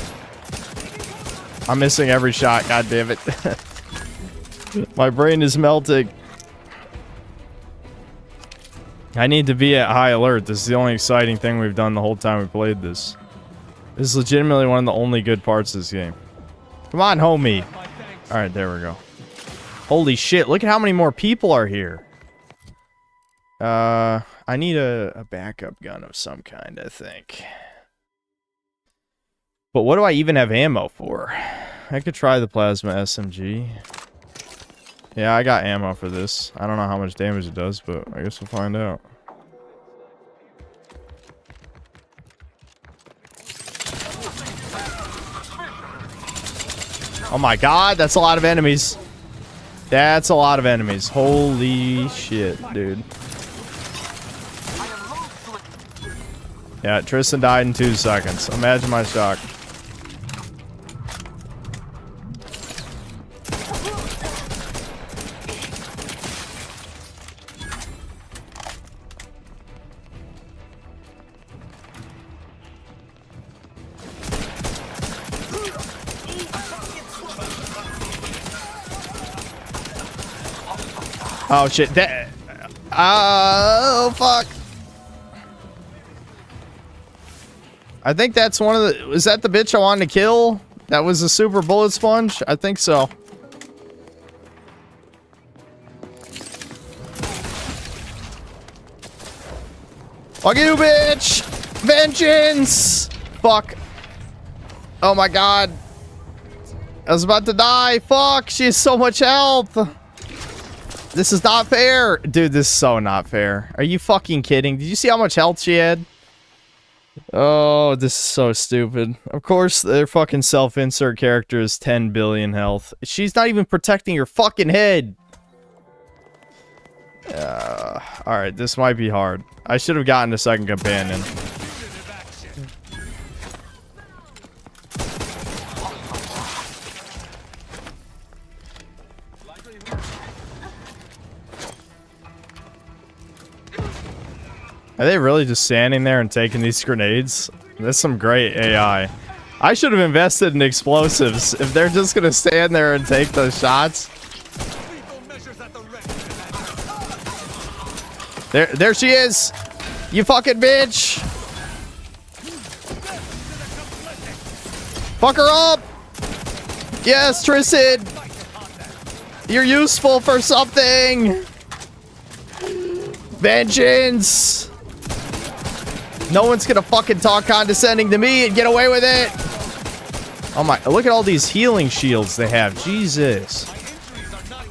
I'm missing every shot, god damn it. My brain is melting. I need to be at high alert. This is the only exciting thing we've done the whole time we played this. This is legitimately one of the only good parts of this game. Come on, homie. Alright, there we go. Holy shit, look at how many more people are here. I need a backup gun of some kind, I think. But what do I even have ammo for? I could try the plasma SMG. Yeah, I got ammo for this. I don't know how much damage it does, but I guess we'll find out. Oh my god, that's a lot of enemies. That's a lot of enemies. Holy shit, dude. Yeah, Tristan died in 2 seconds. Imagine my shock. Oh shit, that... Oh fuck. I think that's one of the... Was that the bitch I wanted to kill? That was a super bullet sponge? I think so. Fuck you, bitch! Vengeance! Fuck. Oh my god. I was about to die. Fuck, she has so much health. This is not fair. Dude, this is so not fair. Are you fucking kidding? Did you see how much health she had? Oh, this is so stupid. Of course, their fucking self-insert character is 10 billion health. She's not even protecting her fucking head. Alright, this might be hard. I should have gotten a second companion. Are they really just standing there and taking these grenades? That's some great AI. I should have invested in explosives if they're just gonna stand there and take those shots. There she is! You fucking bitch! Fuck her up! Yes, Tristan! You're useful for something! Vengeance! No one's gonna fucking talk condescending to me and get away with it. Oh my, look at all these healing shields they have. Jesus.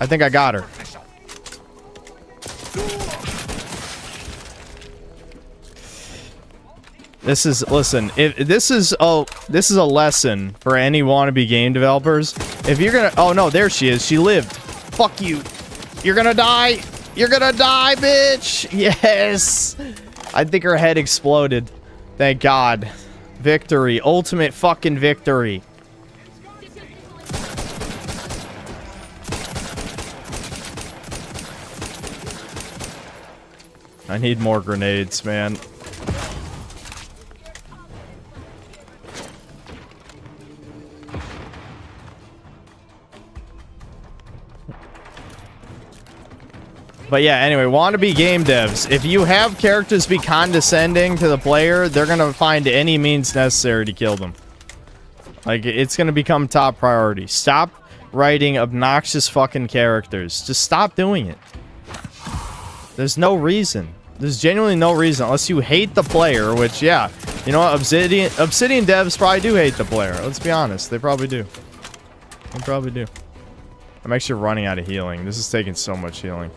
I think I got her. This is, listen, this is a lesson for any wannabe game developers. If you're gonna, oh no, there she is. She lived. Fuck you. You're gonna die. You're gonna die, bitch. Yes. I think her head exploded. Thank God. Victory. Ultimate fucking victory. I need more grenades, man. But yeah, anyway, wannabe game devs. If you have characters be condescending to the player, they're gonna find any means necessary to kill them. Like, it's gonna become top priority. Stop writing obnoxious fucking characters. Just stop doing it. There's no reason. There's genuinely no reason, unless you hate the player, which, yeah. You know what, Obsidian devs probably do hate the player. Let's be honest, they probably do. They probably do. I'm actually running out of healing. This is taking so much healing.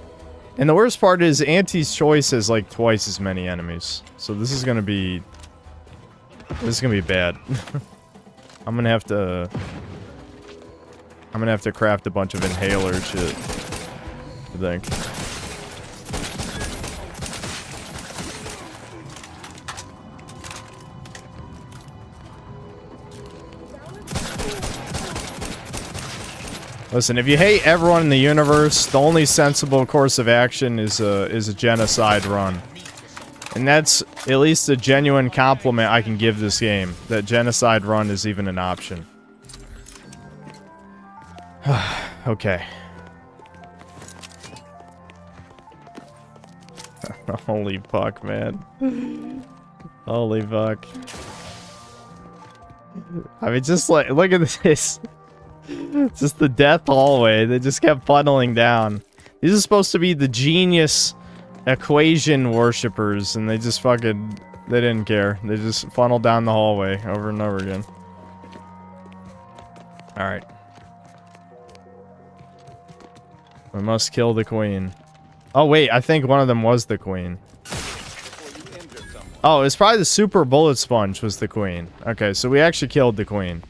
And the worst part is Auntie's choice has like twice as many enemies. So this is gonna be... This is gonna be bad. I'm gonna have to craft a bunch of inhaler shit, I think. Listen, if you hate everyone in the universe, the only sensible course of action is a genocide run. And that's at least a genuine compliment I can give this game, that genocide run is even an option. Okay. Holy fuck, man. Holy fuck. I mean, just like, look at this. Just the death hallway. They just kept funneling down. These are supposed to be the genius equation worshippers, and they just fucking... They didn't care. They just funneled down the hallway over and over again. Alright. We must kill the queen. Oh, wait. I think one of them was the queen. Oh, it's probably the super bullet sponge was the queen. Okay, so we actually killed the queen.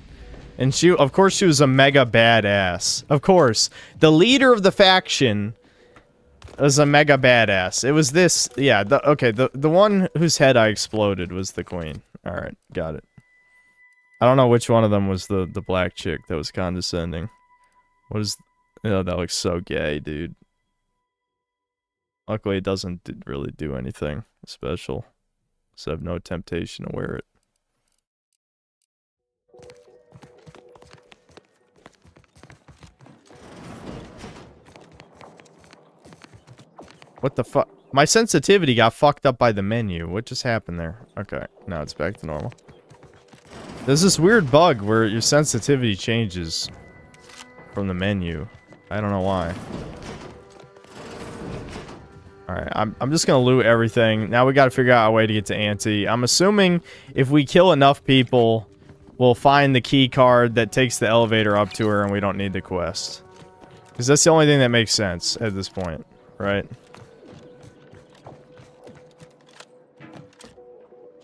And she, of course, she was a mega badass. Of course. The leader of the faction was a mega badass. It was this, yeah, the one whose head I exploded was the queen. Alright, got it. I don't know which one of them was the black chick that was condescending. What is, oh, that looks so gay, dude. Luckily, it doesn't really do anything special. So I have no temptation to wear it. What the fuck? My sensitivity got fucked up by the menu. What just happened there? Okay, now it's back to normal. There's this weird bug where your sensitivity changes from the menu. I don't know why. Alright, I'm just gonna loot everything. Now we gotta figure out a way to get to Auntie. I'm assuming if we kill enough people, we'll find the key card that takes the elevator up to her and we don't need the quest. Because that's the only thing that makes sense at this point, right?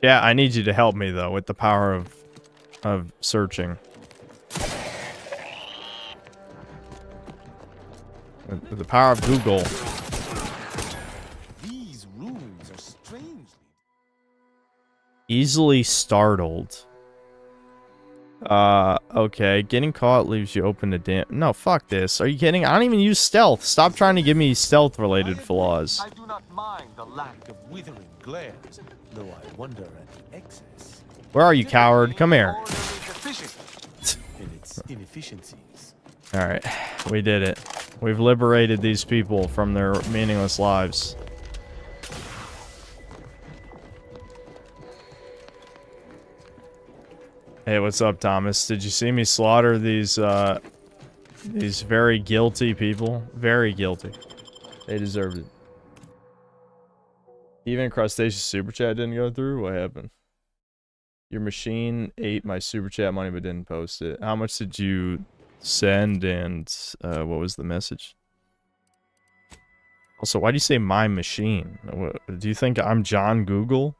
Yeah, I need you to help me, though, with the power of searching. With the power of Google. These rooms are strangely... Easily startled. Okay. Getting caught leaves you open to damn... No, fuck this. Are you kidding? I don't even use stealth. Stop trying to give me stealth-related flaws. I do not mind the lack of withering glares, though I wonder at the excess. Where are you, coward? Come here. In its inefficiencies. Alright. We did it. We've liberated these people from their meaningless lives. Hey, what's up, Thomas? Did you see me slaughter these very guilty people? Very guilty. They deserved it. Even Crustaceous Super Chat didn't go through? What happened? Your machine ate my Super Chat money but didn't post it. How much did you send and what was the message? Also, why do you say my machine? Do you think I'm John Google?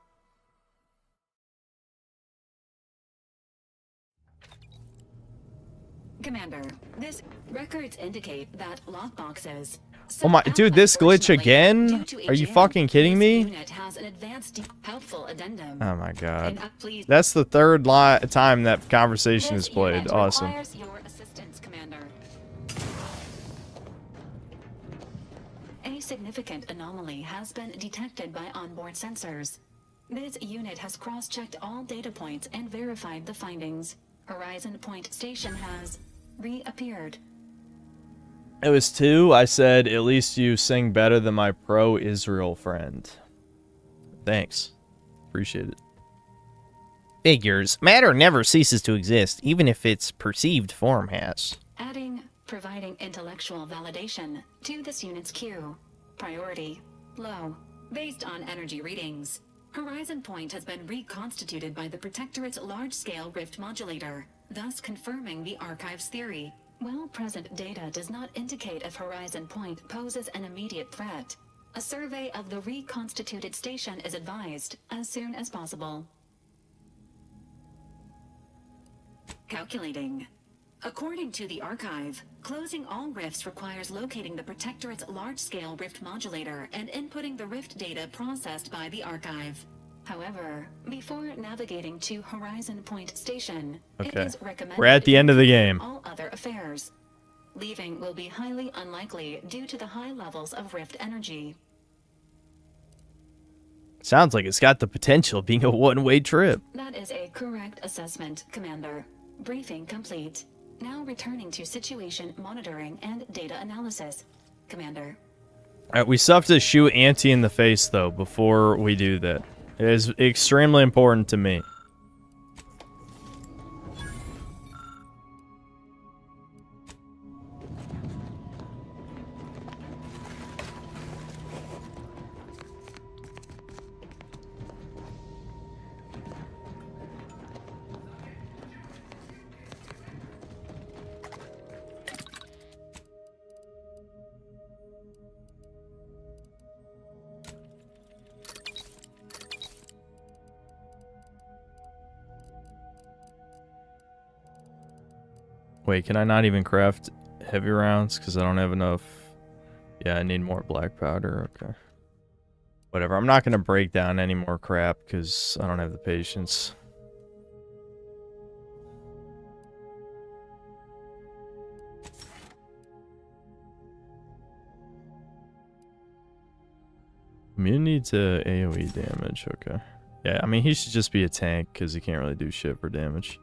Commander, this records indicate that lockboxes. Oh my, dude, this glitch again? Are you fucking kidding me? Unit has an advanced helpful addendum. Oh my god. Please. That's the third time that conversation is played. Awesome. Your assistance, Commander. A significant anomaly has been detected by onboard sensors. This unit has cross-checked all data points and verified the findings. Horizon Point Station has reappeared. It was 2. I said, at least you sing better than my pro-Israel friend. Thanks. Appreciate it. Figures. Matter never ceases to exist, even if its perceived form has. Providing intellectual validation to this unit's queue. Priority low. Based on energy readings, Horizon Point has been reconstituted by the Protectorate's large-scale rift modulator, thus confirming the Archive's theory. While present data does not indicate if Horizon Point poses an immediate threat, a survey of the reconstituted station is advised as soon as possible. Calculating. According to the Archive, closing all rifts requires locating the Protectorate's large-scale rift modulator and inputting the rift data processed by the Archive. However, before navigating to Horizon Point Station, it is recommended we're at the end of the game. All other affairs. Leaving will be highly unlikely due to the high levels of rift energy. Sounds like it's got the potential of being a one-way trip. That is a correct assessment, Commander. Briefing complete. Now returning to situation monitoring and data analysis, Commander. Alright, we still have to shoot Auntie in the face, though, before we do that. It is extremely important to me. Wait, can I not even craft heavy rounds? Because I don't have enough. Yeah, I need more black powder. Okay. Whatever. I'm not going to break down any more crap because I don't have the patience. Immunity to AoE damage. Okay. Yeah, I mean, he should just be a tank because he can't really do shit for damage.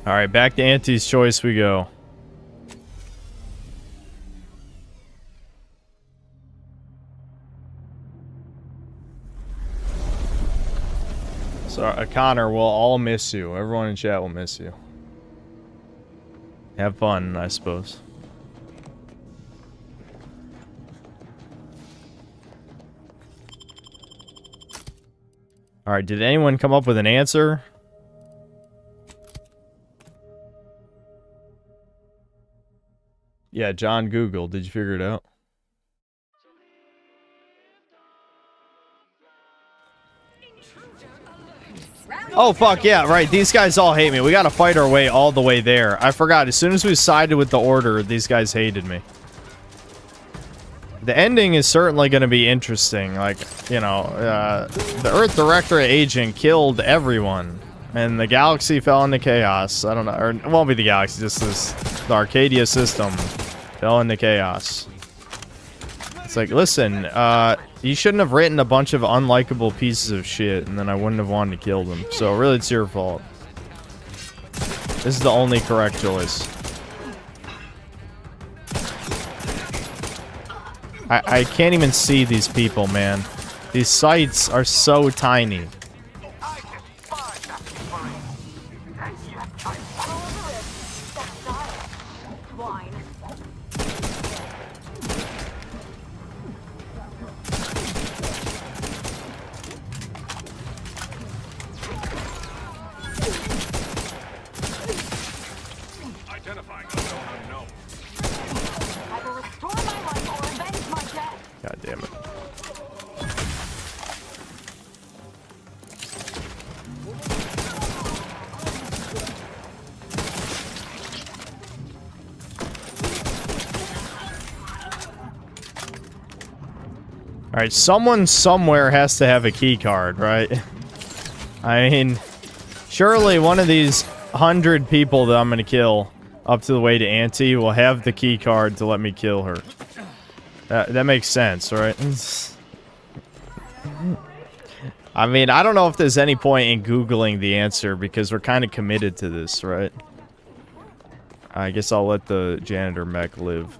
Alright, back to Auntie's choice we go. So, Connor, we'll all miss you. Everyone in chat will miss you. Have fun, I suppose. Alright, did anyone come up with an answer? Yeah, John Google. Did you figure it out? Oh, fuck, yeah, right. These guys all hate me. We gotta fight our way all the way there. I forgot. As soon as we sided with the Order, these guys hated me. The ending is certainly gonna be interesting. Like, you know, the Earth Directorate agent killed everyone. And the galaxy fell into chaos. I don't know. Or it won't be the galaxy, just this. The Arcadia system fell into chaos. It's like, listen, you shouldn't have written a bunch of unlikable pieces of shit, and then I wouldn't have wanted to kill them. So really, it's your fault. This is the only correct choice. I can't even see these people, man. These sites are so tiny. God damn it. Alright, someone somewhere has to have a key card, right? I mean, surely one of these 100 people that I'm gonna kill up to the way to Auntie will have the key card to let me kill her. That makes sense, right? I mean, I don't know if there's any point in Googling the answer because we're kind of committed to this, right? I guess I'll let the janitor mech live.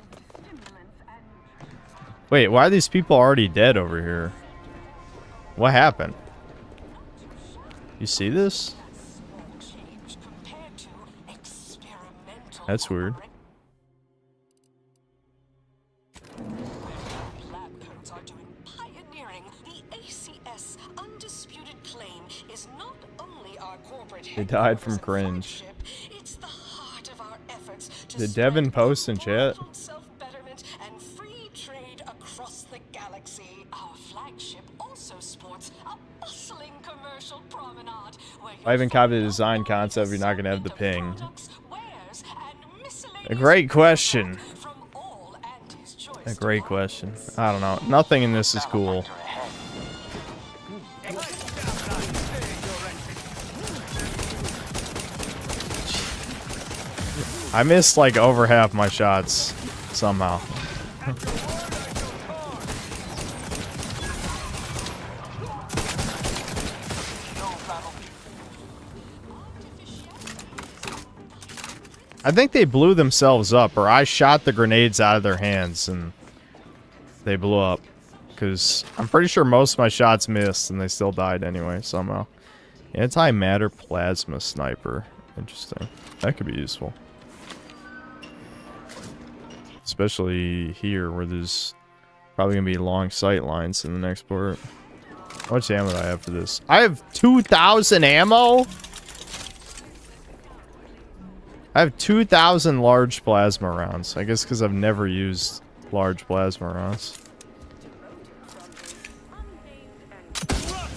Wait, why are these people already dead over here? What happened? You see this? That's weird. Lab coats are doing pioneering. The ACS undisputed claim is not only our corporate They died from cringe. Did Devin post in chat? self-betterment and free trade across the galaxy. Our flagship also sports a bustling commercial promenade where I haven't copied the design concept, you're not gonna have the ping. A great question. A great question. I don't know. Nothing in this is cool. I missed like over half my shots somehow. I think they blew themselves up, or I shot the grenades out of their hands and they blew up. Because I'm pretty sure most of my shots missed and they still died anyway, somehow. Antimatter plasma sniper. Interesting. That could be useful. Especially here, where there's probably going to be long sight lines in the next part. How much ammo do I have for this? I have 2,000 ammo? I have 2,000 large plasma rounds. I guess because I've never used large plasma rounds.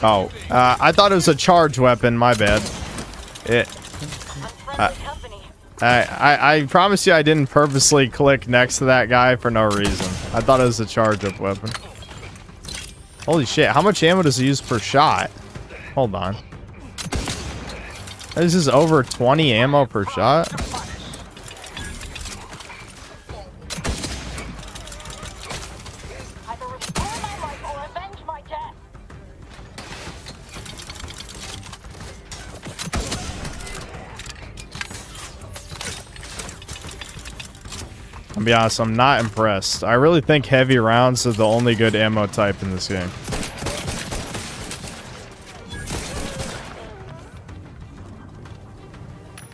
Oh, I thought it was a charge weapon. My bad. I promise you I didn't purposely click next to that guy for no reason. I thought it was a charge-up weapon. Holy shit, how much ammo does it use per shot? Hold on. This is over 20 ammo per shot? I'll be honest, I'm not impressed. I really think heavy rounds are the only good ammo type in this game.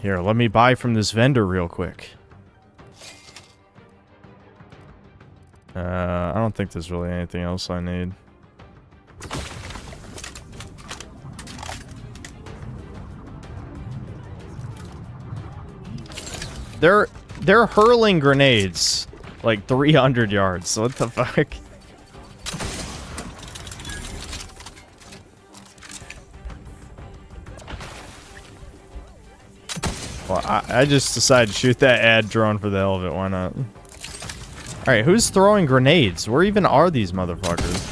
Here, let me buy from this vendor real quick. I don't think there's really anything else I need. They're hurling grenades like 300 yards. So what the fuck? Well, I just decided to shoot that ad drone for the hell of it. Why not? Alright, who's throwing grenades? Where even are these motherfuckers?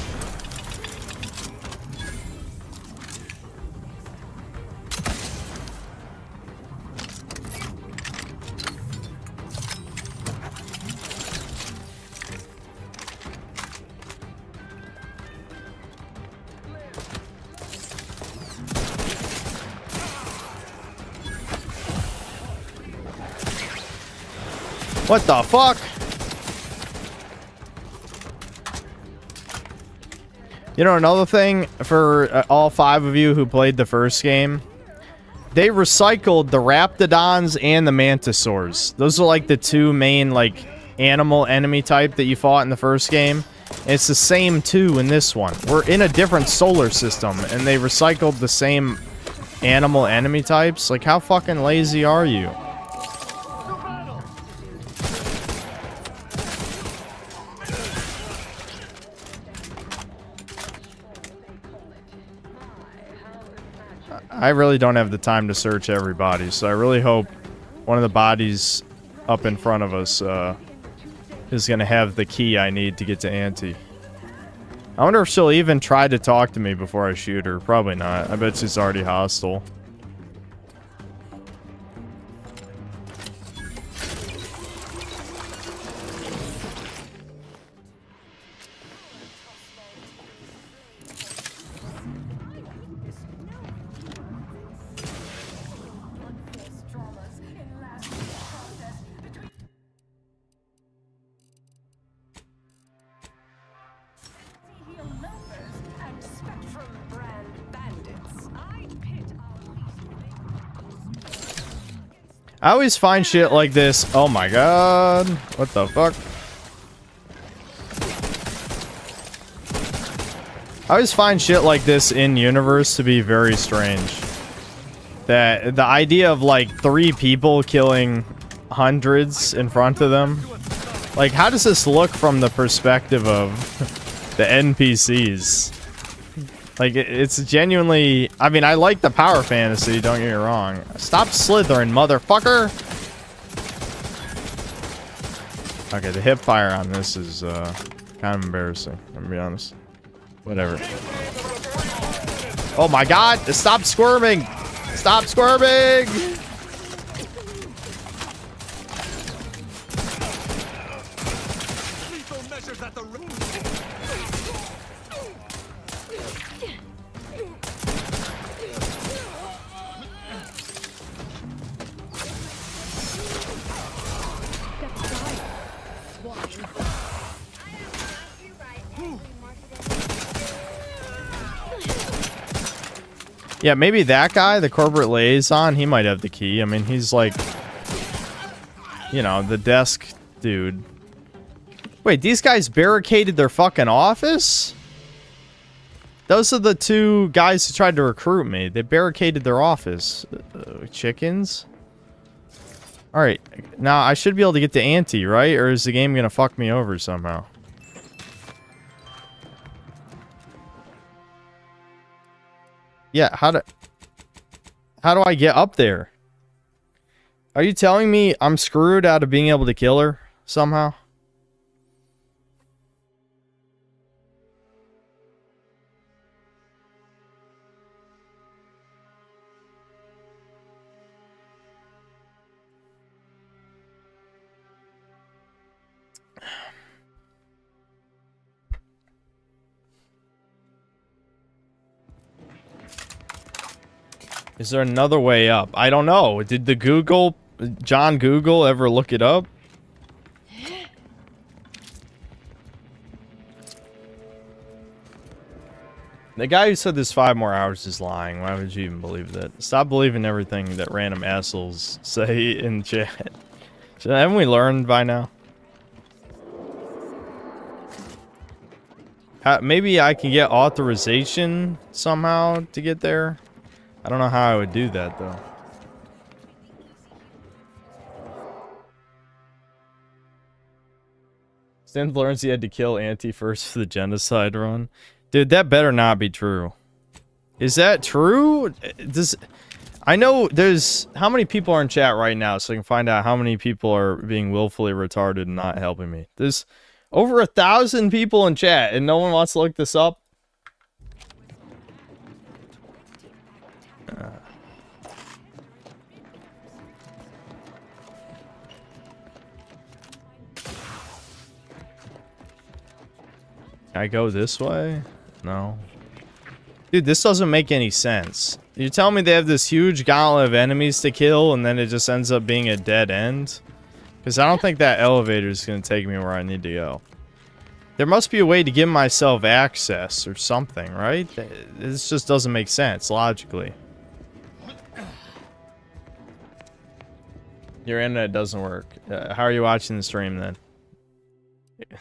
What the fuck? You know, another thing for all 5 of you who played the first game, they recycled the Raptidons and the Mantisaurs. Those are like the 2 main like animal enemy type that you fought in the first game. It's the same 2 in this one. We're in a different solar system, and they recycled the same animal enemy types. Like, how fucking lazy are you? I really don't have the time to search everybody, so I really hope one of the bodies up in front of us is going to have the key I need to get to Auntie. I wonder if she'll even try to talk to me before I shoot her. Probably not. I bet she's already hostile. I always find shit like this. Oh my god. What the fuck? I always find shit like this in universe to be very strange. That the idea of like 3 people killing hundreds in front of them. Like, how does this look from the perspective of the NPCs? Like, it's genuinely... I mean, I like the power fantasy, don't get me wrong. Stop slithering, motherfucker! Okay, the hip fire on this is kind of embarrassing, I'm gonna be honest. Whatever. Oh my god! Stop squirming! Stop squirming! Yeah, maybe that guy, the corporate liaison, he might have the key. I mean, he's like, you know, the desk dude. Wait, these guys barricaded their fucking office? Those are the 2 guys who tried to recruit me. They barricaded their office. Chickens? Alright, now I should be able to get to Auntie, right? Or is the game gonna fuck me over somehow? Yeah, how do I get up there? Are you telling me I'm screwed out of being able to kill her somehow? Is there another way up? I don't know. Did the John Google ever look it up? The guy who said there's 5 more hours is lying. Why would you even believe that? Stop believing everything that random assholes say in chat. So haven't we learned by now? Maybe I can get authorization somehow to get there. I don't know how I would do that, though. Stan learns he had to kill Auntie first for the genocide run. Dude, that better not be true. Is that true? I know there's... How many people are in chat right now so I can find out how many people are being willfully retarded and not helping me? There's over 1,000 people in chat and no one wants to look this up? Can I go this way? No. Dude, this doesn't make any sense. You're telling me they have this huge gauntlet of enemies to kill and then it just ends up being a dead end? Because I don't think that elevator is going to take me where I need to go. There must be a way to give myself access or something, right? This just doesn't make sense logically. Your internet doesn't work. How are you watching the stream then?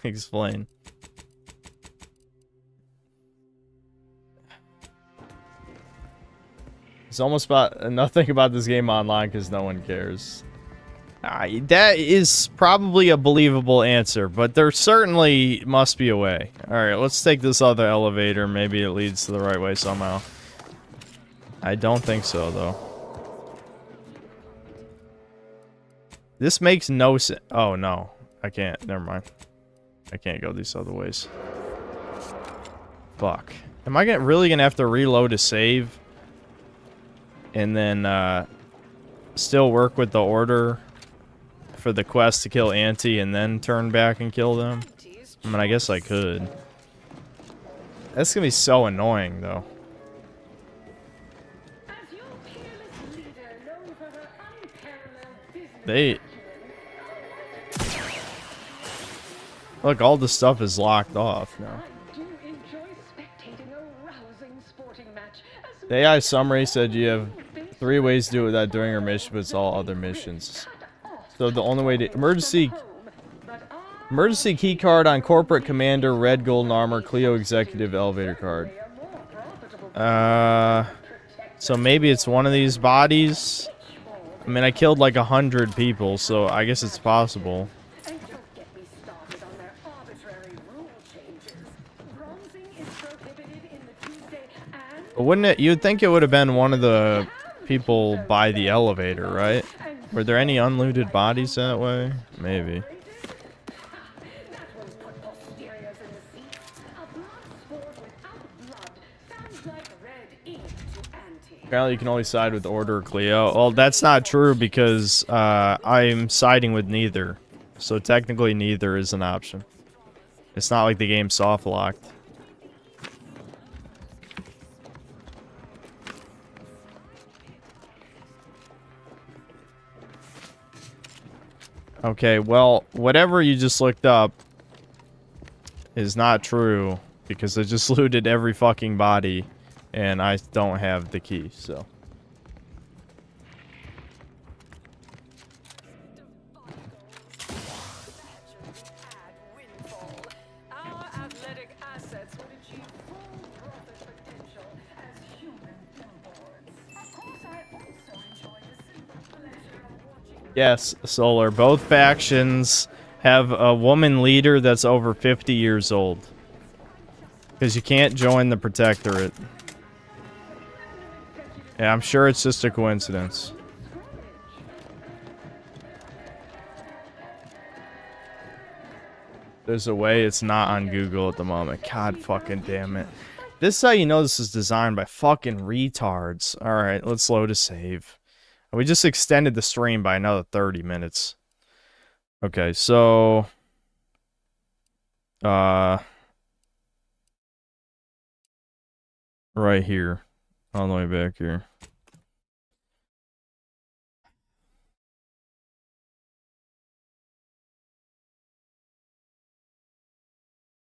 Explain. It's almost about nothing about this game online because no one cares. That is probably a believable answer, but there certainly must be a way. Alright, let's take this other elevator. Maybe it leads to the right way somehow. I don't think so, though. This makes no sense. Oh, no. I can't. Never mind. I can't go these other ways. Fuck. Am I really gonna have to reload a save? And then, still work with the order for the quest to kill Auntie and then turn back and kill them? I mean, I guess I could. That's gonna be so annoying, though. Look, all the stuff is locked off now. The AI summary said you have 3 ways to do it without doing your mission, but it's all other missions. So the only way to... Emergency key card on corporate commander, red golden armor, Clio executive elevator card. So maybe it's one of these bodies? I mean, I killed like 100 people, so I guess it's possible. But wouldn't it... You'd think it would have been one of the people by the elevator, right? Were there any unlooted bodies that way? Maybe. Apparently you can only side with Order or Clio. Well, that's not true because I'm siding with neither. So technically neither is an option. It's not like the game's soft locked. Okay, well, whatever you just looked up is not true because I just looted every fucking body and I don't have the key, so. Yes, Solar. Both factions have a woman leader that's over 50 years old. Because you can't join the Protectorate. Yeah, I'm sure it's just a coincidence. There's a way it's not on Google at the moment. God fucking damn it. This is how you know this is designed by fucking retards. Alright, let's load a save. We just extended the stream by another 30 minutes. Okay, so... right here. All the way back here.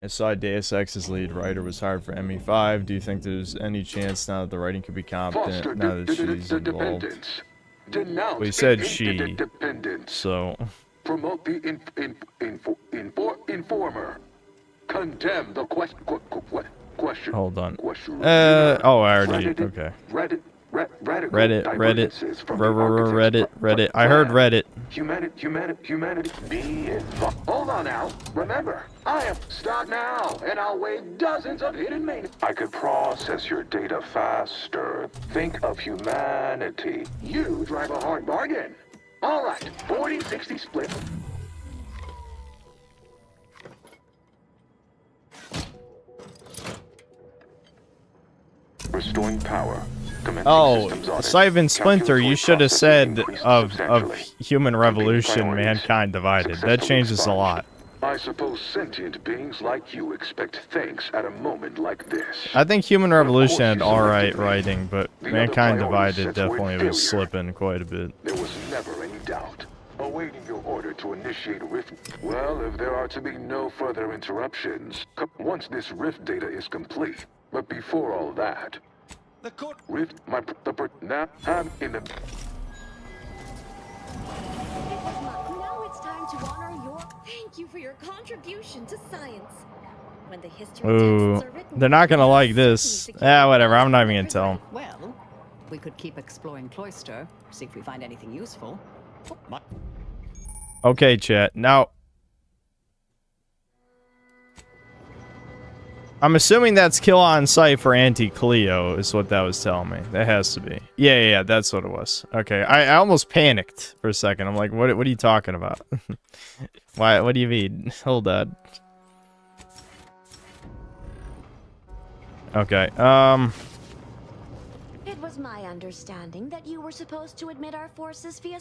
I saw Deus Ex's lead writer was hired for ME5. Do you think there's any chance now that the writing could be competent now that she's involved? Well, he said she, so... Promote the informer. Condemn the question. Hold on. Oh, I already... Okay. Reddit. I heard Reddit. Humanity. Be involved. Hold on now. Remember, I have start now, and I'll weigh dozens of hidden main. I could process your data faster. Think of humanity. You drive a hard bargain. All right, 40-60 split. Restoring power. Oh, Sivan Splinter, you should have said of Human Revolution, Mankind Divided. That changes a lot. I suppose sentient beings like you expect thanks at a moment like this. I think Human Revolution had alright writing, but Mankind Divided definitely was slipping quite a bit. There was never any doubt. Awaiting your order to initiate rift. Well, if there are to be no further interruptions, once this rift data is complete. But before all that, the court rift now I'm in the. Now it's time to honor your. Thank you for your contribution to science. When the history Ooh, texts are written, they're not gonna like this. Whatever. I'm not even gonna tell them. Well, we could keep exploring Cloister, see if we find anything useful. Okay, chat. Now, I'm assuming that's kill on sight for Auntie Cleo is what that was telling me. That has to be. Yeah, that's what it was. Okay, I almost panicked for a second. I'm like, what are you talking about? Why? What do you mean? Hold on. Okay, It was my understanding that you were supposed to admit our forces via.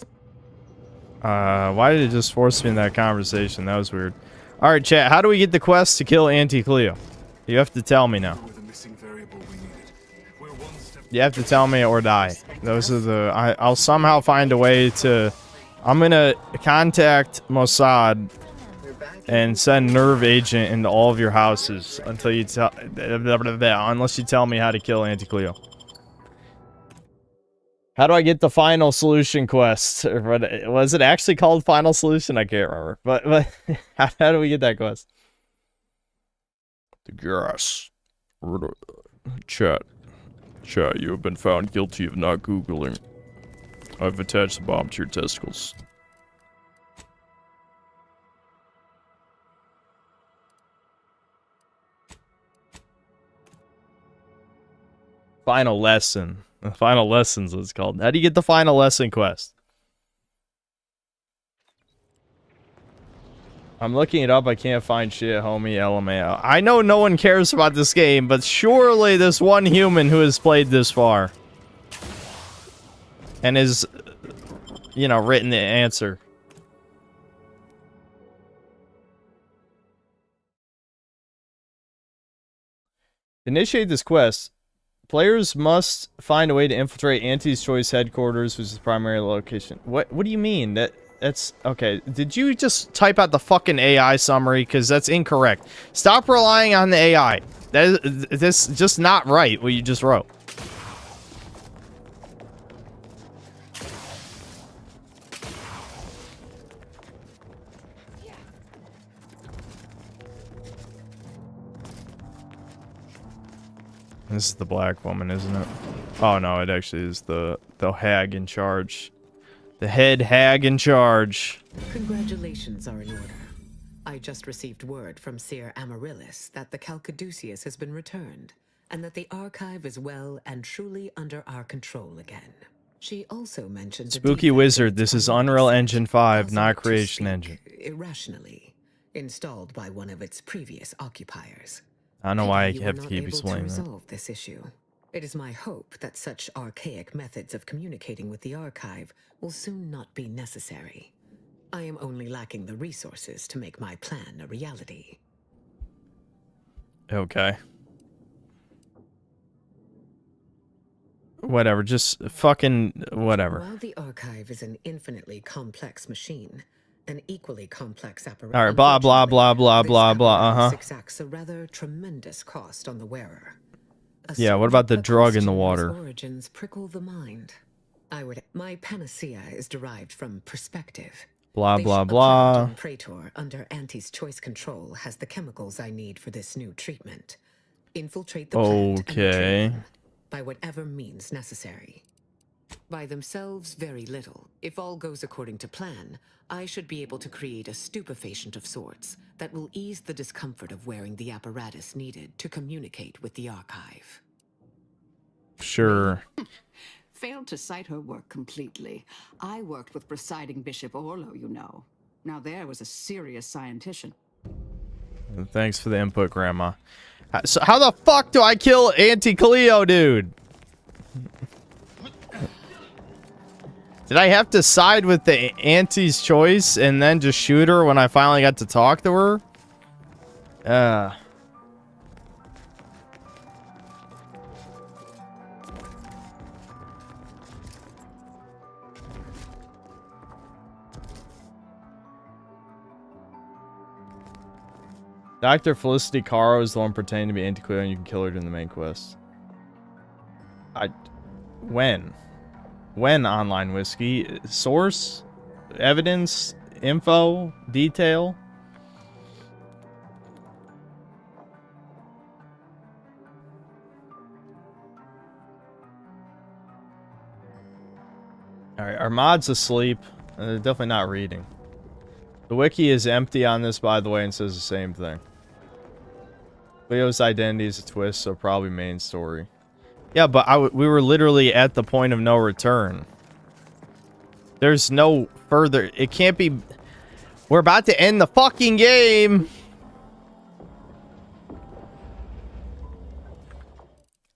why did it just force me in that conversation? That was weird. Alright, chat, how do we get the quest to kill Auntie Cleo? You have to tell me now. You have to tell me or die. Those are the... I'll somehow find a way to... I'm gonna contact Mossad and send Nerve Agent into all of your houses until you tell... Unless you tell me how to kill Auntie Cleo. How do I get the final solution quest? Was it actually called final solution? I can't remember. But how do we get that quest? The gas. Chat, you have been found guilty of not Googling. I've attached the bomb to your testicles. Final lesson. The final lessons is called. How do you get the final lesson quest? I'm looking it up. I can't find shit, homie. LMAO. I know no one cares about this game, but surely this one human who has played this far and is, you know, written the answer. Initiate this quest. Players must find a way to infiltrate Auntie's Choice headquarters, which is the primary location. What do you mean? That's okay. Did you just type out the fucking AI summary? Because that's incorrect. Stop relying on the AI. That's just not right what you just wrote. This is the black woman, isn't it? Oh no, it actually is the hag in charge. The head hag in charge. Congratulations are in order. I just received word from Seer Amaryllis that the Calcaduceus has been returned, and that the archive is well and truly under our control again. She also mentioned Spooky Wizard, this is Unreal Engine 5, not Creation Engine. Irrationally, installed by one of its previous occupiers. I don't know why I You were have to not keep able explaining to that. resolve this issue. It is my hope that such archaic methods of communicating with the archive will soon not be necessary. I am only lacking the resources to make my plan a reality. Okay. Whatever, just fucking whatever. While the archive is an infinitely complex machine, an equally complex apparatus. Alright, blah, blah, blah, blah, blah, blah, uh-huh. Exacts a rather tremendous cost on the wearer. Yeah, what about the drug in the water? Origins prickle the mind. My panacea is derived from perspective. Blah, blah, blah. Praetor, under Auntie's choice control, has the chemicals I need for this new treatment. Infiltrate the plant and retrieve them by whatever means necessary. By themselves, very little. If all goes according to plan, I should be able to create a stupefacient of sorts that will ease the discomfort of wearing the apparatus needed to communicate with the archive. Sure. Failed to cite her work completely. I worked with presiding Bishop Orlo, you know. Now there was a serious scientician. Thanks for the input, Grandma. So how the fuck do I kill Auntie Cleo, dude? Did I have to side with the Auntie's Choice and then just shoot her when I finally got to talk to her? Dr. Felicity Caro is the one pretending to be Auntie Cleo, and you can kill her during the main quest. When? When online whiskey? Source? Evidence? Info? Detail? Alright, our mod's asleep. They're definitely not reading. The wiki is empty on this, by the way, and says the same thing. Leo's identity is a twist, so probably main story. Yeah, but we were literally at the point of no return. There's no further... It can't be... We're about to end the fucking game!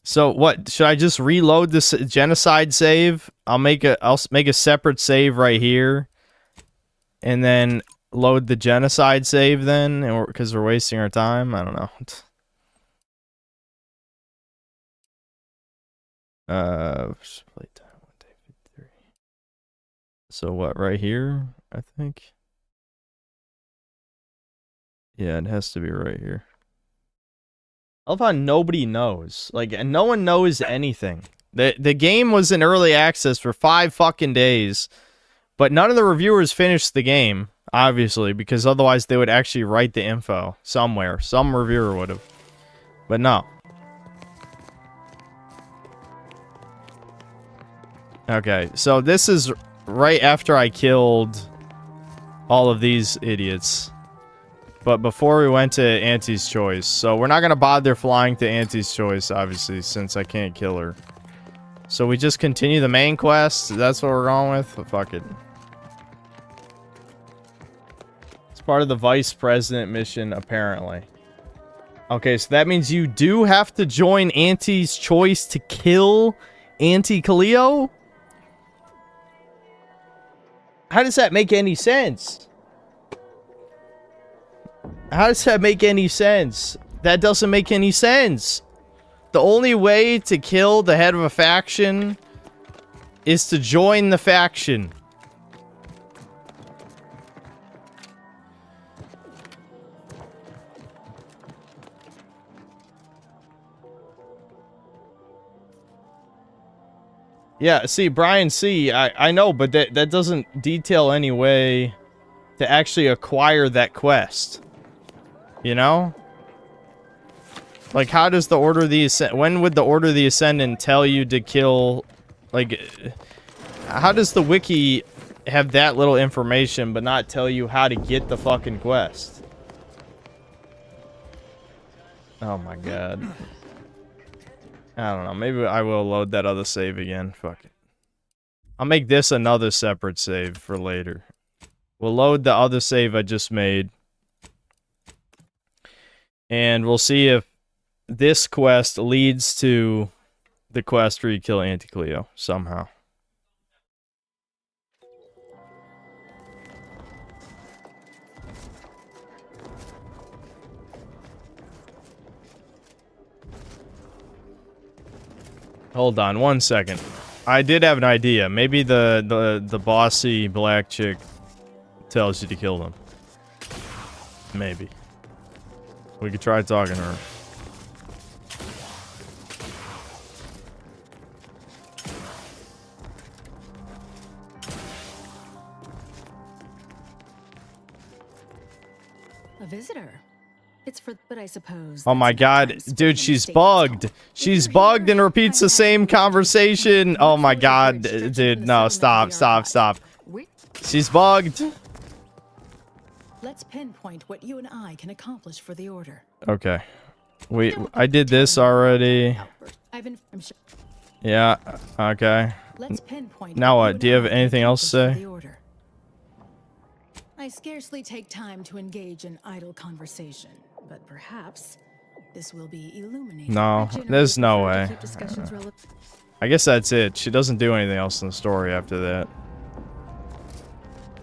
So what? Should I just reload this genocide save? I'll make a separate save right here, and then load the genocide save then, because we're wasting our time. I don't know. Playtime 1 day 53. So what? Right here, I think. Yeah, it has to be right here. I love how nobody knows. Like, no one knows anything. The game was in early access for 5 fucking days, but none of the reviewers finished the game, obviously, because otherwise they would actually write the info somewhere. Some reviewer would have. But no. Okay, so this is right after I killed all of these idiots. But before we went to Auntie's Choice. So we're not going to bother flying to Auntie's Choice, obviously, since I can't kill her. So we just continue the main quest? That's what we're going with? Oh, fuck it. It's part of the Vice President mission, apparently. Okay, so that means you do have to join Auntie's Choice to kill Auntie Cleo? How does that make any sense? How does that make any sense? That doesn't make any sense. The only way to kill the head of a faction is to join the faction. Yeah, see, Brian C., I know, but that doesn't detail any way to actually acquire that quest. You know? Like, how does the Order of the Ascendant... When would the Order of the Ascendant tell you to kill... Like, how does the wiki have that little information but not tell you how to get the fucking quest? Oh my god. I don't know. Maybe I will load that other save again. Fuck it. I'll make this another separate save for later. We'll load the other save I just made. And we'll see if this quest leads to the quest where you kill Auntie Cleo somehow. Hold on 1 second. I did have an idea. Maybe the bossy black chick tells you to kill them. Maybe. We could try talking to her. A visitor. It's for, but I suppose. Oh my god, dude, she's bugged. She's bugged and repeats the same conversation. Oh my god, dude, no, stop. She's bugged. Let's pinpoint what you and I can accomplish for the Order. Okay. I did this already. Yeah, okay. Now what? Do you have anything else to say? I scarcely take time to engage in idle conversation, but perhaps this will be illuminating. No, there's no way. I guess that's it. She doesn't do anything else in the story after that.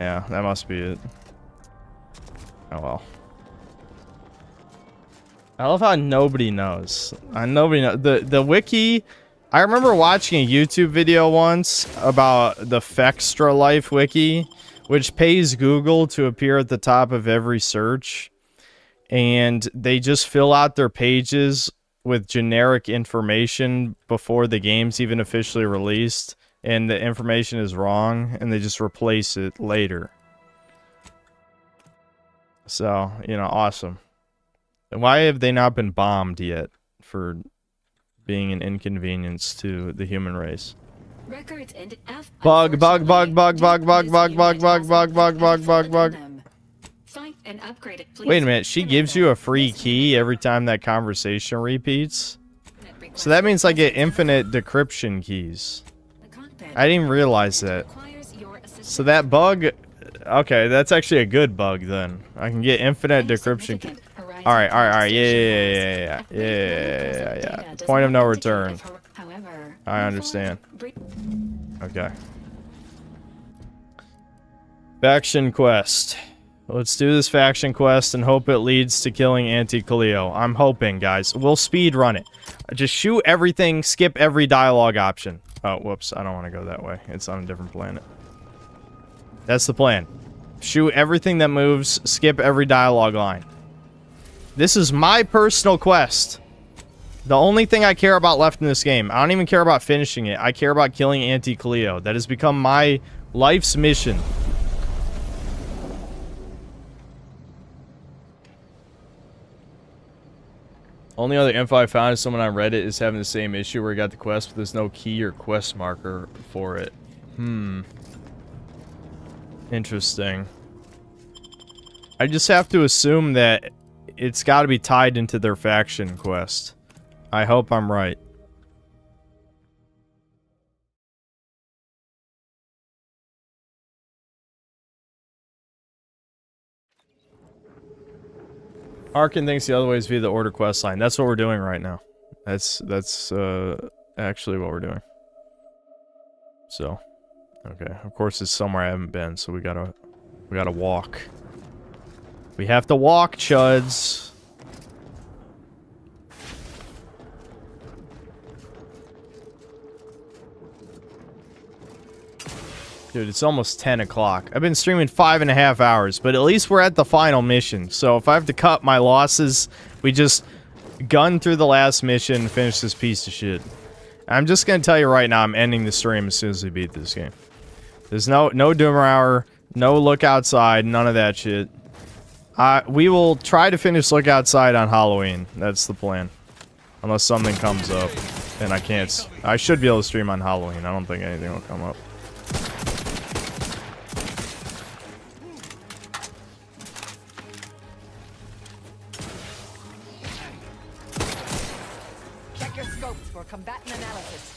Yeah, that must be it. Oh well. I love how nobody knows. Nobody knows. The wiki... I remember watching a YouTube video once about the Fextra Life wiki, which pays Google to appear at the top of every search. and they just fill out their pages with generic information before the game's even officially released, and the information is wrong, and they just replace it later. So, you know, awesome. Why have they not been bombed yet for being an inconvenience to the human race? Records and Bug. Find and upgrade it, please. Wait a minute, she gives you a free key every time that conversation repeats? So that means I get infinite decryption keys. I didn't even realize that. So that bug... Okay, that's actually a good bug then. I can get infinite decryption keys. Alright, yeah. Point of no return. I understand. Okay. Faction quest. Let's do this faction quest and hope it leads to killing Auntie Cleo. I'm hoping, guys. We'll speed run it. Just shoot everything, skip every dialogue option. Oh, whoops. I don't want to go that way. It's on a different planet. That's the plan. Shoot everything that moves, skip every dialogue line. This is my personal quest. The only thing I care about left in this game. I don't even care about finishing it. I care about killing Auntie Cleo. That has become my life's mission. Only other info I found is someone on Reddit is having the same issue where he got the quest, but there's no key or quest marker for it. Interesting. I just have to assume that it's got to be tied into their faction quest. I hope I'm right. Arkin thinks the other way is via the order quest line. That's what we're doing right now. That's actually what we're doing. So, okay. Of course, it's somewhere I haven't been, so we gotta walk. We have to walk, chuds. Dude, it's almost 10 o'clock. I've been streaming 5.5 hours, but at least we're at the final mission. So if I have to cut my losses, we just gun through the last mission and finish this piece of shit. I'm just gonna tell you right now, I'm ending the stream as soon as we beat this game. There's no Doomer Hour, no Look Outside, none of that shit. We will try to finish Look Outside on Halloween. That's the plan. Unless something comes up and I can't. I should be able to stream on Halloween. I don't think anything will come up. Check your scopes for combatant analysis.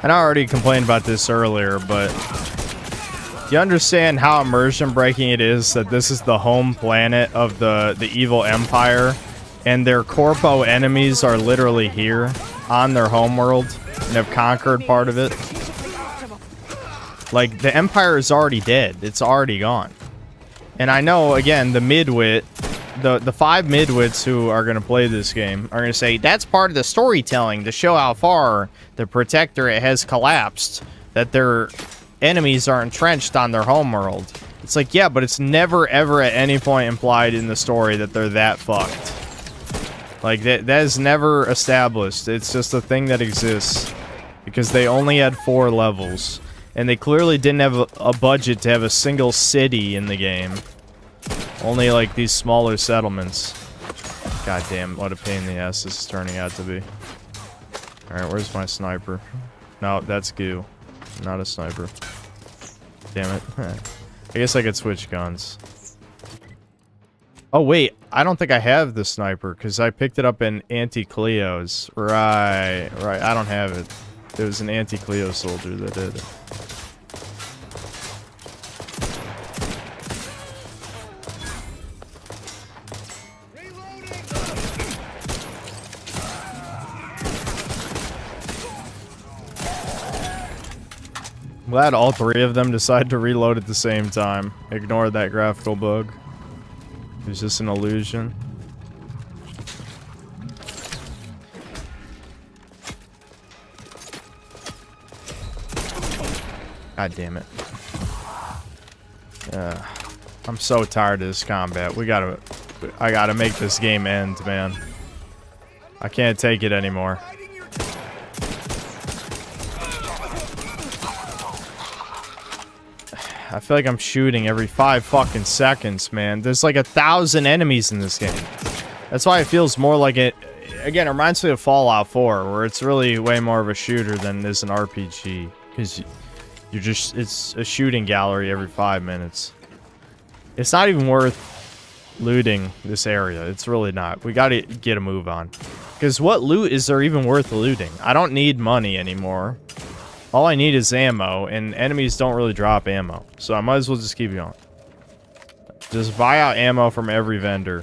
And I already complained about this earlier, but do you understand how immersion breaking it is that this is the home planet of the evil empire, and their corpo enemies are literally here on their homeworld and have conquered part of it? Like, the empire is already dead. It's already gone. And I know, again, the midwit, the 5 midwits who are going to play this game are going to say, that's part of the storytelling to show how far the Protectorate has collapsed, that their enemies are entrenched on their homeworld. It's like, yeah, but it's never, ever at any point implied in the story that they're that fucked. Like, that is never established. It's just a thing that exists. Because they only had 4 levels. And they clearly didn't have a budget to have a single city in the game. Only, like, these smaller settlements. God damn, what a pain in the ass this is turning out to be. Alright, where's my sniper? No, that's goo. Not a sniper. Damn it. I guess I could switch guns. Oh, wait. I don't think I have the sniper, because I picked it up in Auntie Cleo's. Right. I don't have it. There was an Auntie Cleo soldier that did it. Glad all 3 of them decided to reload at the same time. Ignore that graphical bug. Is this an illusion? God damn it. I'm so tired of this combat. I gotta make this game end, man. I can't take it anymore. I feel like I'm shooting every 5 fucking seconds, man. There's like 1,000 enemies in this game. That's why it feels more like it. Again, it reminds me of Fallout 4, where it's really way more of a shooter than it is an RPG. Because it's a shooting gallery every 5 minutes. It's not even worth looting this area. It's really not. We gotta get a move on. Because what loot is there even worth looting? I don't need money anymore. All I need is ammo, and enemies don't really drop ammo. So I might as well just keep going. Just buy out ammo from every vendor.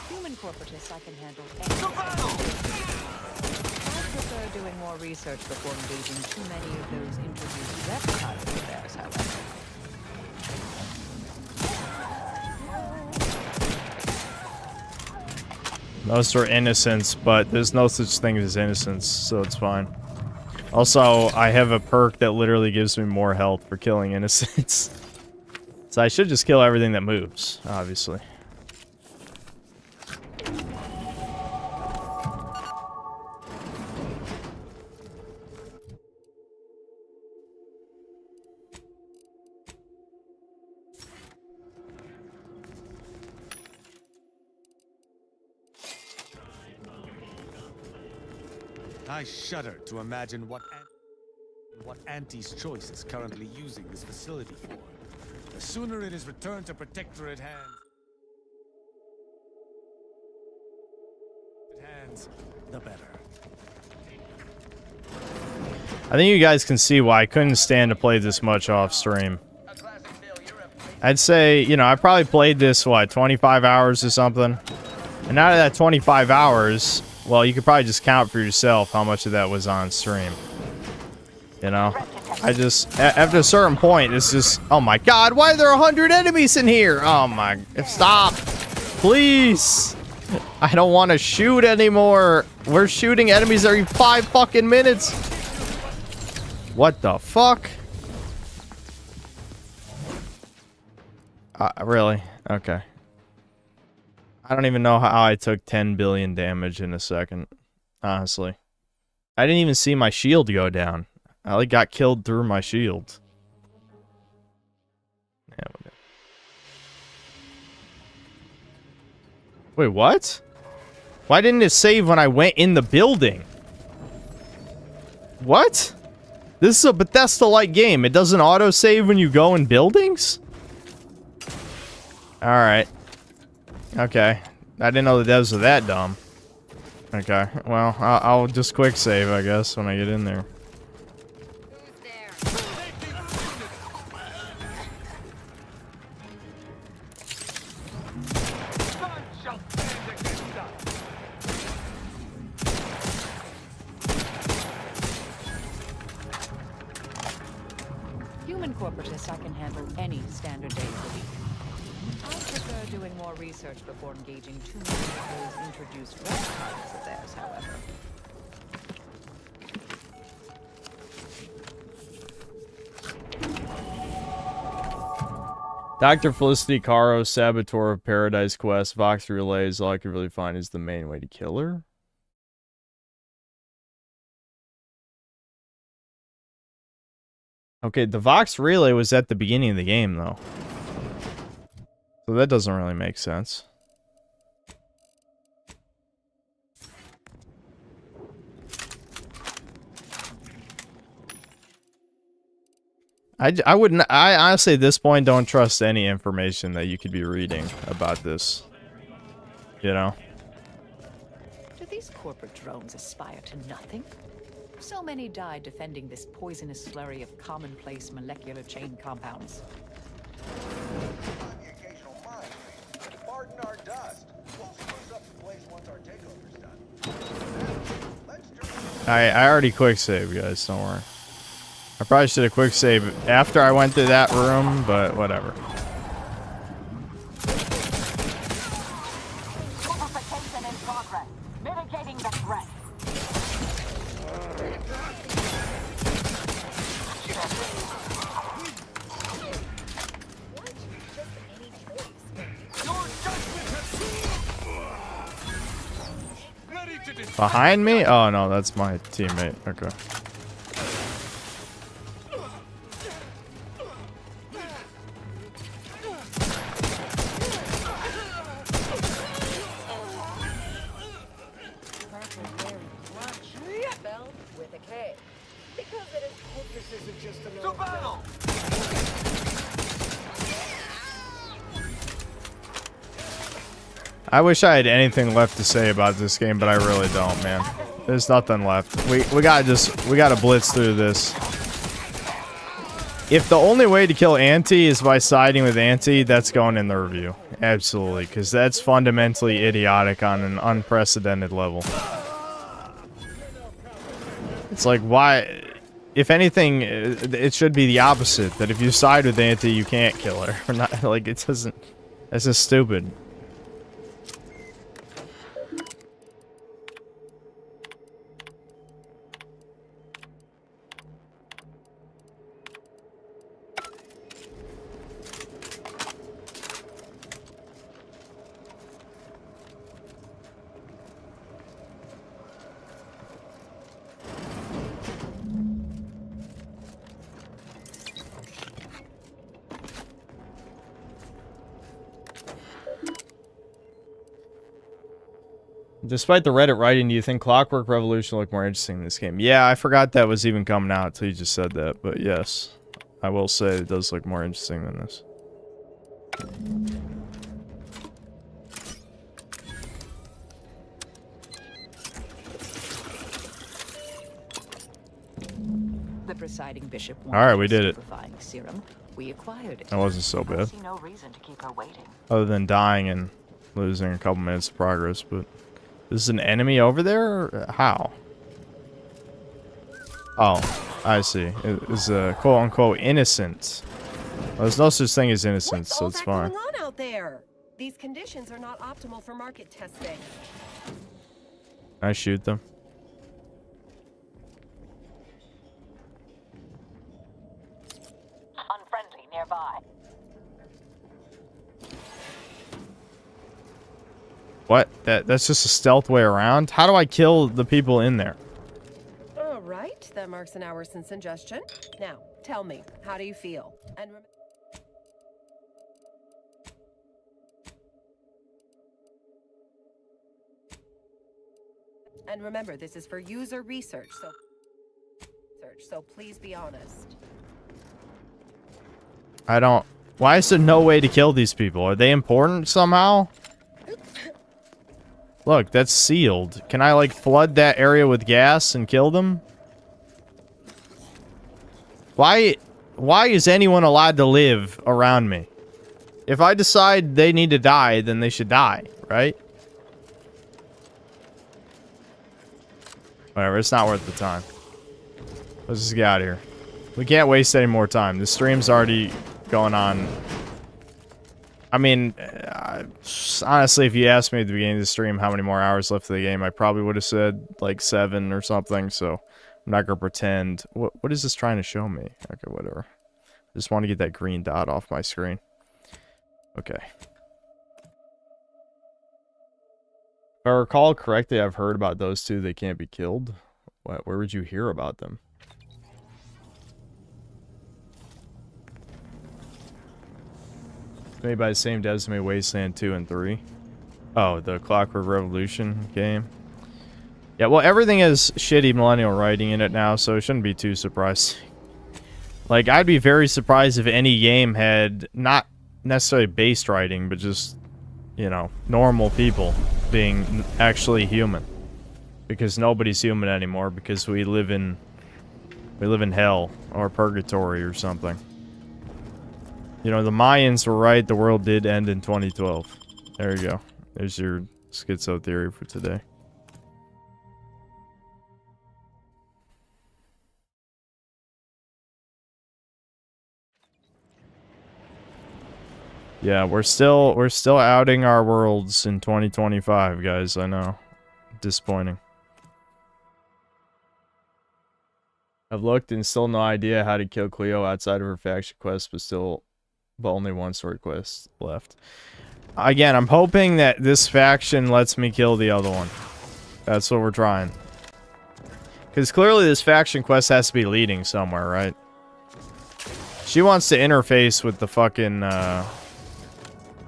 Human corporatists I can handle. I prefer doing more research before engaging too many of those introduced reptiles of theirs, however. Most are innocents, but there's no such thing as innocence, so it's fine. Also, I have a perk that literally gives me more health for killing innocents. So I should just kill everything that moves, obviously. I shudder to imagine what Auntie's choice is currently using this facility for. The sooner it is returned to Protectorate hands, the better. I think you guys can see why I couldn't stand to play this much off stream. I'd say, you know, I probably played this, what, 25 hours or something? And out of that 25 hours, well, you could probably just count for yourself how much of that was on stream. You know? I just, after a certain point, it's just, oh my god, why are there 100 enemies in here? Oh my, stop. Please. I don't want to shoot anymore. We're shooting enemies every 5 fucking minutes. What the fuck? Really? Okay. I don't even know how I took 10 billion damage in a second. Honestly. I didn't even see my shield go down. I like got killed through my shield. Yeah, wait, what? Why didn't it save when I went in the building? What? This is a Bethesda-like game. It doesn't auto-save when you go in buildings? Alright. Okay. I didn't know the devs were that dumb. Okay. Well, I'll just quick save, I guess, when I get in there. Human corporatists I can handle any standard day of the week. I prefer doing more research before engaging too many of those introduced reptiles of theirs, however. Dr. Felicity Caro, Saboteur of Paradise Quest, Vox Relay is all I can really find is the main way to kill her. Okay, the Vox Relay was at the beginning of the game, though. So that doesn't really make sense. I wouldn't, I honestly at this point don't trust any information that you could be reading about this. You know? Do these corporate drones aspire to nothing? So many died defending this poisonous slurry of commonplace molecular chain compounds. Pardon our dust. We'll spruce up the place once our takeover's done. I already quick save, guys, don't worry. I probably should have quick saved after I went through that room, but whatever. Fortification in progress. Mitigating the threat. Behind me? Oh no, that's my teammate. Okay. Spelled with a K. Because it is this isn't just another battle. I wish I had anything left to say about this game, but I really don't, man. There's nothing left. We gotta blitz through this. If the only way to kill Auntie is by siding with Auntie, that's going in the review. Absolutely, because that's fundamentally idiotic on an unprecedented level. It's like, why? If anything, it should be the opposite. That if you side with Auntie, you can't kill her. Or not, like, it doesn't... That's just stupid. Despite the Reddit writing, do you think Clockwork Revolution looked more interesting in this game? Yeah, I forgot that was even coming out until you just said that, but yes. I will say it does look more interesting than this. The presiding bishop Alright, we did it. Serum. We acquired it. That wasn't so bad. I see no reason to keep her waiting. Other than dying and losing a couple minutes of progress, but... This is an enemy over there? Or how? Oh, I see. It is a quote-unquote innocent. Well, there's no such thing as innocence, so it's fine. What's going on out there? These conditions are not optimal for market testing. Can I shoot them? Unfriendly nearby. What? That's just a stealth way around? How do I kill the people in there? All right, that marks an hour since ingestion. Now, tell me, how do you feel? And remember, this is for user research, so please be honest. I don't... Why is there no way to kill these people? Are they important somehow? Look, that's sealed. Can I, like, flood that area with gas and kill them? Why is anyone allowed to live around me? If I decide they need to die, then they should die, right? Whatever, it's not worth the time. Let's just get out of here. We can't waste any more time. The stream's already going on. I mean, honestly, if you asked me at the beginning of the stream how many more hours left of the game, I probably would have said like 7 or something, so I'm not going to pretend. What is this trying to show me? Okay, whatever. I just want to get that green dot off my screen. Okay. If I recall correctly, I've heard about those two. They can't be killed. What? Where would you hear about them? Made by the same devs who made Wasteland 2 and 3. Oh, the Clockwork Revolution game. Yeah, well, everything has shitty millennial writing in it now, so it shouldn't be too surprising. Like, I'd be very surprised if any game had not necessarily based writing, but just, you know, normal people being actually human. Because nobody's human anymore, because we live in hell or purgatory or something. You know, the Mayans were right. The world did end in 2012. There you go. There's your schizo theory for today. Yeah, we're still outing our worlds in 2025, guys. I know. Disappointing. I've looked and still no idea how to kill Cleo outside of her faction quest, but only one sword quest left. Again, I'm hoping that this faction lets me kill the other one. That's what we're trying. Because clearly this faction quest has to be leading somewhere, right? She wants to interface with the fucking,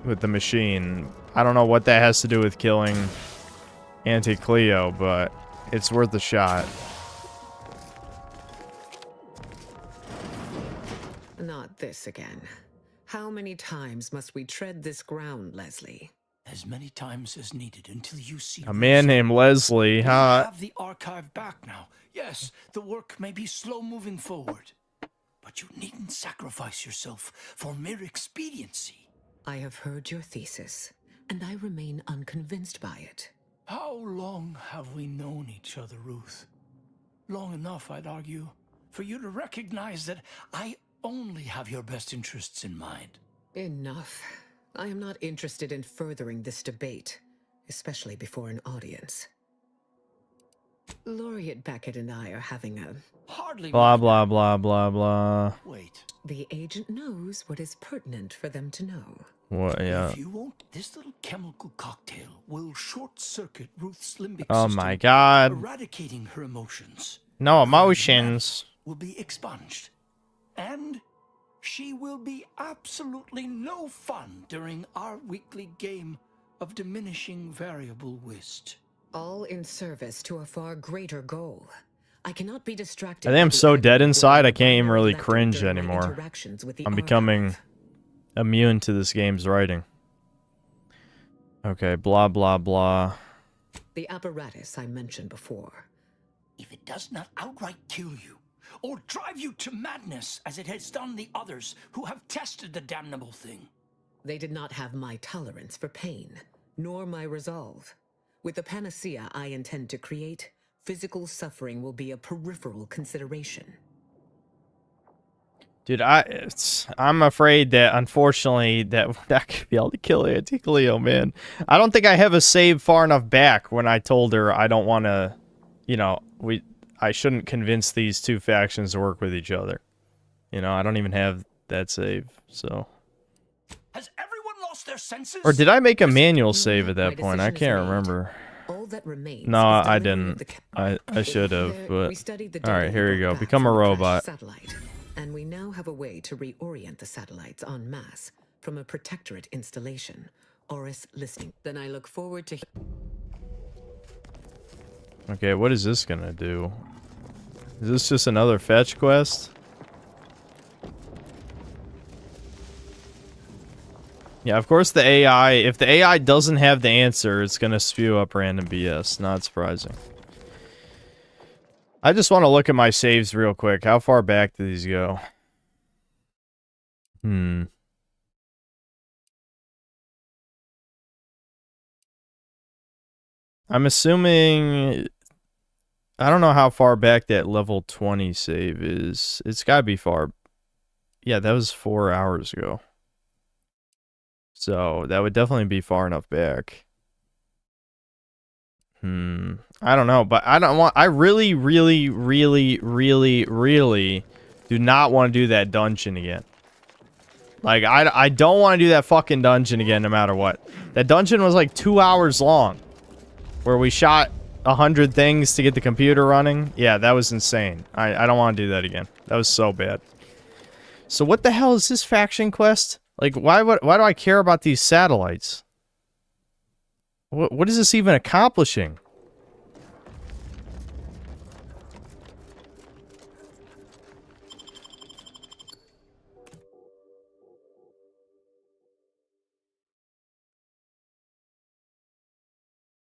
with the machine. I don't know what that has to do with killing Auntie Cleo, but it's worth a shot. Not this again. How many times must we tread this ground, Leslie? As many times as needed until you see A man named Leslie, You huh? have the archive back now. Yes, the work may be slow moving forward, but you needn't sacrifice yourself for mere expediency. I have heard your thesis, and I remain unconvinced by it. How long have we known each other, Ruth? Long enough, I'd argue, for you to recognize that I only have your best interests in mind. Enough. I am not interested in furthering this debate, especially before an audience. Laureate Beckett and I are having a... Blah, blah, blah, blah, blah. Wait. The agent knows what is pertinent for them to know. What, yeah. If you won't, this little chemical cocktail will short-circuit Ruth's limbic Oh system, my god. eradicating her emotions. No emotions. Will be expunged. And she will be absolutely no fun during our weekly game of diminishing variable whist. All in service to a far greater goal. I cannot be distracted. I think I'm so dead inside, I can't even really cringe anymore. I'm becoming immune to this game's writing. Okay, blah, blah, blah. The apparatus I mentioned before. If it does not outright kill you, or drive you to madness as it has done the others who have tested the damnable thing. They did not have my tolerance for pain, nor my resolve. With the panacea I intend to create, physical suffering will be a peripheral consideration. Dude, I'm afraid that, unfortunately, that I could be able to kill Auntie Cleo, man. I don't think I have a save far enough back when I told her I don't want to, you know, I shouldn't convince these two factions to work with each other. You know, I don't even have that save, so... Has everyone lost their senses? Or did I make a manual save at that point? I can't remember. All that remains No, I didn't. I should have, but... Alright, here we go. Become a robot. Satellite, and we now have a way to reorient the satellites en masse from a Protectorate installation. Oris listening. Then I look forward to... Okay, what is this gonna do? Is this just another fetch quest? Yeah, of course the AI, if the AI doesn't have the answer, it's gonna spew up random BS. Not surprising. I just want to look at my saves real quick. How far back do these go? I'm assuming... I don't know how far back that level 20 save is. It's gotta be far. Yeah, that was 4 hours ago. So, that would definitely be far enough back. I don't know, but I really, really, really, really, really do not want to do that dungeon again. Like, I don't want to do that fucking dungeon again no matter what. That dungeon was like 2 hours long. Where we shot 100 things to get the computer running. Yeah, that was insane. I don't want to do that again. That was so bad. So what the hell is this faction quest? Like, why do I care about these satellites? What is this even accomplishing?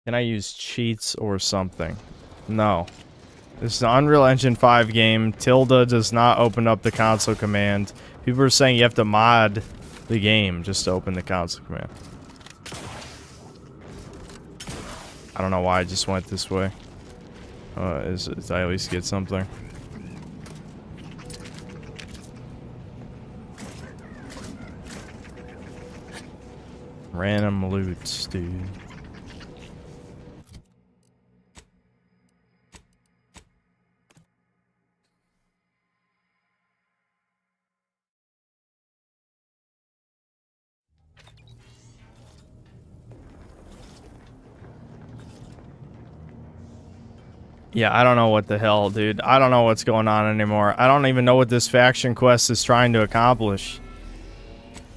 Can I use cheats or something? No. This is an Unreal Engine 5 game. Tilda does not open up the console command. People are saying you have to mod the game just to open the console command. I don't know why I just went this way. Did I at least get something? Random loots, dude. Yeah, I don't know what the hell, dude. I don't know what's going on anymore. I don't even know what this faction quest is trying to accomplish.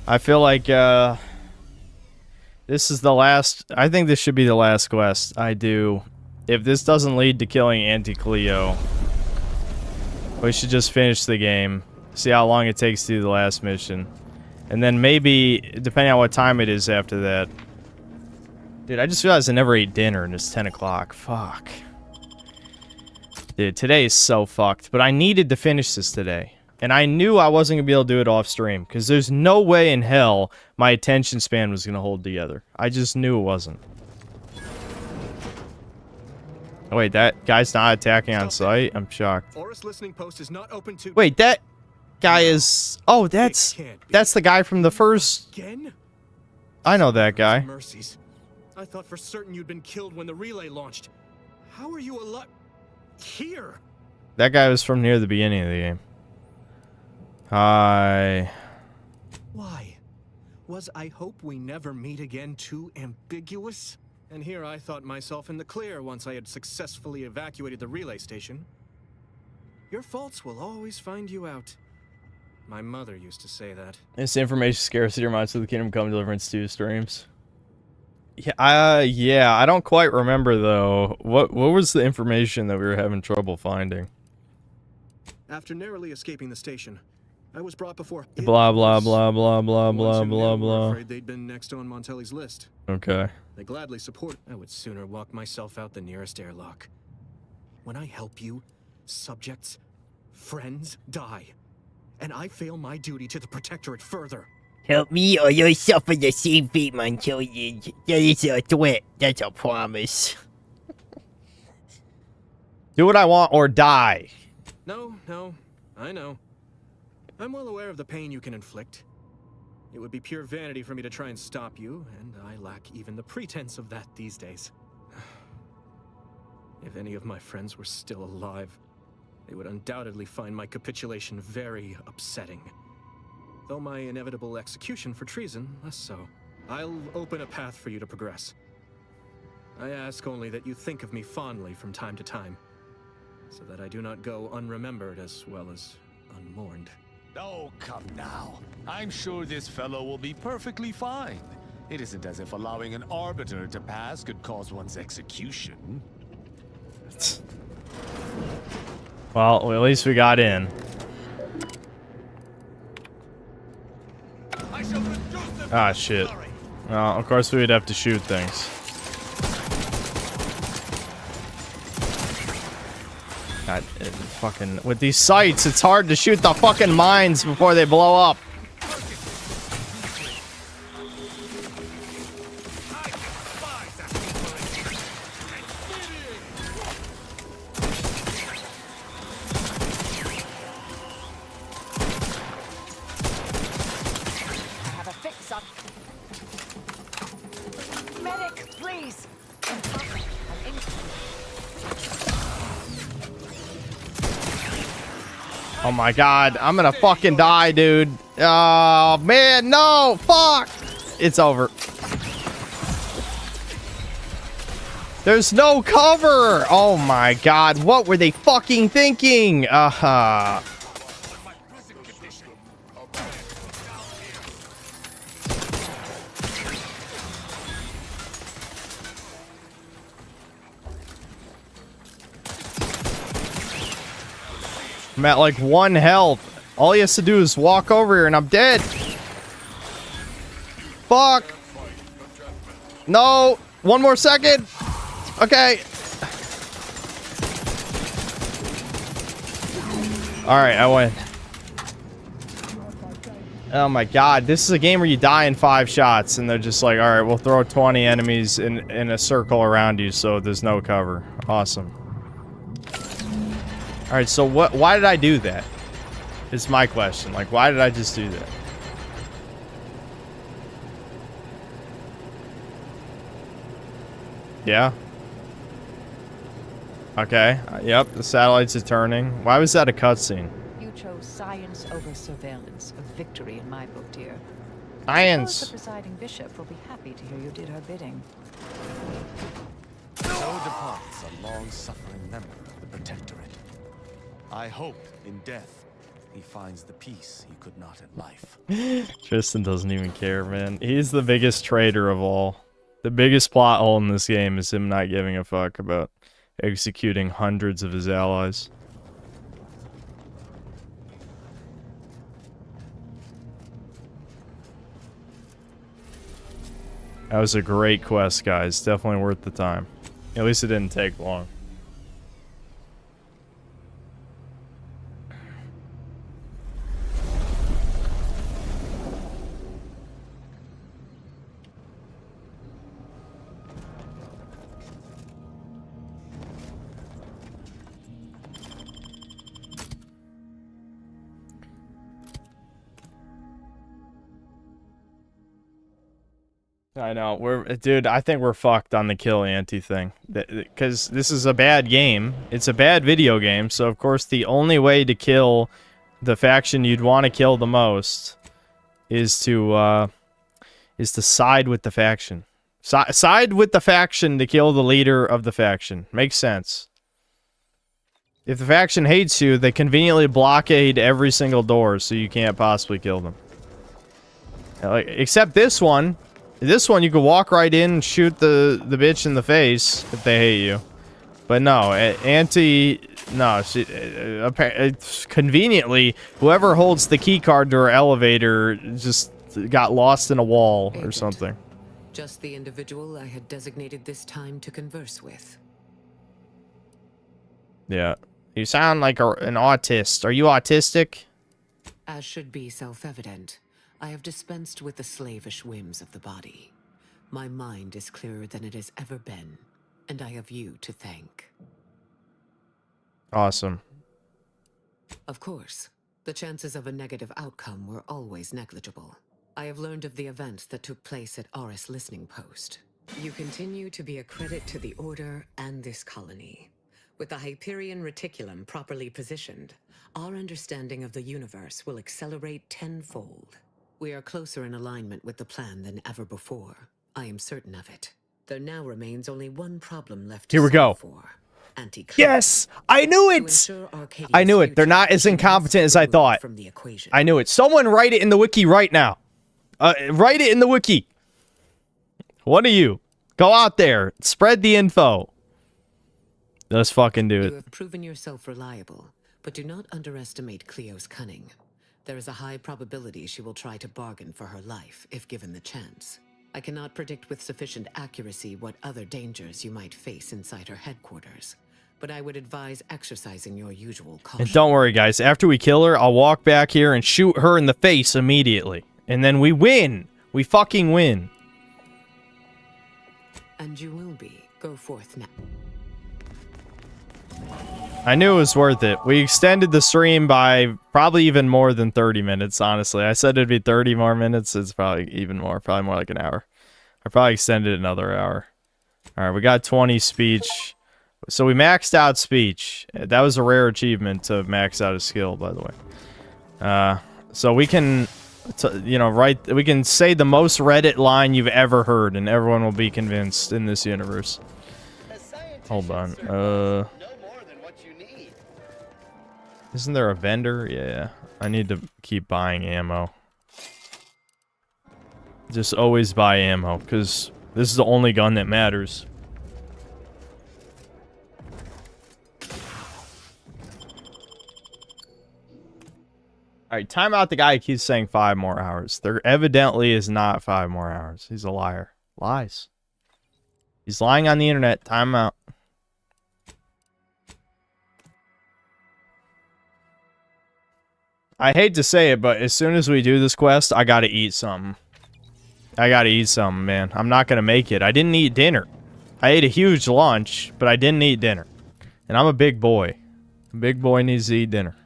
I feel like, this is the last... I think this should be the last quest I do. If this doesn't lead to killing Auntie Cleo, we should just finish the game. See how long it takes to do the last mission. And then maybe, depending on what time it is after that. Dude, I just realized I never ate dinner and it's 10 o'clock. Fuck. Dude, today is so fucked. But I needed to finish this today. And I knew I wasn't going to be able to do it off stream. Because there's no way in hell my attention span was going to hold together. I just knew it wasn't. Oh, wait, that guy's not attacking on sight? I'm shocked. Listening post is not open to... Wait, that guy is... Oh, that's the guy from the first... Again? I know that guy. Mercies. I thought for certain you'd been killed when the relay launched. How are you alive... here? That guy was from near the beginning of the game. Hi. Why? Was I hope we never meet again too ambiguous? And here I thought myself in the clear once I had successfully evacuated the relay station. Your faults will always find you out. My mother used to say that. This information scarcity reminds me of the Kingdom Come Deliverance 2 streams. Yeah, I don't quite remember though. What was the information that we were having trouble finding? After narrowly escaping the station, I was brought before... Blah, blah, blah, blah, blah, blah, blah, I'm blah. afraid they'd been next on Montelli's list. Okay. They gladly support... I would sooner walk myself out the nearest airlock. When I help you, subjects, friends die. And I fail my duty to the Protectorate further. Help me or you'll suffer the same fate, Montelli. That is a threat. That's a promise. Do what I want or die. No, I know. I'm well aware of the pain you can inflict. It would be pure vanity for me to try and stop you, and I lack even the pretense of that these days. If any of my friends were still alive, they would undoubtedly find my capitulation very upsetting. Though my inevitable execution for treason, less so. I'll open a path for you to progress. I ask only that you think of me fondly from time to time, so that I do not go unremembered as well as unmourned. Oh, come now. I'm sure this fellow will be perfectly fine. It isn't as if allowing an arbiter to pass could cause one's execution. Well, at least we got in. Ah, shit. Well, of course we would have to shoot things. God, fucking... With these sights, it's hard to shoot the fucking mines before they blow up. Have a fix-up. Medic, please. Oh my god, I'm gonna fucking die, dude. Oh, man, no! Fuck! It's over. There's no cover! Oh my god, what were they fucking thinking? I'm at like 1 health. All he has to do is walk over here and I'm dead. Fuck. No. 1 more second. Okay. Alright, I win. Oh my god. This is a game where you die in 5 shots and they're just like, alright, we'll throw 20 enemies in a circle around you so there's no cover. Awesome. Alright, so why did I do that? Is my question. Like, why did I just do that? Yeah. Okay. Yep, the satellites are turning. Why was that a cutscene? You chose science over surveillance, a victory in my book, dear. Science. Suppose the presiding bishop will be happy to hear you did her bidding. So departs a long-suffering member of the Protectorate. I hope in death he finds the peace he could not in life. Tristan doesn't even care, man. He's the biggest traitor of all. The biggest plot hole in this game is him not giving a fuck about executing hundreds of his allies. That was a great quest, guys. Definitely worth the time. At least it didn't take long. I know. Dude, I think we're fucked on the kill Auntie thing. Because this is a bad game. It's a bad video game, so of course the only way to kill the faction you'd want to kill the most is to side with the faction. Side with the faction to kill the leader of the faction. Makes sense. If the faction hates you, they conveniently blockade every single door so you can't possibly kill them. Except this one. This one, you could walk right in and shoot the bitch in the face if they hate you. But no, Auntie... No, conveniently, whoever holds the key card to her elevator just got lost in a wall or something. Just the individual I had designated this time to converse with. Yeah. You sound like an autist. Are you autistic? As should be self-evident, I have dispensed with the slavish whims of the body. My mind is clearer than it has ever been, and I have you to thank. Awesome. Of course, the chances of a negative outcome were always negligible. I have learned of the events that took place at Aris Listening Post. You continue to be a credit to the Order and this colony. With the Hyperion Reticulum properly positioned, our understanding of the universe will accelerate tenfold. We are closer in alignment with the plan than ever before. I am certain of it. There now remains only one problem left to Here we go. for. Yes! I knew it! I knew it. They're not as incompetent as I thought. I knew it. Someone write it in the wiki right now. Write it in the wiki. One of you. Go out there. Spread the info. Let's fucking do it. You have proven yourself reliable, but do not underestimate Cleo's cunning. There is a high probability she will try to bargain for her life, if given the chance. I cannot predict with sufficient accuracy what other dangers you might face inside her headquarters, but I would advise exercising your usual caution. And don't worry, guys. After we kill her, I'll walk back here and shoot her in the face immediately. And then we win! We fucking win. And you will be. Go forth now. I knew it was worth it. We extended the stream by probably even more than 30 minutes, honestly. I said it'd be 30 more minutes. It's probably even more. Probably more like an hour. I probably extended another hour. Alright, we got 20 speech. So we maxed out speech. That was a rare achievement to max out a skill, by the way. So we can, we can say the most Reddit line you've ever heard, and everyone will be convinced in this universe. Hold on. Isn't there a vendor? Yeah. I need to keep buying ammo. Just always buy ammo, because this is the only gun that matters. Alright, time out the guy who keeps saying 5 more hours. There evidently is not 5 more hours. He's a liar. Lies. He's lying on the internet. Time out. I hate to say it, but as soon as we do this quest, I gotta eat something. I gotta eat something, man. I'm not gonna make it. I didn't eat dinner. I ate a huge lunch, but I didn't eat dinner. And I'm a big boy. A big boy needs to eat dinner.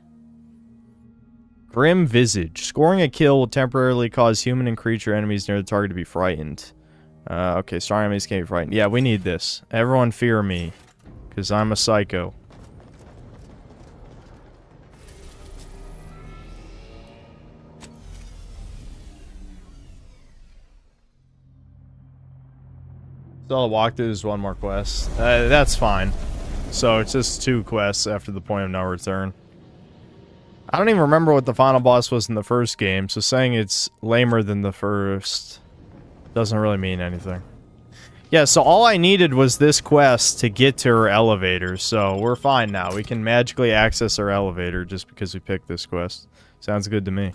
Grim Visage. Scoring a kill will temporarily cause human and creature enemies near the target to be frightened. Okay, strong enemies can't be frightened. Yeah, we need this. Everyone fear me, because I'm a psycho. So I'll walk through this one more quest. That's fine. So it's just 2 quests after the point of no return. I don't even remember what the final boss was in the first game, so saying it's lamer than the first doesn't really mean anything. Yeah, so all I needed was this quest to get to her elevator, so we're fine now. We can magically access her elevator just because we picked this quest. Sounds good to me.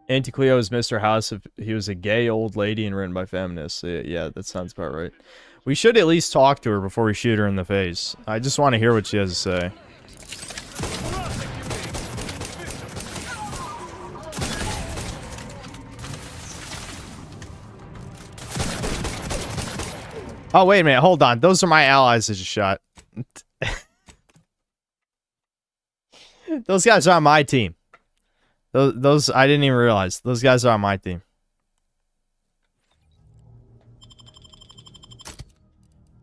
Auntie Cleo is Mr. House if he was a gay old lady and written by feminists. Yeah, that sounds about right. We should at least talk to her before we shoot her in the face. I just want to hear what she has to say. Oh, wait a minute. Hold on. Those are my allies I just shot. Those guys are on my team. Those I didn't even realize. Those guys are on my team.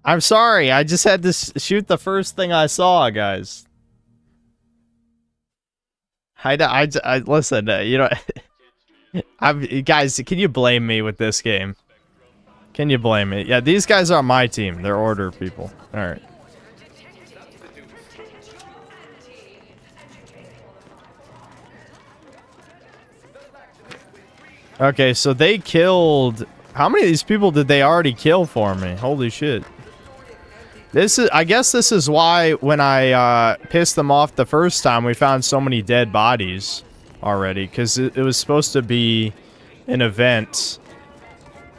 I'm sorry. I just had to shoot the first thing I saw, guys. I listen. You know, guys. Can you blame me with this game? Can you blame me? Yeah, these guys are on my team. They're order people. All right. Okay, so they killed... How many of these people did they already kill for me? Holy shit. This is... I guess this is why when I pissed them off the first time, we found so many dead bodies already. Because it was supposed to be an event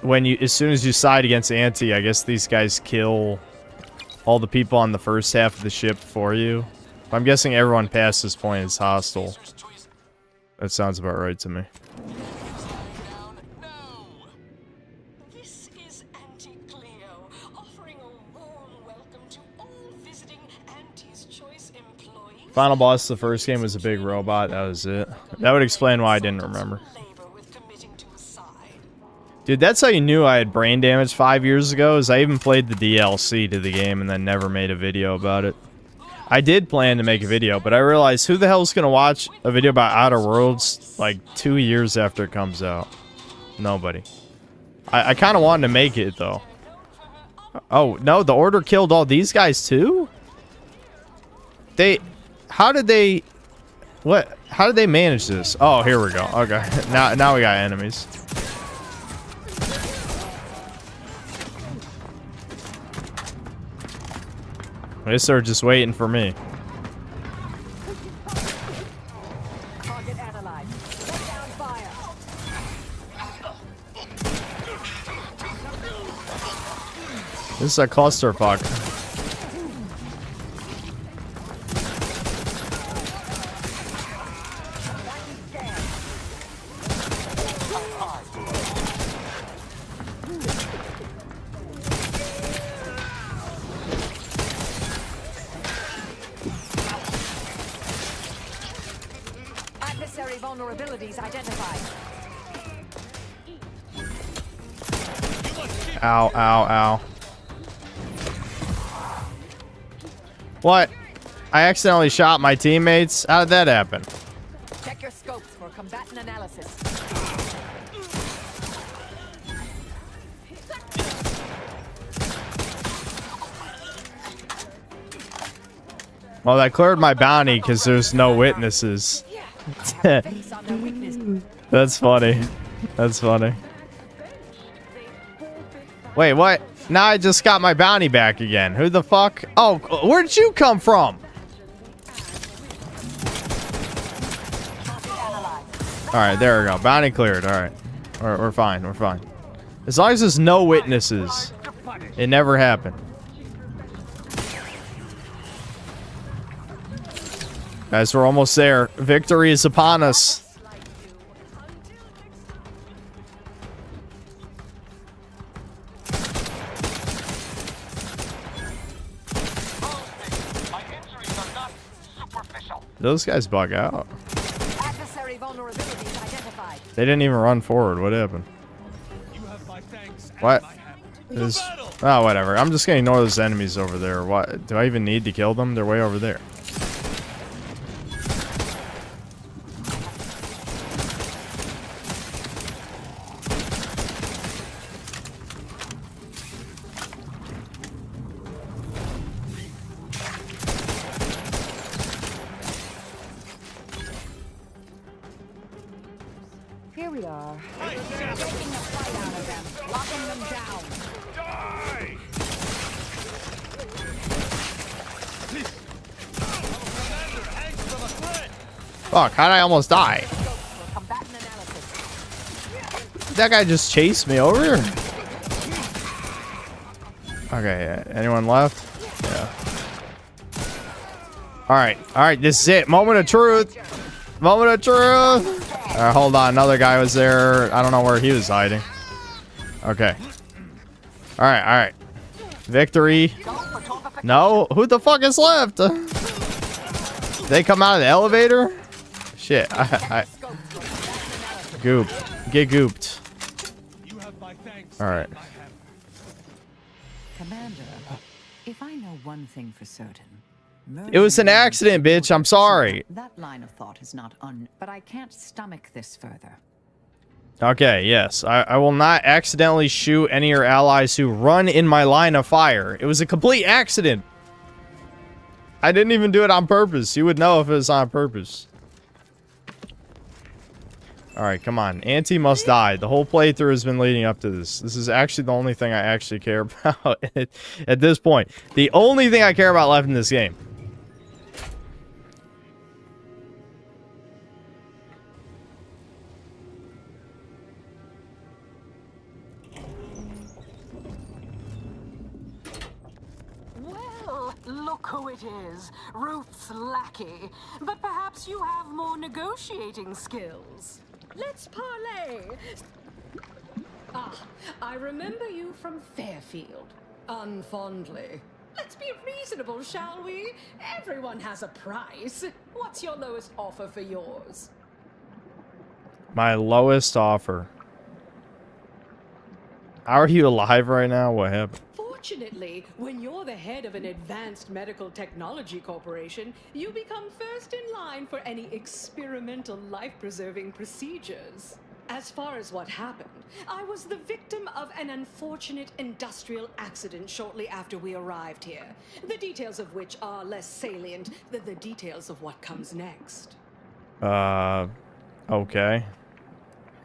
when you... As soon as you side against Auntie, I guess these guys kill all the people on the first half of the ship for you. I'm guessing everyone past this point is hostile. That sounds about right to me. Final boss of the first game was a big robot. That was it. That would explain why I didn't remember. Dude, that's how you knew I had brain damage 5 years ago, is I even played the DLC to the game and then never made a video about it. I did plan to make a video, but I realized who the hell's gonna watch a video about Outer Worlds like 2 years after it comes out? Nobody. I kind of wanted to make it, though. Oh, no, the Order killed all these guys, too? How did they... What? How did they manage this? Oh, here we go. Okay. Now we got enemies. I guess they're just waiting for me. This is a clusterfuck. Adversary vulnerabilities identified. Ow, ow, ow. What? I accidentally shot my teammates? How did that happen? Check your scopes for combatant analysis. Well, that cleared my bounty because there's no witnesses. That's funny. That's funny. Wait, what? Now I just got my bounty back again. Who the fuck? Oh, where did you come from? Alright, there we go. Bounty cleared. Alright. We're fine. We're fine. As long as there's no witnesses. It never happened. Guys, we're almost there. Victory is upon us. Those guys bug out. Adversary vulnerabilities identified. They didn't even run forward. What happened? What? Oh, whatever. I'm just gonna ignore those enemies over there. What? Do I even need to kill them? They're way over there. Here we are. Taking the fight out of them, locking them down. Fuck, how did I almost die? That guy just chased me over here. Okay, anyone left? Yeah. Alright, this is it. Moment of truth. Moment of truth. Hold on, another guy was there. I don't know where he was hiding. Okay. Alright. Victory. No? Who the fuck is left? They come out of the elevator? Shit. Goop. Get gooped. Alright. Commander, if I know one thing for certain, it was an accident, bitch. I'm sorry. That line of thought is not but I can't stomach this further. Okay, yes. I will not accidentally shoot any of your allies who run in my line of fire. It was a complete accident. I didn't even do it on purpose. You would know if it was on purpose. Alright, come on. Auntie must die. The whole playthrough has been leading up to this. This is actually the only thing I actually care about at this point. The only thing I care about left in this game. Well, look who it is. Ruth's lackey. But perhaps you have more negotiating skills. Let's parlay. Ah, I remember you from Fairfield. Unfondly. Let's be reasonable, shall we? Everyone has a price. What's your lowest offer for yours? My lowest offer. How are you alive right now? What happened? Fortunately, when you're the head of an advanced medical technology corporation, you become first in line for any experimental life-preserving procedures. As far as what happened, I was the victim of an unfortunate industrial accident shortly after we arrived here, the details of which are less salient than the details of what comes next. Okay.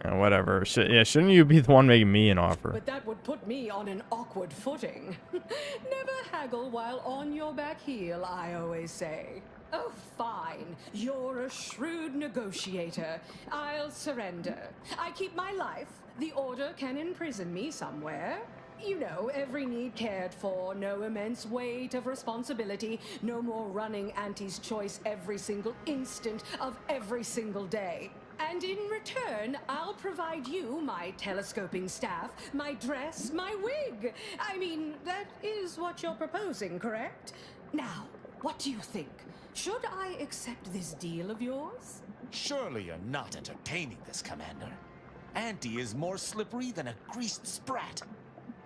Yeah, whatever. Shouldn't you be the one making me an offer? But that would put me on an awkward footing. Never haggle while on your back heel, I always say. Oh, fine. You're a shrewd negotiator. I'll surrender. I keep my life. The Order can imprison me somewhere. You know, every need cared for, no immense weight of responsibility, no more running Auntie's choice every single instant of every single day. And in return, I'll provide you my telescoping staff, my dress, my wig. I mean, that is what you're proposing, correct? Now, what do you think? Should I accept this deal of yours? Surely you're not entertaining this, Commander. Auntie is more slippery than a greased sprat.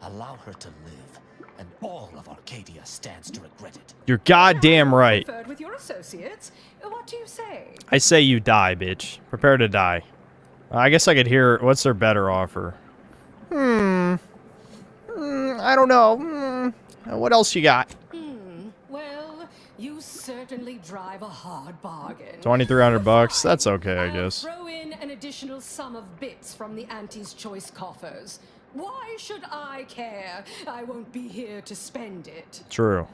Allow her to live, and all of Arcadia stands to regret it. You're goddamn right. Preferred with your associates. What do you say? I say you die, bitch. Prepare to die. I guess I could hear what's their better offer. I don't know. What else you got? Well, you certainly drive a hard bargain. $2,300. That's okay, I guess. Throw in an additional sum of bits from the Auntie's choice coffers. Why should I care? I won't be here to spend it. True.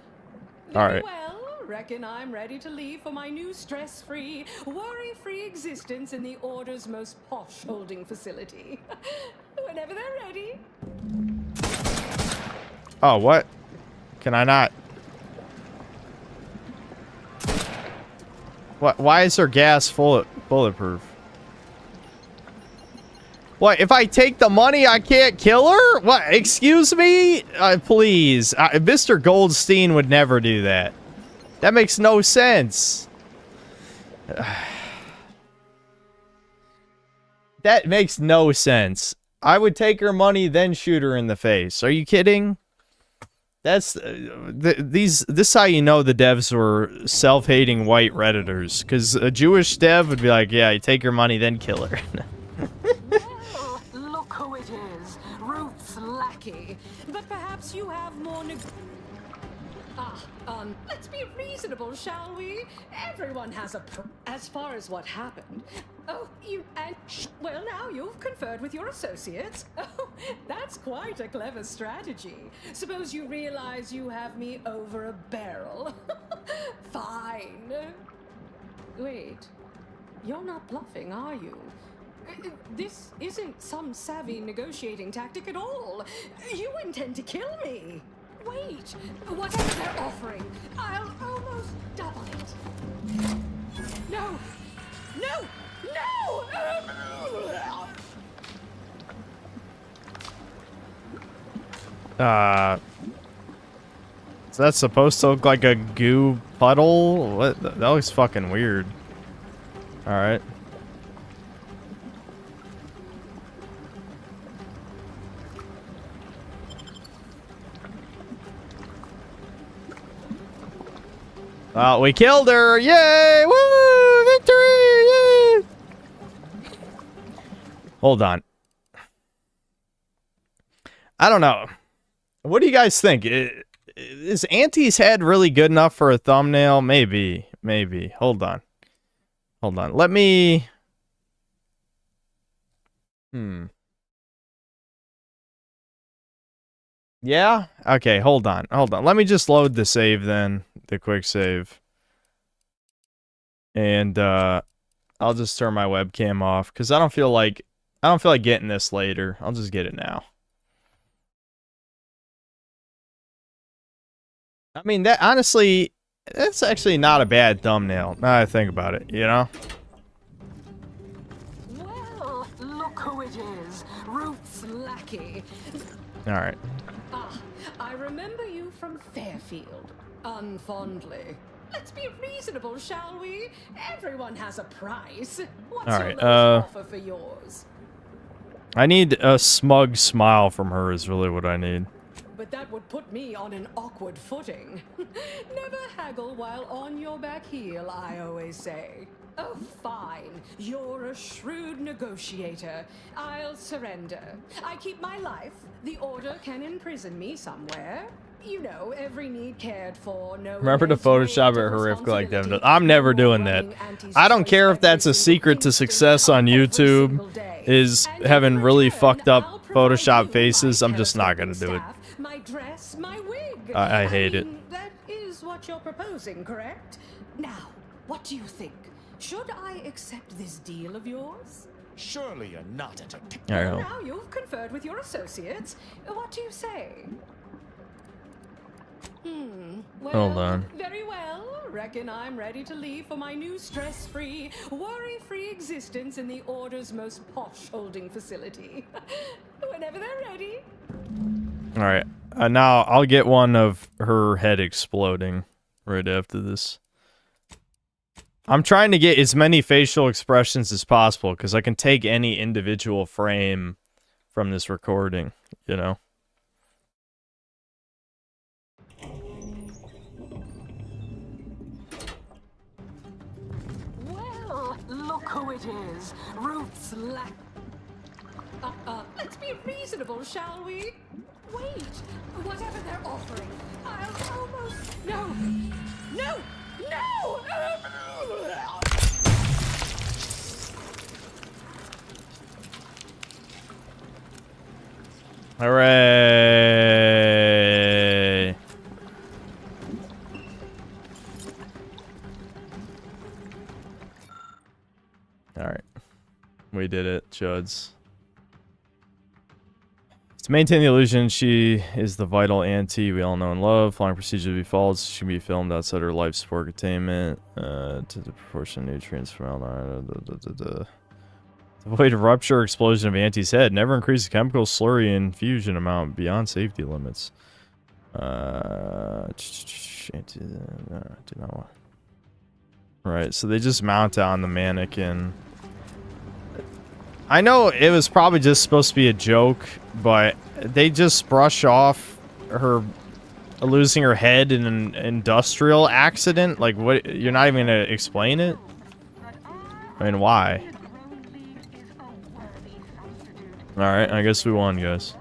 All right. Well, reckon I'm ready to leave for my new stress-free, worry-free existence in the Order's most posh holding facility. Whenever they're ready. Oh, what? Can I not? What? Why is her gas bulletproof? What? If I take the money, I can't kill her? What? Excuse me? Please. Mr. Goldstein would never do that. That makes no sense. That makes no sense. I would take her money, then shoot her in the face. Are you kidding? That's this is how you know the devs were self-hating white Redditors. Because a Jewish dev would be like, yeah, you take her money, then kill her. Well, look who it is. Ruth's lackey. But perhaps you have more let's be reasonable, shall we? Everyone has as far as what happened. Oh, well, now you've conferred with your associates. Oh, that's quite a clever strategy. Suppose you realize you have me over a barrel. Fine. Wait, you're not bluffing, are you? This isn't some savvy negotiating tactic at all. You intend to kill me. Wait, whatever they're offering, I'll almost double it. No! No! No! Is that supposed to look like a goo puddle? What? That looks fucking weird. Alright. Oh, we killed her! Yay! Woo! Victory! Yay! Hold on. I don't know. What do you guys think? Is Auntie's head really good enough for a thumbnail? Maybe. Maybe. Hold on. Hold on. Let me... Yeah? Okay, hold on. Hold on. Let me just load the save then. The quick save. And I'll just turn my webcam off because I don't feel like getting this later. I'll just get it now. I mean, that honestly, that's actually not a bad thumbnail. Now I think about it, you know? Well, look who it is. Ruth's lackey. Alright. I remember you from Fairfield. Unfondly. Let's be reasonable, shall we? Everyone has a price. What's your lowest offer for yours? I need a smug smile from her is really what I need. But that would put me on an awkward footing. Never haggle while on your back heel, I always say. Oh, fine. You're a shrewd negotiator. I'll surrender. I keep my life. The Order can imprison me somewhere. You know, every need cared for. No. Remember to Photoshop it horrific like them does. I'm never doing that. I don't care if that's a secret to success on YouTube, is having really fucked up Photoshop faces. I'm just not gonna do it. My dress, my wig. I hate it. That is what you're proposing, correct? Now, what do you think? Should I accept this deal of yours? Surely you're not entertaining. Well, now you've conferred with your associates. What do you say? Well, hold on. Very well. Reckon I'm ready to leave for my new stress-free, worry-free existence in the Order's most posh holding facility. Whenever they're ready. Alright. Now I'll get one of her head exploding right after this. I'm trying to get as many facial expressions as possible because I can take any individual frame from this recording, you know? Well, look who it is. Ruth's lack. Let's be reasonable, shall we? Wait, whatever they're offering, I'll almost... No! No! No! Hooray! Alright. We did it, Chuds. To maintain the illusion she is the vital Auntie we all know and love, following procedure to be followed, she can be filmed outside her life support containment, to the proportion of nutrients from to avoid a rupture or explosion of Auntie's head. Never increase the chemical slurry infusion amount beyond safety limits. Right, so they just mount on the mannequin. I know it was probably just supposed to be a joke, but they just brush off her losing her head in an industrial accident. Like, what? You're not even gonna explain it? I mean, why? Alright, I guess we won, guys.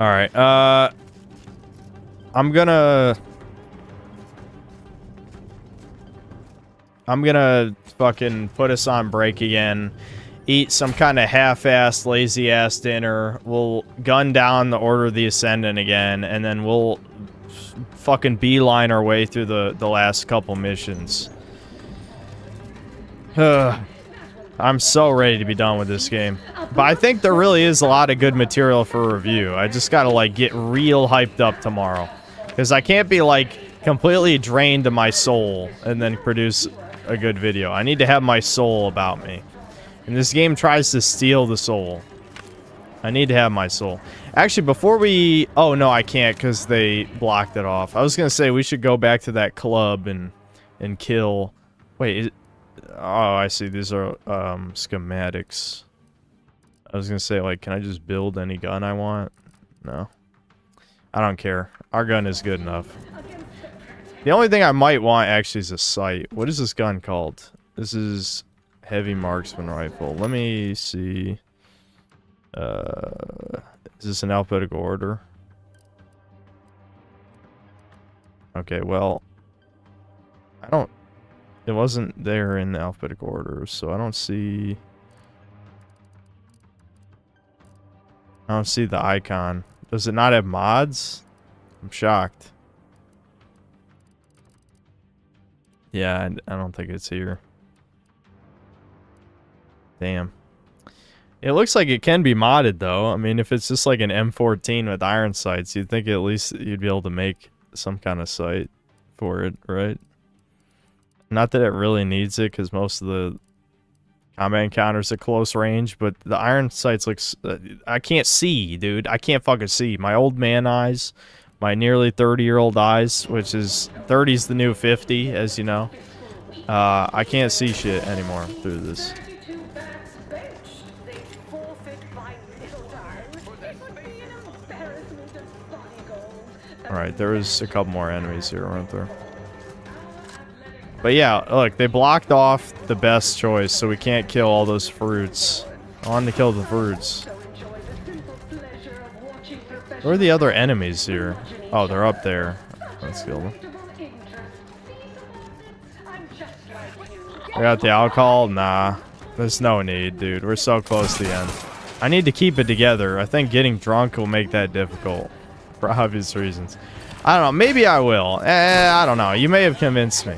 Alright, I'm gonna fucking put us on break again. Eat some kind of half-assed, lazy-ass dinner. We'll gun down the Order of the Ascendant again, and then we'll fucking beeline our way through the last couple missions. I'm so ready to be done with this game. But I think there really is a lot of good material for review. I just gotta, like, get real hyped up tomorrow. Because I can't be, like, completely drained to my soul and then produce a good video. I need to have my soul about me. And this game tries to steal the soul. I need to have my soul. Actually, before we... Oh, no, I can't because they blocked it off. I was going to say we should go back to that club and kill... Wait, oh, I see. These are schematics. I was going to say, like, can I just build any gun I want? No. I don't care. Our gun is good enough. The only thing I might want, actually, is a sight. What is this gun called? This is heavy marksman rifle. Let me see. Is this in alphabetical order? Okay, well, I don't... It wasn't there in alphabetical order, so I don't see... I don't see the icon. Does it not have mods? I'm shocked. Yeah, I don't think it's here. Damn. It looks like it can be modded, though. I mean, if it's just like an M14 with iron sights, you'd think at least you'd be able to make some kind of sight for it, right? Not that it really needs it, because most of the combat encounters at close range, but the iron sights looks... I can't see, dude. I can't fucking see. My old man eyes, my nearly 30-year-old eyes, which is... 30's the new 50, as you know. I can't see shit anymore through this. Alright, there was a couple more enemies here, weren't there? But yeah, look, they blocked off the best choice, so we can't kill all those fruits. I want to kill the fruits. Where are the other enemies here? Oh, they're up there. Let's kill them. We got the alcohol? Nah. There's no need, dude. We're so close to the end. I need to keep it together. I think getting drunk will make that difficult. For obvious reasons. I don't know. Maybe I will. I don't know. You may have convinced me.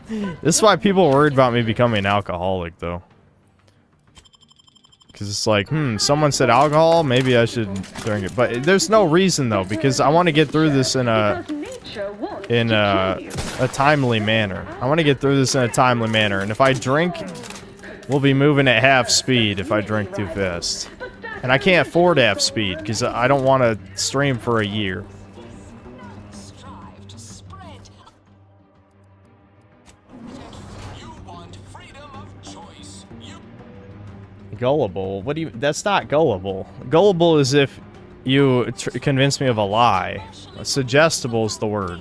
This is why people are worried about me becoming an alcoholic, though. Because it's like, someone said alcohol, maybe I should drink it. But there's no reason, though, because I want to get through this in a timely manner. I want to get through this in a timely manner. And if I drink, we'll be moving at half speed if I drink too fast. And I can't afford half speed, because I don't want to stream for a year. Gullible? What do you... That's not gullible. Gullible is if you convince me of a lie. Suggestible is the word.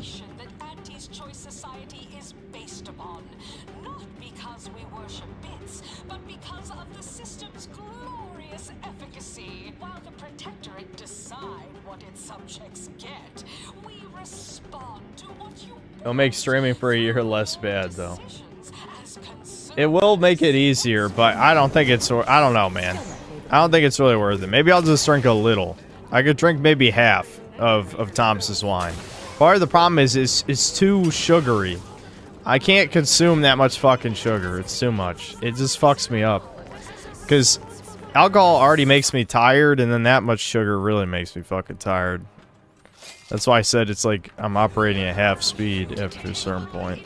It'll make streaming for a year less bad, though. It will make it easier, but I don't think it's... I don't know, man. I don't think it's really worth it. Maybe I'll just drink a little. I could drink maybe half of Thomas's wine. Part of the problem is it's too sugary. I can't consume that much fucking sugar. It's too much. It just fucks me up. Because alcohol already makes me tired, and then that much sugar really makes me fucking tired. That's why I said it's like I'm operating at half speed after a certain point.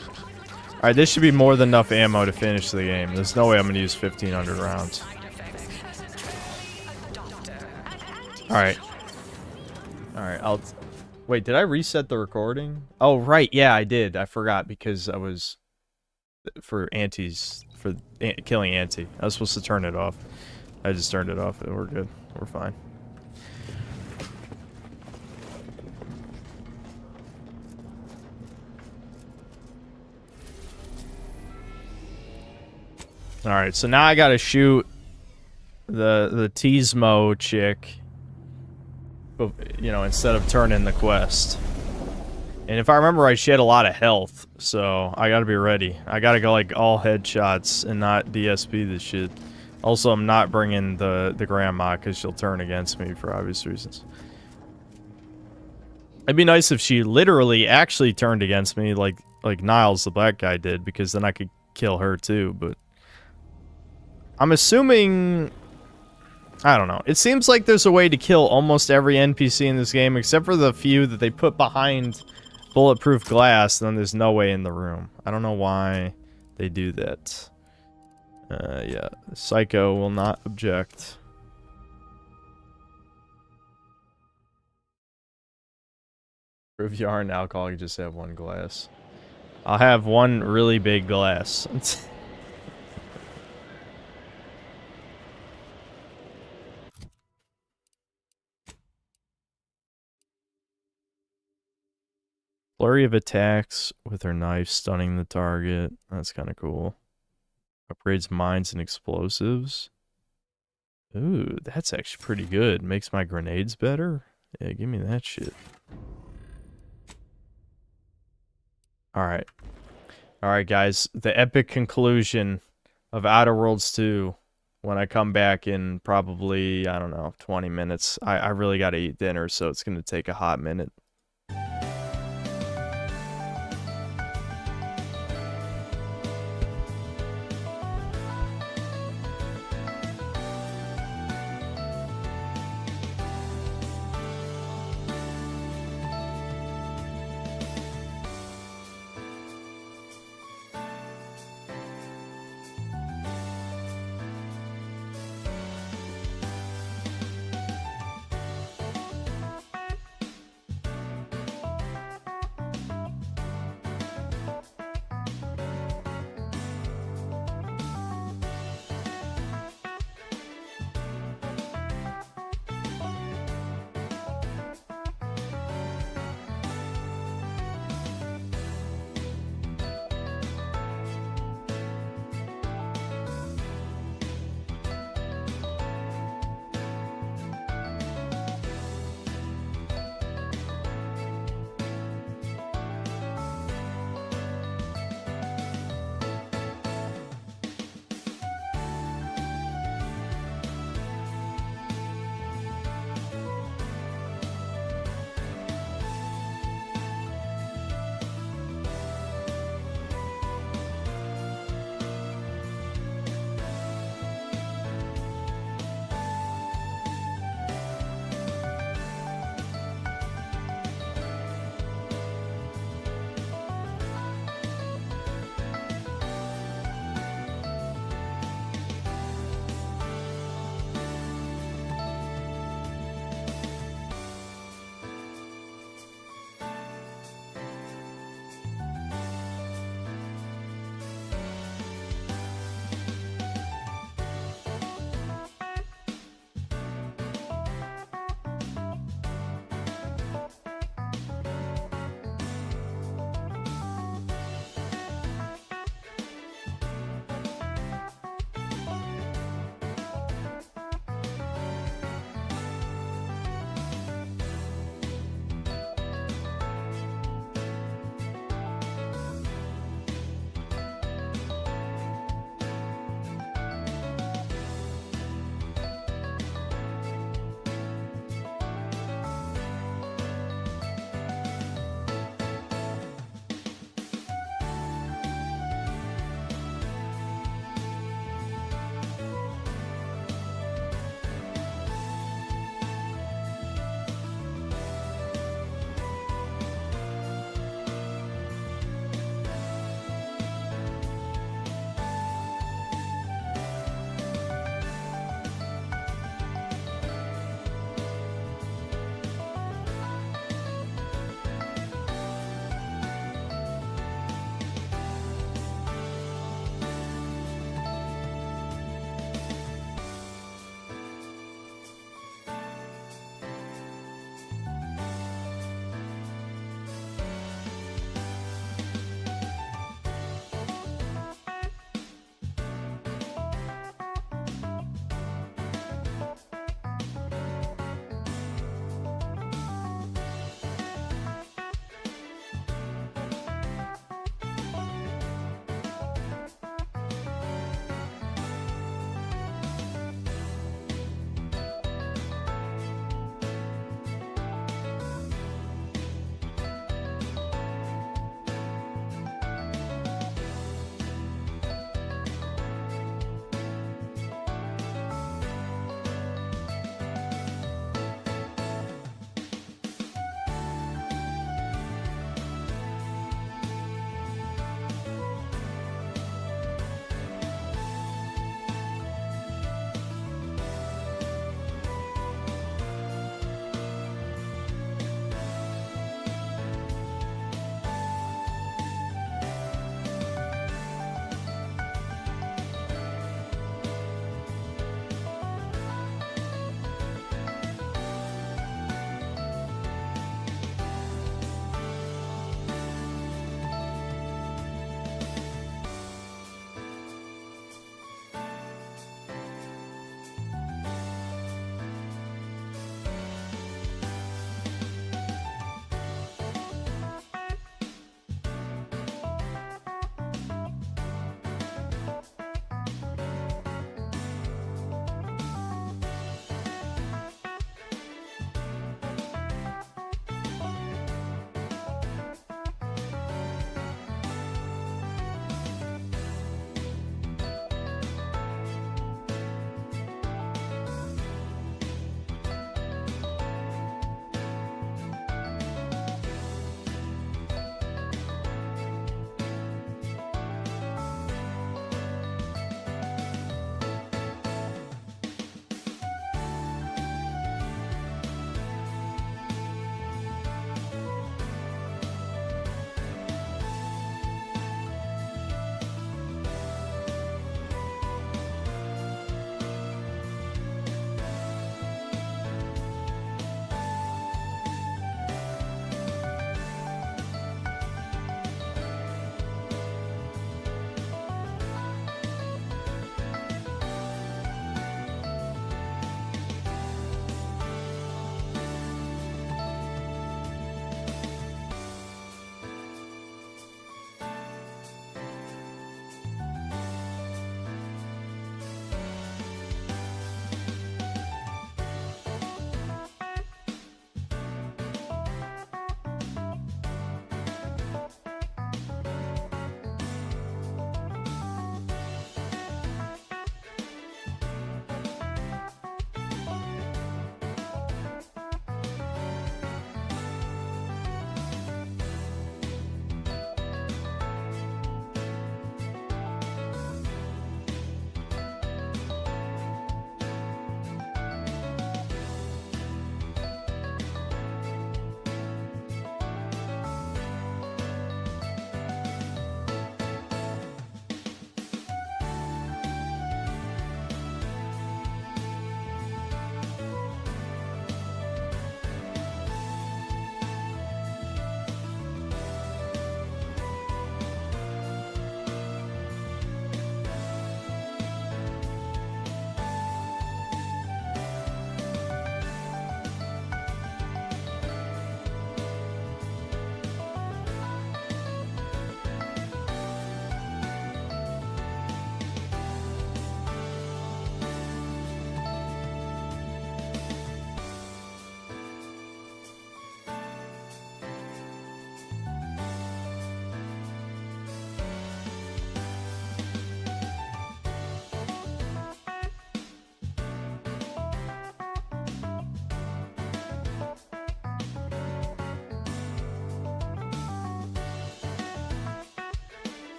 Alright, this should be more than enough ammo to finish the game. There's no way I'm going to use 1,500 rounds. Alright. Alright, Wait, did I reset the recording? Oh, right, yeah, I did. I forgot because I was... for killing Auntie. I was supposed to turn it off. I just turned it off. We're good. We're fine. All right, so now I gotta shoot the Tismo chick, but, you know, instead of turning the quest. And if I remember right, she had a lot of health, so I gotta be ready. I gotta go like all headshots and not DSP this shit. Also, I'm not bringing the grandma because she'll turn against me for obvious reasons. It'd be nice if she literally actually turned against me like Niles the black guy did, because then I could kill her too, but I'm assuming, I don't know. It seems like there's a way to kill almost every NPC in this game, except for the few that they put behind bulletproof glass, and then there's no way in the room. I don't know why they do that. Yeah, Psycho will not object. If you aren't alcoholic, you just have one glass. I'll have one really big glass. Flurry of attacks with her knife, stunning the target. That's kind of cool. Upgrades mines and explosives. Ooh, that's actually pretty good. Makes my grenades better. Yeah, give me that shit. Alright. Alright, guys. The epic conclusion of Outer Worlds 2 when I come back in probably, I don't know, 20 minutes. I really gotta eat dinner, so it's gonna take a hot minute.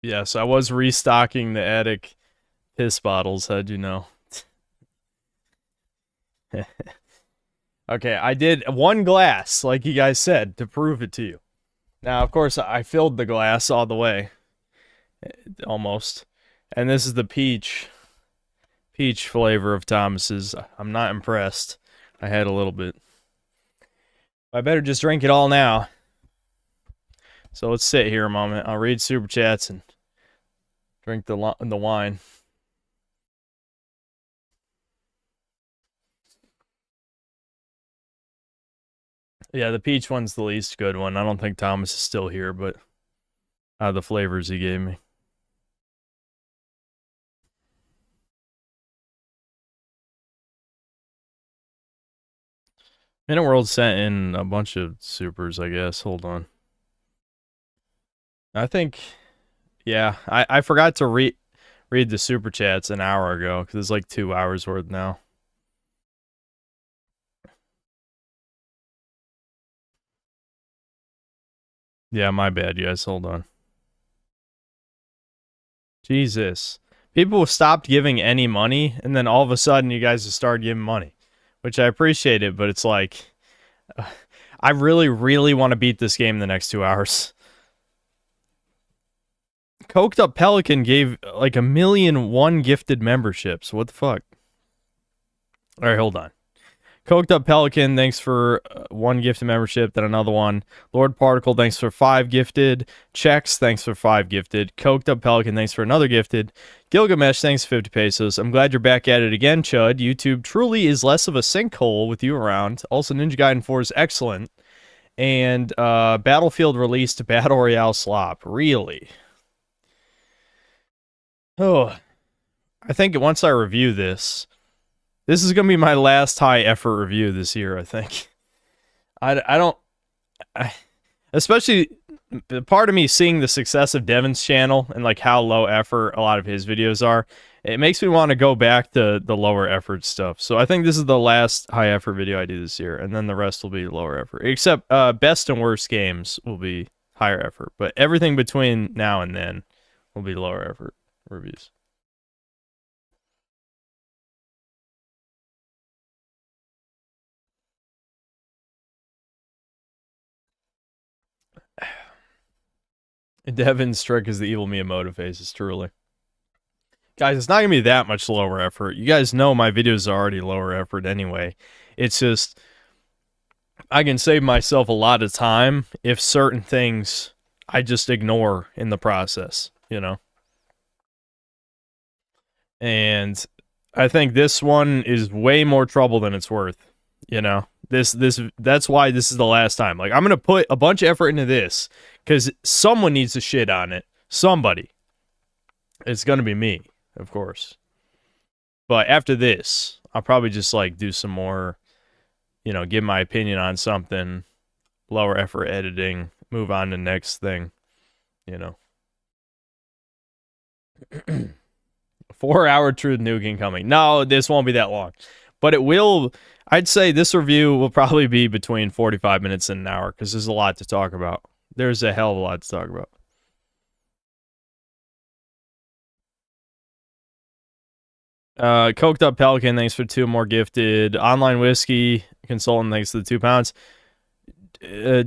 Yes, I was restocking the attic piss bottles, how'd you know? Okay, I did 1 glass, like you guys said, to prove it to you. Now, of course, I filled the glass all the way. Almost. And this is the peach flavor of Thomas's. I'm not impressed. I had a little bit. I better just drink it all now. So let's sit here a moment. I'll read super chats and drink the wine. Yeah, the peach one's the least good one. I don't think Thomas is still here, but out of the flavors he gave me. Minute World sent in a bunch of supers, I guess. Hold on. I think, yeah, I forgot to read the super chats an hour ago because it's like 2 hours worth now. Yeah, my bad, guys. Hold on. Jesus. People stopped giving any money, and then all of a sudden you guys have started giving money, which I appreciate it, but it's like, I really, really want to beat this game in the next 2 hours. Coked Up Pelican gave like 1,000,001 gifted memberships. What the fuck? All right, hold on. Coked Up Pelican, thanks for 1 gifted membership, then another one. Lord Particle, thanks for 5 gifted. Chex, thanks for 5 gifted. Coked Up Pelican, thanks for another gifted. Gilgamesh, thanks for 50 pesos. I'm glad you're back at it again, Chud. YouTube truly is less of a sinkhole with you around. Also, Ninja Gaiden 4 is excellent. And Battlefield released Battle Royale Slop. Really? Oh, I think once I review this is going to be my last high effort review this year, I think. Especially part of me seeing the success of Devin's channel and like how low effort a lot of his videos are, it makes me want to go back to the lower effort stuff. So I think this is the last high effort video I do this year, and then the rest will be lower effort. Except best and worst games will be higher effort, but everything between now and then will be lower effort reviews. Devin's trick is the evil Miyamoto faces, truly. Guys, it's not going to be that much lower effort. You guys know my videos are already lower effort anyway. It's just, I can save myself a lot of time if certain things I just ignore in the process, you know? And I think this one is way more trouble than it's worth, you know? That's why this is the last time. Like, I'm going to put a bunch of effort into this because someone needs to shit on it. Somebody. It's going to be me, of course. But after this, I'll probably just, like, do some more, you know, give my opinion on something, lower effort editing, move on to the next thing, you know. 4-hour Truth Nuking coming. No, this won't be that long. But it will, I'd say this review will probably be between 45 minutes and an hour because there's a lot to talk about. There's a hell of a lot to talk about. Coked Up Pelican, thanks for 2 more gifted. Online Whiskey Consultant, thanks for the 2 pounds. They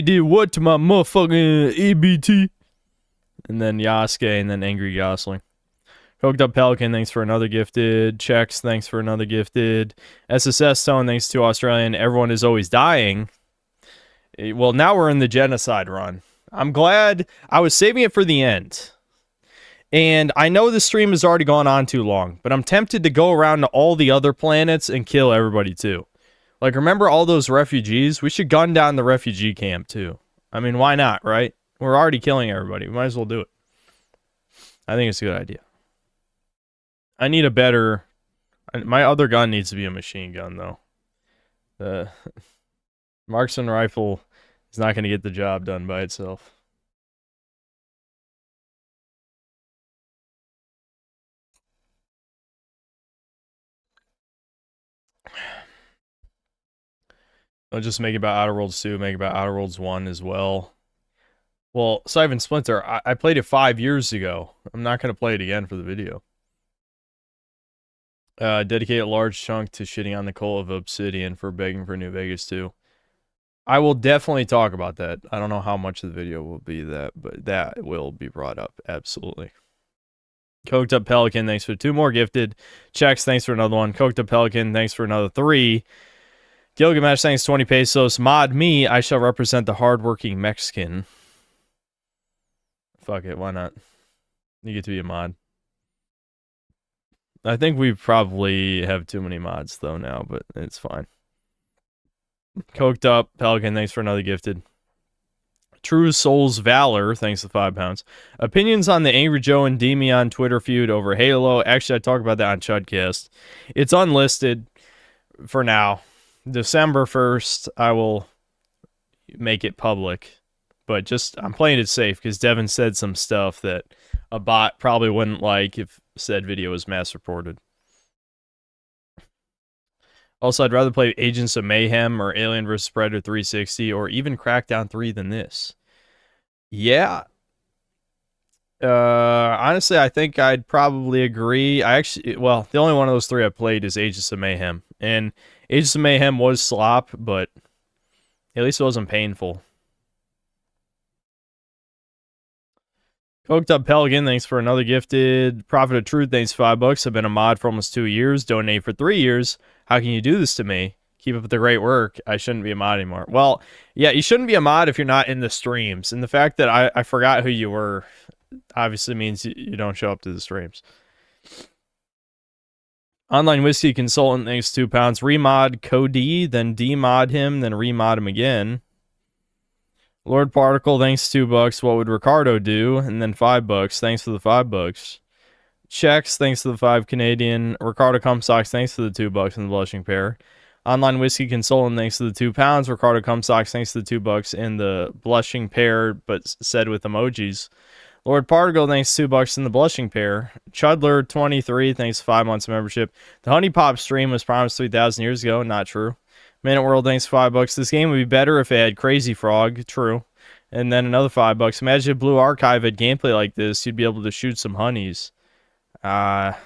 did what to my motherfucking EBT? And then Yasuke, and then Angry Gosling. Coked Up Pelican, thanks for another gifted. Chex, thanks for another gifted. SSS Stone, thanks to Australian. Everyone is always dying. Well, now we're in the genocide run. I'm glad. I was saving it for the end. And I know the stream has already gone on too long, but I'm tempted to go around to all the other planets and kill everybody too. Like, remember all those refugees? We should gun down the refugee camp too. I mean, why not, right? We're already killing everybody. We might as well do it. I think it's a good idea. I need a better... My other gun needs to be a machine gun, though. The marksman rifle is not going to get the job done by itself. Don't just make it about Outer Worlds 2, make it about Outer Worlds 1 as well. Well, Siphon Splinter, I played it 5 years ago. I'm not going to play it again for the video. Dedicate a large chunk to shitting on the cult of Obsidian for begging for New Vegas 2. I will definitely talk about that. I don't know how much of the video will be that, but that will be brought up. Absolutely. Coked Up Pelican, thanks for 2 more gifted. Checks, thanks for another 1. Coked Up Pelican, thanks for another 3. Gilgamesh, thanks 20 pesos. Mod me, I shall represent the hardworking Mexican. Fuck it, why not? You get to be a mod. I think we probably have too many mods though now, but it's fine. Coked Up Pelican, thanks for another gifted. True Souls Valor, thanks to 5 pounds. Opinions on the Angry Joe and Demion Twitter feud over Halo. Actually, I talked about that on Chudcast. It's unlisted for now. December 1st, I will make it public. But just, I'm playing it safe because Devin said some stuff that a bot probably wouldn't like if said video was mass reported. Also, I'd rather play Agents of Mayhem or Alien vs. Predator 360 or even Crackdown 3 than this. Yeah. Honestly, I think I'd probably agree. The only one of those 3 I played is Agents of Mayhem. And Agents of Mayhem was slop, but at least it wasn't painful. Coked Up Pelican, thanks for another gifted. Prophet of Truth, thanks $5. I've been a mod for almost 2 years. Donate for 3 years. How can you do this to me? Keep up the great work. I shouldn't be a mod anymore. Well, yeah, you shouldn't be a mod if you're not in the streams. And the fact that I forgot who you were obviously means you don't show up to the streams. Online Whiskey Consultant, thanks £2. Remod Cody, then demod him, then remod him again. Lord Particle, thanks $2. What would Ricardo do? And then $5. Thanks for the $5. Checks, thanks to the 5 Canadian. Ricardo Comstocks, thanks for the $2 in the Blushing Pair. Online Whiskey Consultant, thanks to the £2. Ricardo Comstocks, thanks to the $2 in the Blushing Pair, but said with emojis. Lord Particle, thanks $2 in the Blushing Pair. Chudler 23, thanks 5 months of membership. The Honey Pop stream was promised 3,000 years ago. Not true. Minute World, thanks $5. This game would be better if it had Crazy Frog. True. And then another $5. Imagine if Blue Archive had gameplay like this. You'd be able to shoot some honeys. That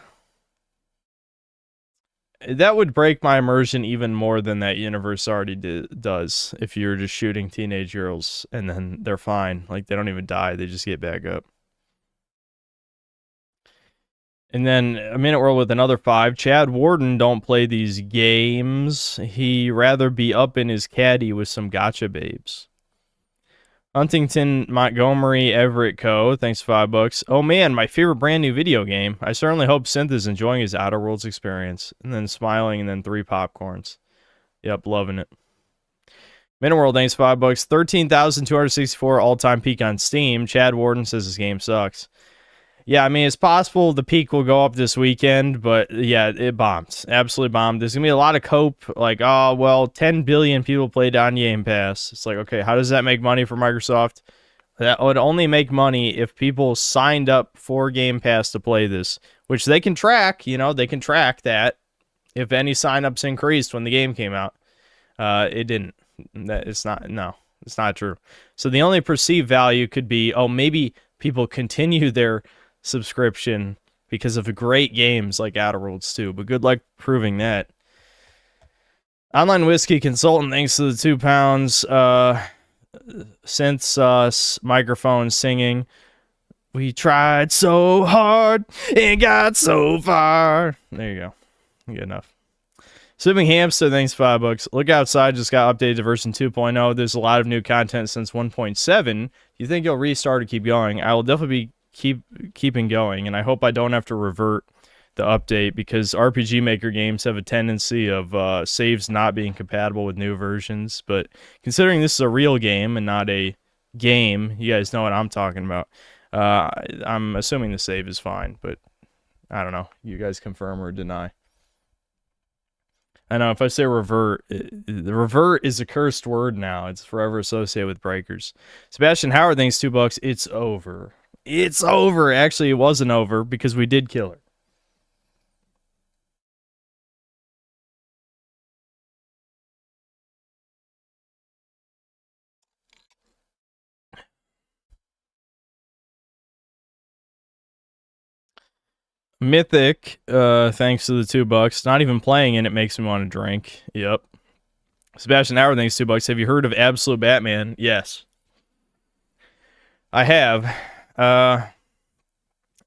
would break my immersion even more than that universe already does. If you're just shooting teenage girls and then they're fine. Like, they don't even die. They just get back up. And then a Minute World with another 5. Chad Warden don't play these games. He rather be up in his caddy with some gotcha babes. Huntington Montgomery Everett Co. Thanks $5. Oh man, my favorite brand new video game. I certainly hope Synth is enjoying his Outer Worlds experience. And then smiling and then 3 popcorns. Yep, loving it. Minute World, thanks $5. 13,264 all-time peak on Steam. Chad Warden says this game sucks. Yeah, I mean, it's possible the peak will go up this weekend, but yeah, it bombed. Absolutely bombed. There's going to be a lot of cope, like, oh, well, 10 billion people played on Game Pass. It's like, okay, how does that make money for Microsoft? That would only make money if people signed up for Game Pass to play this, which they can track, they can track that if any signups increased when the game came out. It didn't. It's not true. So the only perceived value could be, oh, maybe people continue their subscription because of great games like Outer Worlds 2, but good luck proving that. Online Whiskey Consultant, thanks to the £2. Synths, microphone singing. We tried so hard and got so far. There you go. Good enough. Swimming Hamster, thanks $5. Look Outside just got updated to version 2.0. There's a lot of new content since 1.7. You think you'll restart or keep going? I will definitely be keeping going, and I hope I don't have to revert the update because RPG Maker games have a tendency of saves not being compatible with new versions. But considering this is a real game and not a game, you guys know what I'm talking about. I'm assuming the save is fine, but I don't know. You guys confirm or deny. I know if I say revert, the revert is a cursed word now. It's forever associated with breakers. Sebastian Howard, thanks $2. It's over. It's over. Actually, it wasn't over because we did kill her. Mythic, thanks to the $2. Not even playing and it makes me want to drink. Yep. Sebastian Howard, thanks $2. Have you heard of Absolute Batman? Yes. I have.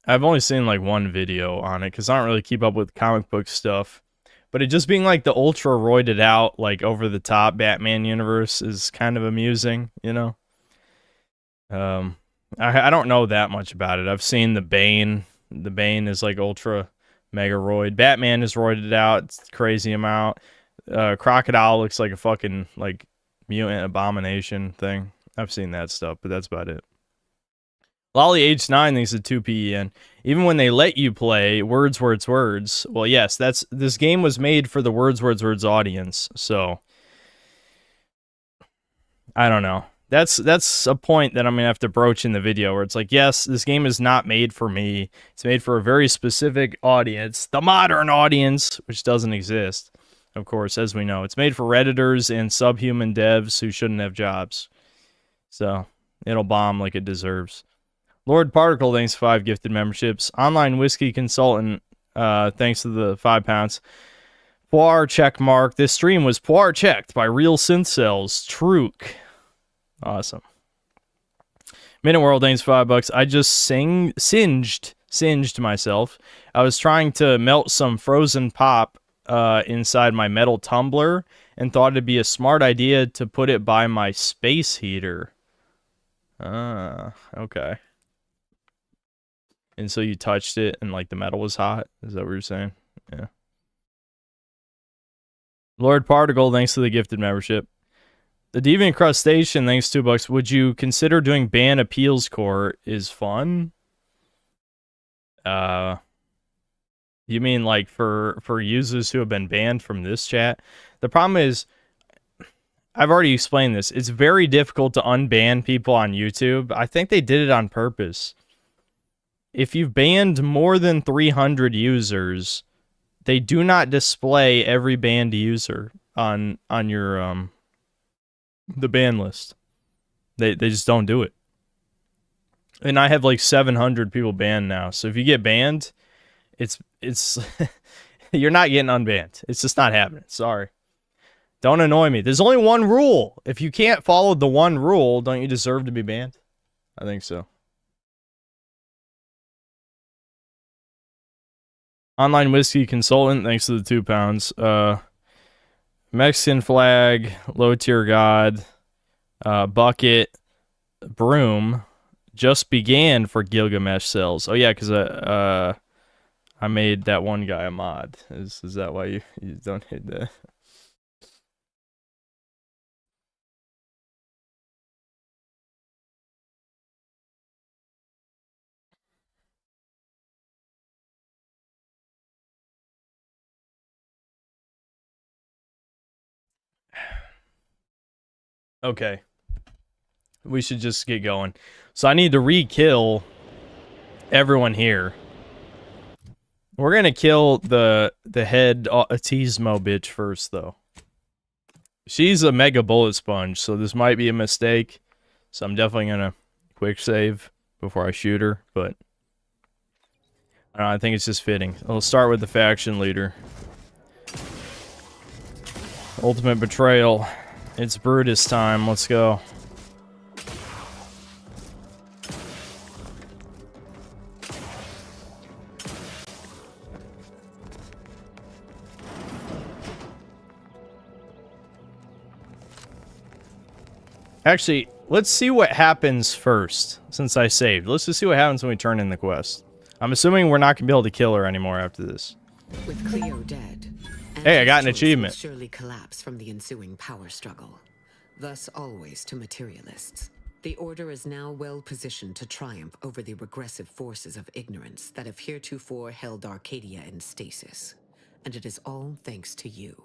I've only seen like one video on it because I don't really keep up with comic book stuff. But it just being like the ultra roided out, like over the top Batman universe is kind of amusing, you know? I don't know that much about it. I've seen the Bane. The Bane is like ultra mega roid. Batman is roided out. It's a crazy amount. Crocodile looks like a fucking like mutant abomination thing. I've seen that stuff, but that's about it. Lolly H9 thinks it's 2 PEN. Even when they let you play words. Well, yes, this game was made for the words audience. So I don't know. That's a point that I'm gonna have to broach in the video where it's like, yes, this game is not made for me. It's made for a very specific audience, the modern audience, which doesn't exist, of course, as we know. It's made for Redditors and subhuman devs who shouldn't have jobs. So it'll bomb like it deserves. Lord Particle, thanks for 5 gifted memberships. Online Whiskey Consultant, thanks to the £5. Poir check mark. This stream was Poir checked by Real Synth Cells. Truk. Awesome. Minute World, thanks for $5. I just singed myself. I was trying to melt some frozen pop inside my metal tumbler and thought it'd be a smart idea to put it by my space heater. Okay. And so you touched it and like the metal was hot? Is that what you're saying? Yeah. Lord Particle, thanks to the gifted membership. The Deviant Crustacean, thanks $2. Would you consider doing ban appeals court? Is fun? You mean like for users who have been banned from this chat? The problem is, I've already explained this. It's very difficult to unban people on YouTube. I think they did it on purpose. If you've banned more than 300 users, they do not display every banned user on your the ban list. They just don't do it. And I have like 700 people banned now. So if you get banned, it's you're not getting unbanned. It's just not happening. Sorry. Don't annoy me. There's only one rule. If you can't follow the one rule, don't you deserve to be banned? I think so. Online Whiskey Consultant, thanks to the £2. Mexican Flag, Low Tier God, Bucket, Broom, just began for Gilgamesh Cells. Oh yeah, because I made that one guy a mod. Is that why you don't hit that? Okay. We should just get going. So I need to re-kill everyone here. We're gonna kill the head Atismo bitch first, though. She's a mega bullet sponge, so this might be a mistake. So I'm definitely gonna quick save before I shoot her, but I don't know, I think it's just fitting. I'll start with the faction leader. Ultimate Betrayal. It's Brutus time. Let's go. Actually, let's see what happens first, since I saved. Let's just see what happens when we turn in the quest. I'm assuming we're not going to be able to kill her anymore after this. With Cleo dead, hey, I got an achievement. Will surely collapse from the ensuing power struggle. Thus always to materialists. The Order is now well positioned to triumph over the regressive forces of ignorance that have heretofore held Arcadia in stasis. And it is all thanks to you.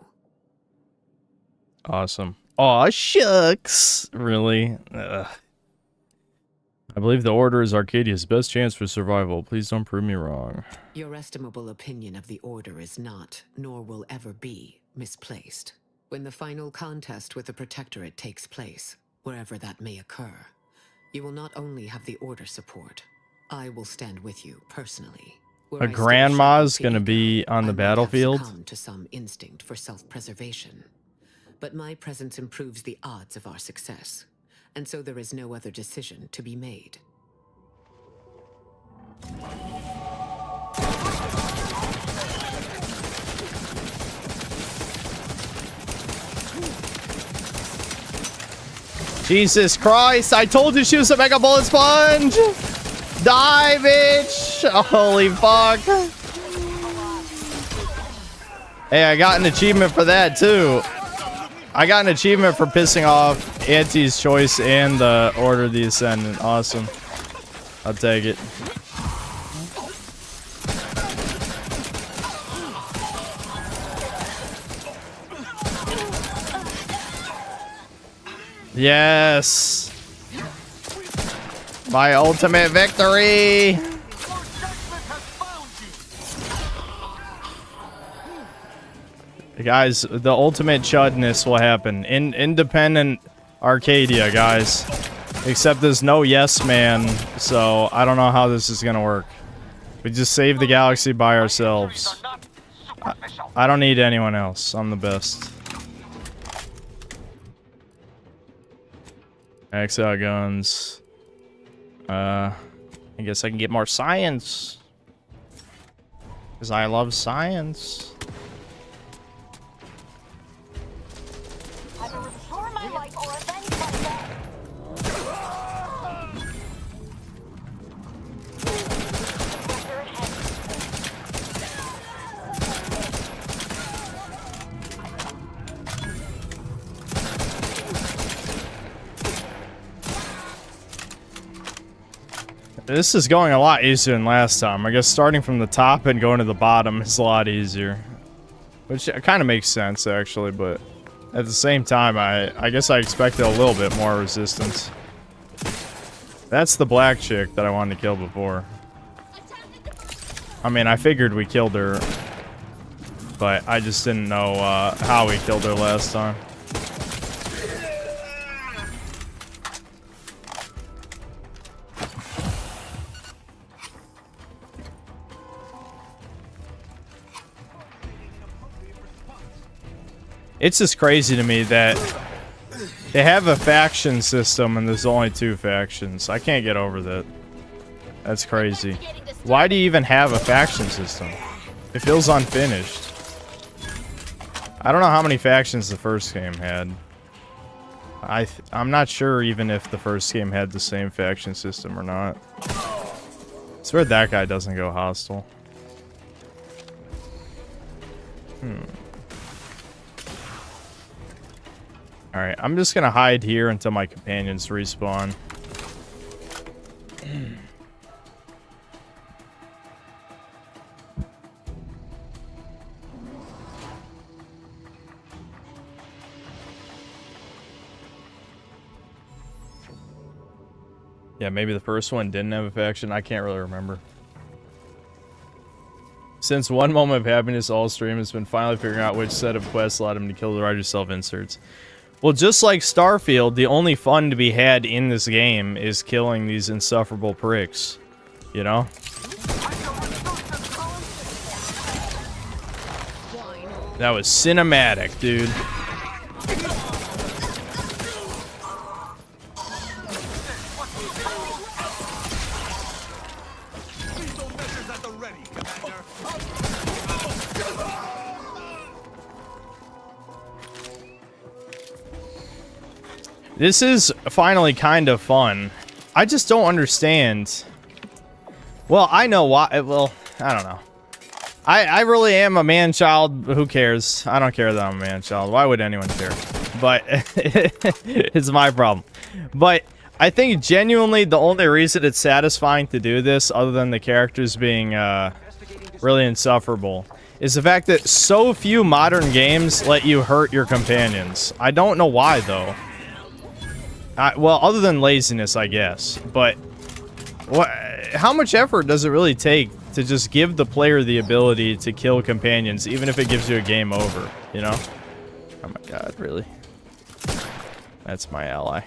Awesome. Aw, shucks. Really? Ugh. I believe the Order is Arcadia's best chance for survival. Please don't prove me wrong. Your estimable opinion of the Order is not, nor will ever be, misplaced. When the final contest with the Protectorate takes place, wherever that may occur, you will not only have the Order support, I will stand with you personally. where A I still grandma's should gonna repeat be on the I might have battlefield. succumbed to some instinct for self-preservation. But my presence improves the odds of our success, and so there is no other decision to be made. Jesus Christ, I told you she was a mega bullet sponge! Die, bitch! Holy fuck. Hey, I got an achievement for that, too. I got an achievement for pissing off Auntie's Choice and the Order of the Ascendant. Awesome. I'll take it. Yes! My ultimate victory! Guys, the ultimate chudness will happen. In independent Arcadia, guys. Except there's no yes man, so I don't know how this is gonna work. We just save the galaxy by ourselves. I don't need anyone else. I'm the best. Max out guns. I guess I can get more science. Because I love science. This is going a lot easier than last time. I guess starting from the top and going to the bottom is a lot easier. Which kind of makes sense, actually, but at the same time, I guess I expected a little bit more resistance. That's the black chick that I wanted to kill before. I mean, I figured we killed her, but I just didn't know how we killed her last time. It's just crazy to me that they have a faction system and there's only 2 factions. I can't get over that. That's crazy. Why do you even have a faction system? It feels unfinished. I don't know how many factions the first game had. I'm not sure even if the first game had the same faction system or not. It's weird that guy doesn't go hostile. Alright, I'm just gonna hide here until my companions respawn. Yeah, maybe the first one didn't have a faction. I can't really remember. Since one moment of happiness, all stream has been finally figuring out which set of quests allowed him to kill the write yourself inserts. Well, just like Starfield, the only fun to be had in this game is killing these insufferable pricks. You know? That was cinematic, dude. This is finally kind of fun. I just don't understand. Well, I know why. Well, I don't know. I really am a man-child. Who cares? I don't care that I'm a man-child. Why would anyone care? But it's my problem. But I think genuinely the only reason it's satisfying to do this, other than the characters being really insufferable, is the fact that so few modern games let you hurt your companions. I don't know why, though. Well, other than laziness, I guess. But how much effort does it really take to just give the player the ability to kill companions, even if it gives you a game over, you know? Oh my god, really? That's my ally.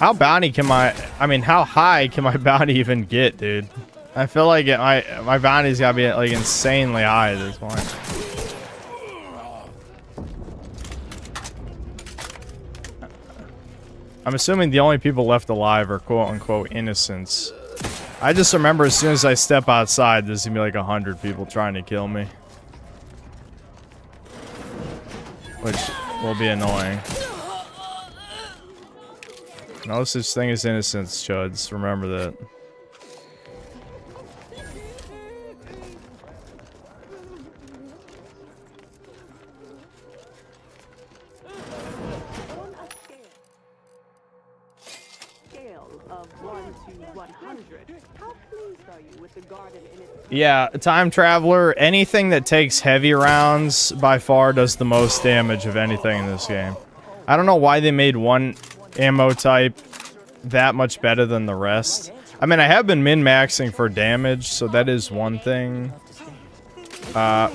How bounty can I mean, how high can my bounty even get, dude? I feel like my bounty's gotta be like insanely high at this point. I'm assuming the only people left alive are quote-unquote innocents. I just remember as soon as I step outside, there's gonna be like 100 people trying to kill me. Which will be annoying. No such thing as innocence, chuds. Remember that. Yeah, time traveler, anything that takes heavy rounds by far does the most damage of anything in this game. I don't know why they made one ammo type that much better than the rest. I mean, I have been min-maxing for damage, so that is one thing. Because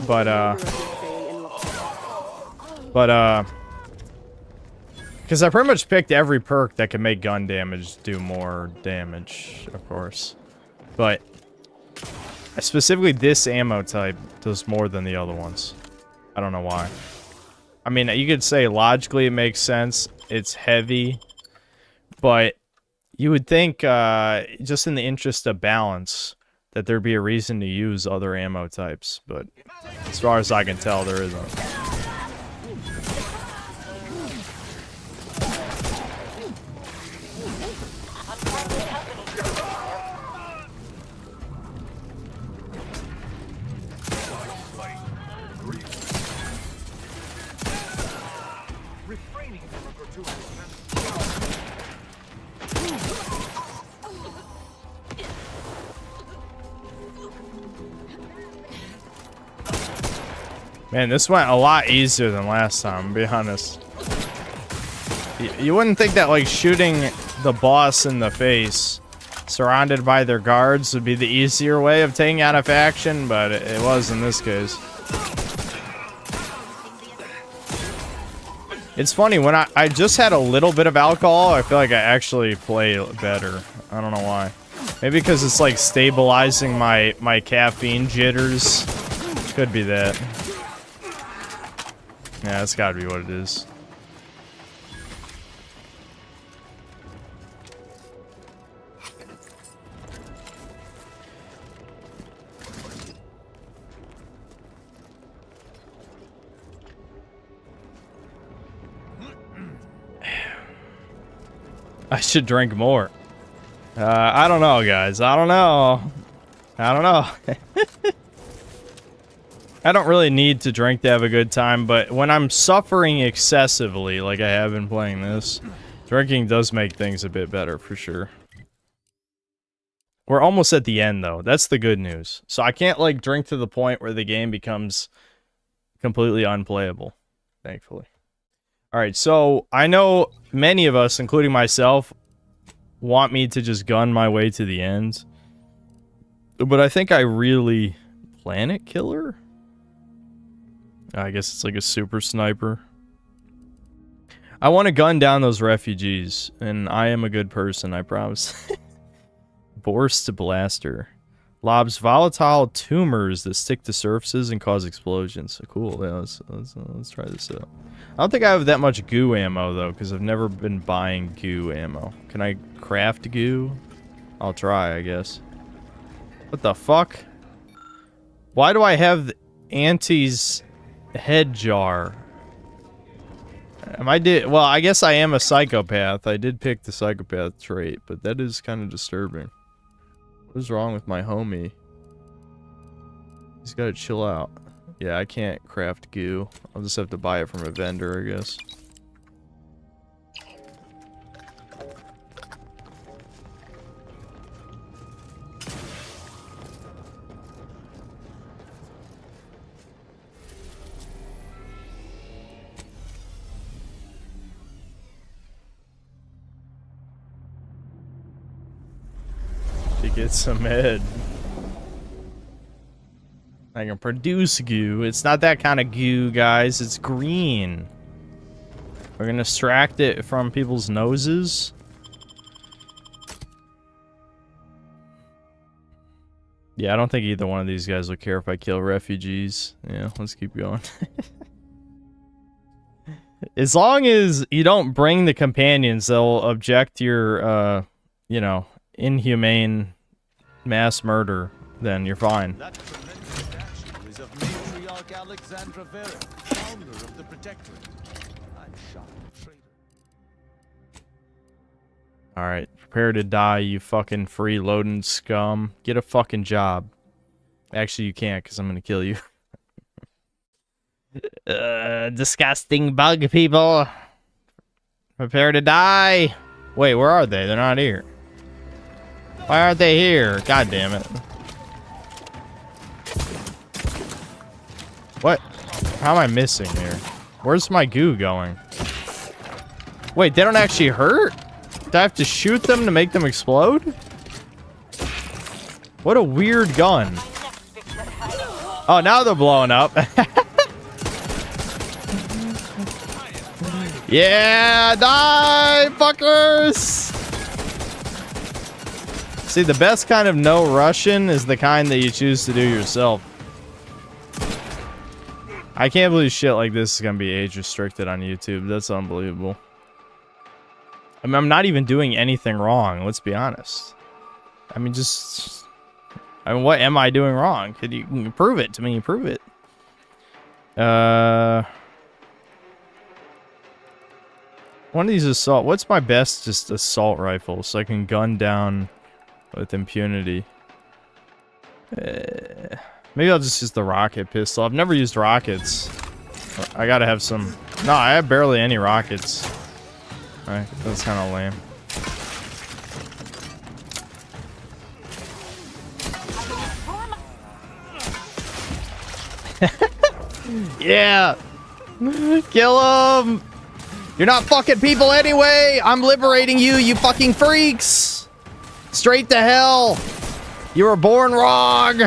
I pretty much picked every perk that can make gun damage do more damage, of course. But specifically this ammo type does more than the other ones. I don't know why. I mean, you could say logically it makes sense. It's heavy. But you would think, just in the interest of balance, that there'd be a reason to use other ammo types. But as far as I can tell, there isn't. Man, this went a lot easier than last time, to be honest. You wouldn't think that, like, shooting the boss in the face, surrounded by their guards, would be the easier way of taking out a faction, but it was in this case. It's funny, when I just had a little bit of alcohol, I feel like I actually play better. I don't know why. Maybe because it's, like, stabilizing my caffeine jitters. Could be that. Yeah, that's gotta be what it is. I should drink more. I don't know, guys. I don't know. I don't know. I don't really need to drink to have a good time, but when I'm suffering excessively, like I have been playing this, drinking does make things a bit better, for sure. We're almost at the end, though. That's the good news. So I can't, like, drink to the point where the game becomes completely unplayable, thankfully. Alright, so I know many of us, including myself, want me to just gun my way to the end. But I think I really... Planet Killer? I guess it's like a super sniper. I want to gun down those refugees, and I am a good person, I promise. Borst Blaster. Lobs volatile tumors that stick to surfaces and cause explosions. So cool, yeah, let's try this out. I don't think I have that much goo ammo, though, because I've never been buying goo ammo. Can I craft goo? I'll try, I guess. What the fuck? Why do I have Auntie's head jar? Well, I guess I am a psychopath. I did pick the psychopath trait, but that is kind of disturbing. What is wrong with my homie? He's got to chill out. Yeah, I can't craft goo. I'll just have to buy it from a vendor, I guess. Get some head. I can produce goo. It's not that kind of goo, guys. It's green. We're gonna extract it from people's noses. Yeah, I don't think either one of these guys would care if I kill refugees. Yeah, let's keep going. As long as you don't bring the companions, they'll object to your, you know, inhumane mass murder, then you're fine. That tremendous statue is of Matriarch Alexandra Vera, founder of the Protectorate. I'm shocked the traitor. Alright, prepare to die, you fucking freeloading scum. Get a fucking job. Actually, you can't, because I'm gonna kill you. Disgusting bug people. Prepare to die. Wait, where are they? They're not here. Why aren't they here? God damn it. What? How am I missing here? Where's my goo going? Wait, they don't actually hurt? Do I have to shoot them to make them explode? What a weird gun. Oh, now they're blowing up. Yeah, die, fuckers! See, the best kind of no Russian is the kind that you choose to do yourself. I can't believe shit like this is gonna be age restricted on YouTube. That's unbelievable. I mean, I'm not even doing anything wrong, let's be honest. I mean, what am I doing wrong? Could you prove it to me? Prove it. One of these assault. What's my best just assault rifle so I can gun down with impunity? Maybe I'll just use the rocket pistol. I've never used rockets. I gotta have some. No, I have barely any rockets. Alright, that's kind of lame. Yeah! Kill him! You're not fucking people anyway! I'm liberating you, you fucking freaks! Straight to hell! You were born wrong!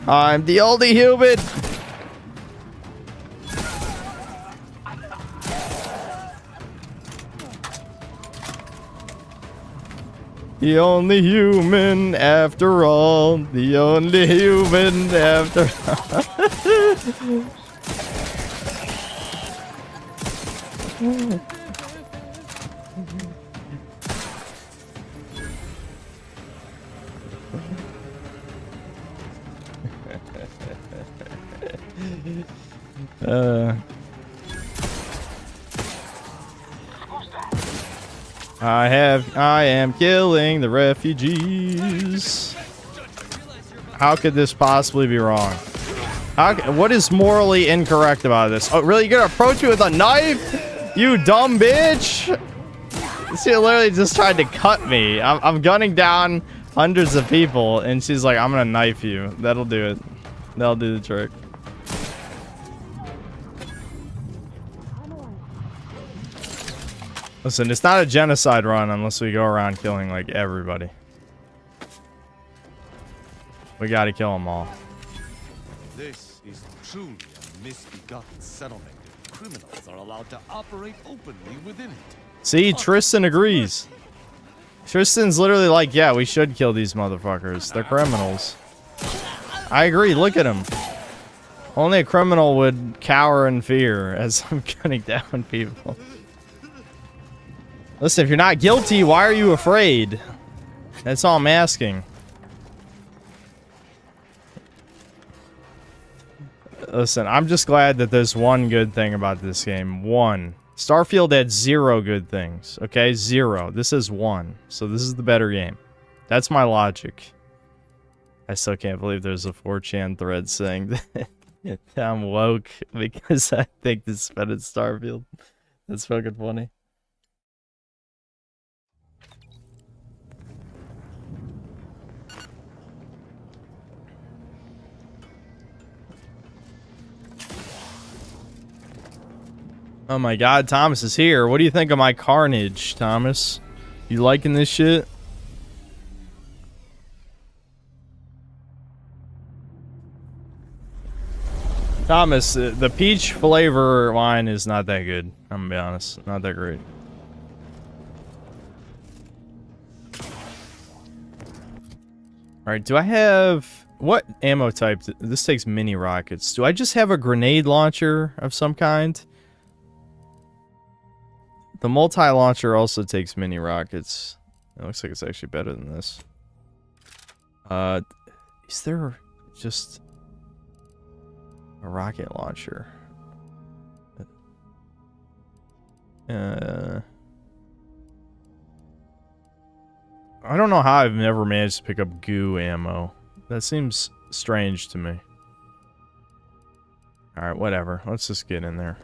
I'm the only human! The only human after all. The only human after all. I am killing the refugees. How could this possibly be wrong? What is morally incorrect about this? Oh, really? You're gonna approach me with a knife? You dumb bitch! She literally just tried to cut me. I'm gunning down hundreds of people, and she's like, I'm gonna knife you. That'll do it. That'll do the trick. Listen, it's not a genocide run unless we go around killing, like, everybody. We gotta kill them all. This is truly a misbegotten settlement. Criminals are allowed to operate openly within it. See, Tristan agrees. Tristan's literally like, yeah, we should kill these motherfuckers. They're criminals. I agree, look at him. Only a criminal would cower in fear as I'm gunning down people. Listen, if you're not guilty, why are you afraid? That's all I'm asking. Listen, I'm just glad that there's one good thing about this game. One. Starfield had 0 good things. Okay? 0. This is 1. So this is the better game. That's my logic. I still can't believe there's a 4chan thread saying that I'm woke because I think this is better than Starfield. That's fucking funny. Oh my god, Thomas is here. What do you think of my carnage, Thomas? You liking this shit? Thomas, the peach flavor wine is not that good. I'm gonna be honest. Not that great. Alright, do I have... What ammo type? This takes mini rockets. Do I just have a grenade launcher of some kind? The multi-launcher also takes mini rockets. It looks like it's actually better than this. Is there just a rocket launcher? I don't know how I've never managed to pick up goo ammo. That seems strange to me. Alright, whatever. Let's just get in there.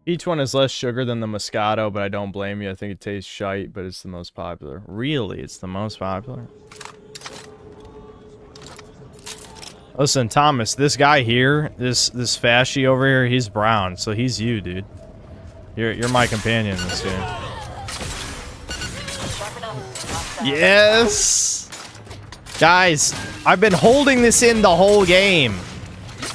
Each one has less sugar than the Moscato, but I don't blame you. I think it tastes shite, but it's the most popular. Really? It's the most popular? Listen, Thomas, this guy here, this fascie over here, he's brown, so he's you, dude. You're my companion in this game. Yes! Guys, I've been holding this in the whole game.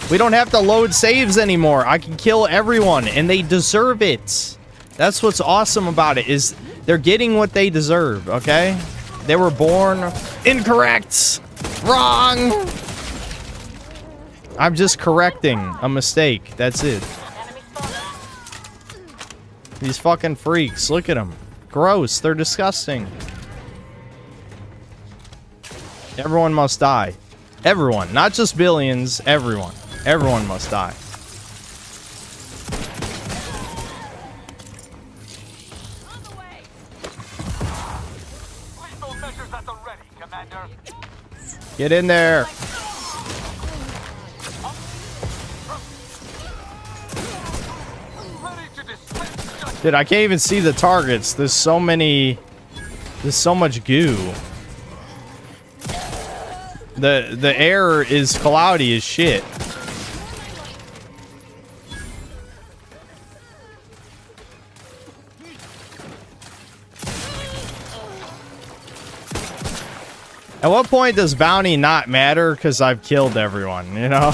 We don't have to load saves anymore. I can kill everyone, and they deserve it. That's what's awesome about it, is they're getting what they deserve, okay? They were born incorrect. Wrong. I'm just correcting a mistake. That's it. These fucking freaks. Look at them. Gross. They're disgusting. Everyone must die. Everyone. Not just billions. Everyone. Everyone must die. Get in there. Dude, I can't even see the targets. There's so many... There's so much goo. The air is cloudy as shit. At what point does bounty not matter because I've killed everyone, you know?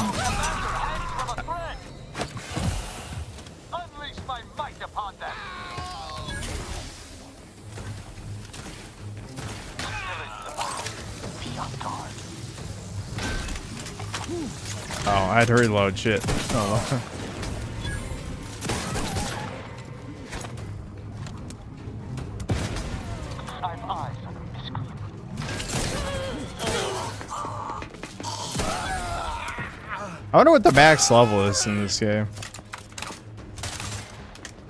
Oh, I had to reload shit. Oh. I wonder what the max level is in this game.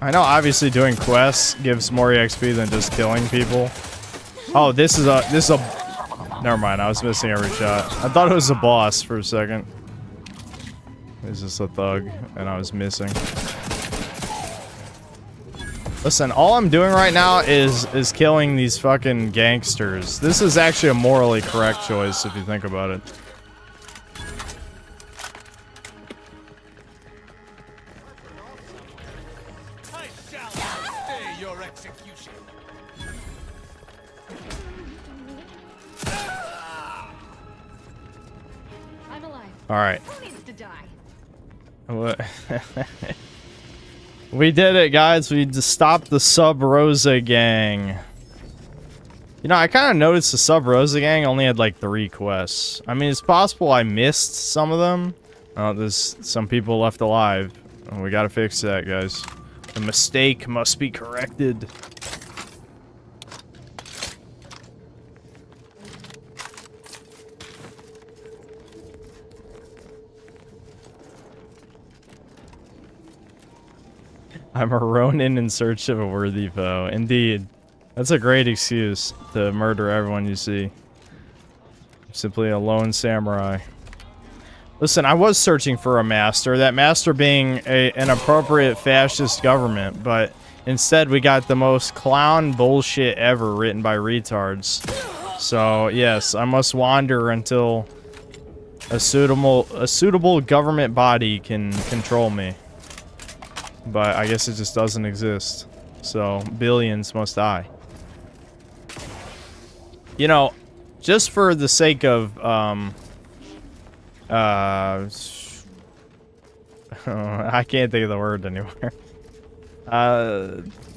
I know obviously doing quests gives more EXP than just killing people. Oh, this is a never mind, I was missing every shot. I thought it was a boss for a second. It's just a thug, and I was missing. Listen, all I'm doing right now is killing these fucking gangsters. This is actually a morally correct choice if you think about it. I'm alive. All right. Who needs to die? What? We did it, guys. We just stopped the Sub Rosa gang. You know, I kind of noticed the Sub Rosa gang only had like 3 quests. I mean, it's possible I missed some of them. There's some people left alive. We gotta fix that, guys. The mistake must be corrected. I'm a Ronin in search of a worthy foe. Indeed. That's a great excuse to murder everyone you see. Simply a lone samurai. Listen, I was searching for a master. That master being an appropriate fascist government. But instead we got the most clown bullshit ever written by retards. So, yes, I must wander until a suitable government body can control me. But I guess it just doesn't exist. So, billions must die. You know, just for the sake of, I can't think of the word anywhere.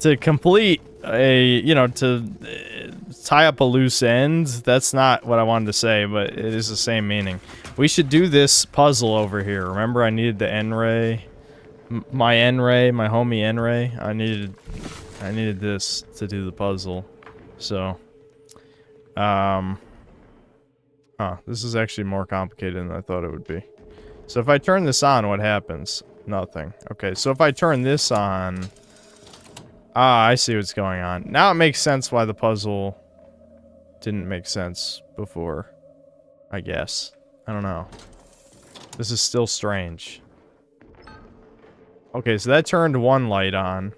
To complete a, to tie up a loose end. That's not what I wanted to say, but it is the same meaning. We should do this puzzle over here. Remember, I needed the N-ray, my N-ray, my homie N-ray. I needed this to do the puzzle. So, this is actually more complicated than I thought it would be. So if I turn this on, what happens? Nothing. Okay, so if I turn this on... I see what's going on. Now it makes sense why the puzzle didn't make sense before. I guess. I don't know. This is still strange. Okay, so that turned one light on.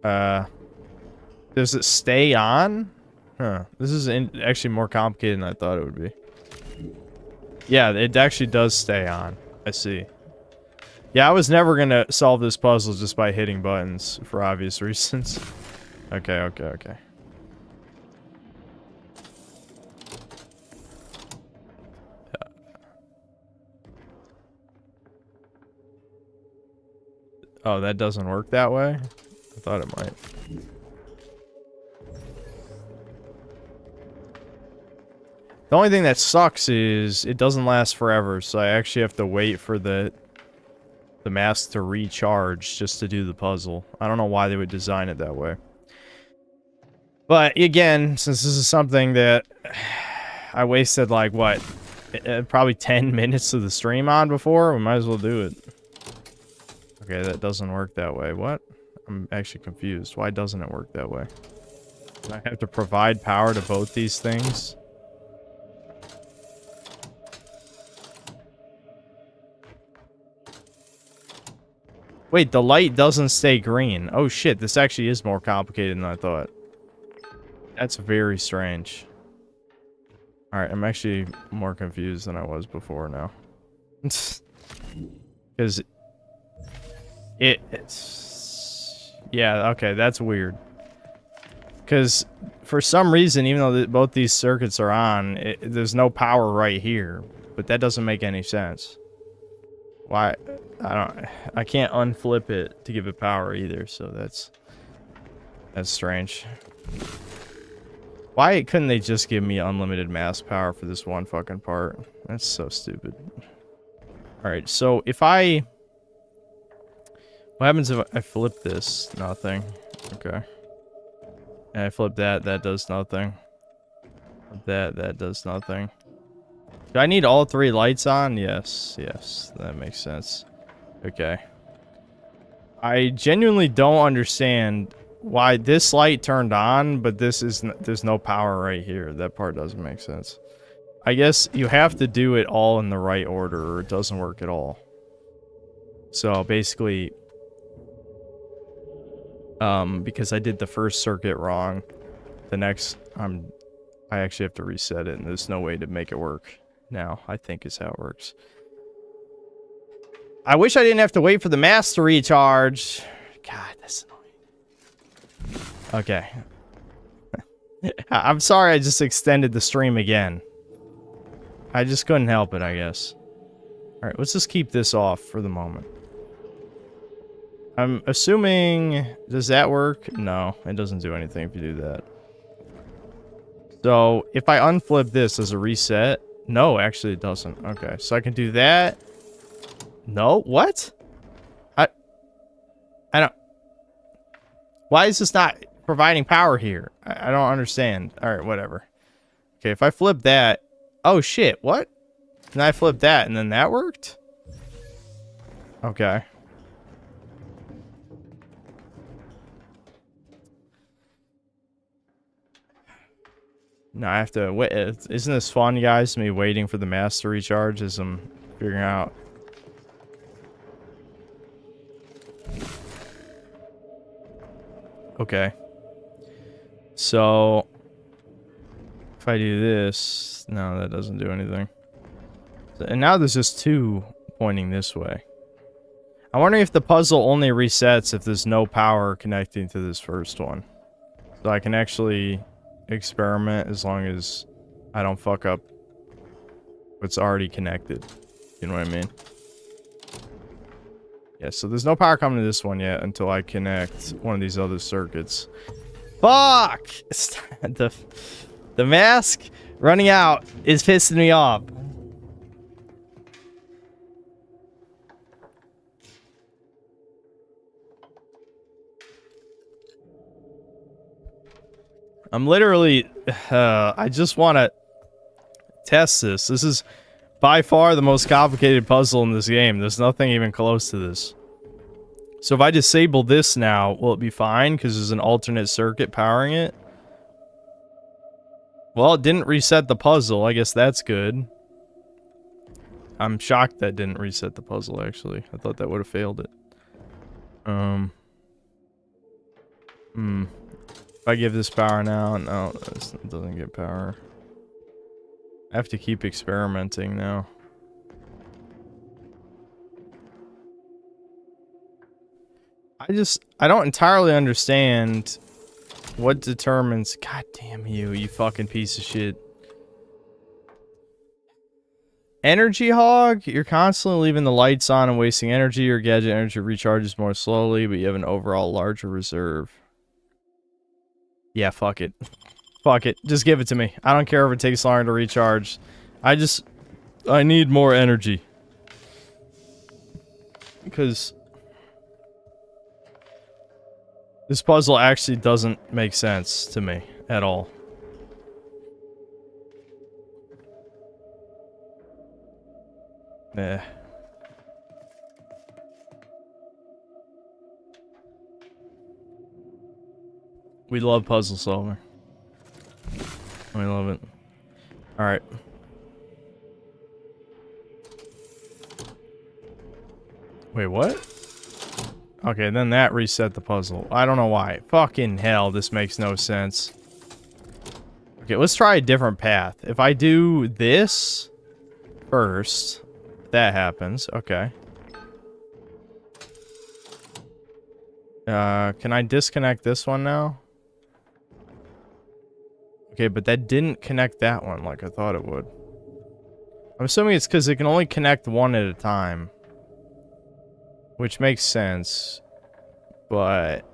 Does it stay on? Huh. This is actually more complicated than I thought it would be. Yeah, it actually does stay on. I see. Yeah, I was never gonna solve this puzzle just by hitting buttons, for obvious reasons. Okay. Oh, that doesn't work that way? I thought it might. The only thing that sucks is it doesn't last forever, so I actually have to wait for the mask to recharge just to do the puzzle. I don't know why they would design it that way. But again, since this is something that I wasted like what, probably 10 minutes of the stream on before, we might as well do it. Okay, that doesn't work that way. What? I'm actually confused. Why doesn't it work that way? Do I have to provide power to both these things? Wait, the light doesn't stay green. Oh shit, this actually is more complicated than I thought. That's very strange. Alright, I'm actually more confused than I was before now. Because it's... Yeah, okay, that's weird. Because for some reason, even though both these circuits are on, there's no power right here. But that doesn't make any sense. Why? I can't unflip it to give it power either, so that's strange. Why couldn't they just give me unlimited mass power for this one fucking part? That's so stupid. Alright, so if what happens if I flip this? Nothing. Okay. And I flip that does nothing. That does nothing. Do I need all three lights on? Yes, that makes sense. Okay. I genuinely don't understand why this light turned on, but there's no power right here. That part doesn't make sense. I guess you have to do it all in the right order or it doesn't work at all. So basically, because I did the first circuit wrong, the next, I actually have to reset it and there's no way to make it work. Now, I think is how it works. I wish I didn't have to wait for the mask to recharge. God, that's annoying. Okay. I'm sorry I just extended the stream again. I just couldn't help it, I guess. Alright, let's just keep this off for the moment. I'm assuming... Does that work? No, it doesn't do anything if you do that. So, if I unflip this as a reset... No, actually it doesn't. Okay, so I can do that. No, what? I don't... Why is this not providing power here? I don't understand. Alright, whatever. Okay, if I flip that... Oh shit, what? And I flipped that and then that worked? Okay. No, I have to wait. Isn't this fun, guys? Me waiting for the mask to recharge as I'm figuring out. Okay. So if I do this, no, that doesn't do anything. And now there's just two pointing this way. I'm wondering if the puzzle only resets if there's no power connecting to this first one. So I can actually experiment as long as I don't fuck up what's already connected. You know what I mean? Yeah, so there's no power coming to this one yet until I connect one of these other circuits. Fuck! The mask running out is pissing me off. I'm literally... I just want to test this. This is by far the most complicated puzzle in this game. There's nothing even close to this. So if I disable this now, will it be fine? Because there's an alternate circuit powering it. Well, it didn't reset the puzzle. I guess that's good. I'm shocked that didn't reset the puzzle, actually. I thought that would have failed it. If I give this power now, no, it doesn't get power. I have to keep experimenting now. I don't entirely understand what determines... God damn you, you fucking piece of shit. Energy hog? You're constantly leaving the lights on and wasting energy. Your gadget energy recharges more slowly, but you have an overall larger reserve. Yeah, fuck it. Fuck it. Just give it to me. I don't care if it takes longer to recharge. I need more energy. Because this puzzle actually doesn't make sense to me at all. Eh. We love puzzle solving. We love it. Alright. Wait, what? Okay, then that reset the puzzle. I don't know why. Fucking hell, this makes no sense. Okay, let's try a different path. If I do this first, that happens. Okay. Can I disconnect this one now? Okay, but that didn't connect that one like I thought it would. I'm assuming it's because it can only connect one at a time. Which makes sense. But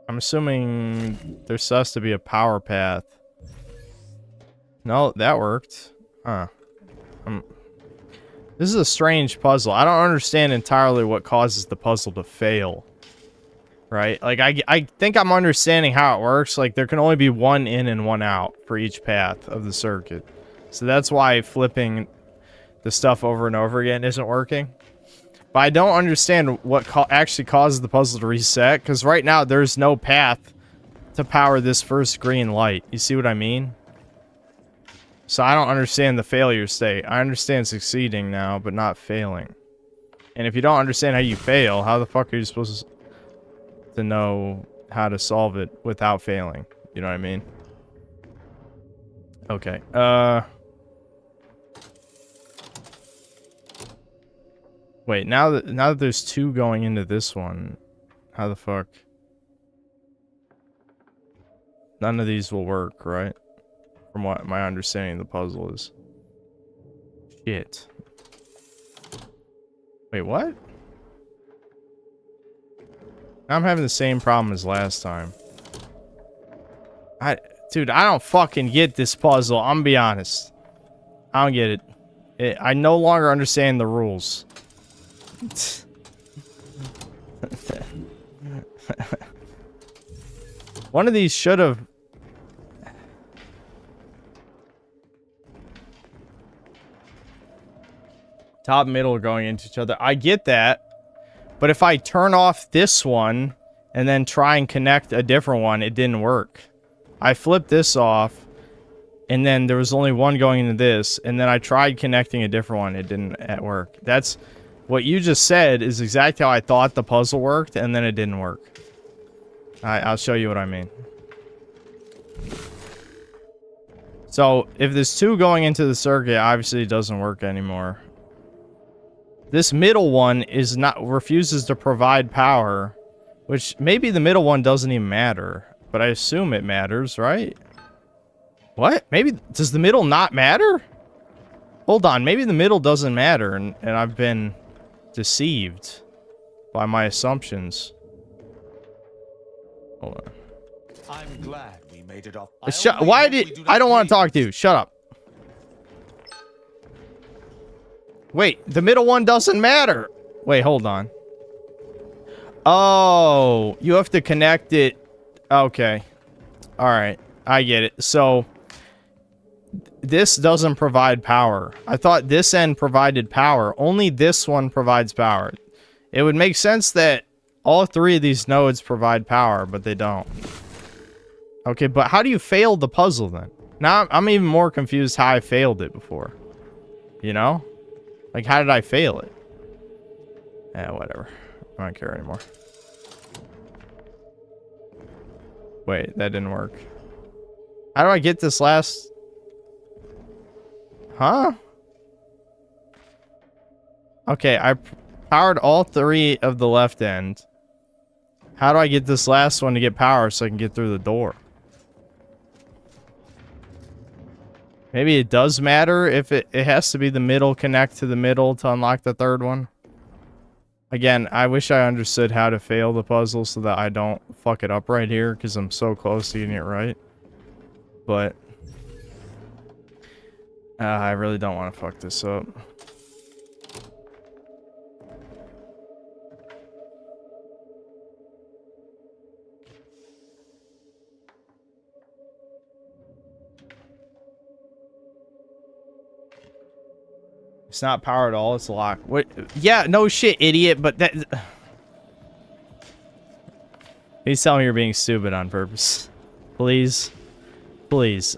I'm assuming there has to be a power path. No, that worked. Huh. This is a strange puzzle. I don't understand entirely what causes the puzzle to fail. Right? Like, I think I'm understanding how it works. Like, there can only be one in and one out for each path of the circuit. So that's why flipping the stuff over and over again isn't working. But I don't understand what actually causes the puzzle to reset. Because right now, there's no path to power this first green light. You see what I mean? So I don't understand the failure state. I understand succeeding now, but not failing. And if you don't understand how you fail, how the fuck are you supposed to know how to solve it without failing? You know what I mean? Okay. Wait, now that there's two going into this one, how the fuck? None of these will work, right? From what my understanding of the puzzle is. Shit. Wait, what? I'm having the same problem as last time. Dude, I don't fucking get this puzzle. I'm gonna be honest. I don't get it. I no longer understand the rules. One of these should have... Top and middle are going into each other. I get that. But if I turn off this one and then try and connect a different one, it didn't work. I flipped this off and then there was only one going into this, and then I tried connecting a different one. It didn't work. That's what you just said is exactly how I thought the puzzle worked, and then it didn't work. I'll show you what I mean. So if there's two going into the circuit, obviously it doesn't work anymore. This middle one refuses to provide power, which maybe the middle one doesn't even matter, but I assume it matters, right? What? Maybe, does the middle not matter? Hold on, maybe the middle doesn't matter, and I've been deceived by my assumptions. Hold on. I'm glad we made it off. Why did I don't want to talk to you? Shut up. Wait, the middle one doesn't matter. Wait, hold on. Oh, you have to connect it. Okay. All right, I get it. So this doesn't provide power. I thought this end provided power. Only this one provides power. It would make sense that all three of these nodes provide power, but they don't. Okay, but how do you fail the puzzle then? Now I'm even more confused how I failed it before. You know? Like, how did I fail it? Whatever. I don't care anymore. Wait, that didn't work. How do I get this last... Huh? Okay, I powered all three of the left end. How do I get this last one to get power so I can get through the door? Maybe it does matter if it has to be the middle, connect to the middle to unlock the third one. Again, I wish I understood how to fail the puzzle so that I don't fuck it up right here, because I'm so close to getting it right. But I really don't want to fuck this up. It's not power at all, it's locked. What? Yeah, no shit, idiot, but that... Please tell me you're being stupid on purpose. Please. Please.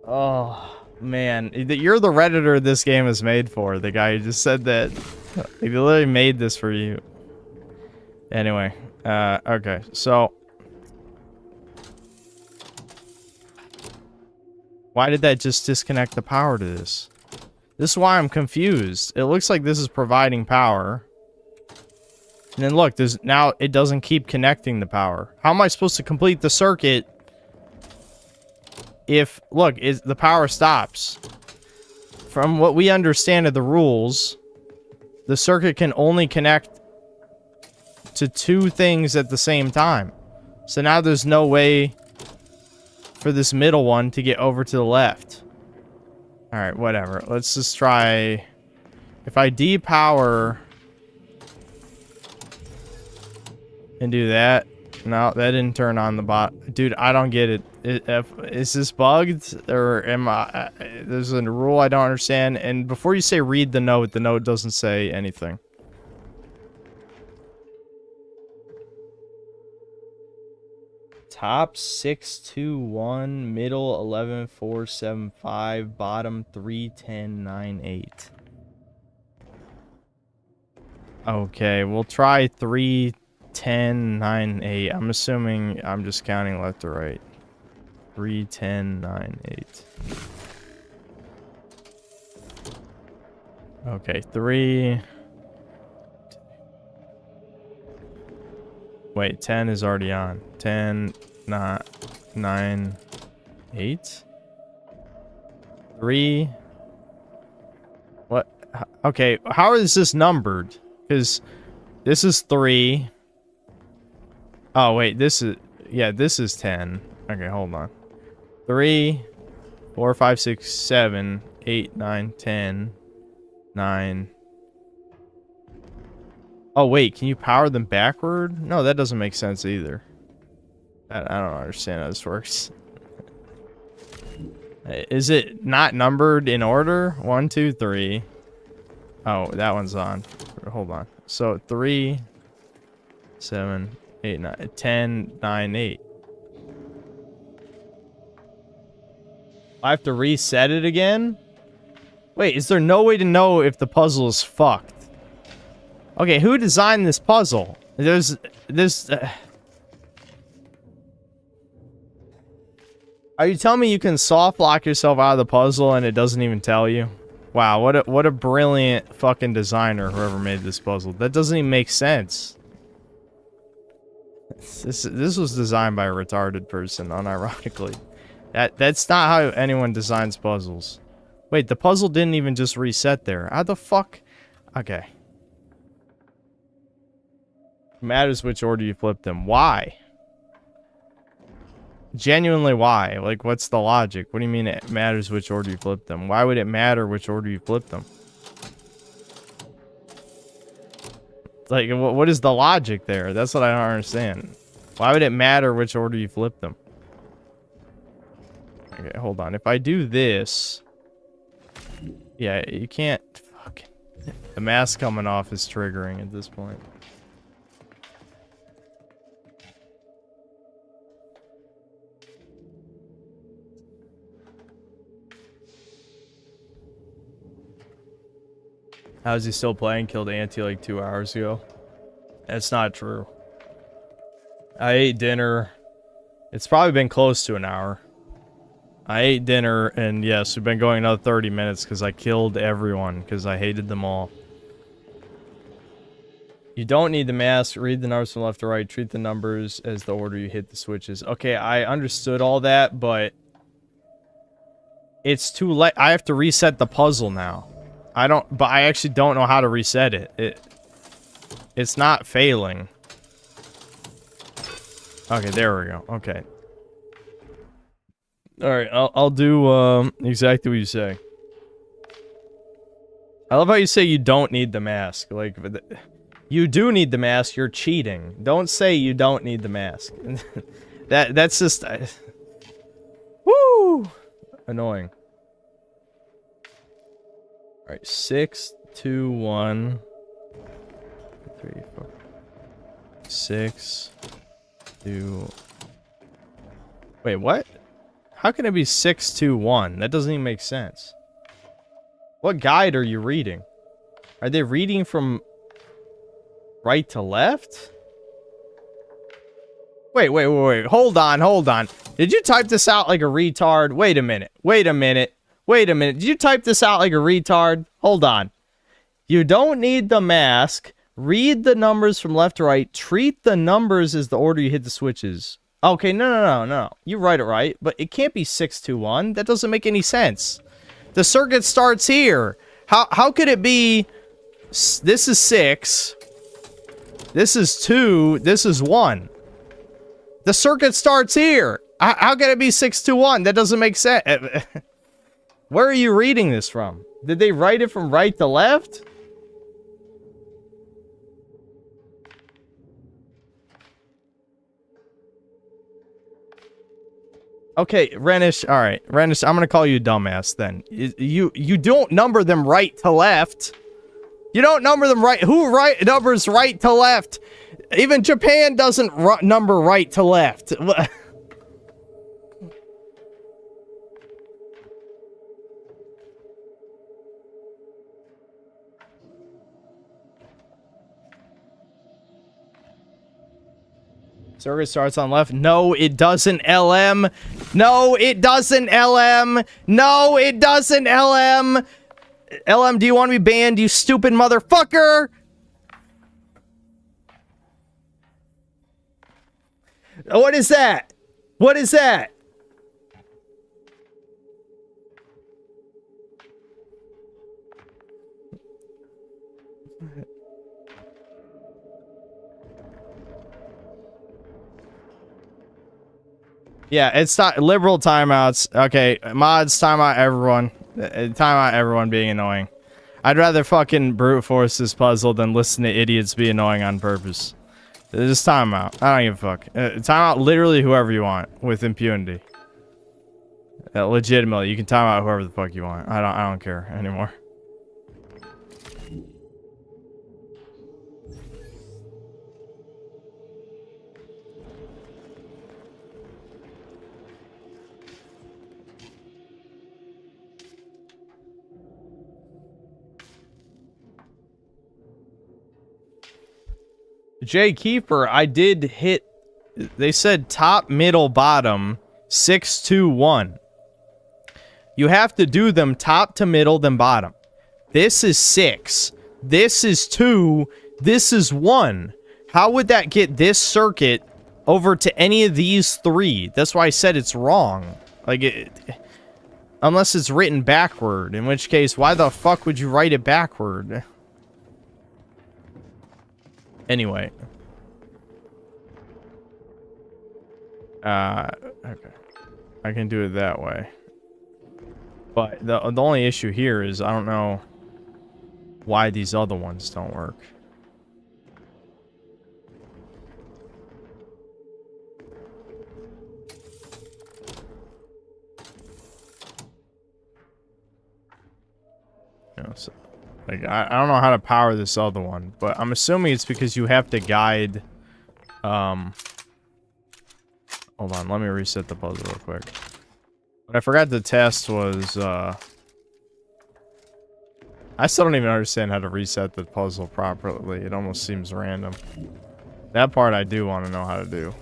Oh, man. You're the Redditor this game is made for. The guy who just said that. He literally made this for you. Anyway. Okay, so... Why did that just disconnect the power to this? This is why I'm confused. It looks like this is providing power. And then look, there's now it doesn't keep connecting the power. How am I supposed to complete the circuit if, look, the power stops? From what we understand of the rules, the circuit can only connect to two things at the same time. So now there's no way for this middle one to get over to the left. Alright, whatever. Let's just try... If I depower... and do that... No, that didn't turn on the bot. Dude, I don't get it. Is this bugged? Or am I... There's a rule I don't understand. And before you say read the note doesn't say anything. Top 621, middle 11475, bottom 31098. Okay, we'll try 31098. I'm assuming I'm just counting left to right. 31098. Okay, 3. Wait, 10 is already on. 10, 9, 8? 3? What? Okay, how is this numbered? Because this is 3. Oh, wait, this is... Yeah, this is 10. Okay, hold on. 3, 4, 5, 6, 7, 8, 9, 10, 9... Oh, wait, can you power them backward? No, that doesn't make sense either. I don't understand how this works. Is it not numbered in order? 1, 2, 3. Oh, that one's on. Hold on. So 3, 7, 8, 9, 10, 9, 8. I have to reset it again? Wait, is there no way to know if the puzzle is fucked? Okay, who designed this puzzle? There's this... Are you telling me you can soft lock yourself out of the puzzle and it doesn't even tell you? Wow, what a brilliant fucking designer, whoever made this puzzle. That doesn't even make sense. This was designed by a retarded person, unironically. That's not how anyone designs puzzles. Wait, the puzzle didn't even just reset there. How the fuck... Okay. Matters which order you flip them. Why? Genuinely, why? Like, what's the logic? What do you mean it matters which order you flip them? Why would it matter which order you flip them? Like, what is the logic there? That's what I don't understand. Why would it matter which order you flip them? Okay, hold on. If I do this... Yeah, you can't... Fucking... The mask coming off is triggering at this point. How's he still playing? Killed Auntie like 2 hours ago. That's not true. I ate dinner. It's probably been close to an hour. I ate dinner, and yes, we've been going another 30 minutes because I killed everyone because I hated them all. You don't need the mask. Read the numbers from left to right. Treat the numbers as the order you hit the switches. Okay, I understood all that, but it's too late. I have to reset the puzzle now. But I actually don't know how to reset it. It's not failing. Okay, there we go. Okay. Alright, I'll do exactly what you say. I love how you say you don't need the mask. Like, you do need the mask, you're cheating. Don't say you don't need the mask. That's just... woo! Annoying. Alright, 6, 2, 1, 3, 4, 6, 2. Wait, what? How can it be 6, 2, 1? That doesn't even make sense. What guide are you reading? Are they reading from right to left? Wait. Hold on. Did you type this out like a retard? Wait a minute. Did you type this out like a retard? Hold on. You don't need the mask. Read the numbers from left to right. Treat the numbers as the order you hit the switches. Okay, no. You write it right, but it can't be 6, 2, 1. That doesn't make any sense. The circuit starts here. How could it be... This is 6. This is 2. This is 1. The circuit starts here. How can it be 6, 2, 1? That doesn't make sense. Where are you reading this from? Did they write it from right to left? Okay, Renish. All right, Renish, I'm gonna call you a dumbass then. You don't number them right to left. You don't number them right. Who numbers right to left? Even Japan doesn't number right to left. Circuit starts on left. No, it doesn't, LM. No, it doesn't, LM. No, it doesn't, LM. LM, do you want to be banned, you stupid motherfucker? What is that? What is that? Yeah, it's not liberal timeouts. Okay, mods, timeout everyone. Timeout everyone being annoying. I'd rather fucking brute force this puzzle than listen to idiots be annoying on purpose. Just timeout. I don't give a fuck. Timeout literally whoever you want with impunity. Legitimately, you can timeout whoever the fuck you want. I don't care anymore. Jay Keeper, I did hit... They said top, middle, bottom, 6, 2, 1. You have to do them top to middle, then bottom. This is 6. This is 2. This is 1. How would that get this circuit over to any of these 3? That's why I said it's wrong. Like, unless it's written backward. In which case, why the fuck would you write it backward? Anyway. Okay. I can do it that way. But the only issue here is I don't know why these other ones don't work. You know, so, like I don't know how to power this other one, but I'm assuming it's because you have to guide. Hold on, let me reset the puzzle real quick. What I forgot the test was I still don't even understand how to reset the puzzle properly. It almost seems random. That part I do want to know how to do.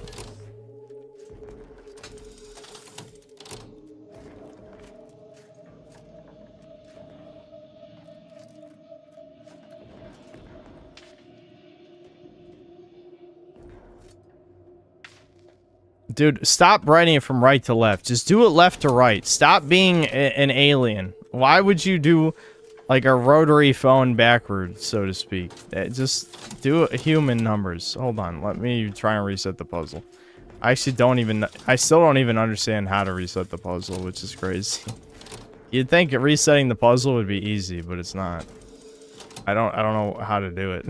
Dude, stop writing it from right to left. Just do it left to right. Stop being an alien. Why would you do like a rotary phone backwards, so to speak? Just do human numbers. Hold on, let me try and reset the puzzle. I still don't even understand how to reset the puzzle, which is crazy. You'd think resetting the puzzle would be easy, but it's not. I don't know how to do it.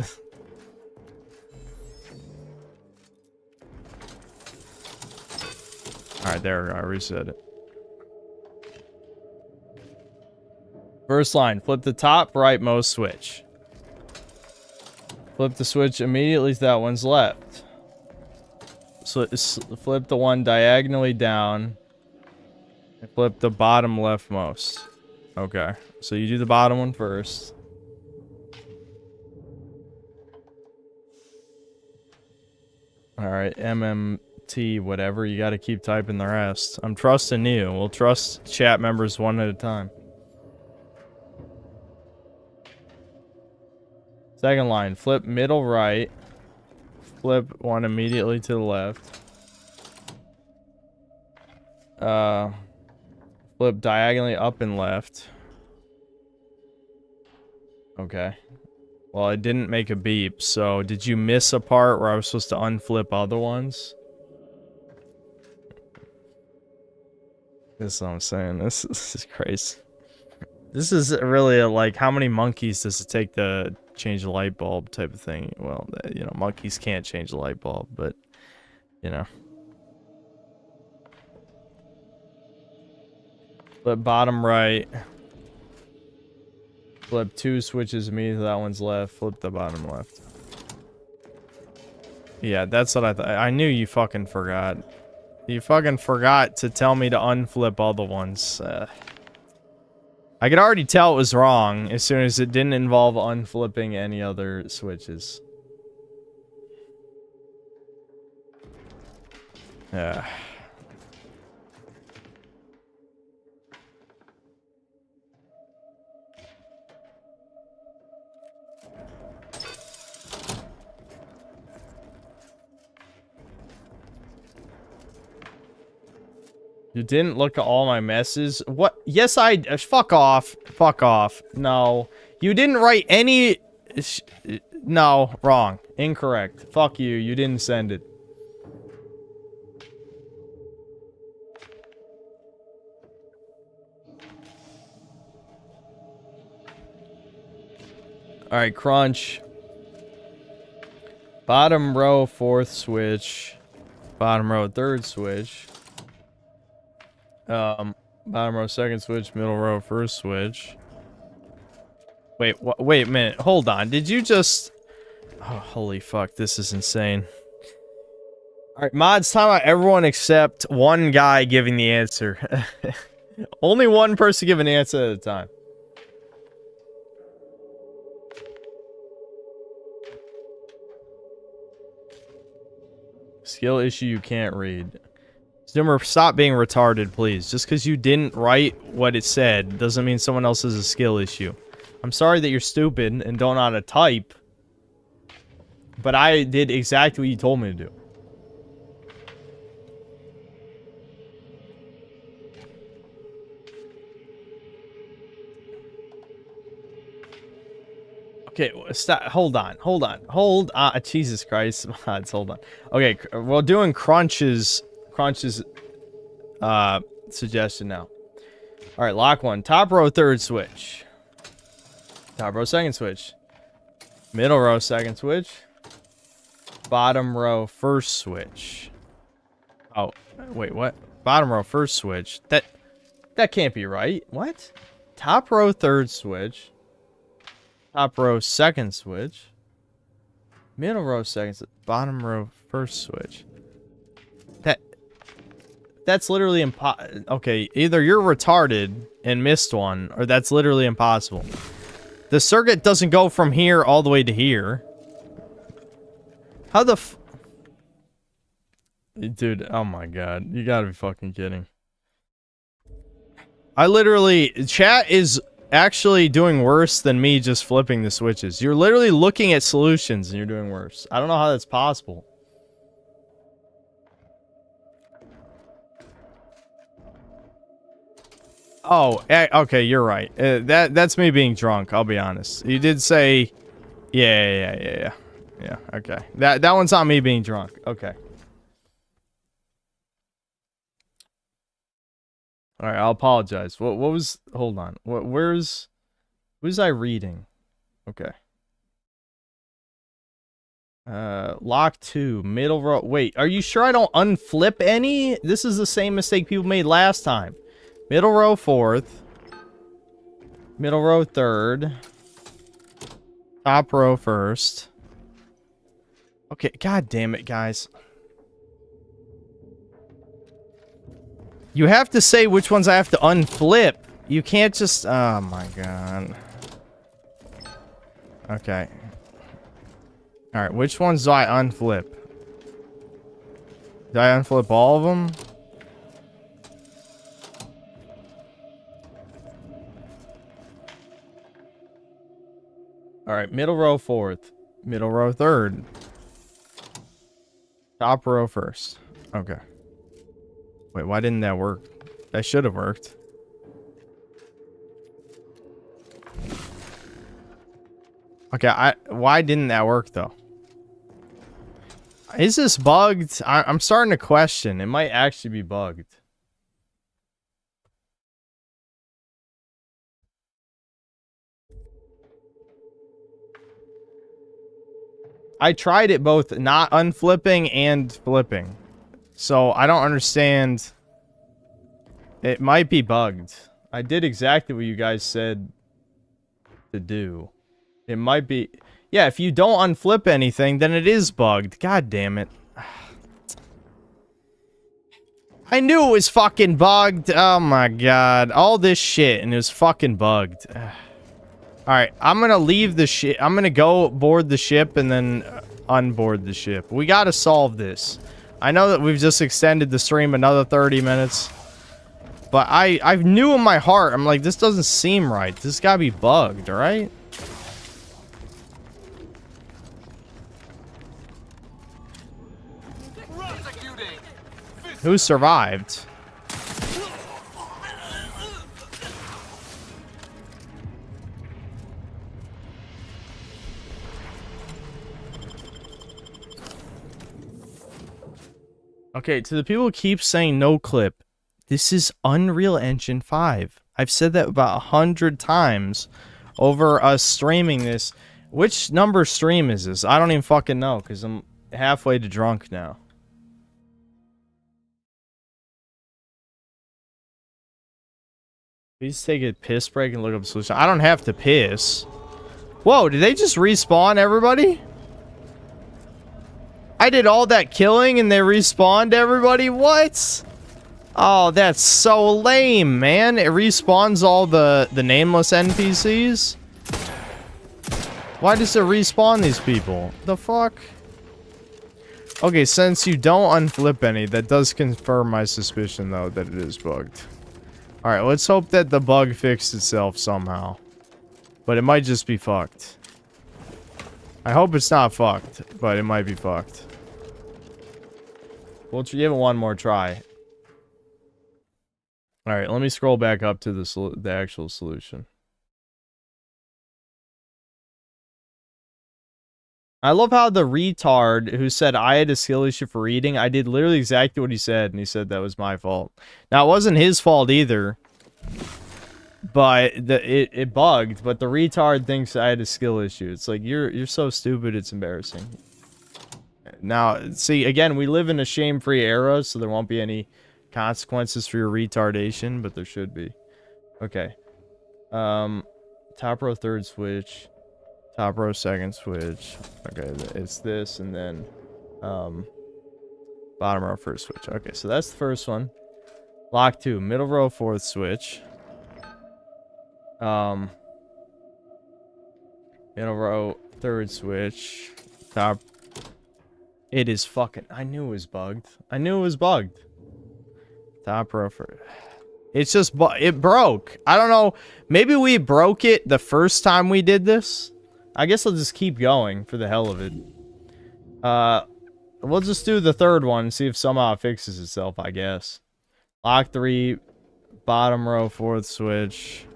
Alright, there we go. I reset it. First line, flip the top rightmost switch. Flip the switch immediately to that one's left. So flip the one diagonally down. And flip the bottom leftmost. Okay, so you do the bottom one first. Alright, MMT, whatever. You gotta keep typing the rest. I'm trusting you. We'll trust chat members one at a time. Second line, flip middle right. Flip one immediately to the left. Flip diagonally up and left. Okay. Well, it didn't make a beep, so did you miss a part where I was supposed to unflip other ones? This is what I'm saying. This is crazy. This is really like, how many monkeys does it take to change a light bulb type of thing? Well, you know, monkeys can't change a light bulb, but, you know. Flip bottom right. Flip two switches immediately, that one's left. Flip the bottom left. Yeah, that's what I thought. I knew you fucking forgot. You fucking forgot to tell me to unflip all the ones. I could already tell it was wrong as soon as it didn't involve unflipping any other switches. Yeah. You didn't look at all my messes? What? Yes, I... fuck off. Fuck off. No. You didn't write any... No. Wrong. Incorrect. Fuck you. You didn't send it. Alright, crunch. Bottom row, fourth switch. Bottom row, third switch. Bottom row, second switch. Middle row, first switch. Wait, wait a minute. Hold on. Did you just... Oh, holy fuck. This is insane. Alright, mods, time out everyone except one guy giving the answer. Only one person give an answer at a time. Skill issue you can't read. Zoomer, stop being retarded, please. Just because you didn't write what it said doesn't mean someone else has a skill issue. I'm sorry that you're stupid and don't know how to type. But I did exactly what you told me to do. Okay, stop. Hold on. Jesus Christ, mods. Hold on. Okay, we're doing Crunch's suggestion now. All right, lock one. Top row, third switch. Top row, second switch. Middle row, second switch. Bottom row, first switch. Oh, wait, what? Bottom row, first switch. That can't be right. What? Top row, third switch. Top row, second switch. Middle row, second switch. Bottom row, first switch. That's literally impossible. Okay, either you're retarded and missed one, or that's literally impossible. The circuit doesn't go from here all the way to here. How the f... Dude, oh my god. You gotta be fucking kidding. I literally... Chat is actually doing worse than me just flipping the switches. You're literally looking at solutions and you're doing worse. I don't know how that's possible. Oh, okay, you're right. That's me being drunk, I'll be honest. You did say... Yeah, okay. That one's not me being drunk. Okay. Alright, I'll apologize. What was... Hold on. Where's I reading? Okay. Lock 2. Middle row... Wait, are you sure I don't unflip any? This is the same mistake people made last time. Middle row, fourth. Middle row, third. Top row, first. Okay, god damn it, guys. You have to say which ones I have to unflip. You can't just... Oh my god. Okay. Alright, which ones do I unflip? Did I unflip all of them? Alright, middle row, fourth. Middle row, third. Top row, first. Okay. Wait, why didn't that work? That should have worked. Okay, why didn't that work, though? Is this bugged? I'm starting to question. It might actually be bugged. I tried it both not unflipping and flipping. So I don't understand. It might be bugged. I did exactly what you guys said to do. It might be... Yeah, if you don't unflip anything, then it is bugged. God damn it. I knew it was fucking bugged. Oh my god. All this shit and it was fucking bugged. Alright, I'm gonna leave the ship. I'm gonna go board the ship and then unboard the ship. We gotta solve this. I know that we've just extended the stream another 30 minutes. But I knew in my heart, I'm like, this doesn't seem right. This gotta be bugged, alright? Who survived? Okay, to the people who keep saying no clip, this is Unreal Engine 5. I've said that about 100 times over us streaming this. Which number stream is this? I don't even fucking know, because I'm halfway to drunk now. Please take a piss break and look up a solution. I don't have to piss. Whoa, did they just respawn everybody? I did all that killing and they respawned everybody? What? Oh, that's so lame, man. It respawns all the nameless NPCs? Why does it respawn these people? The fuck? Okay, since you don't unflip any, that does confirm my suspicion, though, that it is bugged. Alright, let's hope that the bug fixed itself somehow. But it might just be fucked. I hope it's not fucked, but it might be fucked. We'll give it one more try. Alright, let me scroll back up to the actual solution. I love how the retard who said I had a skill issue for reading, I did literally exactly what he said, and he said that was my fault. Now, it wasn't his fault either, but it bugged, but the retard thinks I had a skill issue. It's like, you're so stupid, it's embarrassing. Now, see, again, we live in a shame-free era, so there won't be any consequences for your retardation, but there should be. Okay. Top row third switch. Top row second switch. Okay, it's this, and then bottom row first switch. Okay, so that's the first one. Lock 2. Middle row fourth switch. Middle row third switch. Top. It is fucking. I knew it was bugged. I knew it was bugged. Top row for. It's just. It broke. I don't know. Maybe we broke it the first time we did this. I guess I'll just keep going for the hell of it. We'll just do the third one and see if somehow it fixes itself, I guess. Lock 3. Bottom row fourth switch.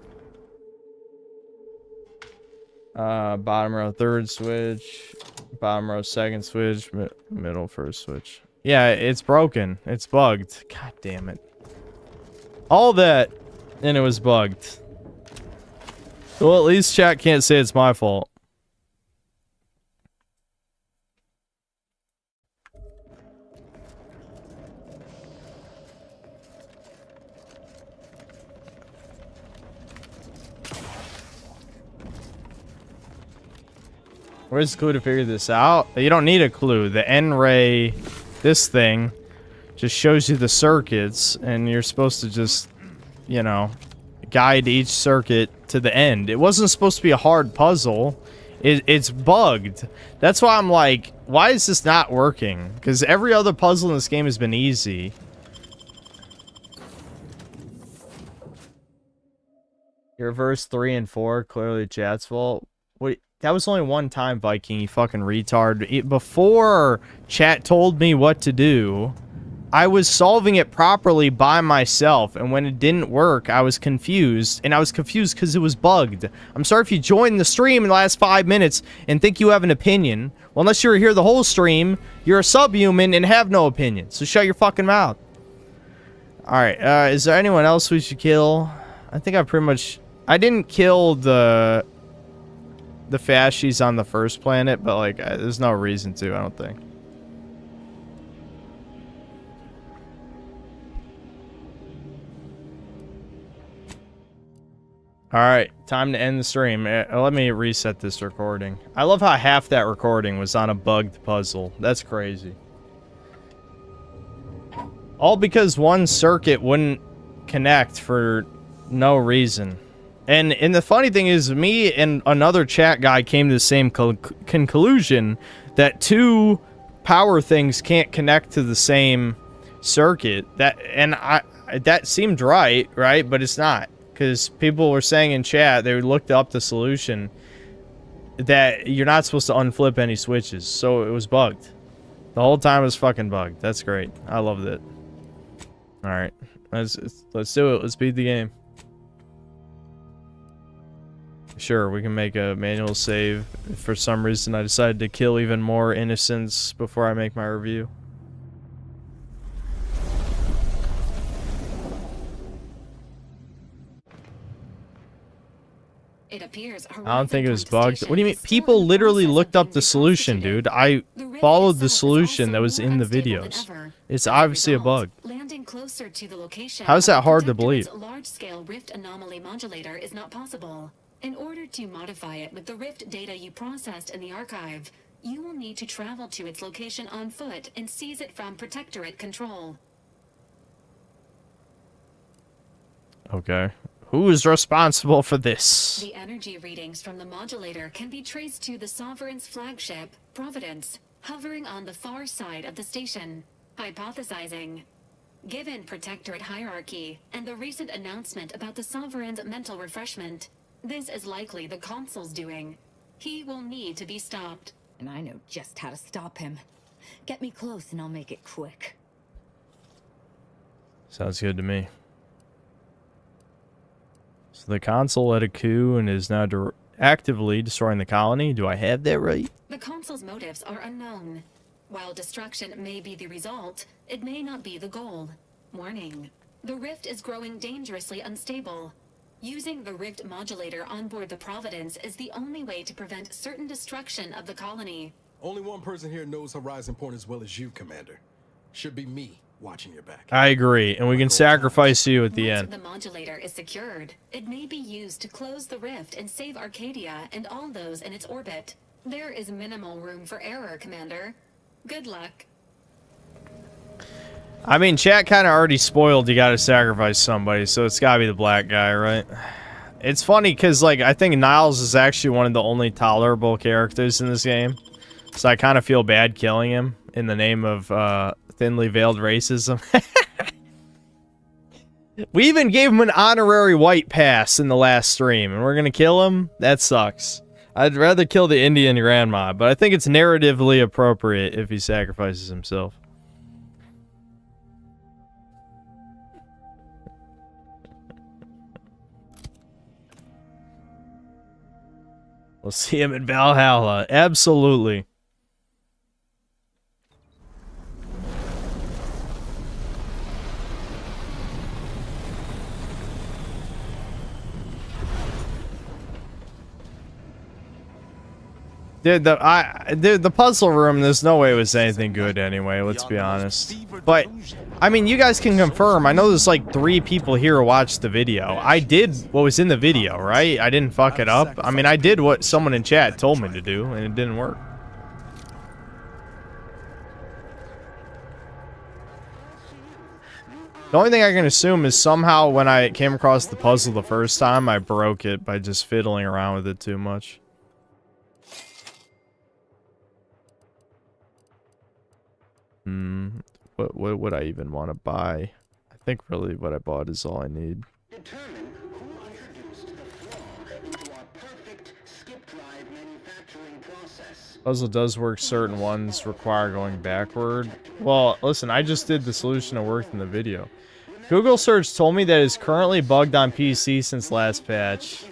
Bottom row third switch. Bottom row second switch. Middle first switch. Yeah, it's broken. It's bugged. God damn it. All that, and it was bugged. Well, at least chat can't say it's my fault. Where's the clue to figure this out? You don't need a clue. The N-ray, this thing, just shows you the circuits, and you're supposed to just, you know, guide each circuit to the end. It wasn't supposed to be a hard puzzle. It's bugged. That's why I'm like, why is this not working? Because every other puzzle in this game has been easy. Your verse 3 and 4, clearly chat's fault. Wait, that was only one time, Viking, you fucking retard. Before chat told me what to do, I was solving it properly by myself, and when it didn't work, I was confused, and I was confused because it was bugged. I'm sorry if you joined the stream in the last 5 minutes and think you have an opinion. Well, unless you were here the whole stream, you're a subhuman and have no opinion, so shut your fucking mouth. Alright, is there anyone else we should kill? I think I pretty much... I didn't kill the fascies on the first planet, but, like, there's no reason to, I don't think. Alright, time to end the stream. Let me reset this recording. I love how half that recording was on a bugged puzzle. That's crazy. All because one circuit wouldn't connect for no reason. And the funny thing is, me and another chat guy came to the same conclusion that two power things can't connect to the same circuit. That seemed right, but it's not. Because people were saying in chat, they looked up the solution, that you're not supposed to unflip any switches. So it was bugged. The whole time it was fucking bugged. That's great. I loved it. Alright. Let's do it. Let's beat the game. Sure, we can make a manual save. If for some reason I decided to kill even more innocents before I make my review. It appears I don't think it was bugged. What do you mean? People literally looked up the solution, dude. I followed the solution that was in the videos. It's obviously a bug. Landing closer to the location, how is that hard to believe? Large-scale rift anomaly modulator is not possible. In order to modify it with the rift data you processed in the archive, you will need to travel to its location on foot and seize it from Protectorate control. Okay. Who is responsible for this? The energy readings from the modulator can be traced to the Sovereign's flagship, Providence, hovering on the far side of the station. Hypothesizing. Given Protectorate hierarchy and the recent announcement about the Sovereign's mental refreshment, this is likely the Consul's doing. He will need to be stopped. And I know just how to stop him. Get me close and I'll make it quick. Sounds good to me. So the Consul led a coup and is now actively destroying the colony. Do I have that right? The Consul's motives are unknown. While destruction may be the result, it may not be the goal. Warning. The rift is growing dangerously unstable. Using the rift modulator on board the Providence is the only way to prevent certain destruction of the colony. Only one person here knows Horizon Point as well as you, Commander. Should be me watching your back. I agree, and we can sacrifice you at the Once end. the modulator is secured, it may be used to close the rift and save Arcadia and all those in its orbit. There is minimal room for error, Commander. Good luck. I mean, chat kind of already spoiled you gotta sacrifice somebody, so it's gotta be the black guy, right? It's funny, because, like, I think Niles is actually one of the only tolerable characters in this game. So I kind of feel bad killing him in the name of thinly veiled racism. We even gave him an honorary white pass in the last stream, and we're gonna kill him? That sucks. I'd rather kill the Indian grandma, but I think it's narratively appropriate if he sacrifices himself. We'll see him in Valhalla. Absolutely. Dude, the puzzle room, there's no way it was anything good anyway, let's be honest. But, I mean, you guys can confirm. I know there's like 3 people here who watched the video. I did what was in the video, right? I didn't fuck it up. I mean, I did what someone in chat told me to do, and it didn't work. The only thing I can assume is somehow when I came across the puzzle the first time, I broke it by just fiddling around with it too much. What would I even want to buy? I think really what I bought is all I need. Determine who introduced the flaw into our perfect skip drive manufacturing process. Puzzle does work, certain ones require going backward. Well, listen, I just did the solution that worked in the video. Google search told me that it's currently bugged on PC since last patch.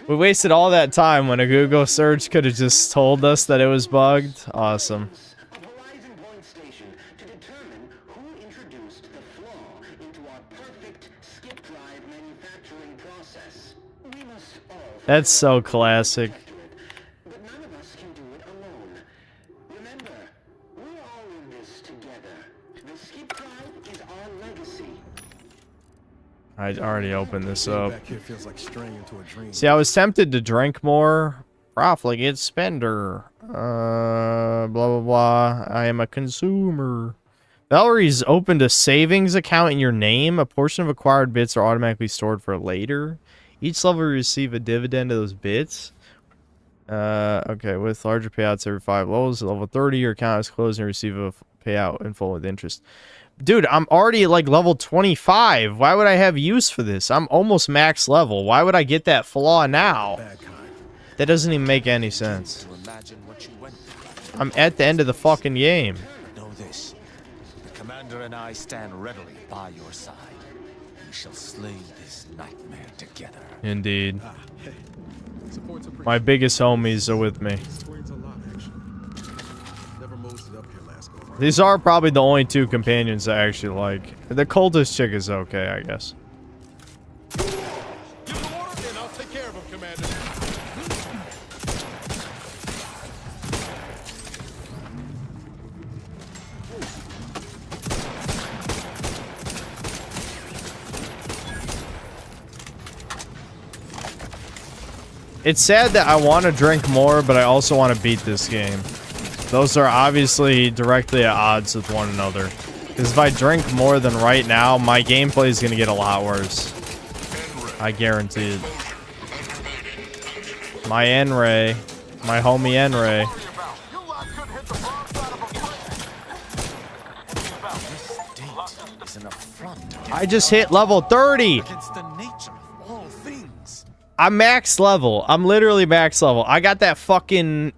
We wasted all that time when a Google search could have just told us that it was bugged. Awesome. That's so classic. I already opened this up. See, I was tempted to drink more. Profligate spender. Blah, blah, blah. I am a consumer. Valerie's opened a savings account in your name. A portion of acquired bits are automatically stored for later. Each level you receive a dividend of those bits. Okay, with larger payouts every 5 levels. At level 30, your account is closed and you receive a payout in full with interest. Dude, I'm already at like level 25. Why would I have use for this? I'm almost max level. Why would I get that flaw now? That doesn't even make any sense. I'm at the end of the fucking game. Know this. The commander and I stand readily by your side. We shall slay this nightmare together. Indeed. My biggest homies are with me. These are probably the only 2 companions I actually like. The cultist chick is okay, I guess. It's sad that I want to drink more, but I also want to beat this game. Those are obviously directly at odds with one another. Because if I drink more than right now, my gameplay is going to get a lot worse. I guarantee it. My N-Ray. My homie N-Ray. I just hit level 30! I'm max level. I'm literally max level. I got that fucking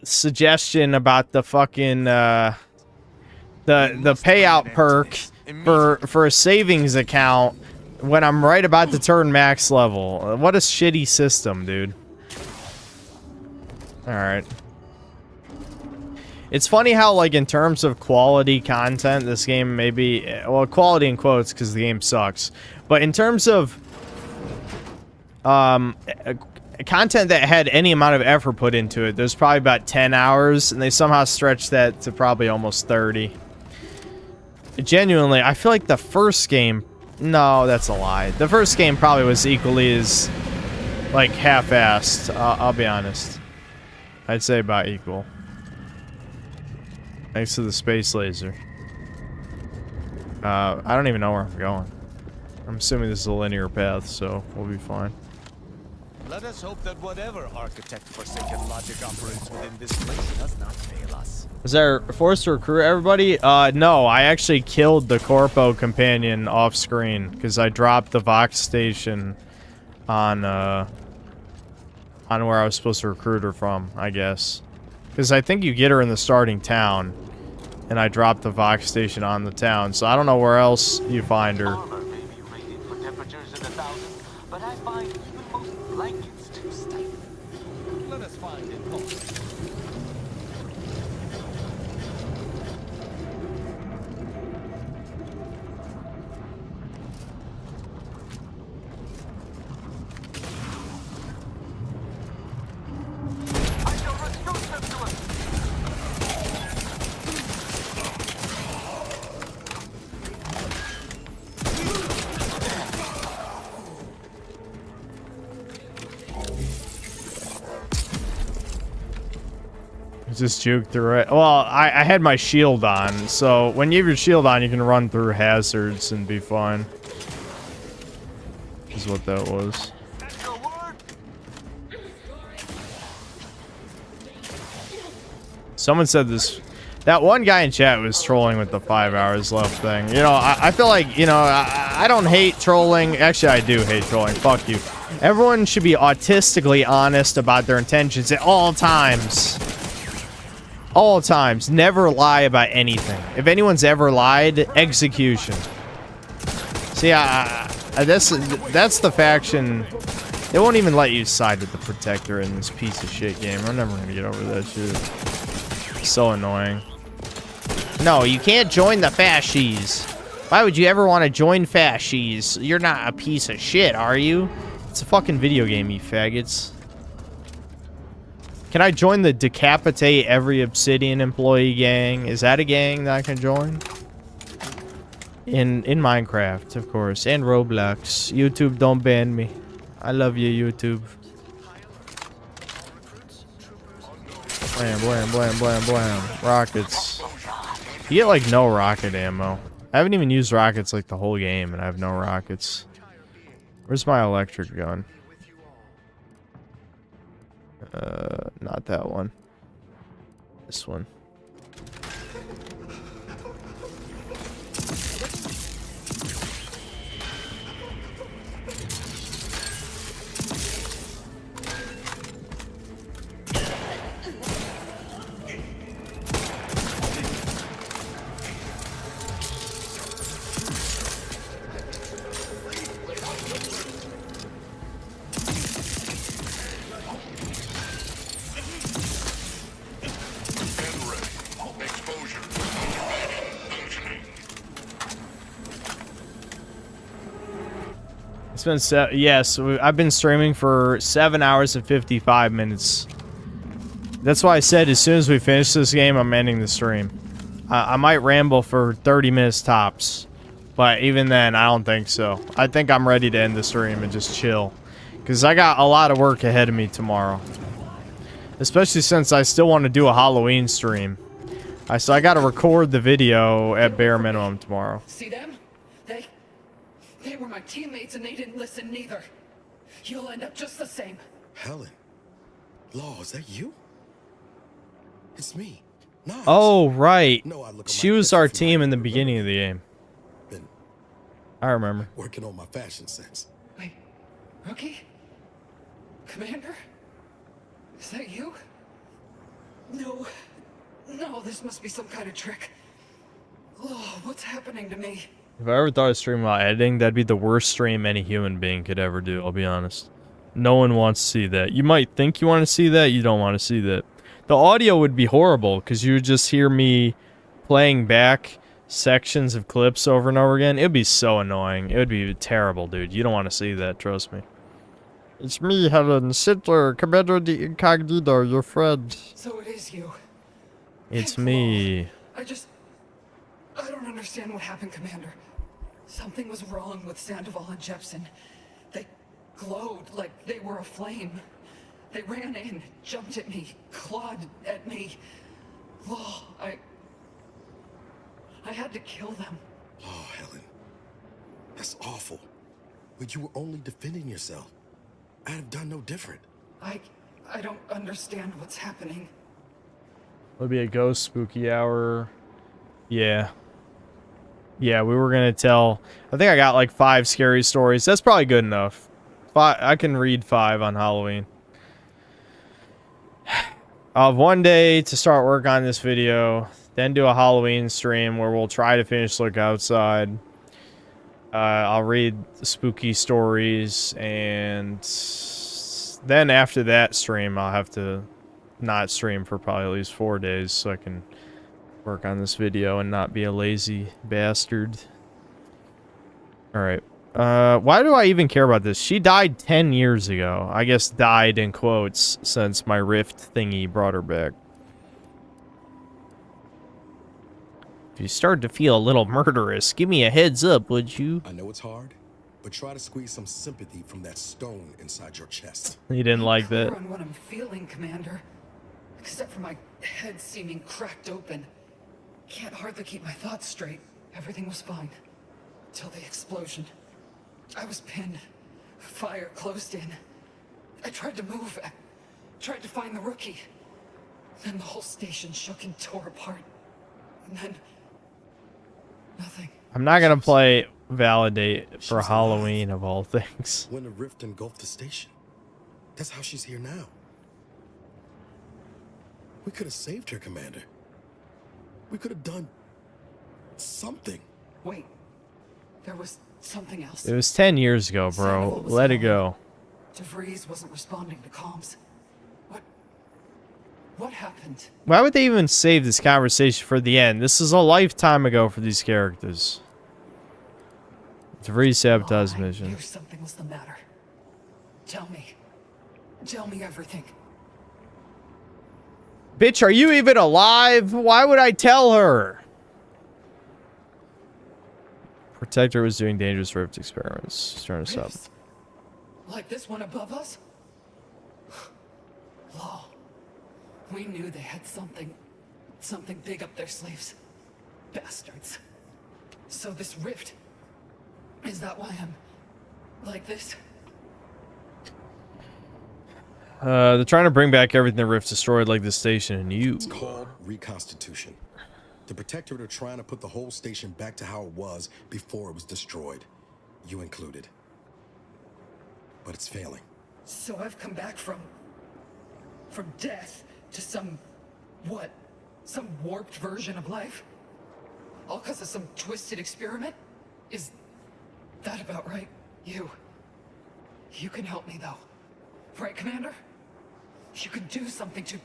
suggestion about the fucking the payout perk for a savings account when I'm right about to turn max level. What a shitty system, dude. Alright. It's funny how, like, in terms of quality content, this game may be... Well, quality in quotes, because the game sucks. But in terms of... content that had any amount of effort put into it, there's probably about 10 hours, and they somehow stretched that to probably almost 30. Genuinely, I feel like the first game... No, that's a lie. The first game probably was equally as, like, half-assed. I'll be honest. I'd say about equal. Thanks to the space laser. I don't even know where I'm going. I'm assuming this is a linear path, so we'll be fine. Let us hope that whatever architect forsaken logic operates within this place does not fail us. Was there forced to recruit everybody? No, I actually killed the Corpo companion off screen because I dropped the Vox station on where I was supposed to recruit her from, I guess. Because I think you get her in the starting town, and I dropped the Vox station on the town, so I don't know where else you find her. Let us find it. Just juke through it. Well, I had my shield on, so when you have your shield on, you can run through hazards and be fine. Is what that was. Someone said this. That one guy in chat was trolling with the 5 hours left thing. You know, I feel like, you know, I don't hate trolling. Actually, I do hate trolling. Fuck you. Everyone should be autistically honest about their intentions at all times. All times. Never lie about anything. If anyone's ever lied, execution. See, that's the faction. They won't even let you side with the Protectorate in this piece of shit game. I'm never gonna get over that shit. So annoying. No, you can't join the fascies. Why would you ever want to join fascies? You're not a piece of shit, are you? It's a fucking video game, you faggots. Can I join the decapitate every Obsidian employee gang? Is that a gang that I can join? In Minecraft, of course, and Roblox. YouTube, don't ban me. I love you, YouTube. Blam, blam, blam, blam, blam. Rockets. You get, like, no rocket ammo. I haven't even used rockets, like, the whole game, and I have no rockets. Where's my electric gun? Not that one. This one. It's been yes, I've been streaming for 7 hours and 55 minutes. That's why I said as soon as we finish this game, I'm ending the stream. I might ramble for 30 minutes tops, but even then, I don't think so. I think I'm ready to end the stream and just chill, because I got a lot of work ahead of me tomorrow. Especially since I still want to do a Halloween stream. So I got to record the video at bare minimum tomorrow. See them? They were my teammates and they didn't listen neither. You'll end up just the same. Helen. Law, is that you? It's me. Nice. Oh, right. She was our team in the beginning of the game. I remember. Working on my fashion sense. Wait, Rookie? Commander? Is that you? No. No, this must be some kind of trick. Oh, what's happening to me? If I ever thought of streaming while editing, that'd be the worst stream any human being could ever do, I'll be honest. No one wants to see that. You might think you want to see that, you don't want to see that. The audio would be horrible, because you would just hear me playing back sections of clips over and over again. It would be so annoying. It would be terrible, dude. You don't want to see that, trust me. It's me, Helen Sittler, Commander de Incognito, your friend. So it is you. It's me. I don't understand what happened, Commander. Something was wrong with Sandoval and Jepson. They glowed like they were aflame. They ran in, jumped at me, clawed at me. Oh, I had to kill them. Oh, Helen. That's awful. But you were only defending yourself. I'd have done no different. I don't understand what's happening. It'll be a ghost spooky hour. Yeah. Yeah, we were gonna tell. I think I got like 5 scary stories. That's probably good enough. I can read 5 on Halloween. I'll have one day to start work on this video, then do a Halloween stream where we'll try to finish Look Outside. I'll read spooky stories, and then after that stream, I'll have to not stream for probably at least 4 days so I can work on this video and not be a lazy bastard. Alright. Why do I even care about this? She died 10 years ago. I guess died in quotes since my rift thingy brought her back. If you start to feel a little murderous, give me a heads up, would you? I know it's hard, but try to squeeze some sympathy from that stone inside your chest. He didn't like that. On what I'm feeling, Commander. Except for my head seeming cracked open. Can't hardly keep my thoughts straight. Everything was fine. Till the explosion. I was pinned. Fire closed in. I tried to move. I tried to find the rookie. Then the whole station shook and tore apart. And then... nothing. I'm not gonna play Validate for Halloween of all things. When the rift engulfed the station. That's how she's here now. We could have saved her, Commander. We could have done something. Wait. There was something else. It was 10 years ago, bro. Let it go. DeVries wasn't responding to comms. What happened? Why would they even save this conversation for the end? This is a lifetime ago for these characters. DeVries sabotaged mission. I knew something was the matter. Tell me. Tell me everything. Bitch, are you even alive? Why would I tell her? Protector was doing dangerous rift experiments. He's trying to stop. Like this one above us? Law. We knew they had something big up their sleeves. Bastards. So this rift, is that why I'm like this? They're trying to bring back everything the rift destroyed, like the station and you. It's called reconstitution. The Protectorate are trying to put the whole station back to how it was before it was destroyed. You included. But it's failing. So I've come back from death to some warped version of life? All because of some twisted experiment? Is that about right? You can help me though. Right, Commander? You can do something to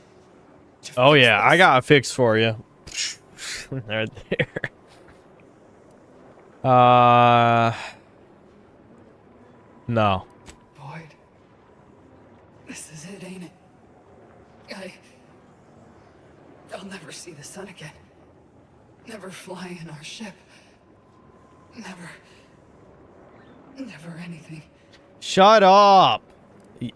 Oh yeah, I got a fix for you. Right there. No. Boyd. This is it, ain't it? I'll never see the sun again. Never fly in our ship. Never anything. Shut up.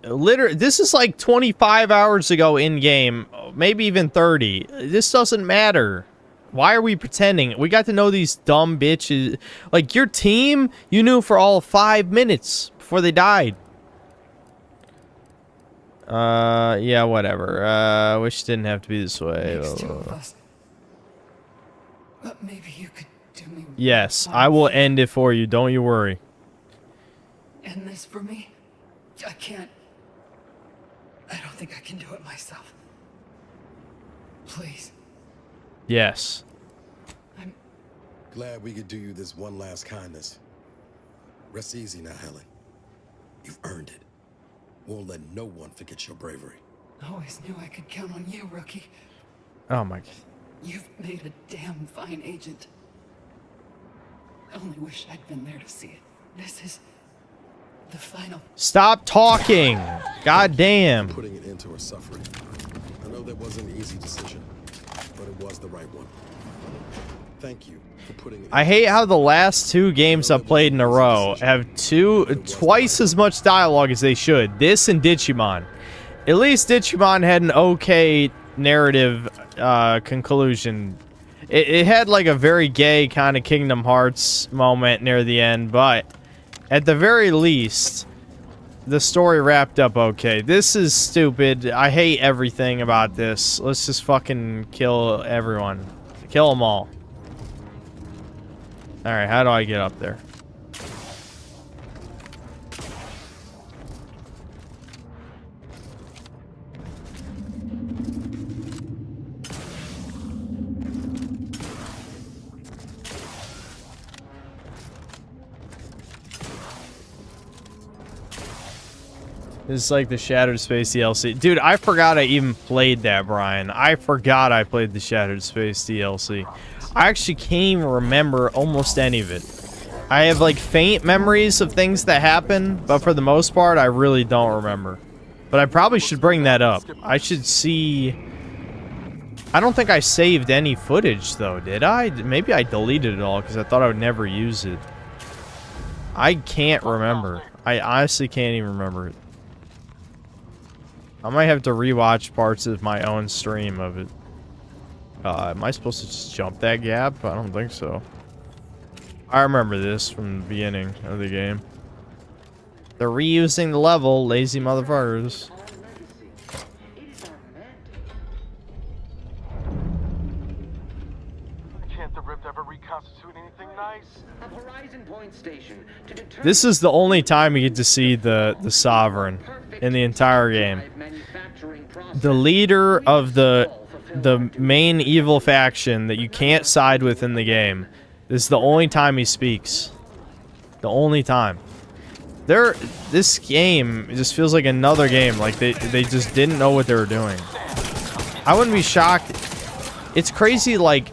Literally, this is like 25 hours ago in game, maybe even 30. This doesn't matter. Why are we pretending? We got to know these dumb bitches. Like your team, you knew for all 5 minutes before they died. Yeah, whatever. Wish it didn't have to be this way. But maybe you could do me. Yes, I will end it for you. Don't you worry. End this for me? I don't think I can do it myself. Please. Yes. Glad we could do you this one last kindness. Rest easy now, Helen. You've earned it. Won't let no one forget your bravery. Always knew I could count on you, rookie. Oh my god. You've made a damn fine agent. Only wish I'd been there to see it. This is the final. Stop talking! God damn. Putting an end to her suffering. I know that wasn't an easy decision, but it was the right one. Thank you for putting it. I hate how the last 2 games I've played in a row have twice as much dialogue as they should. This and Digimon. At least Digimon had an okay narrative conclusion. It had like a very gay kind of Kingdom Hearts moment near the end, but at the very least, the story wrapped up okay. This is stupid. I hate everything about this. Let's just fucking kill everyone. Kill them all. Alright, how do I get up there? This is like the Shattered Space DLC. Dude, I forgot I even played that, Brian. I forgot I played the Shattered Space DLC. I actually can't even remember almost any of it. I have like faint memories of things that happen, but for the most part, I really don't remember. But I probably should bring that up. I should see... I don't think I saved any footage, though, did I? Maybe I deleted it all because I thought I would never use it. I can't remember. I honestly can't even remember it. I might have to rewatch parts of my own stream of it. Am I supposed to just jump that gap? I don't think so. I remember this from the beginning of the game. They're reusing the level, lazy motherfuckers. Can't the Rift ever reconstitute anything nice? A Horizon Point station to determine This is the only time you get to see the Sovereign in the entire game. The leader of the main evil faction that you can't side with in the game. This is the only time he speaks. The only time. This game just feels like another game. Like they just didn't know what they were doing. I wouldn't be shocked. It's crazy, like,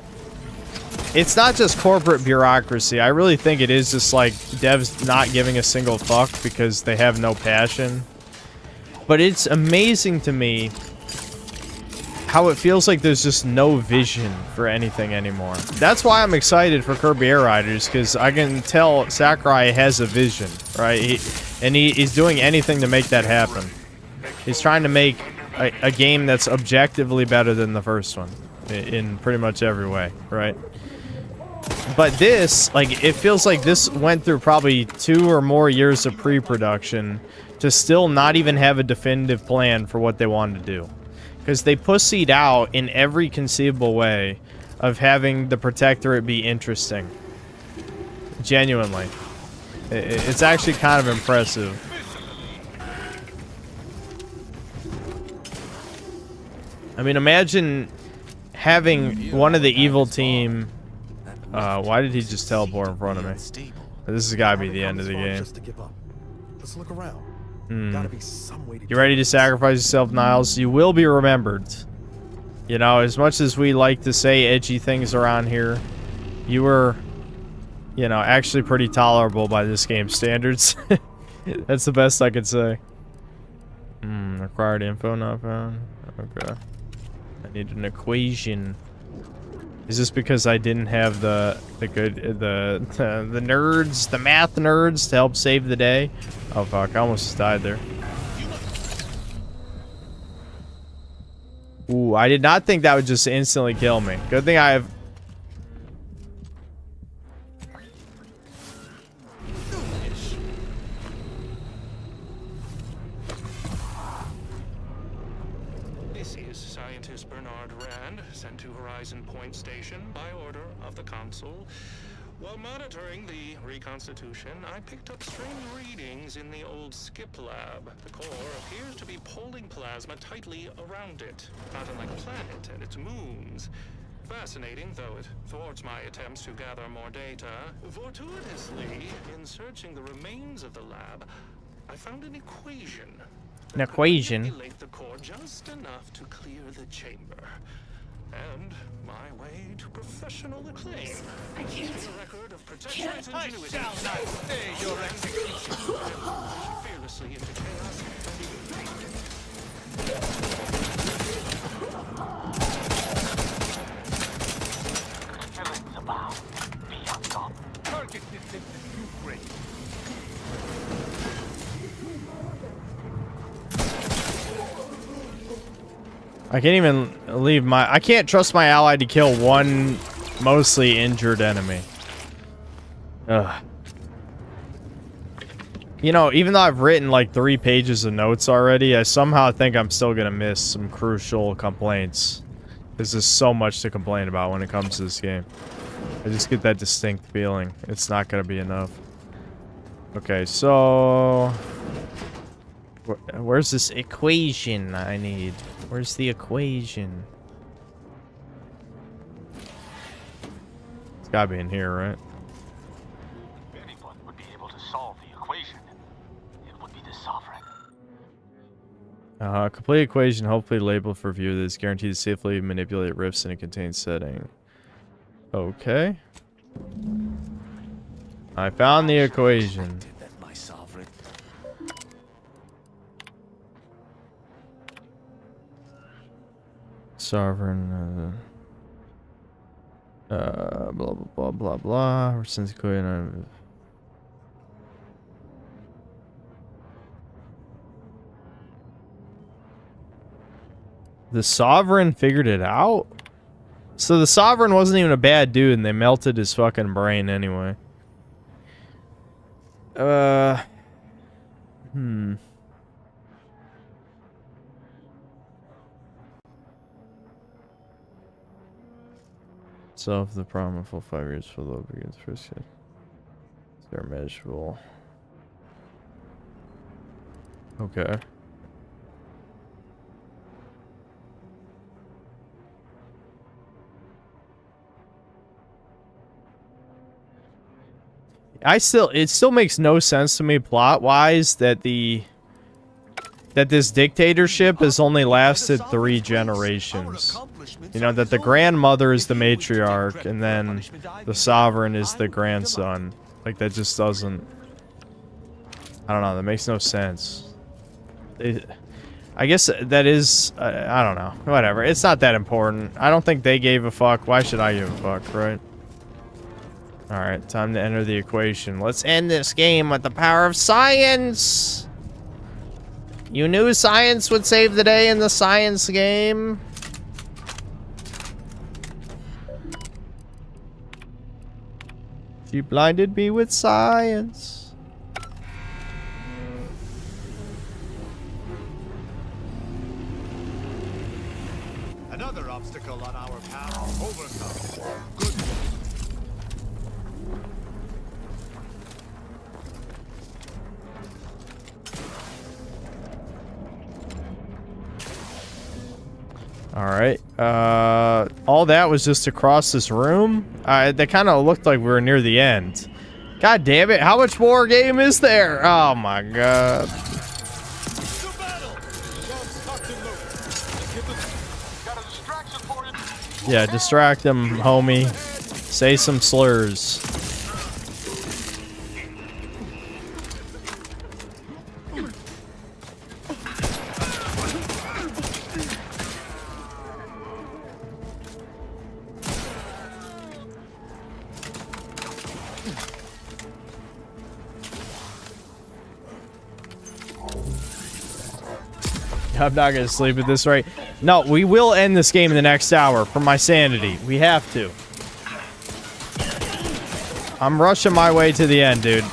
it's not just corporate bureaucracy. I really think it is just like devs not giving a single fuck because they have no passion. But it's amazing to me how it feels like there's just no vision for anything anymore. That's why I'm excited for Kirby Air Riders, because I can tell Sakurai has a vision, right? He's doing anything to make that happen. He's trying to make a game that's objectively better than the first one in pretty much every way, right? But this, like, it feels like this went through probably 2 or more years of pre-production to still not even have a definitive plan for what they wanted to do. Because they pussied out in every conceivable way of having the Protectorate be interesting. Genuinely. It's actually kind of impressive. I mean, imagine having one of the evil team... why did he just teleport in front of me? This has got to be the end of the game. Let's look around. You ready to sacrifice yourself, Niles? You will be remembered. You know, as much as we like to say edgy things around here, you were, you know, actually pretty tolerable by this game's standards. That's the best I could say. Required info not found. Okay. I need an equation. Is this because I didn't have the nerds, the math nerds to help save the day? Oh fuck, I almost died there. Ooh, I did not think that would just instantly kill me. Good thing I have... This is Scientist Bernard Rand, sent to Horizon Point Station by order of the Council. While monitoring the reconstitution, I picked up strange readings in the old skip lab. The core appears to be pulling plasma tightly around it, not unlike a planet and its moons. Fascinating, though it thwarts my attempts to gather more data. Fortuitously, in searching the remains of the lab, I found an equation. An equation? Manipulate the core just enough to clear the chamber. And my way to professional acclaim. I can't. A record of Protectorate I ingenuity. shall not stay your execution. Fearlessly into chaos. Villains abound. Be on top. Target distance is too great. I can't even leave my... I can't trust my ally to kill one mostly injured enemy. Ugh. You know, even though I've written like 3 pages of notes already, I somehow think I'm still gonna miss some crucial complaints. There's just so much to complain about when it comes to this game. I just get that distinct feeling. It's not gonna be enough. Okay, so... Where's this equation I need? Where's the equation? It's gotta be in here, right? If anyone would be able to solve the equation, it would be the Sovereign. Complete equation, hopefully labeled for view. That is guaranteed to safely manipulate rifts in a contained setting. Okay. I found the equation. Sovereign, blah blah blah blah blah. Since the Sovereign figured it out. So the Sovereign wasn't even a bad dude, and they melted his fucking brain anyway. Solve the problem for 5 years for low begins first kid. They're measurable. Okay. It still makes no sense to me plot wise that this dictatorship has only lasted 3 generations. You know, that the grandmother is the matriarch and then the sovereign is the grandson. Like, that just doesn't... I don't know, that makes no sense. I guess that is... I don't know. Whatever. It's not that important. I don't think they gave a fuck. Why should I give a fuck, right? Alright, time to enter the equation. Let's end this game with the power of science! You knew science would save the day in the science game. She blinded me with science. Another obstacle on our path overcome. Good. Alright, all that was just across this room? That kind of looked like we were near the end. God damn it, how much more game is there? Oh my god. Yeah, distract him, homie. Say some slurs. I'm not gonna sleep at this rate. No, we will end this game in the next hour for my sanity. We have to. I'm rushing my way to the end, dude.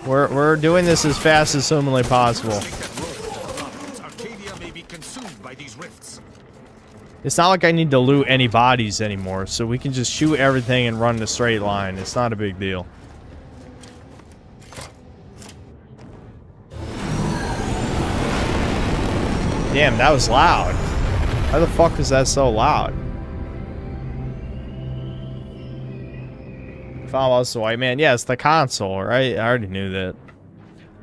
We're doing this as fast as humanly possible. It's not like I need to loot any bodies anymore, so we can just shoot everything and run in a straight line. It's not a big deal. Damn, that was loud. Why the fuck is that so loud? found us the white man. Yes, the consul, right? I already knew that.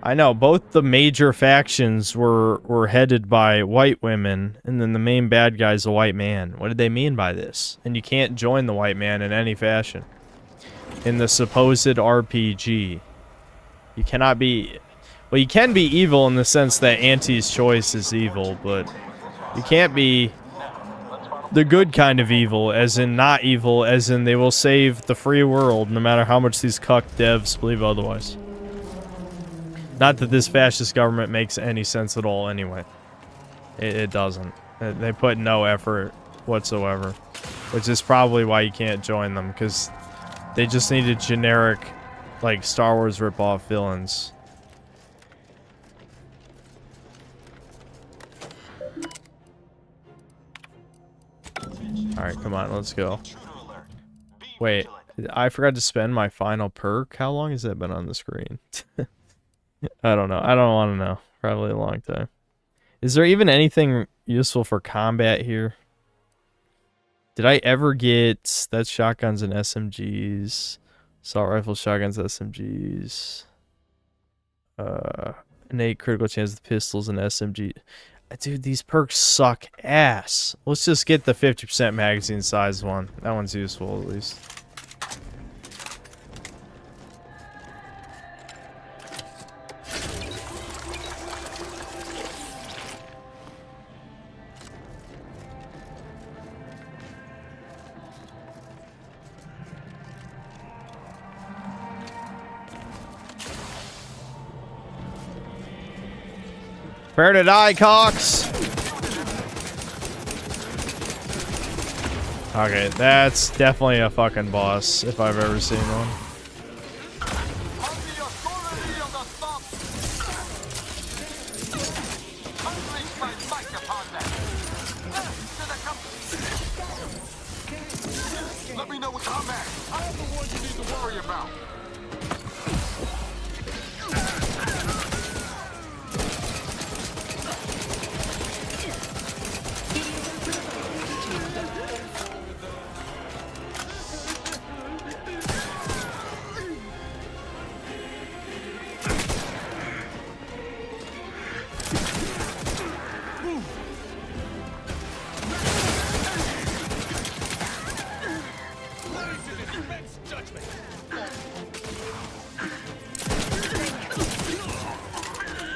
I know, both the major factions were headed by white women, and then the main bad guy's a white man. What did they mean by this? And you can't join the white man in any fashion. In the supposed RPG. You cannot be... Well, you can be evil in the sense that Auntie's choice is evil, but you can't be the good kind of evil, as in not evil, as in they will save the free world, no matter how much these cuck devs believe otherwise. Not that this fascist government makes any sense at all anyway. It doesn't. They put no effort whatsoever. Which is probably why you can't join them, because they just needed generic, like, Star Wars ripoff villains. Alright, come on, let's go. Wait, I forgot to spend my final perk? How long has that been on the screen? I don't know. I don't want to know. Probably a long time. Is there even anything useful for combat here? Did I ever get... That's shotguns and SMGs. Assault rifles, shotguns, SMGs. Innate critical chance with pistols and SMG. Dude, these perks suck ass. Let's just get the 50% magazine size one. That one's useful at least. Prepare to die, Cox! Okay, that's definitely a fucking boss, if I've ever seen one. Let me know what combat. I'm the one you need to worry about.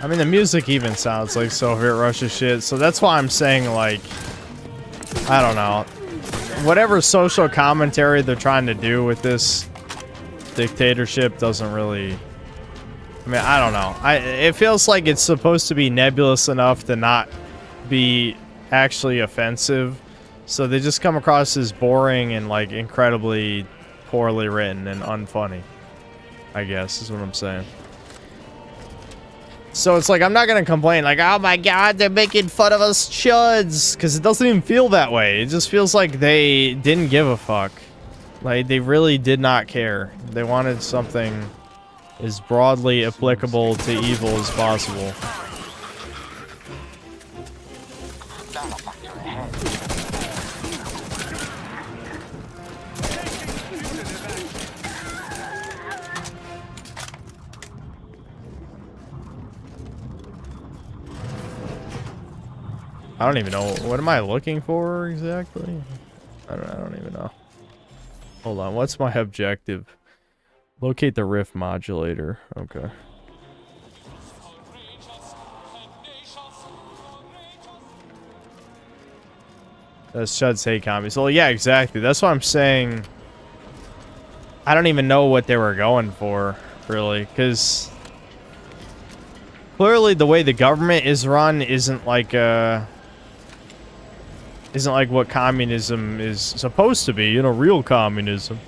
I mean, the music even sounds like Soviet Russia shit, so that's why I'm saying, like, I don't know. Whatever social commentary they're trying to do with this dictatorship doesn't really... I mean, I don't know. It feels like it's supposed to be nebulous enough to not be actually offensive, so they just come across as boring and, like, incredibly poorly written and unfunny, I guess, is what I'm saying. So it's like, I'm not gonna complain, like, oh my god, they're making fun of us chuds, because it doesn't even feel that way. It just feels like they didn't give a fuck. Like, they really did not care. They wanted something as broadly applicable to evil as possible. I don't even know. What am I looking for exactly? I don't even know. Hold on. What's my objective? Locate the rift modulator. Okay. That's Chud's hate commies. Well, yeah, exactly. That's what I'm saying. I don't even know what they were going for, really, because clearly the way the government is run isn't like what communism is supposed to be, you know, real communism.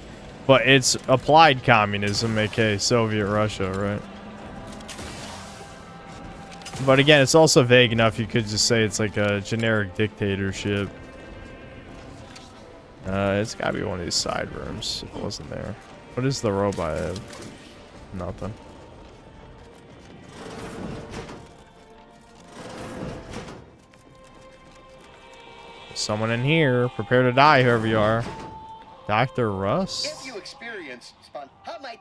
But it's applied communism, aka Soviet Russia, right? But again, it's also vague enough you could just say it's like a generic dictatorship. It's gotta be one of these side rooms if it wasn't there. What is the robot have? Nothing. Someone in here. Prepare to die, whoever you are. Dr. Russ? If you experience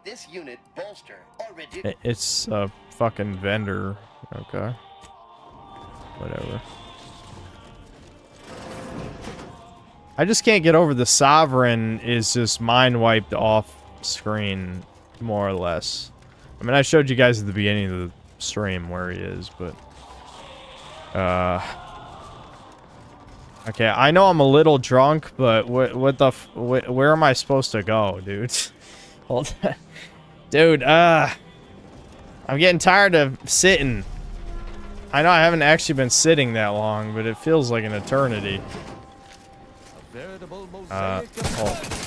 this unit bolster or reduce. It's a fucking vendor. Okay. Whatever. I just can't get over the Sovereign is just mind wiped off screen, more or less. I mean, I showed you guys at the beginning of the stream where he is, but... Okay, I know I'm a little drunk, but where am I supposed to go, dude? Hold on. Dude, I'm getting tired of sitting. I know I haven't actually been sitting that long, but it feels like an eternity. Oh,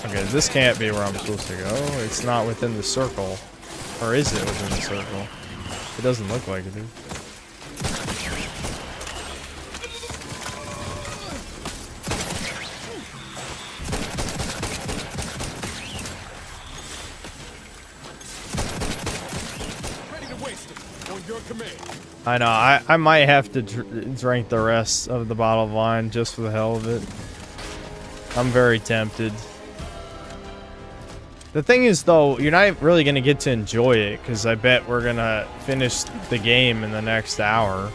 okay, this can't be where I'm supposed to go. It's not within the circle. Or is it within the circle? It doesn't look like it, dude. I know, I might have to drink the rest of the bottle of wine just for the hell of it. I'm very tempted. The thing is, though, you're not really going to get to enjoy it, because I bet we're going to finish the game in the next hour.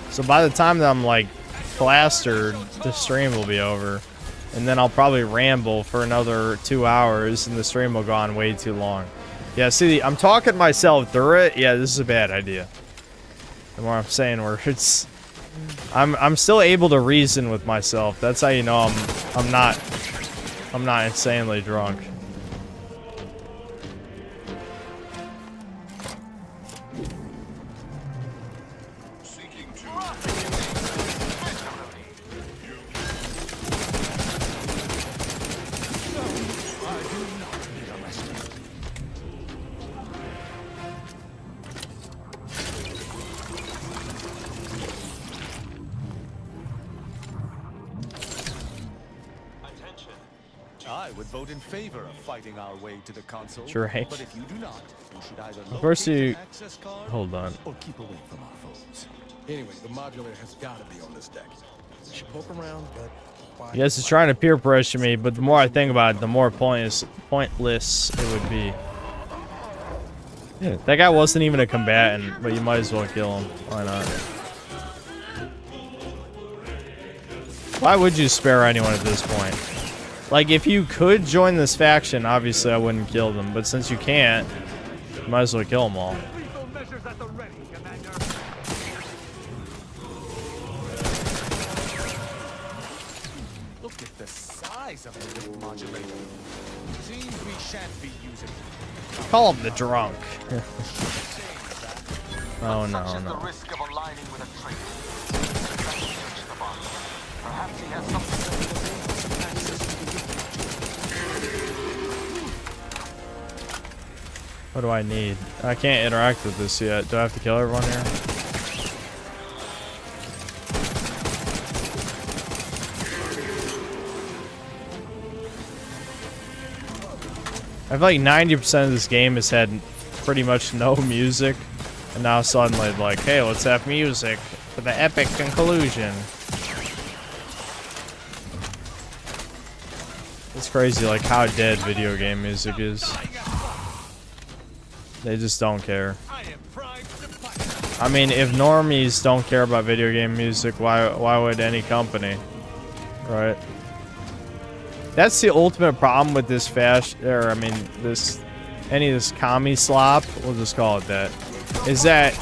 So by the time that I'm, like, plastered, the stream will be over. And then I'll probably ramble for another 2 hours, and the stream will go on way too long. Yeah, see, I'm talking myself through it. Yeah, this is a bad idea. The more I'm saying words, I'm still able to reason with myself. That's how you know I'm not insanely drunk. I would vote in favor of fighting our way to the console. Sure, Hank. But if you do not, you should either Of course locate you... an access card Hold on. or keep away from our foes. Anyway, the modulator has got to be on this deck. Should poke around, but Yes, it's trying to peer pressure me, but the more I think about it, the more pointless it would be. Yeah, that guy wasn't even a combatant, but you might as well kill him. Why not? Why would you spare anyone at this point? Like, if you could join this faction, obviously I wouldn't kill them, but since you can't, you might as well kill them all. Look at the size of the little modulator. Seems we shan't be using it. Call him the drunk. Oh no, The no. risk of aligning with a traitor. Perhaps he has something to do with access to the gift. What do I need? I can't interact with this yet. Do I have to kill everyone here? I feel like 90% of this game has had pretty much no music, and now suddenly like, hey, let's have music for the epic conclusion. It's crazy like how dead video game music is. They just don't care. I mean, if normies don't care about video game music, why would any company? Right? That's the ultimate problem with this any of this commie slop, we'll just call it that, is that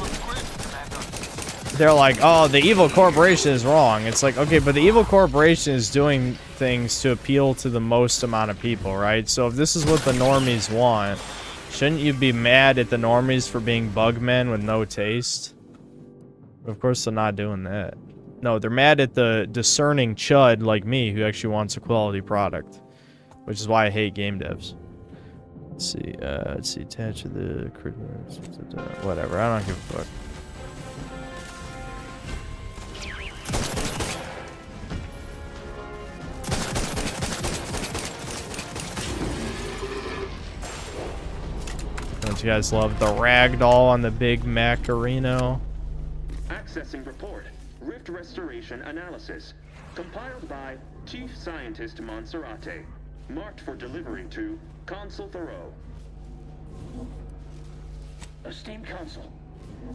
they're like, oh, the evil corporation is wrong. It's like, okay, but the evil corporation is doing things to appeal to the most amount of people, right? So if this is what the normies want, shouldn't you be mad at the normies for being bugmen with no taste? But of course they're not doing that. No, they're mad at the discerning chud like me who actually wants a quality product. Which is why I hate game devs. Let's see, attach to the... Whatever, I don't give a fuck. Don't you guys love the ragdoll on the big Macarino? Accessing report. Rift restoration analysis. Compiled by Chief Scientist Monserrate. Marked for delivery to Consul Thoreau. Esteemed Council,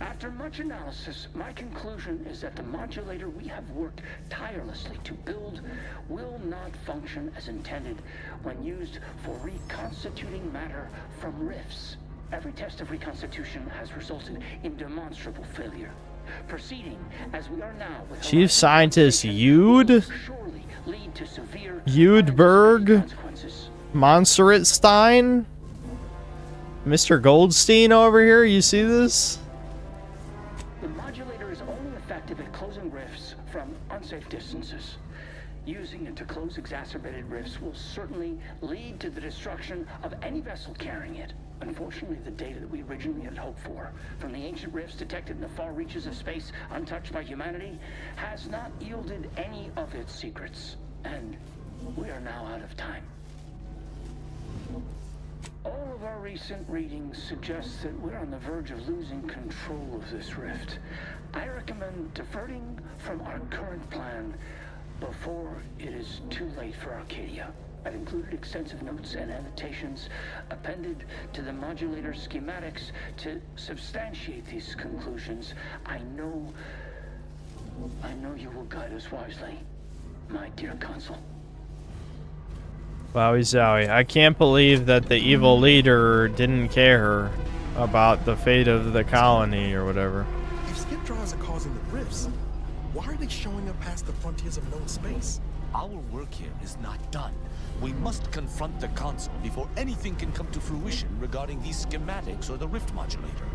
after much analysis, my conclusion is that the modulator we have worked tirelessly to build will not function as intended when used for reconstituting matter from rifts. Every test of reconstitution has resulted in demonstrable failure. Proceeding as we are now with Chief Scientist Yude? surely lead to severe Yudeberg? consequences. Monseritstein? Mr. Goldstein over here, you see this? The modulator is only effective at closing rifts from unsafe distances. Using it to close exacerbated rifts will certainly lead to the destruction of any vessel carrying it. Unfortunately, the data that we originally had hoped for from the ancient rifts detected in the far reaches of space untouched by humanity has not yielded any of its secrets. And we are now out of time. All of our recent readings suggest that we're on the verge of losing control of this rift. I recommend diverting from our current plan before it is too late for Arcadia. I've included extensive notes and annotations appended to the modulator schematics to substantiate these conclusions. I know you will guide us wisely, my dear Consul. Wowie zowie. I can't believe that the evil leader didn't care about the fate of the colony or whatever. If skip drives are causing the rifts, why are they showing up past the frontiers of known space? Our work here is not done. We must confront the console before anything can come to fruition regarding these schematics or the rift modulator.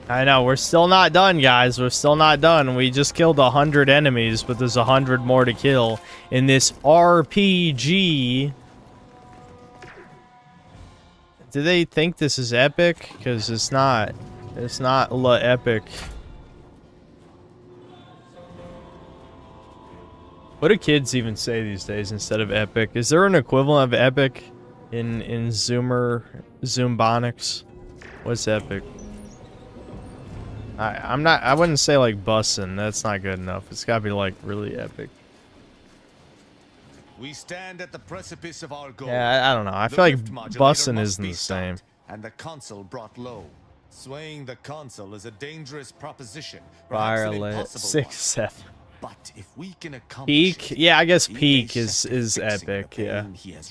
I know, we're still not done, guys. We're still not done. We just killed 100 enemies, but there's 100 more to kill in this RPG. Do they think this is epic? Because it's not. It's not epic. What do kids even say these days instead of epic? Is there an equivalent of epic in Zoombonics? What's epic? I wouldn't say like bussin'. That's not good enough. It's gotta be like really epic. We stand at the precipice of our goal. Yeah, I don't know. I feel like bussin' isn't the same. And the console brought low. Swaying the console is a dangerous proposition. Firelight 6, 7. But if we can accomplish Peak? Yeah, I guess peak is epic. Yeah,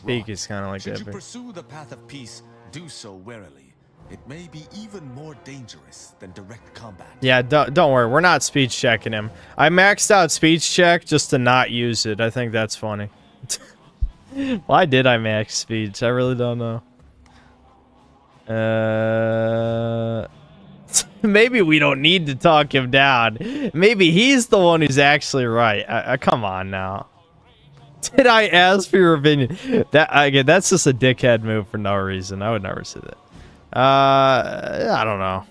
peak is kind of like Should you epic. pursue the path of peace, do so warily. It may be even more dangerous than direct combat. Yeah, don't worry. We're not speech checking him. I maxed out speech check just to not use it. I think that's funny. Why did I max speech? I really don't know. Maybe we don't need to talk him down. Maybe he's the one who's actually right. Come on now. Did I ask for your opinion? Again, that's just a dickhead move for no reason. I would never say that. I don't know.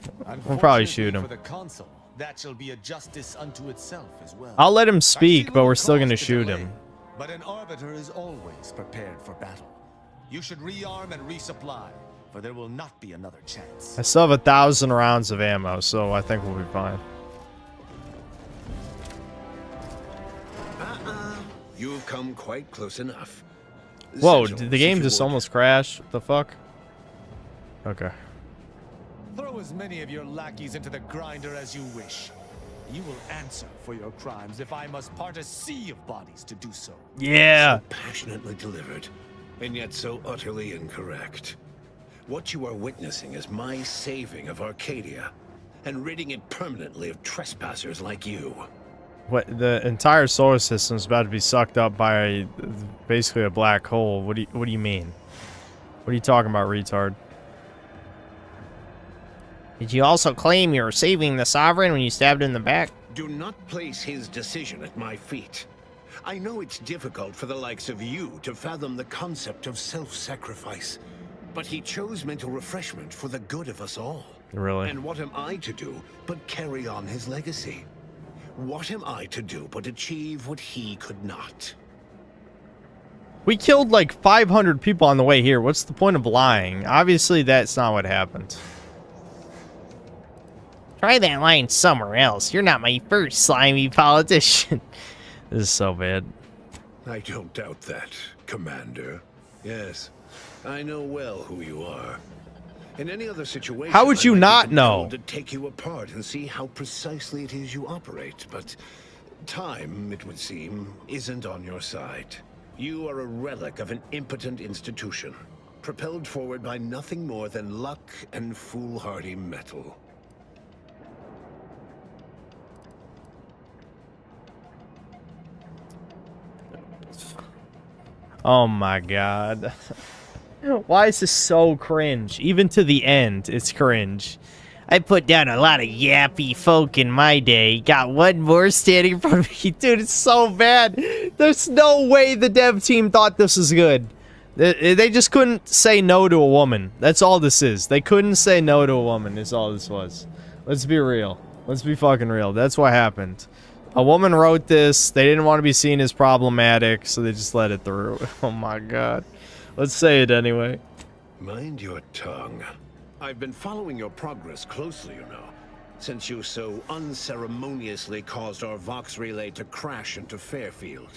We'll probably shoot him. For the console, that shall be a justice unto itself as well. I'll let him speak, but we're still gonna shoot him. But an arbiter is always prepared for battle. You should rearm and resupply, for there will not be another chance. I still have 1,000 rounds of ammo, so I think we'll be fine. You've come quite close enough. Whoa, Sentinels, did the game if you just would. almost crash? What the fuck? Okay. Throw as many of your lackeys into the grinder as you wish. You will answer for your crimes if I must part a sea of bodies to do so. Yeah. So passionately delivered, and yet so utterly incorrect. What you are witnessing is my saving of Arcadia, and ridding it permanently of trespassers like you. What, the entire solar system is about to be sucked up by basically a black hole. What do you mean? What are you talking about, retard? Did you also claim you were saving the Sovereign when you stabbed him in the back? Do not place his decision at my feet. I know it's difficult for the likes of you to fathom the concept of self-sacrifice, but he chose mental refreshment for the good of us all. Really? And what am I to do but carry on his legacy? What am I to do but achieve what he could not? We killed like 500 people on the way here. What's the point of lying? Obviously, that's not what happened. Try that line somewhere else. You're not my first slimy politician. This is so bad. I don't doubt that, Commander. Yes, I know well who you are. In any other situation, How would you I might not be know? compelled to take you apart and see how precisely it is you operate, but time, it would seem, isn't on your side. You are a relic of an impotent institution, propelled forward by nothing more than luck and foolhardy metal. Oh my god. Why is this so cringe? Even to the end, it's cringe. I put down a lot of yappy folk in my day. Got one more standing in front of me. Dude, it's so bad. There's no way the dev team thought this was good. They just couldn't say no to a woman. That's all this is. They couldn't say no to a woman is all this was. Let's be real. Let's be fucking real. That's what happened. A woman wrote this. They didn't want to be seen as problematic, so they just let it through. Oh my god. Let's say it anyway. Mind your tongue. I've been following your progress closely, you know, since you so unceremoniously caused our Vox relay to crash into Fairfield.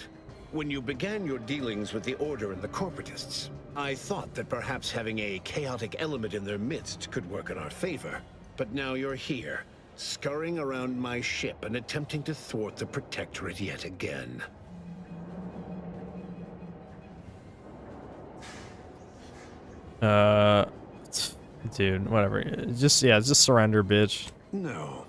When you began your dealings with the Order and the Corporatists, I thought that perhaps having a chaotic element in their midst could work in our favor. But now you're here, scurrying around my ship and attempting to thwart the Protectorate yet again. Dude, whatever. Just surrender, bitch. No,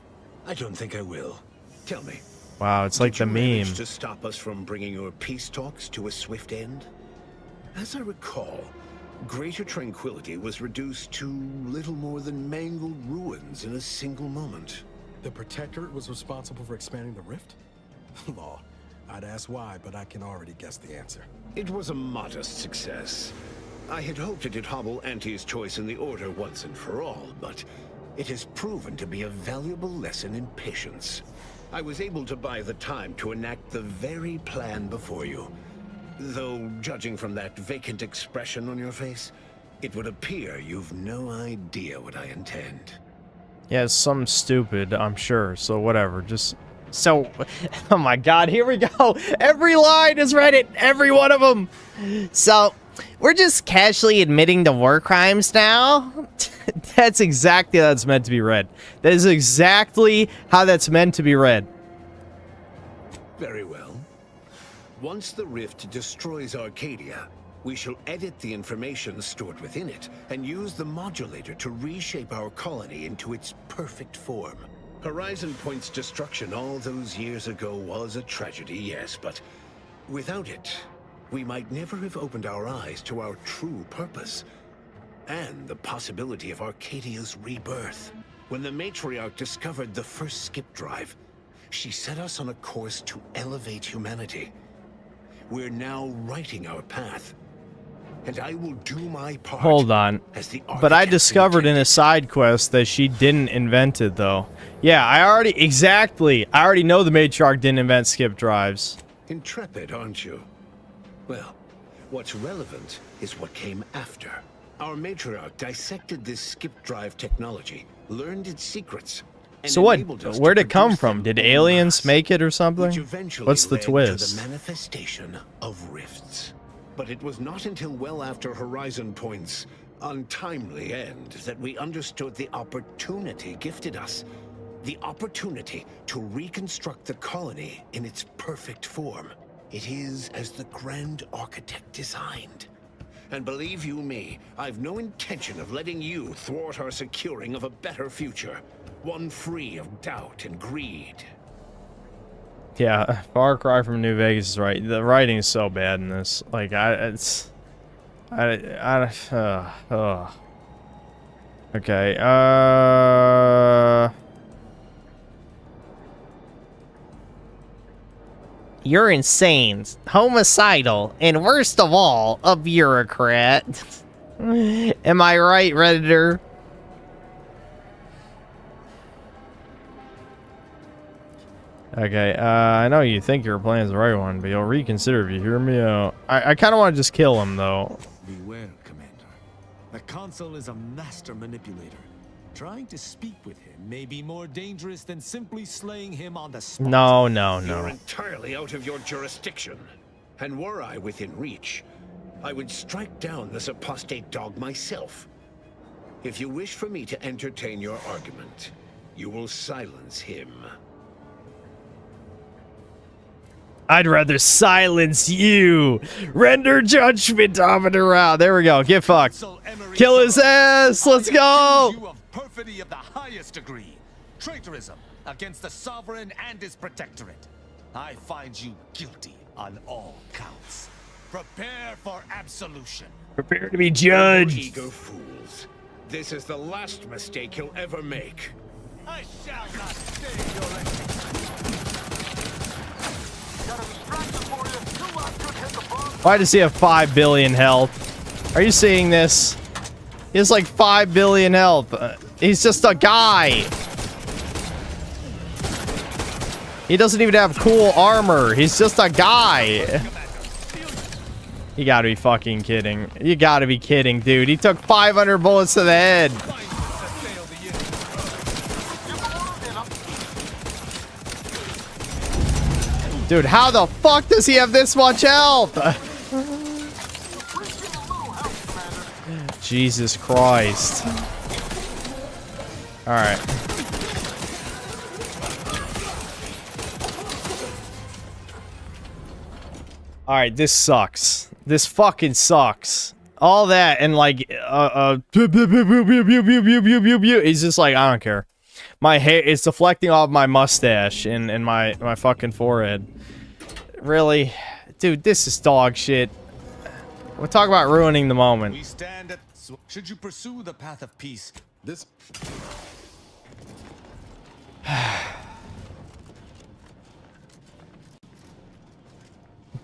I don't think I will. Tell me. Wow, it's like the meme. To stop us from bringing your peace talks to a swift end? As I recall, Greater Tranquility was reduced to little more than mangled ruins in a single moment. The Protectorate was responsible for expanding the rift? Law. I'd ask why, but I can already guess the answer. It was a modest success. I had hoped it'd hobble Auntie's choice in the Order once and for all, but it has proven to be a valuable lesson in patience. I was able to buy the time to enact the very plan before you. Though, judging from that vacant expression on your face, it would appear you've no idea what I intend. Yeah, some stupid, I'm sure, so whatever, just... So, oh my god, here we go! Every line is Reddit! Every one of them! So, we're just casually admitting to war crimes now? That's exactly how it's meant to be read. That is exactly how that's meant to be read. Very well. Once the rift destroys Arcadia, we shall edit the information stored within it and use the modulator to reshape our colony into its perfect form. Horizon Point's destruction all those years ago was a tragedy, yes, but without it, we might never have opened our eyes to our true purpose and the possibility of Arcadia's rebirth. When the Matriarch discovered the first skip drive, she set us on a course to elevate humanity. We're now writing our path, and I will do my part. Hold on. But I discovered in a side quest that she didn't invent it, though. Yeah, I already know the Matriarch didn't invent skip drives. Intrepid, aren't you? Well, what's relevant is what came after. Our Matriarch dissected this skip drive technology, learned its secrets, and So what? enabled us Where'd to it come produce from? them Did en aliens masse, make it or something? which eventually What's the led twist? to the manifestation of rifts. But it was not until well after Horizon Point's untimely end that we understood the opportunity gifted us. The opportunity to reconstruct the colony in its perfect form. It is as the Grand Architect designed. And believe you me, I've no intention of letting you thwart our securing of a better future. One free of doubt and greed. Yeah, Far Cry from New Vegas is right. The writing is so bad in this. Like, Okay, You're insane, homicidal, and worst of all, a bureaucrat. Am I right, Redditor? Okay, I know you think your plan's the right one, but you'll reconsider if you hear me out. I kind of want to just kill him, though. Beware, Commander. The Council is a master manipulator. Trying to speak with him may be more dangerous than simply slaying him on the spot. No, no, You're no. entirely out of your jurisdiction. And were I within reach, I would strike down this apostate dog myself. If you wish for me to entertain your argument, you will silence him. I'd rather silence you. Render judgment of it around. There we go. Get fucked. Kill his ass. Let's go. You of perfidy of the highest degree. Traitorism against the sovereign and his protectorate. I find you guilty on all counts. Prepare for absolution. Prepare to be judged. Ego fools. This is the last mistake you'll ever make. I shall not stay your execution. Why does he have 5 billion health? Are you seeing this? He has like 5 billion health. He's just a guy. He doesn't even have cool armor. He's just a guy. You gotta be fucking kidding. You gotta be kidding, dude. He took 500 bullets to the head. Dude, how the fuck does he have this much health? Jesus Christ. Alright. Alright, this sucks. This fucking sucks. All that and like, he's just like, I don't care. My hair is deflecting off my mustache and my fucking forehead. Really? Dude, this is dog shit. We're talking about ruining the moment. We stand at... Should you pursue the path of peace, this...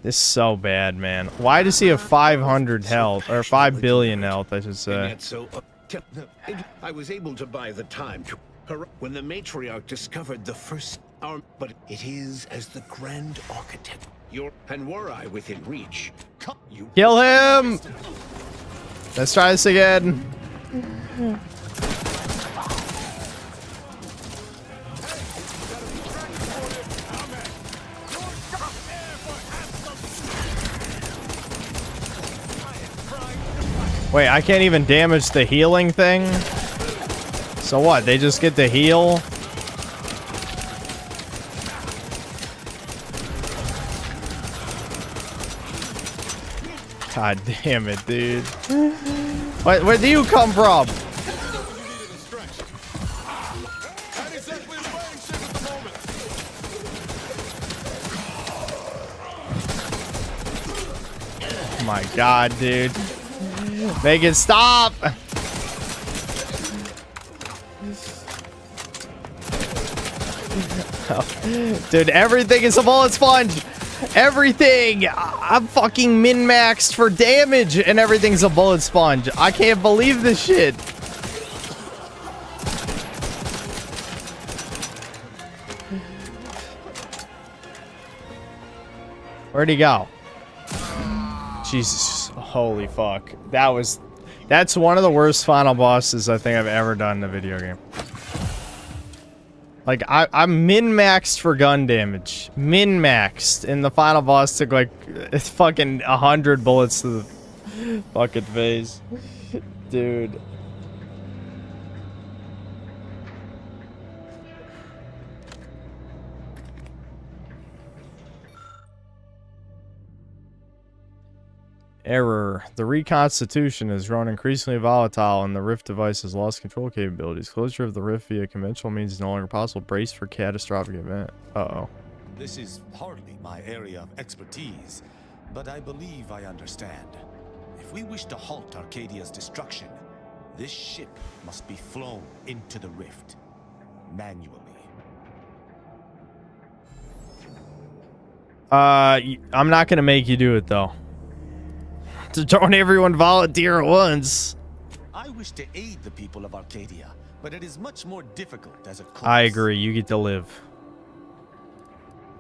This is so bad, man. Why does he have 500 health? Or 5 billion health, I should say. I was able to buy the time to... When the matriarch discovered the first arm... But it is as the grand architect. And were I within reach... You kill him! Let's try this again. Wait, I can't even damage the healing thing? So what? They just get to heal? God damn it, dude. Where do you come from? Oh my god, dude. Make it stop! Dude, everything is a bullet sponge! Everything! I'm fucking min-maxed for damage and everything's a bullet sponge. I can't believe this shit. Where'd he go? Jesus, holy fuck. That's one of the worst final bosses I think I've ever done in a video game. Like, I'm min-maxed for gun damage. Min-maxed. And the final boss took like, it's fucking 100 bullets to the fucking face. Dude. Error. The reconstitution has grown increasingly volatile and the rift device has lost control capabilities. Closure of the rift via conventional means is no longer possible. Brace for catastrophic event. Uh-oh. This is hardly my area of expertise, but I believe I understand. If we wish to halt Arcadia's destruction, this ship must be flown into the rift. Manually. I'm not gonna make you do it though. Don't everyone volunteer at once. I wish to aid the people of Arcadia, but it is much more difficult as a cultist. I agree. You get to live.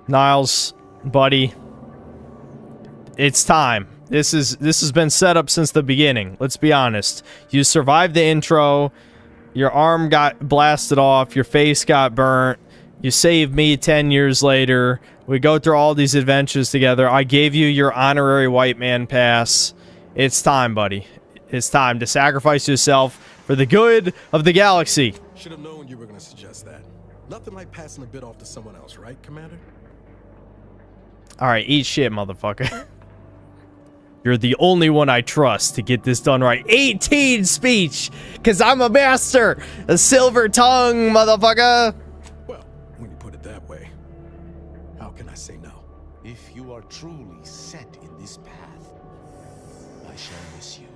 Niles, buddy. It's time. This has been set up since the beginning. Let's be honest. You survived the intro. Your arm got blasted off. Your face got burnt. You saved me 10 years later. We go through all these adventures together. I gave you your honorary white man pass. It's time, buddy. It's time to sacrifice yourself for the good of the galaxy. Should have known you were going to suggest that. Nothing like passing a bit off to someone else, right, Commander? All right, eat shit, motherfucker. You're the only one I trust to get this done right. 18 speech, because I'm a master. A silver tongue, motherfucker. Well, when you put it that way, how can I say no? If you are truly set in this path, I shall miss you.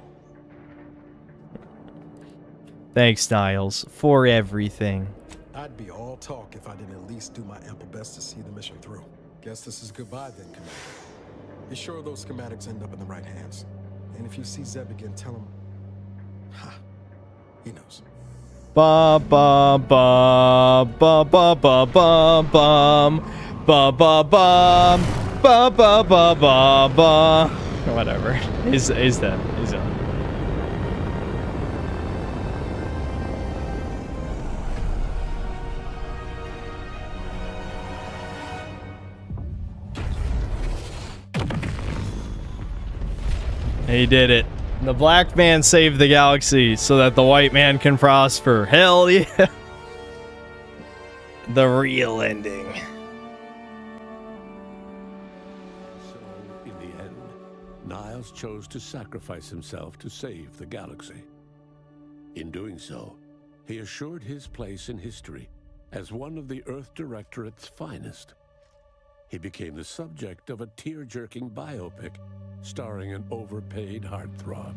Thanks, Niles, for everything. I'd be all talk if I didn't at least do my ample best to see the mission through. Guess this is goodbye then, Commander. Be sure those schematics end up in the right hands. And if you see Zeb again, tell him... Ha. He knows. Ba ba ba ba ba ba ba bum ba ba bum ba ba ba ba ba. Whatever. He's dead. He's done. He did it. The black man saved the galaxy so that the white man can prosper. Hell yeah. The real ending. So, in the end, Niles chose to sacrifice himself to save the galaxy. In doing so, he assured his place in history as one of the Earth Directorate's finest. He became the subject of a tear-jerking biopic starring an overpaid heartthrob,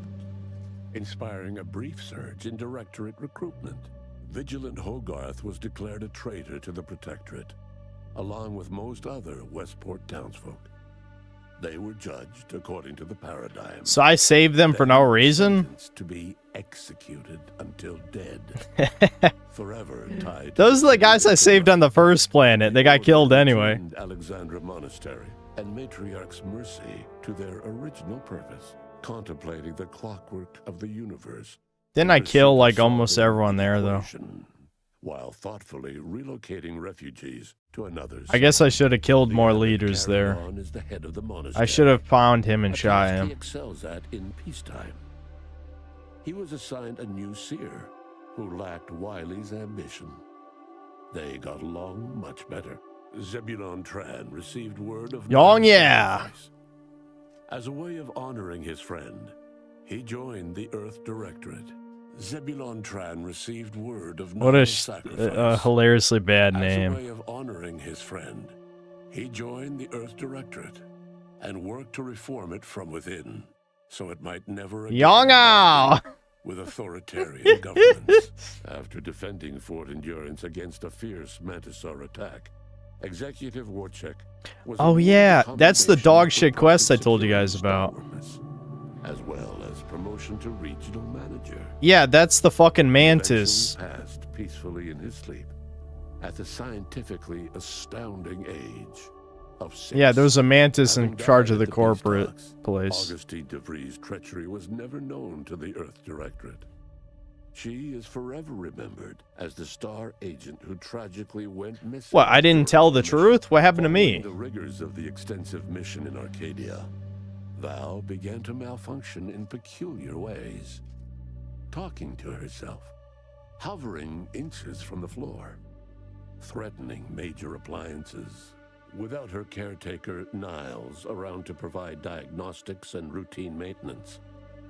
inspiring a brief surge in Directorate recruitment. Vigilant Hogarth was declared a traitor to the Protectorate, along with most other Westport townsfolk. They were judged according to the paradigm. So I saved them for no reason? To be executed until dead. Forever tied. Those are the guys I saved on the first planet. They got killed anyway. Alexandra Monastery and Matriarch's Mercy to their original purpose, contemplating the clockwork of the universe. Didn't I kill like almost everyone there though? While thoughtfully relocating refugees to another. I guess I should have killed more leaders there. I should have found him and shot him. He excels at in peacetime. He was assigned a new seer who lacked Wiley's ambition. They got along much better. Zebulon Tran received word of yeah. As a way of honoring his friend, he joined the Earth Directorate. Zebulon Tran received word of what a sacrifice. Hilariously bad name. As a way of honoring his friend, he joined the Earth Directorate and worked to reform it from within, so it might never again Yonga! With authoritarian governments. After defending Fort Endurance against a fierce Mantisaur attack, Executive Warcheck was oh yeah, that's the dog shit quest I told you guys about. As well as promotion to regional manager. Yeah, that's the fucking mantis. Passed peacefully in his sleep at the scientifically astounding age of 6. Yeah, there was a mantis in charge of the corporate place. Augustine DeVries' treachery was never known to the Earth Directorate. She is forever remembered as the star agent who tragically went missing. What, I didn't tell the truth? What happened to me? The rigors of the extensive mission in Arcadia, Val began to malfunction in peculiar ways. Talking to herself, hovering inches from the floor, threatening major appliances. Without her caretaker, Niles, around to provide diagnostics and routine maintenance,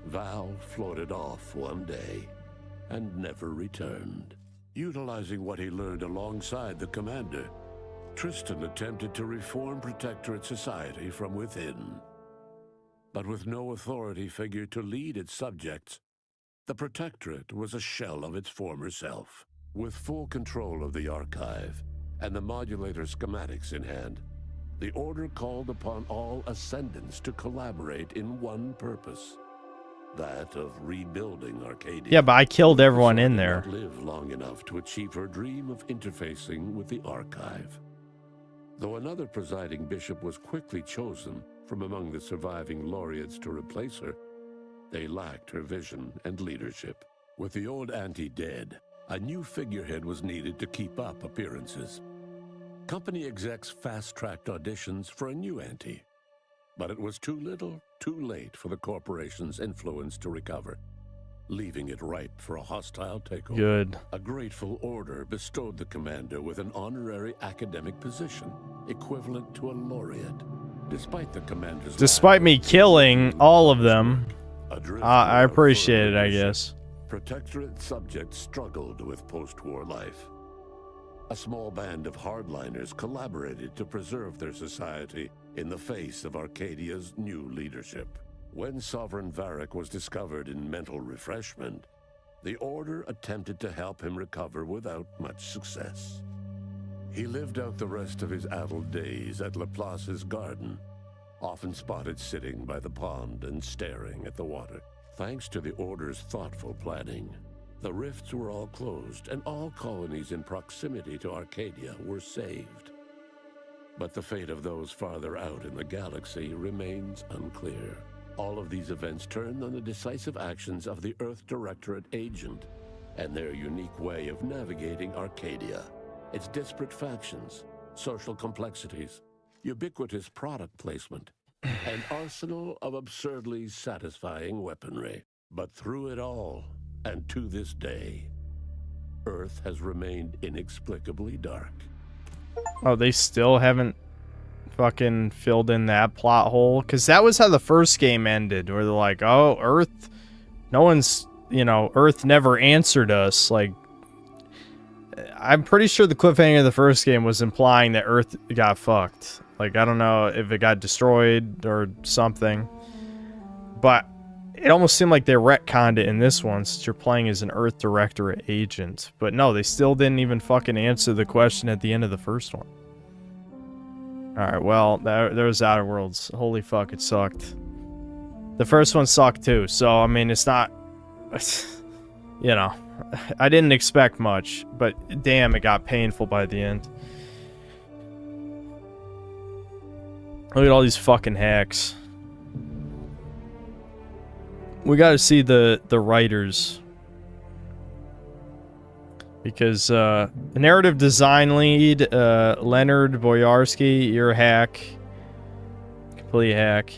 Val floated off one day and never returned. Utilizing what he learned alongside the commander, Tristan attempted to reform Protectorate society from within. But with no authority figure to lead its subjects, the Protectorate was a shell of its former self. With full control of the archive and the modulator schematics in hand, the Order called upon all ascendants to collaborate in one purpose. That of rebuilding Arcadia. Yeah, but I killed everyone in there. Live long enough to achieve her dream of interfacing with the archive. Though another presiding bishop was quickly chosen from among the surviving laureates to replace her, they lacked her vision and leadership. With the old Auntie dead, A new figurehead was needed to keep up appearances. Company execs fast-tracked auditions for a new Auntie. But it was too little, too late for the corporation's influence to recover, leaving it ripe for a hostile takeover. Good. A grateful order bestowed the commander with an honorary academic position, equivalent to a laureate. Despite the commander's Despite me killing all of them, I appreciate it, I guess. Protectorate subjects struggled with post-war life. A small band of hardliners collaborated to preserve their society in the face of Arcadia's new leadership. When Sovereign Varric was discovered in mental refreshment, the Order attempted to help him recover without much success. He lived out the rest of his addled days at Laplace's garden, often spotted sitting by the pond and staring at the water. Thanks to the Order's thoughtful planning, the rifts were all closed and all colonies in proximity to Arcadia were saved. But the fate of those farther out in the galaxy remains unclear. All of these events turn on the decisive actions of the Earth Directorate agent and their unique way of navigating Arcadia. Its disparate factions, social complexities, ubiquitous product placement, an arsenal of absurdly satisfying weaponry. But through it all, and to this day, Earth has remained inexplicably dark. Oh, they still haven't fucking filled in that plot hole? Because that was how the first game ended, where they're like, oh, Earth, no one's, you know, Earth never answered us. Like, I'm pretty sure the cliffhanger of the first game was implying that Earth got fucked. Like, I don't know if it got destroyed or something, but it almost seemed like they retconned it in this one, since you're playing as an Earth Directorate agent. But no, they still didn't even fucking answer the question at the end of the first one. Alright, well, there was Outer Worlds. Holy fuck, it sucked. The first one sucked too, so, I mean, it's not... You know, I didn't expect much, but damn, it got painful by the end. Look at all these fucking hacks. We gotta see the writers. Because, the narrative design lead, Leonard Boyarsky, you're a hack. Complete hack.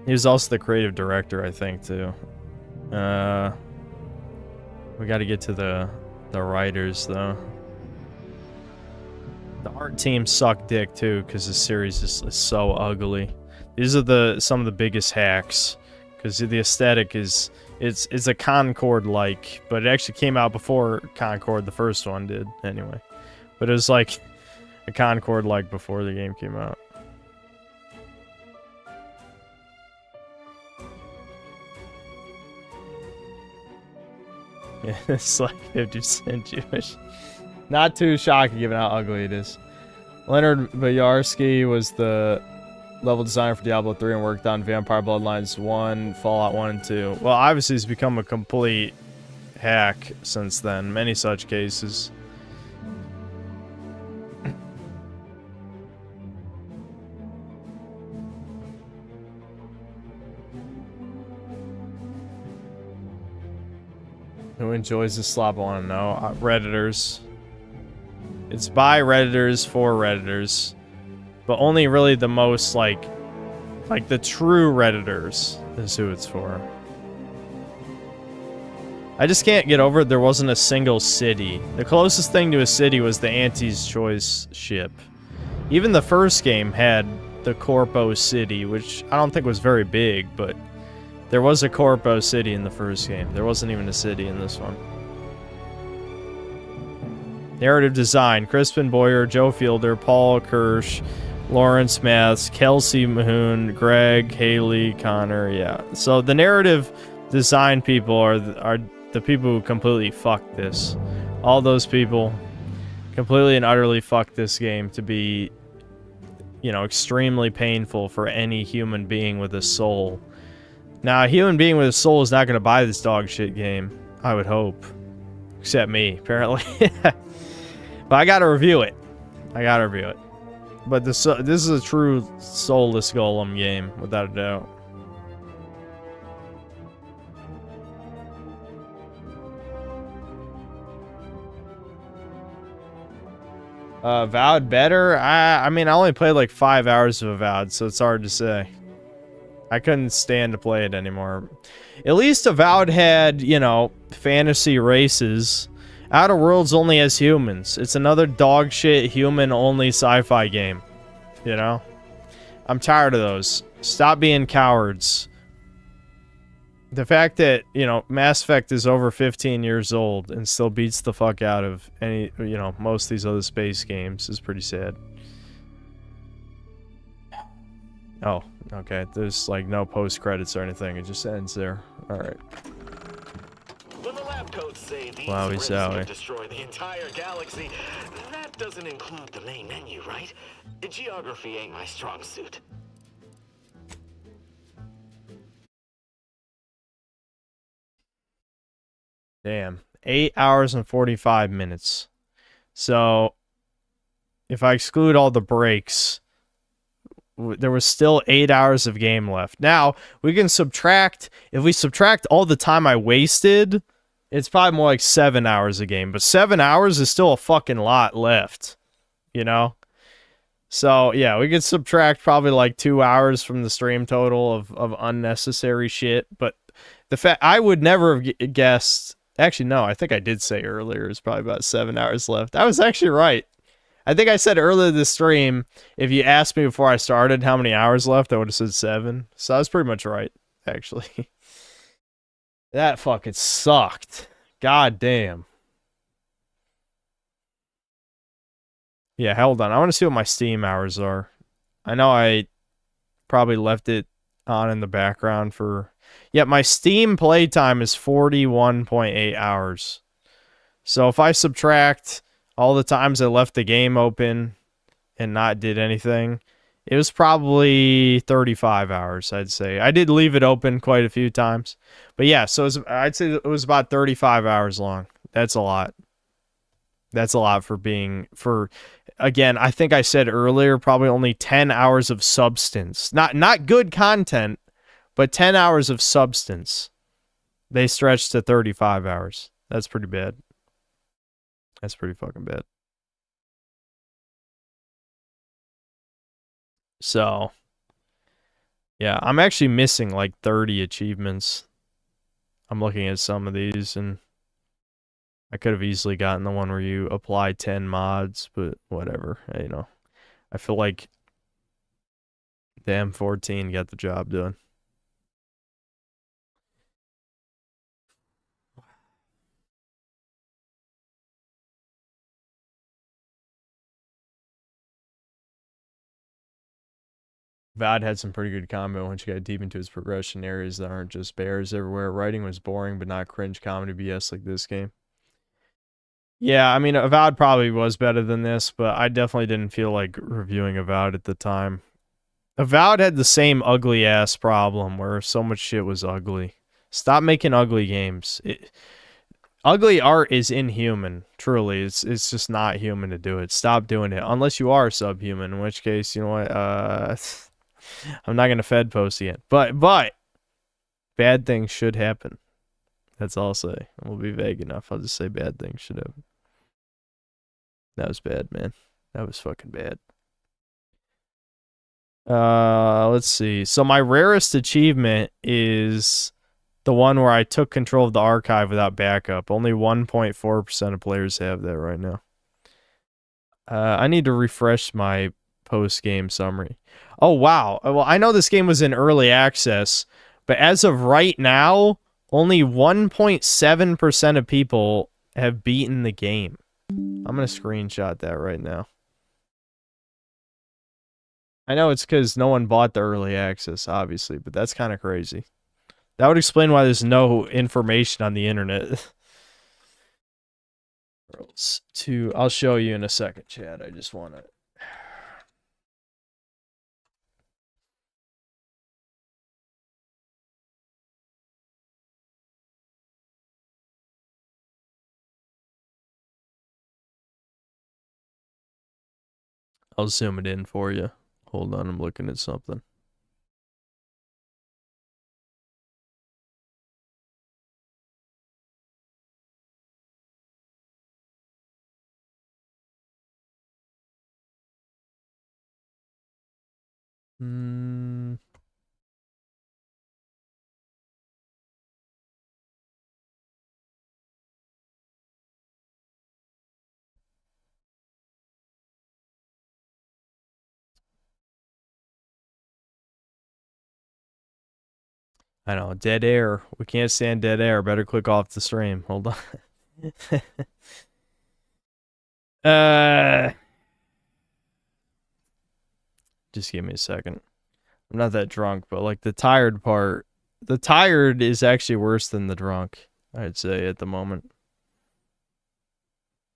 He was also the creative director, I think, too. We gotta get to the writers, though. The art team sucked dick, too, because the series is so ugly. These are some of the biggest hacks. Because the aesthetic is... It's a Concord-like, but it actually came out before Concord, the first one did, anyway. But it was like a Concord-like before the game came out. Yeah, it's like 50% Jewish. Not too shocking given how ugly it is. Leonard Boyarsky was the level designer for Diablo 3 and worked on Vampire Bloodlines 1, Fallout 1 and 2. Well, obviously he's become a complete hack since then. Many such cases. Who enjoys the slop? I want to know. Redditors. It's by Redditors for Redditors. But only really the most, like the true Redditors is who it's for. I just can't get over it. There wasn't a single city. The closest thing to a city was the Auntie's Choice ship. Even the first game had the Corpo City, which I don't think was very big, but there was a Corpo City in the first game. There wasn't even a city in this one. Narrative design: Crispin Boyer, Joe Fielder, Paul Kirsch, Lawrence Maths, Kelsey Mahoon, Greg, Haley, Connor, yeah. So the narrative design people are the people who completely fucked this. All those people completely and utterly fucked this game to be, you know, extremely painful for any human being with a soul. Now, a human being with a soul is not going to buy this dog shit game, I would hope. Except me, apparently. But I gotta review it. But this is a true soulless golem game, without a doubt. Avowed better? I mean, I only played like 5 hours of Avowed, so it's hard to say. I couldn't stand to play it anymore. At least Avowed had, you know, fantasy races. Outer Worlds only has humans. It's another dog shit human-only sci-fi game. You know? I'm tired of those. Stop being cowards. The fact that, you know, Mass Effect is over 15 years old and still beats the fuck out of any, you know, most of these other space games is pretty sad. Oh, okay. There's like no post credits or anything. It just ends there. All right. When the lab coats say these Wowie rings zowie. can destroy the entire galaxy, that doesn't include the main menu, right? Geography ain't my strong suit. Damn. 8 hours and 45 minutes. So, if I exclude all the breaks, there was still 8 hours of game left. Now, we can subtract, if we subtract all the time I wasted, it's probably more like 7 hours a game. But 7 hours is still a fucking lot left, you know? So, yeah, we could subtract probably like 2 hours from the stream total of unnecessary shit. But the fact, I would never have guessed, actually, no, I think I did say earlier, it's probably about 7 hours left. I was actually right. I think I said earlier this stream, if you asked me before I started how many hours left, I would have said 7. So I was pretty much right, actually. That fucking sucked. God damn. Yeah, hold on. I want to see what my Steam hours are. I know I probably left it on in the background for... Yeah, my Steam playtime is 41.8 hours. So if I subtract all the times I left the game open and not did anything, it was probably 35 hours, I'd say. I did leave it open quite a few times. But yeah, so I'd say it was about 35 hours long. That's a lot. That's a lot for again, I think I said earlier, probably only 10 hours of substance. Not good content, but 10 hours of substance. They stretched to 35 hours. That's pretty bad. That's pretty fucking bad. So, yeah, I'm actually missing like 30 achievements. I'm looking at some of these, and I could have easily gotten the one where you apply 10 mods, but whatever, you know. I feel like the M14 got the job done. VOD had some pretty good combo once you got deep into its progression areas that aren't just bears everywhere. Writing was boring, but not cringe comedy BS like this game. Yeah, I mean, Avowed probably was better than this, but I definitely didn't feel like reviewing Avowed at the time. Avowed had the same ugly ass problem where so much shit was ugly. Stop making ugly games. Ugly art is inhuman, truly. It's just not human to do it. Stop doing it. Unless you are subhuman, in which case, you know what, I'm not gonna Fed post yet. But bad things should happen. That's all I'll say. We'll be vague enough. I'll just say bad things should happen. That was bad, man. That was fucking bad. Let's see. So my rarest achievement is the one where I took control of the archive without backup. Only 1.4% of players have that right now. I need to refresh my post-game summary. Oh, wow. Well, I know this game was in early access, but as of right now, only 1.7% of people have beaten the game. I'm going to screenshot that right now. I know it's because no one bought the early access, obviously, but that's kind of crazy. That would explain why there's no information on the internet. I'll show you in a second, Chad. I just want to... I'll zoom it in for you. Hold on, I'm looking at something. Hmm. I know, dead air. We can't stand dead air. Better click off the stream. Hold on. Just give me a second. I'm not that drunk, but like the tired part, the tired is actually worse than the drunk, I'd say at the moment.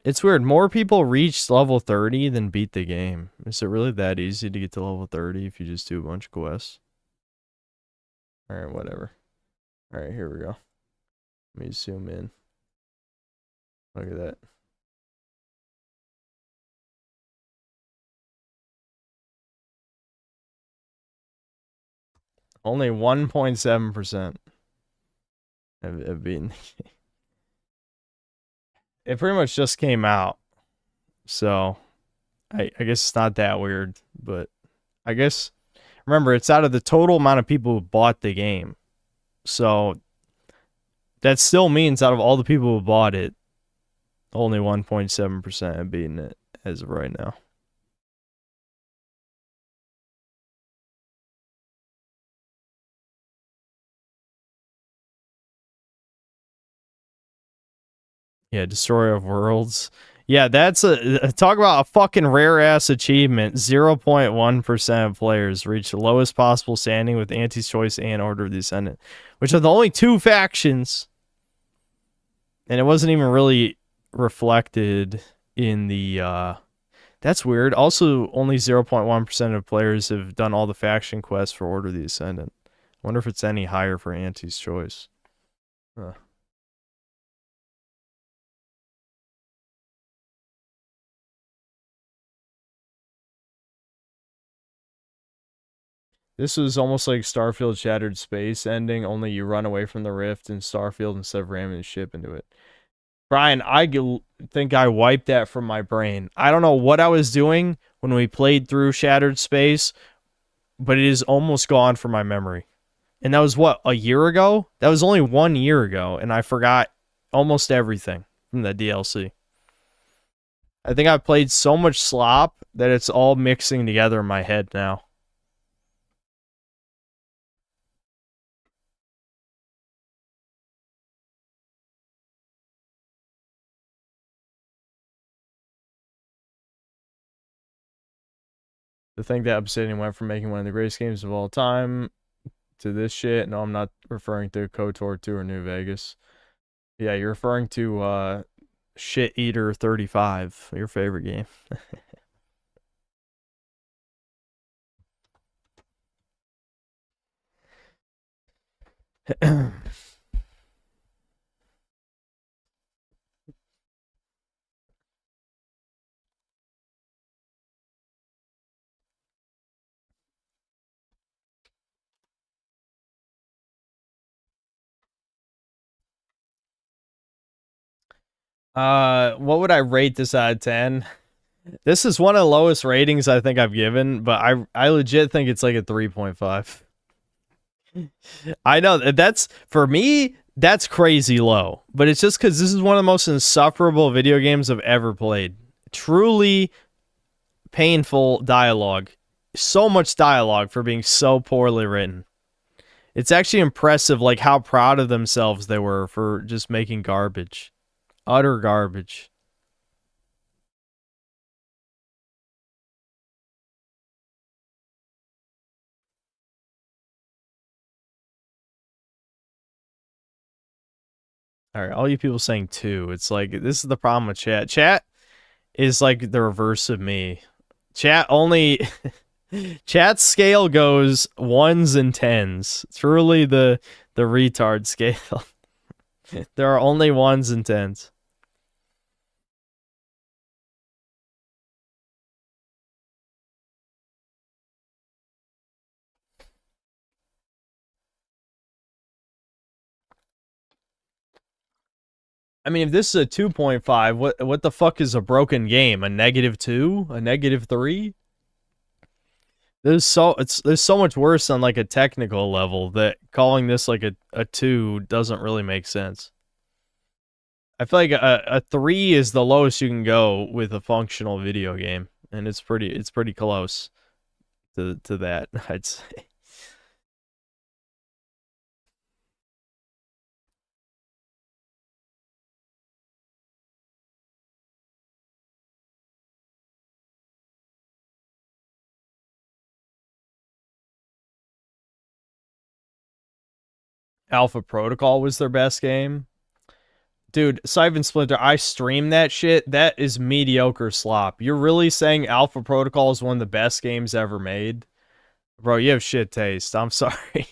It's weird. More people reach level 30 than beat the game. Is it really that easy to get to level 30 if you just do a bunch of quests? Alright, whatever. Alright, here we go. Let me zoom in. Look at that. Only 1.7% have beaten the game. It pretty much just came out. So, I guess it's not that weird. But, I guess, remember, it's out of the total amount of people who bought the game. So, that still means out of all the people who bought it, only 1.7% have beaten it as of right now. Yeah, Destroyer of Worlds. Yeah, that's talk about a fucking rare ass achievement. 0.1% of players reach the lowest possible standing with Auntie's Choice and Order of the Ascendant, which are the only two factions. And it wasn't even really reflected in the that's weird. Also, only 0.1% of players have done all the faction quests for Order of the Ascendant. I wonder if it's any higher for Auntie's Choice. Huh. This was almost like Starfield Shattered Space ending, only you run away from the rift in Starfield instead of ramming the ship into it. Brian, I think I wiped that from my brain. I don't know what I was doing when we played through Shattered Space, but it is almost gone from my memory. And that was, what, a year ago? That was only 1 year ago, and I forgot almost everything from that DLC. I think I've played so much Slop that it's all mixing together in my head now. To think that Obsidian went from making one of the greatest games of all time to this shit. No, I'm not referring to KOTOR 2 or New Vegas. Yeah, you're referring to Shit Eater 35, your favorite game. What would I rate this out of 10? This is one of the lowest ratings I think I've given, but I legit think it's like a 3.5. I know that's, for me, that's crazy low, but it's just because this is one of the most insufferable video games I've ever played. Truly painful dialogue. So much dialogue for being so poorly written. It's actually impressive, like, how proud of themselves they were for just making garbage. Utter garbage. All right, all you people saying 2. It's like, this is the problem with chat. Chat is like the reverse of me. Chat only... Chat scale goes 1s and 10s. Truly the retard scale. There are only 1s and 10s. I mean, if this is a 2.5, what the fuck is a broken game? A -2? A -3? There's so much worse on like a technical level that calling this like a 2 doesn't really make sense. I feel like a 3 is the lowest you can go with a functional video game, and it's pretty close to that, I'd say. Alpha Protocol was their best game. Dude, Siphon Splinter, I streamed that shit. That is mediocre slop. You're really saying Alpha Protocol is one of the best games ever made? Bro, you have shit taste. I'm sorry.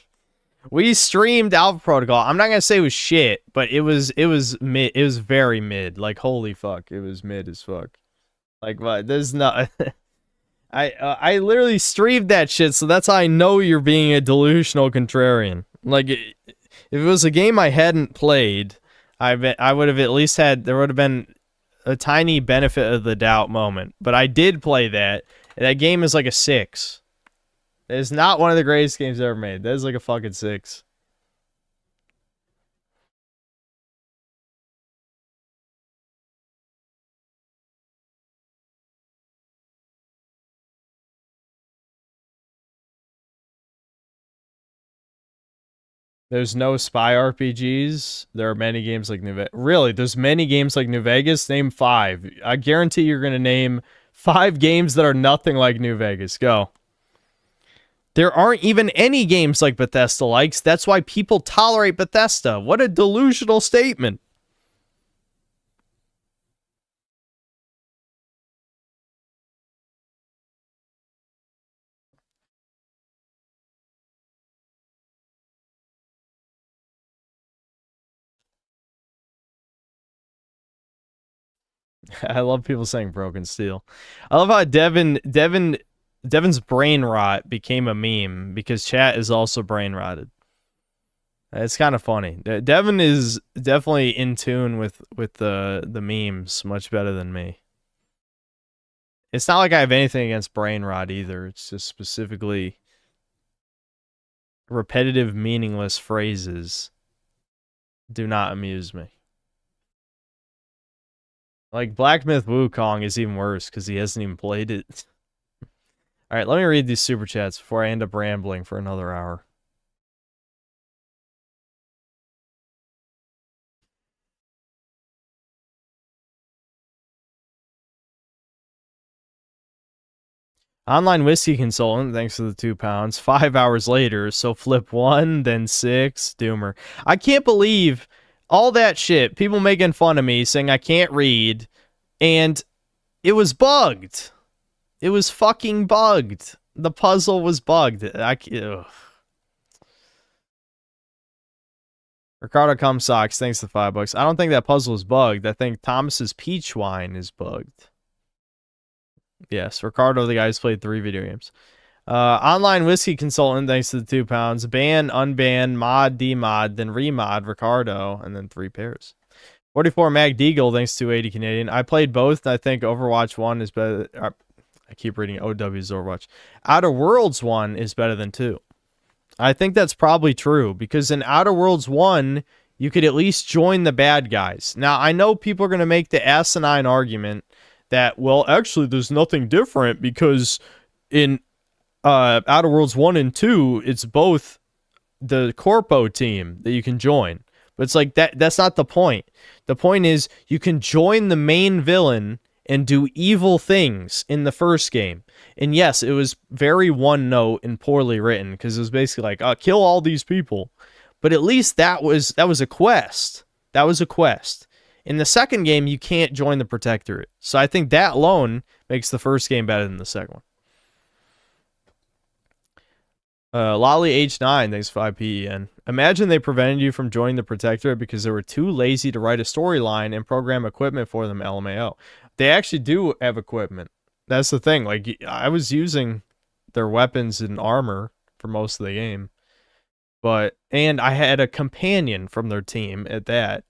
We streamed Alpha Protocol. I'm not gonna say it was shit, but it was mid. It was very mid. Like, holy fuck, it was mid as fuck. Like, what? There's not. I literally streamed that shit, so that's how I know you're being a delusional contrarian. Like, if it was a game I hadn't played, I would have at least had, there would have been a tiny benefit of the doubt moment. But I did play that, and that game is like a 6. It's not one of the greatest games ever made. That is like a fucking 6. There's no spy RPGs. There are many games like New Vegas. Really, there's many games like New Vegas. Name 5. I guarantee you're going to name 5 games that are nothing like New Vegas. Go. There aren't even any games like Bethesda likes. That's why people tolerate Bethesda. What a delusional statement. I love people saying broken steel. I love how Devin's brain rot became a meme because chat is also brain rotted. It's kind of funny. Devin is definitely in tune with the memes much better than me. It's not like I have anything against brain rot either. It's just specifically repetitive, meaningless phrases do not amuse me. Like, Black Myth Wukong is even worse because he hasn't even played it. Alright, let me read these super chats before I end up rambling for another hour. Online Whiskey Consultant, thanks for the £2. 5 hours later, so flip 1, then 6, Doomer. I can't believe all that shit. People making fun of me, saying I can't read, and it was bugged. It was fucking bugged. The puzzle was bugged. Ugh. Ricardo Cumsocks, thanks for the $5. I don't think that puzzle is bugged. I think Thomas's peach wine is bugged. Yes, Ricardo, the guy who's played 3 video games. Online Whiskey Consultant, thanks to the £2. Ban, unban, mod, demod, then remod, Ricardo, and then 3 pairs. 44 Mag Deagle, thanks to 80 Canadian. I played both, and I think Overwatch 1 is better. I keep reading OW's Overwatch. Outer Worlds 1 is better than 2. I think that's probably true, because in Outer Worlds 1, you could at least join the bad guys. Now, I know people are going to make the asinine argument that, well, actually, there's nothing different because in Outer Worlds 1 and 2, it's both the Corpo team that you can join. But it's like, that's not the point. The point is, you can join the main villain and do evil things in the first game. And yes, it was very one note and poorly written, because it was basically like, kill all these people. But at least that was a quest. That was a quest. In the second game, you can't join the Protectorate. So I think that alone makes the first game better than the second one. Lolly H9, thanks 5 PEN. Imagine they prevented you from joining the Protectorate because they were too lazy to write a storyline and program equipment for them, LMAO. They actually do have equipment. That's the thing. Like, I was using their weapons and armor for most of the game. And I had a companion from their team at that.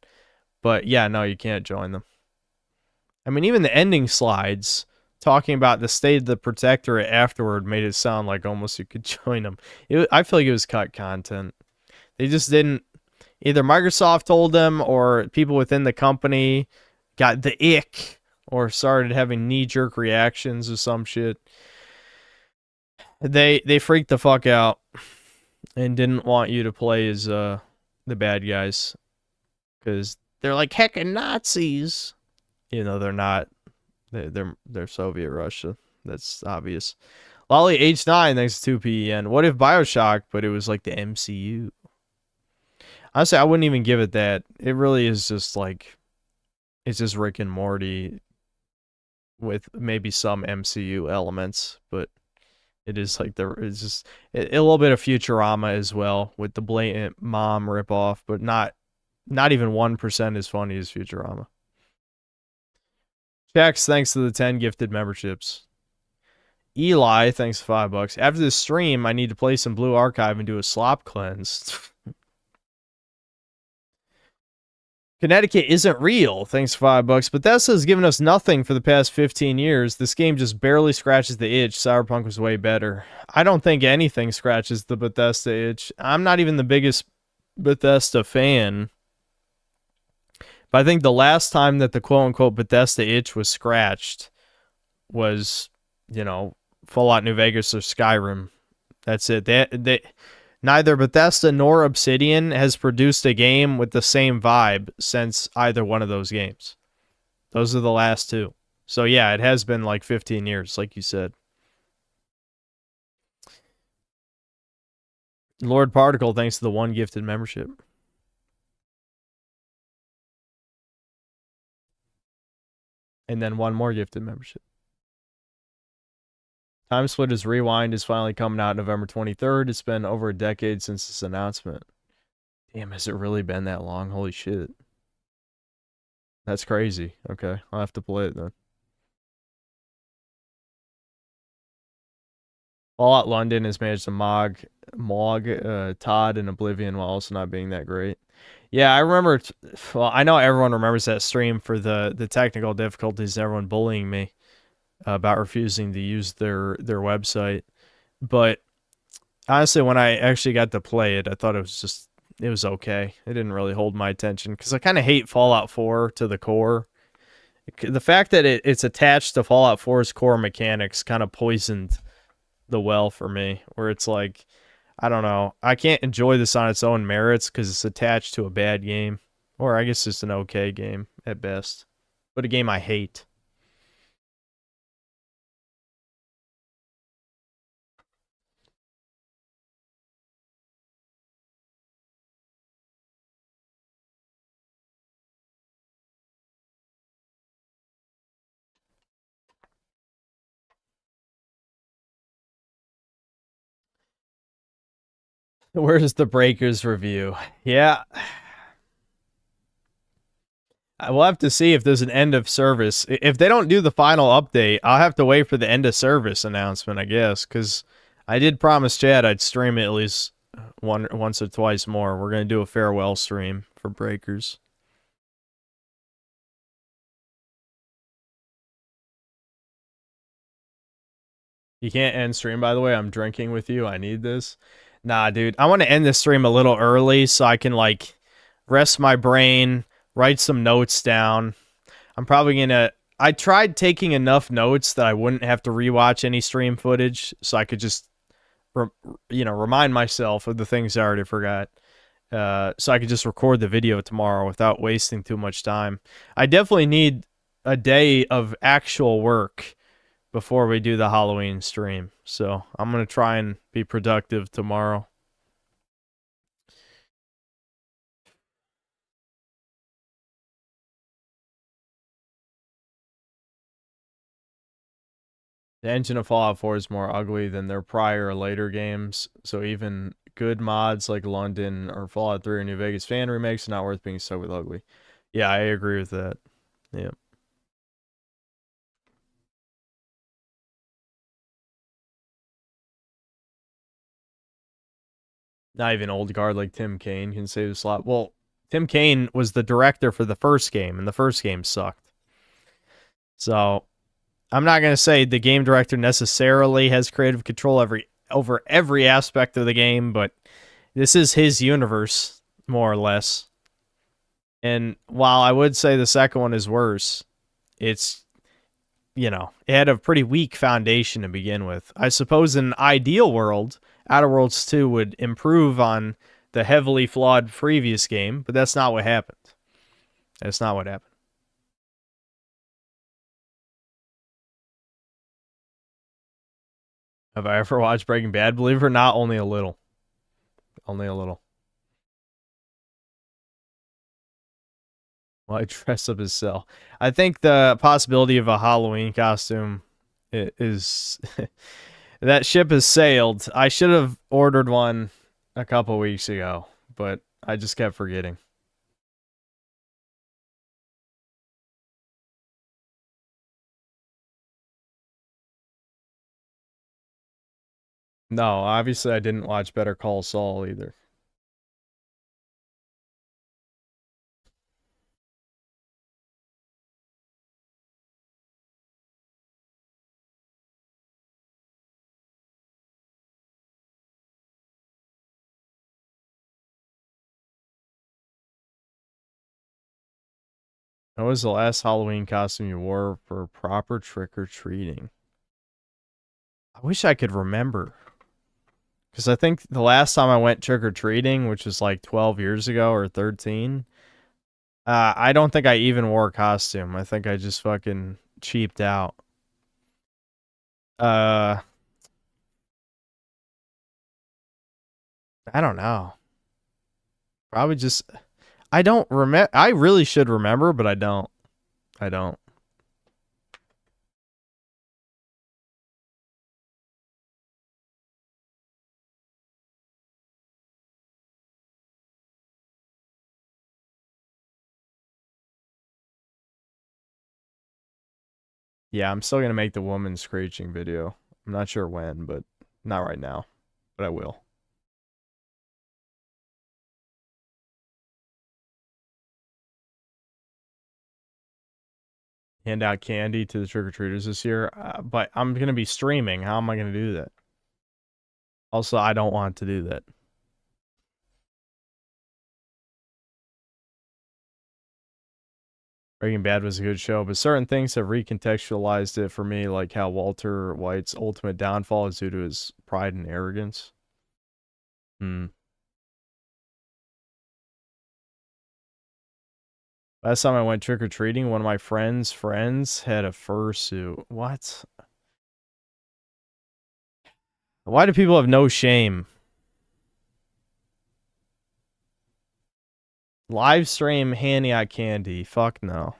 But yeah, no, you can't join them. I mean, even the ending slides talking about the state of the Protectorate afterward made it sound like almost you could join them. I feel like it was cut content. They just didn't. Either Microsoft told them, or people within the company got the ick, or started having knee-jerk reactions or some shit. They freaked the fuck out and didn't want you to play as the bad guys, because they're like heckin' Nazis. You know they're not. They're Soviet Russia. That's obvious. Lolly H9 thanks to 2PEN. What if BioShock, but it was like the MCU? Honestly, I wouldn't even give it that. It really is just like, it's just Rick and Morty with maybe some MCU elements, but it is like it's just a little bit of Futurama as well with the blatant mom ripoff, but not even 1% as funny as Futurama. Jax, thanks to the 10 gifted memberships. Eli, thanks for $5. After this stream, I need to play some Blue Archive and do a slop cleanse. Connecticut isn't real, thanks for $5. Bethesda's given us nothing for the past 15 years. This game just barely scratches the itch. Cyberpunk was way better. I don't think anything scratches the Bethesda itch. I'm not even the biggest Bethesda fan. But I think the last time that the quote-unquote Bethesda itch was scratched was, you know, Fallout New Vegas or Skyrim. That's it. Neither Bethesda nor Obsidian has produced a game with the same vibe since either one of those games. Those are the last two. So yeah, it has been like 15 years, like you said. Lord Particle, thanks to the 1 gifted membership. And then 1 more gifted membership. Time Splitters Rewind is finally coming out November 23rd. It's been over a decade since this announcement. Damn, has it really been that long? Holy shit. That's crazy. Okay, I'll have to play it then. Fallout London has managed to mog Todd and Oblivion while also not being that great. Yeah, I remember. Well, I know everyone remembers that stream for the technical difficulties and everyone bullying me about refusing to use their website. But honestly, when I actually got to play it, I thought it was okay. It didn't really hold my attention because I kind of hate Fallout 4 to the core. The fact that it's attached to Fallout 4's core mechanics kind of poisoned the well for me, where it's like, I don't know, I can't enjoy this on its own merits because it's attached to a bad game, or I guess it's an okay game at best, but a game I hate. Where's the Breakers review? Yeah. I will have to see if there's an end of service. If they don't do the final update, I'll have to wait for the end of service announcement, I guess, because I did promise Chad I'd stream it at least once or twice more. We're going to do a farewell stream for Breakers. You can't end stream, by the way. I'm drinking with you. I need this. Nah, dude. I want to end this stream a little early so I can, like, rest my brain, write some notes down. I'm probably going to... I tried taking enough notes that I wouldn't have to rewatch any stream footage so I could just, remind myself of the things I already forgot. So I could just record the video tomorrow without wasting too much time. I definitely need a day of actual work before we do the Halloween stream. So I'm going to try and be productive tomorrow. The engine of Fallout 4 is more ugly than their prior or later games, so even good mods like London or Fallout 3 or New Vegas fan remakes are not worth being stuck with ugly. Yeah, I agree with that. Yeah. Not even old guard like Tim Kaine can save the slot. Well, Tim Kaine was the director for the first game, and the first game sucked. So, I'm not going to say the game director necessarily has creative control over every aspect of the game, but this is his universe, more or less. And while I would say the second one is worse, it's, you know, it had a pretty weak foundation to begin with. I suppose in an ideal world, Outer Worlds 2 would improve on the heavily flawed previous game, but that's not what happened. That's not what happened. Have I ever watched Breaking Bad? Believe it or not, only a little. Only a little. Well, I dress up as Cell. I think the possibility of a Halloween costume is... that ship has sailed. I should have ordered one a couple weeks ago, but I just kept forgetting. No, obviously I didn't watch Better Call Saul either. What was the last Halloween costume you wore for proper trick-or-treating? I wish I could remember. Because I think the last time I went trick-or-treating, which was like 12 years ago or 13, I don't think I even wore a costume. I think I just fucking cheaped out. I don't know. Probably just... I don't remember. I really should remember, but I don't. I don't. Yeah, I'm still going to make the woman screeching video. I'm not sure when, but not right now. But I will. Hand out candy to the trick-or-treaters this year. But I'm going to be streaming. How am I going to do that? Also, I don't want to do that. Breaking Bad was a good show, but certain things have recontextualized it for me, like how Walter White's ultimate downfall is due to his pride and arrogance. Last time I went trick-or-treating, one of my friends' had a fursuit. What? Why do people have no shame? Live stream handing out candy. Fuck no.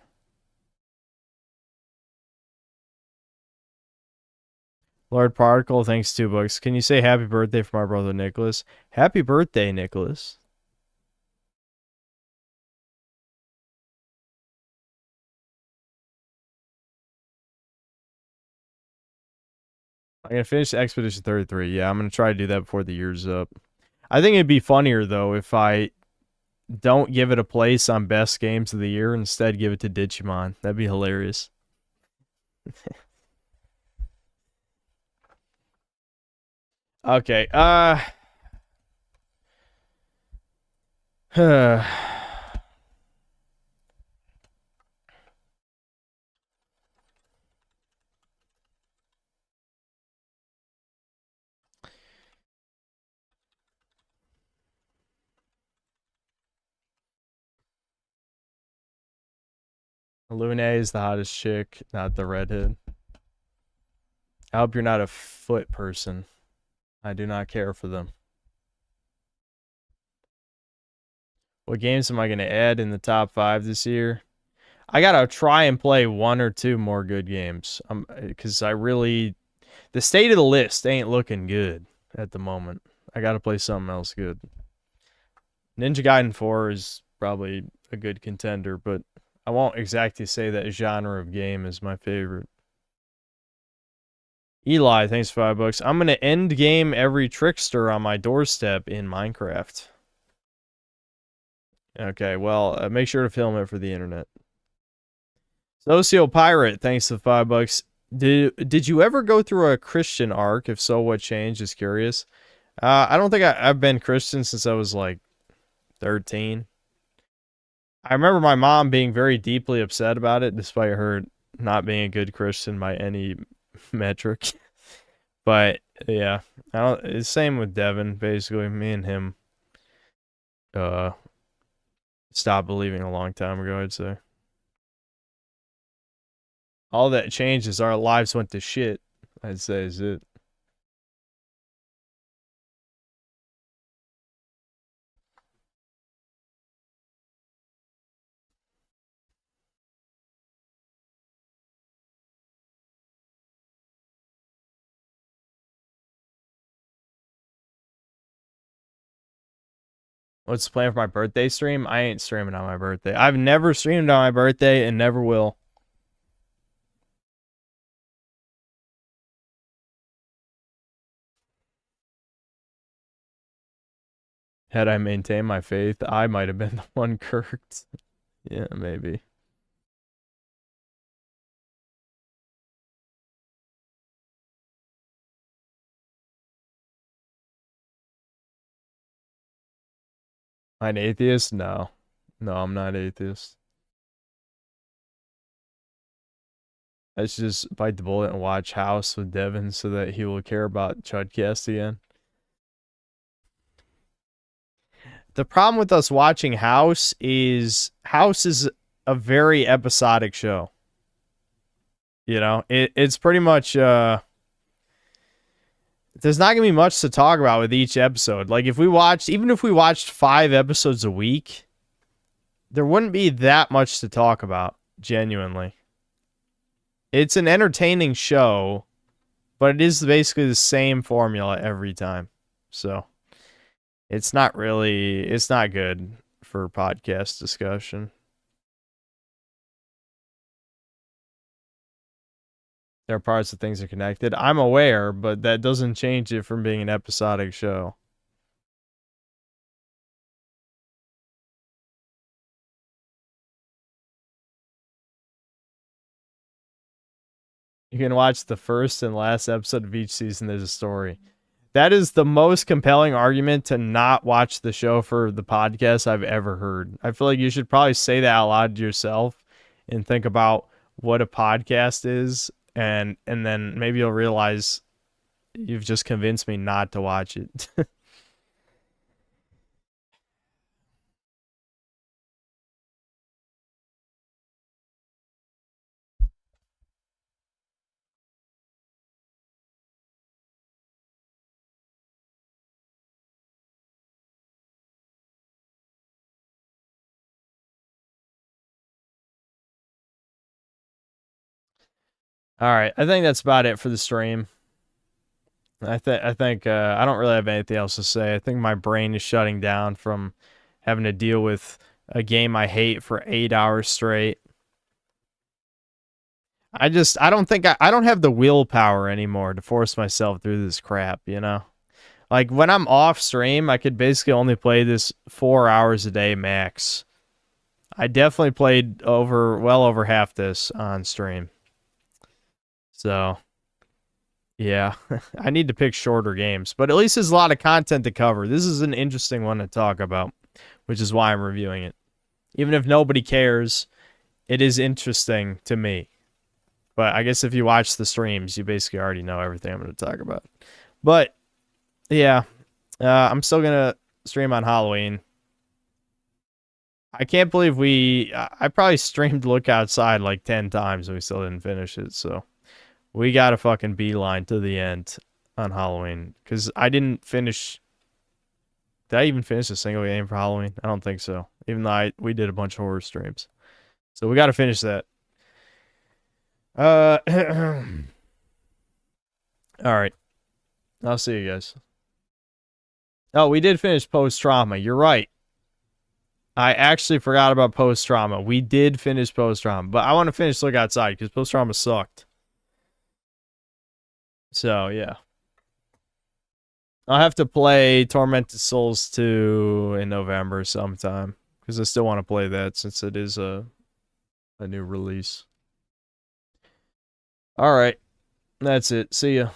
Lord Particle, thanks 2 books. Can you say happy birthday for my brother Nicholas? Happy birthday, Nicholas. I'm going to finish Expedition 33. Yeah, I'm going to try to do that before the year's up. I think it'd be funnier, though, if I don't give it a place on best games of the year. Instead, give it to Digimon. That'd be hilarious. Okay. Lune is the hottest chick, not the redhead. I hope you're not a foot person. I do not care for them. What games am I going to add in the top 5 this year? I got to try and play 1 or 2 more good games. Because I really... The state of the list ain't looking good at the moment. I got to play something else good. Ninja Gaiden 4 is probably a good contender, but I won't exactly say that genre of game is my favorite. Eli, thanks for $5. I'm going to end game every trickster on my doorstep in Minecraft. Okay, well, make sure to film it for the internet. Socio Pirate, thanks for $5. Did you ever go through a Christian arc? If so, what changed? Just curious. I don't think I've been Christian since I was like 13. I remember my mom being very deeply upset about it, despite her not being a good Christian by any metric. But yeah, I don't. It's same with Devin. Basically, me and him stopped believing a long time ago, I'd say. All that changed is our lives went to shit, I'd say is it. What's the plan for my birthday stream? I ain't streaming on my birthday. I've never streamed on my birthday and never will. Had I maintained my faith, I might have been the one kirked. Yeah, maybe. I'm an atheist? No. No, I'm not atheist. I should just bite the bullet and watch House with Devin so that he will care about Chudcast again. The problem with us watching House is a very episodic show. You know, it's pretty much there's not gonna be much to talk about with each episode. Like even if we watched 5 episodes a week, there wouldn't be that much to talk about, genuinely. It's an entertaining show, but it is basically the same formula every time. So it's not good for podcast discussion. There are parts of things are connected. I'm aware, but that doesn't change it from being an episodic show. You can watch the first and last episode of each season. There's a story. That is the most compelling argument to not watch the show for the podcast I've ever heard. I feel like you should probably say that out loud to yourself and think about what a podcast is, and then maybe you'll realize you've just convinced me not to watch it. All right, I think that's about it for the stream. I think I don't really have anything else to say. I think my brain is shutting down from having to deal with a game I hate for 8 hours straight. I don't have the willpower anymore to force myself through this crap, you know? Like when I'm off stream, I could basically only play this 4 hours a day max. I definitely played well over half this on stream. So, yeah, I need to pick shorter games, but at least there's a lot of content to cover. This is an interesting one to talk about, which is why I'm reviewing it. Even if nobody cares, it is interesting to me. But I guess if you watch the streams, you basically already know everything I'm going to talk about. But, yeah, I'm still going to stream on Halloween. I can't believe I probably streamed Look Outside like 10 times and we still didn't finish it, so we got a fucking beeline to the end on Halloween. Because I didn't finish... Did I even finish a single game for Halloween? I don't think so. Even though we did a bunch of horror streams. So we got to finish that. All right. I'll see you guys. Oh, we did finish Post-Trauma. You're right. I actually forgot about Post-Trauma. We did finish Post-Trauma. But I want to finish Look Outside because Post-Trauma sucked. So, yeah. I'll have to play Tormented Souls 2 in November sometime. Because I still want to play that since it is a new release. Alright. That's it. See ya.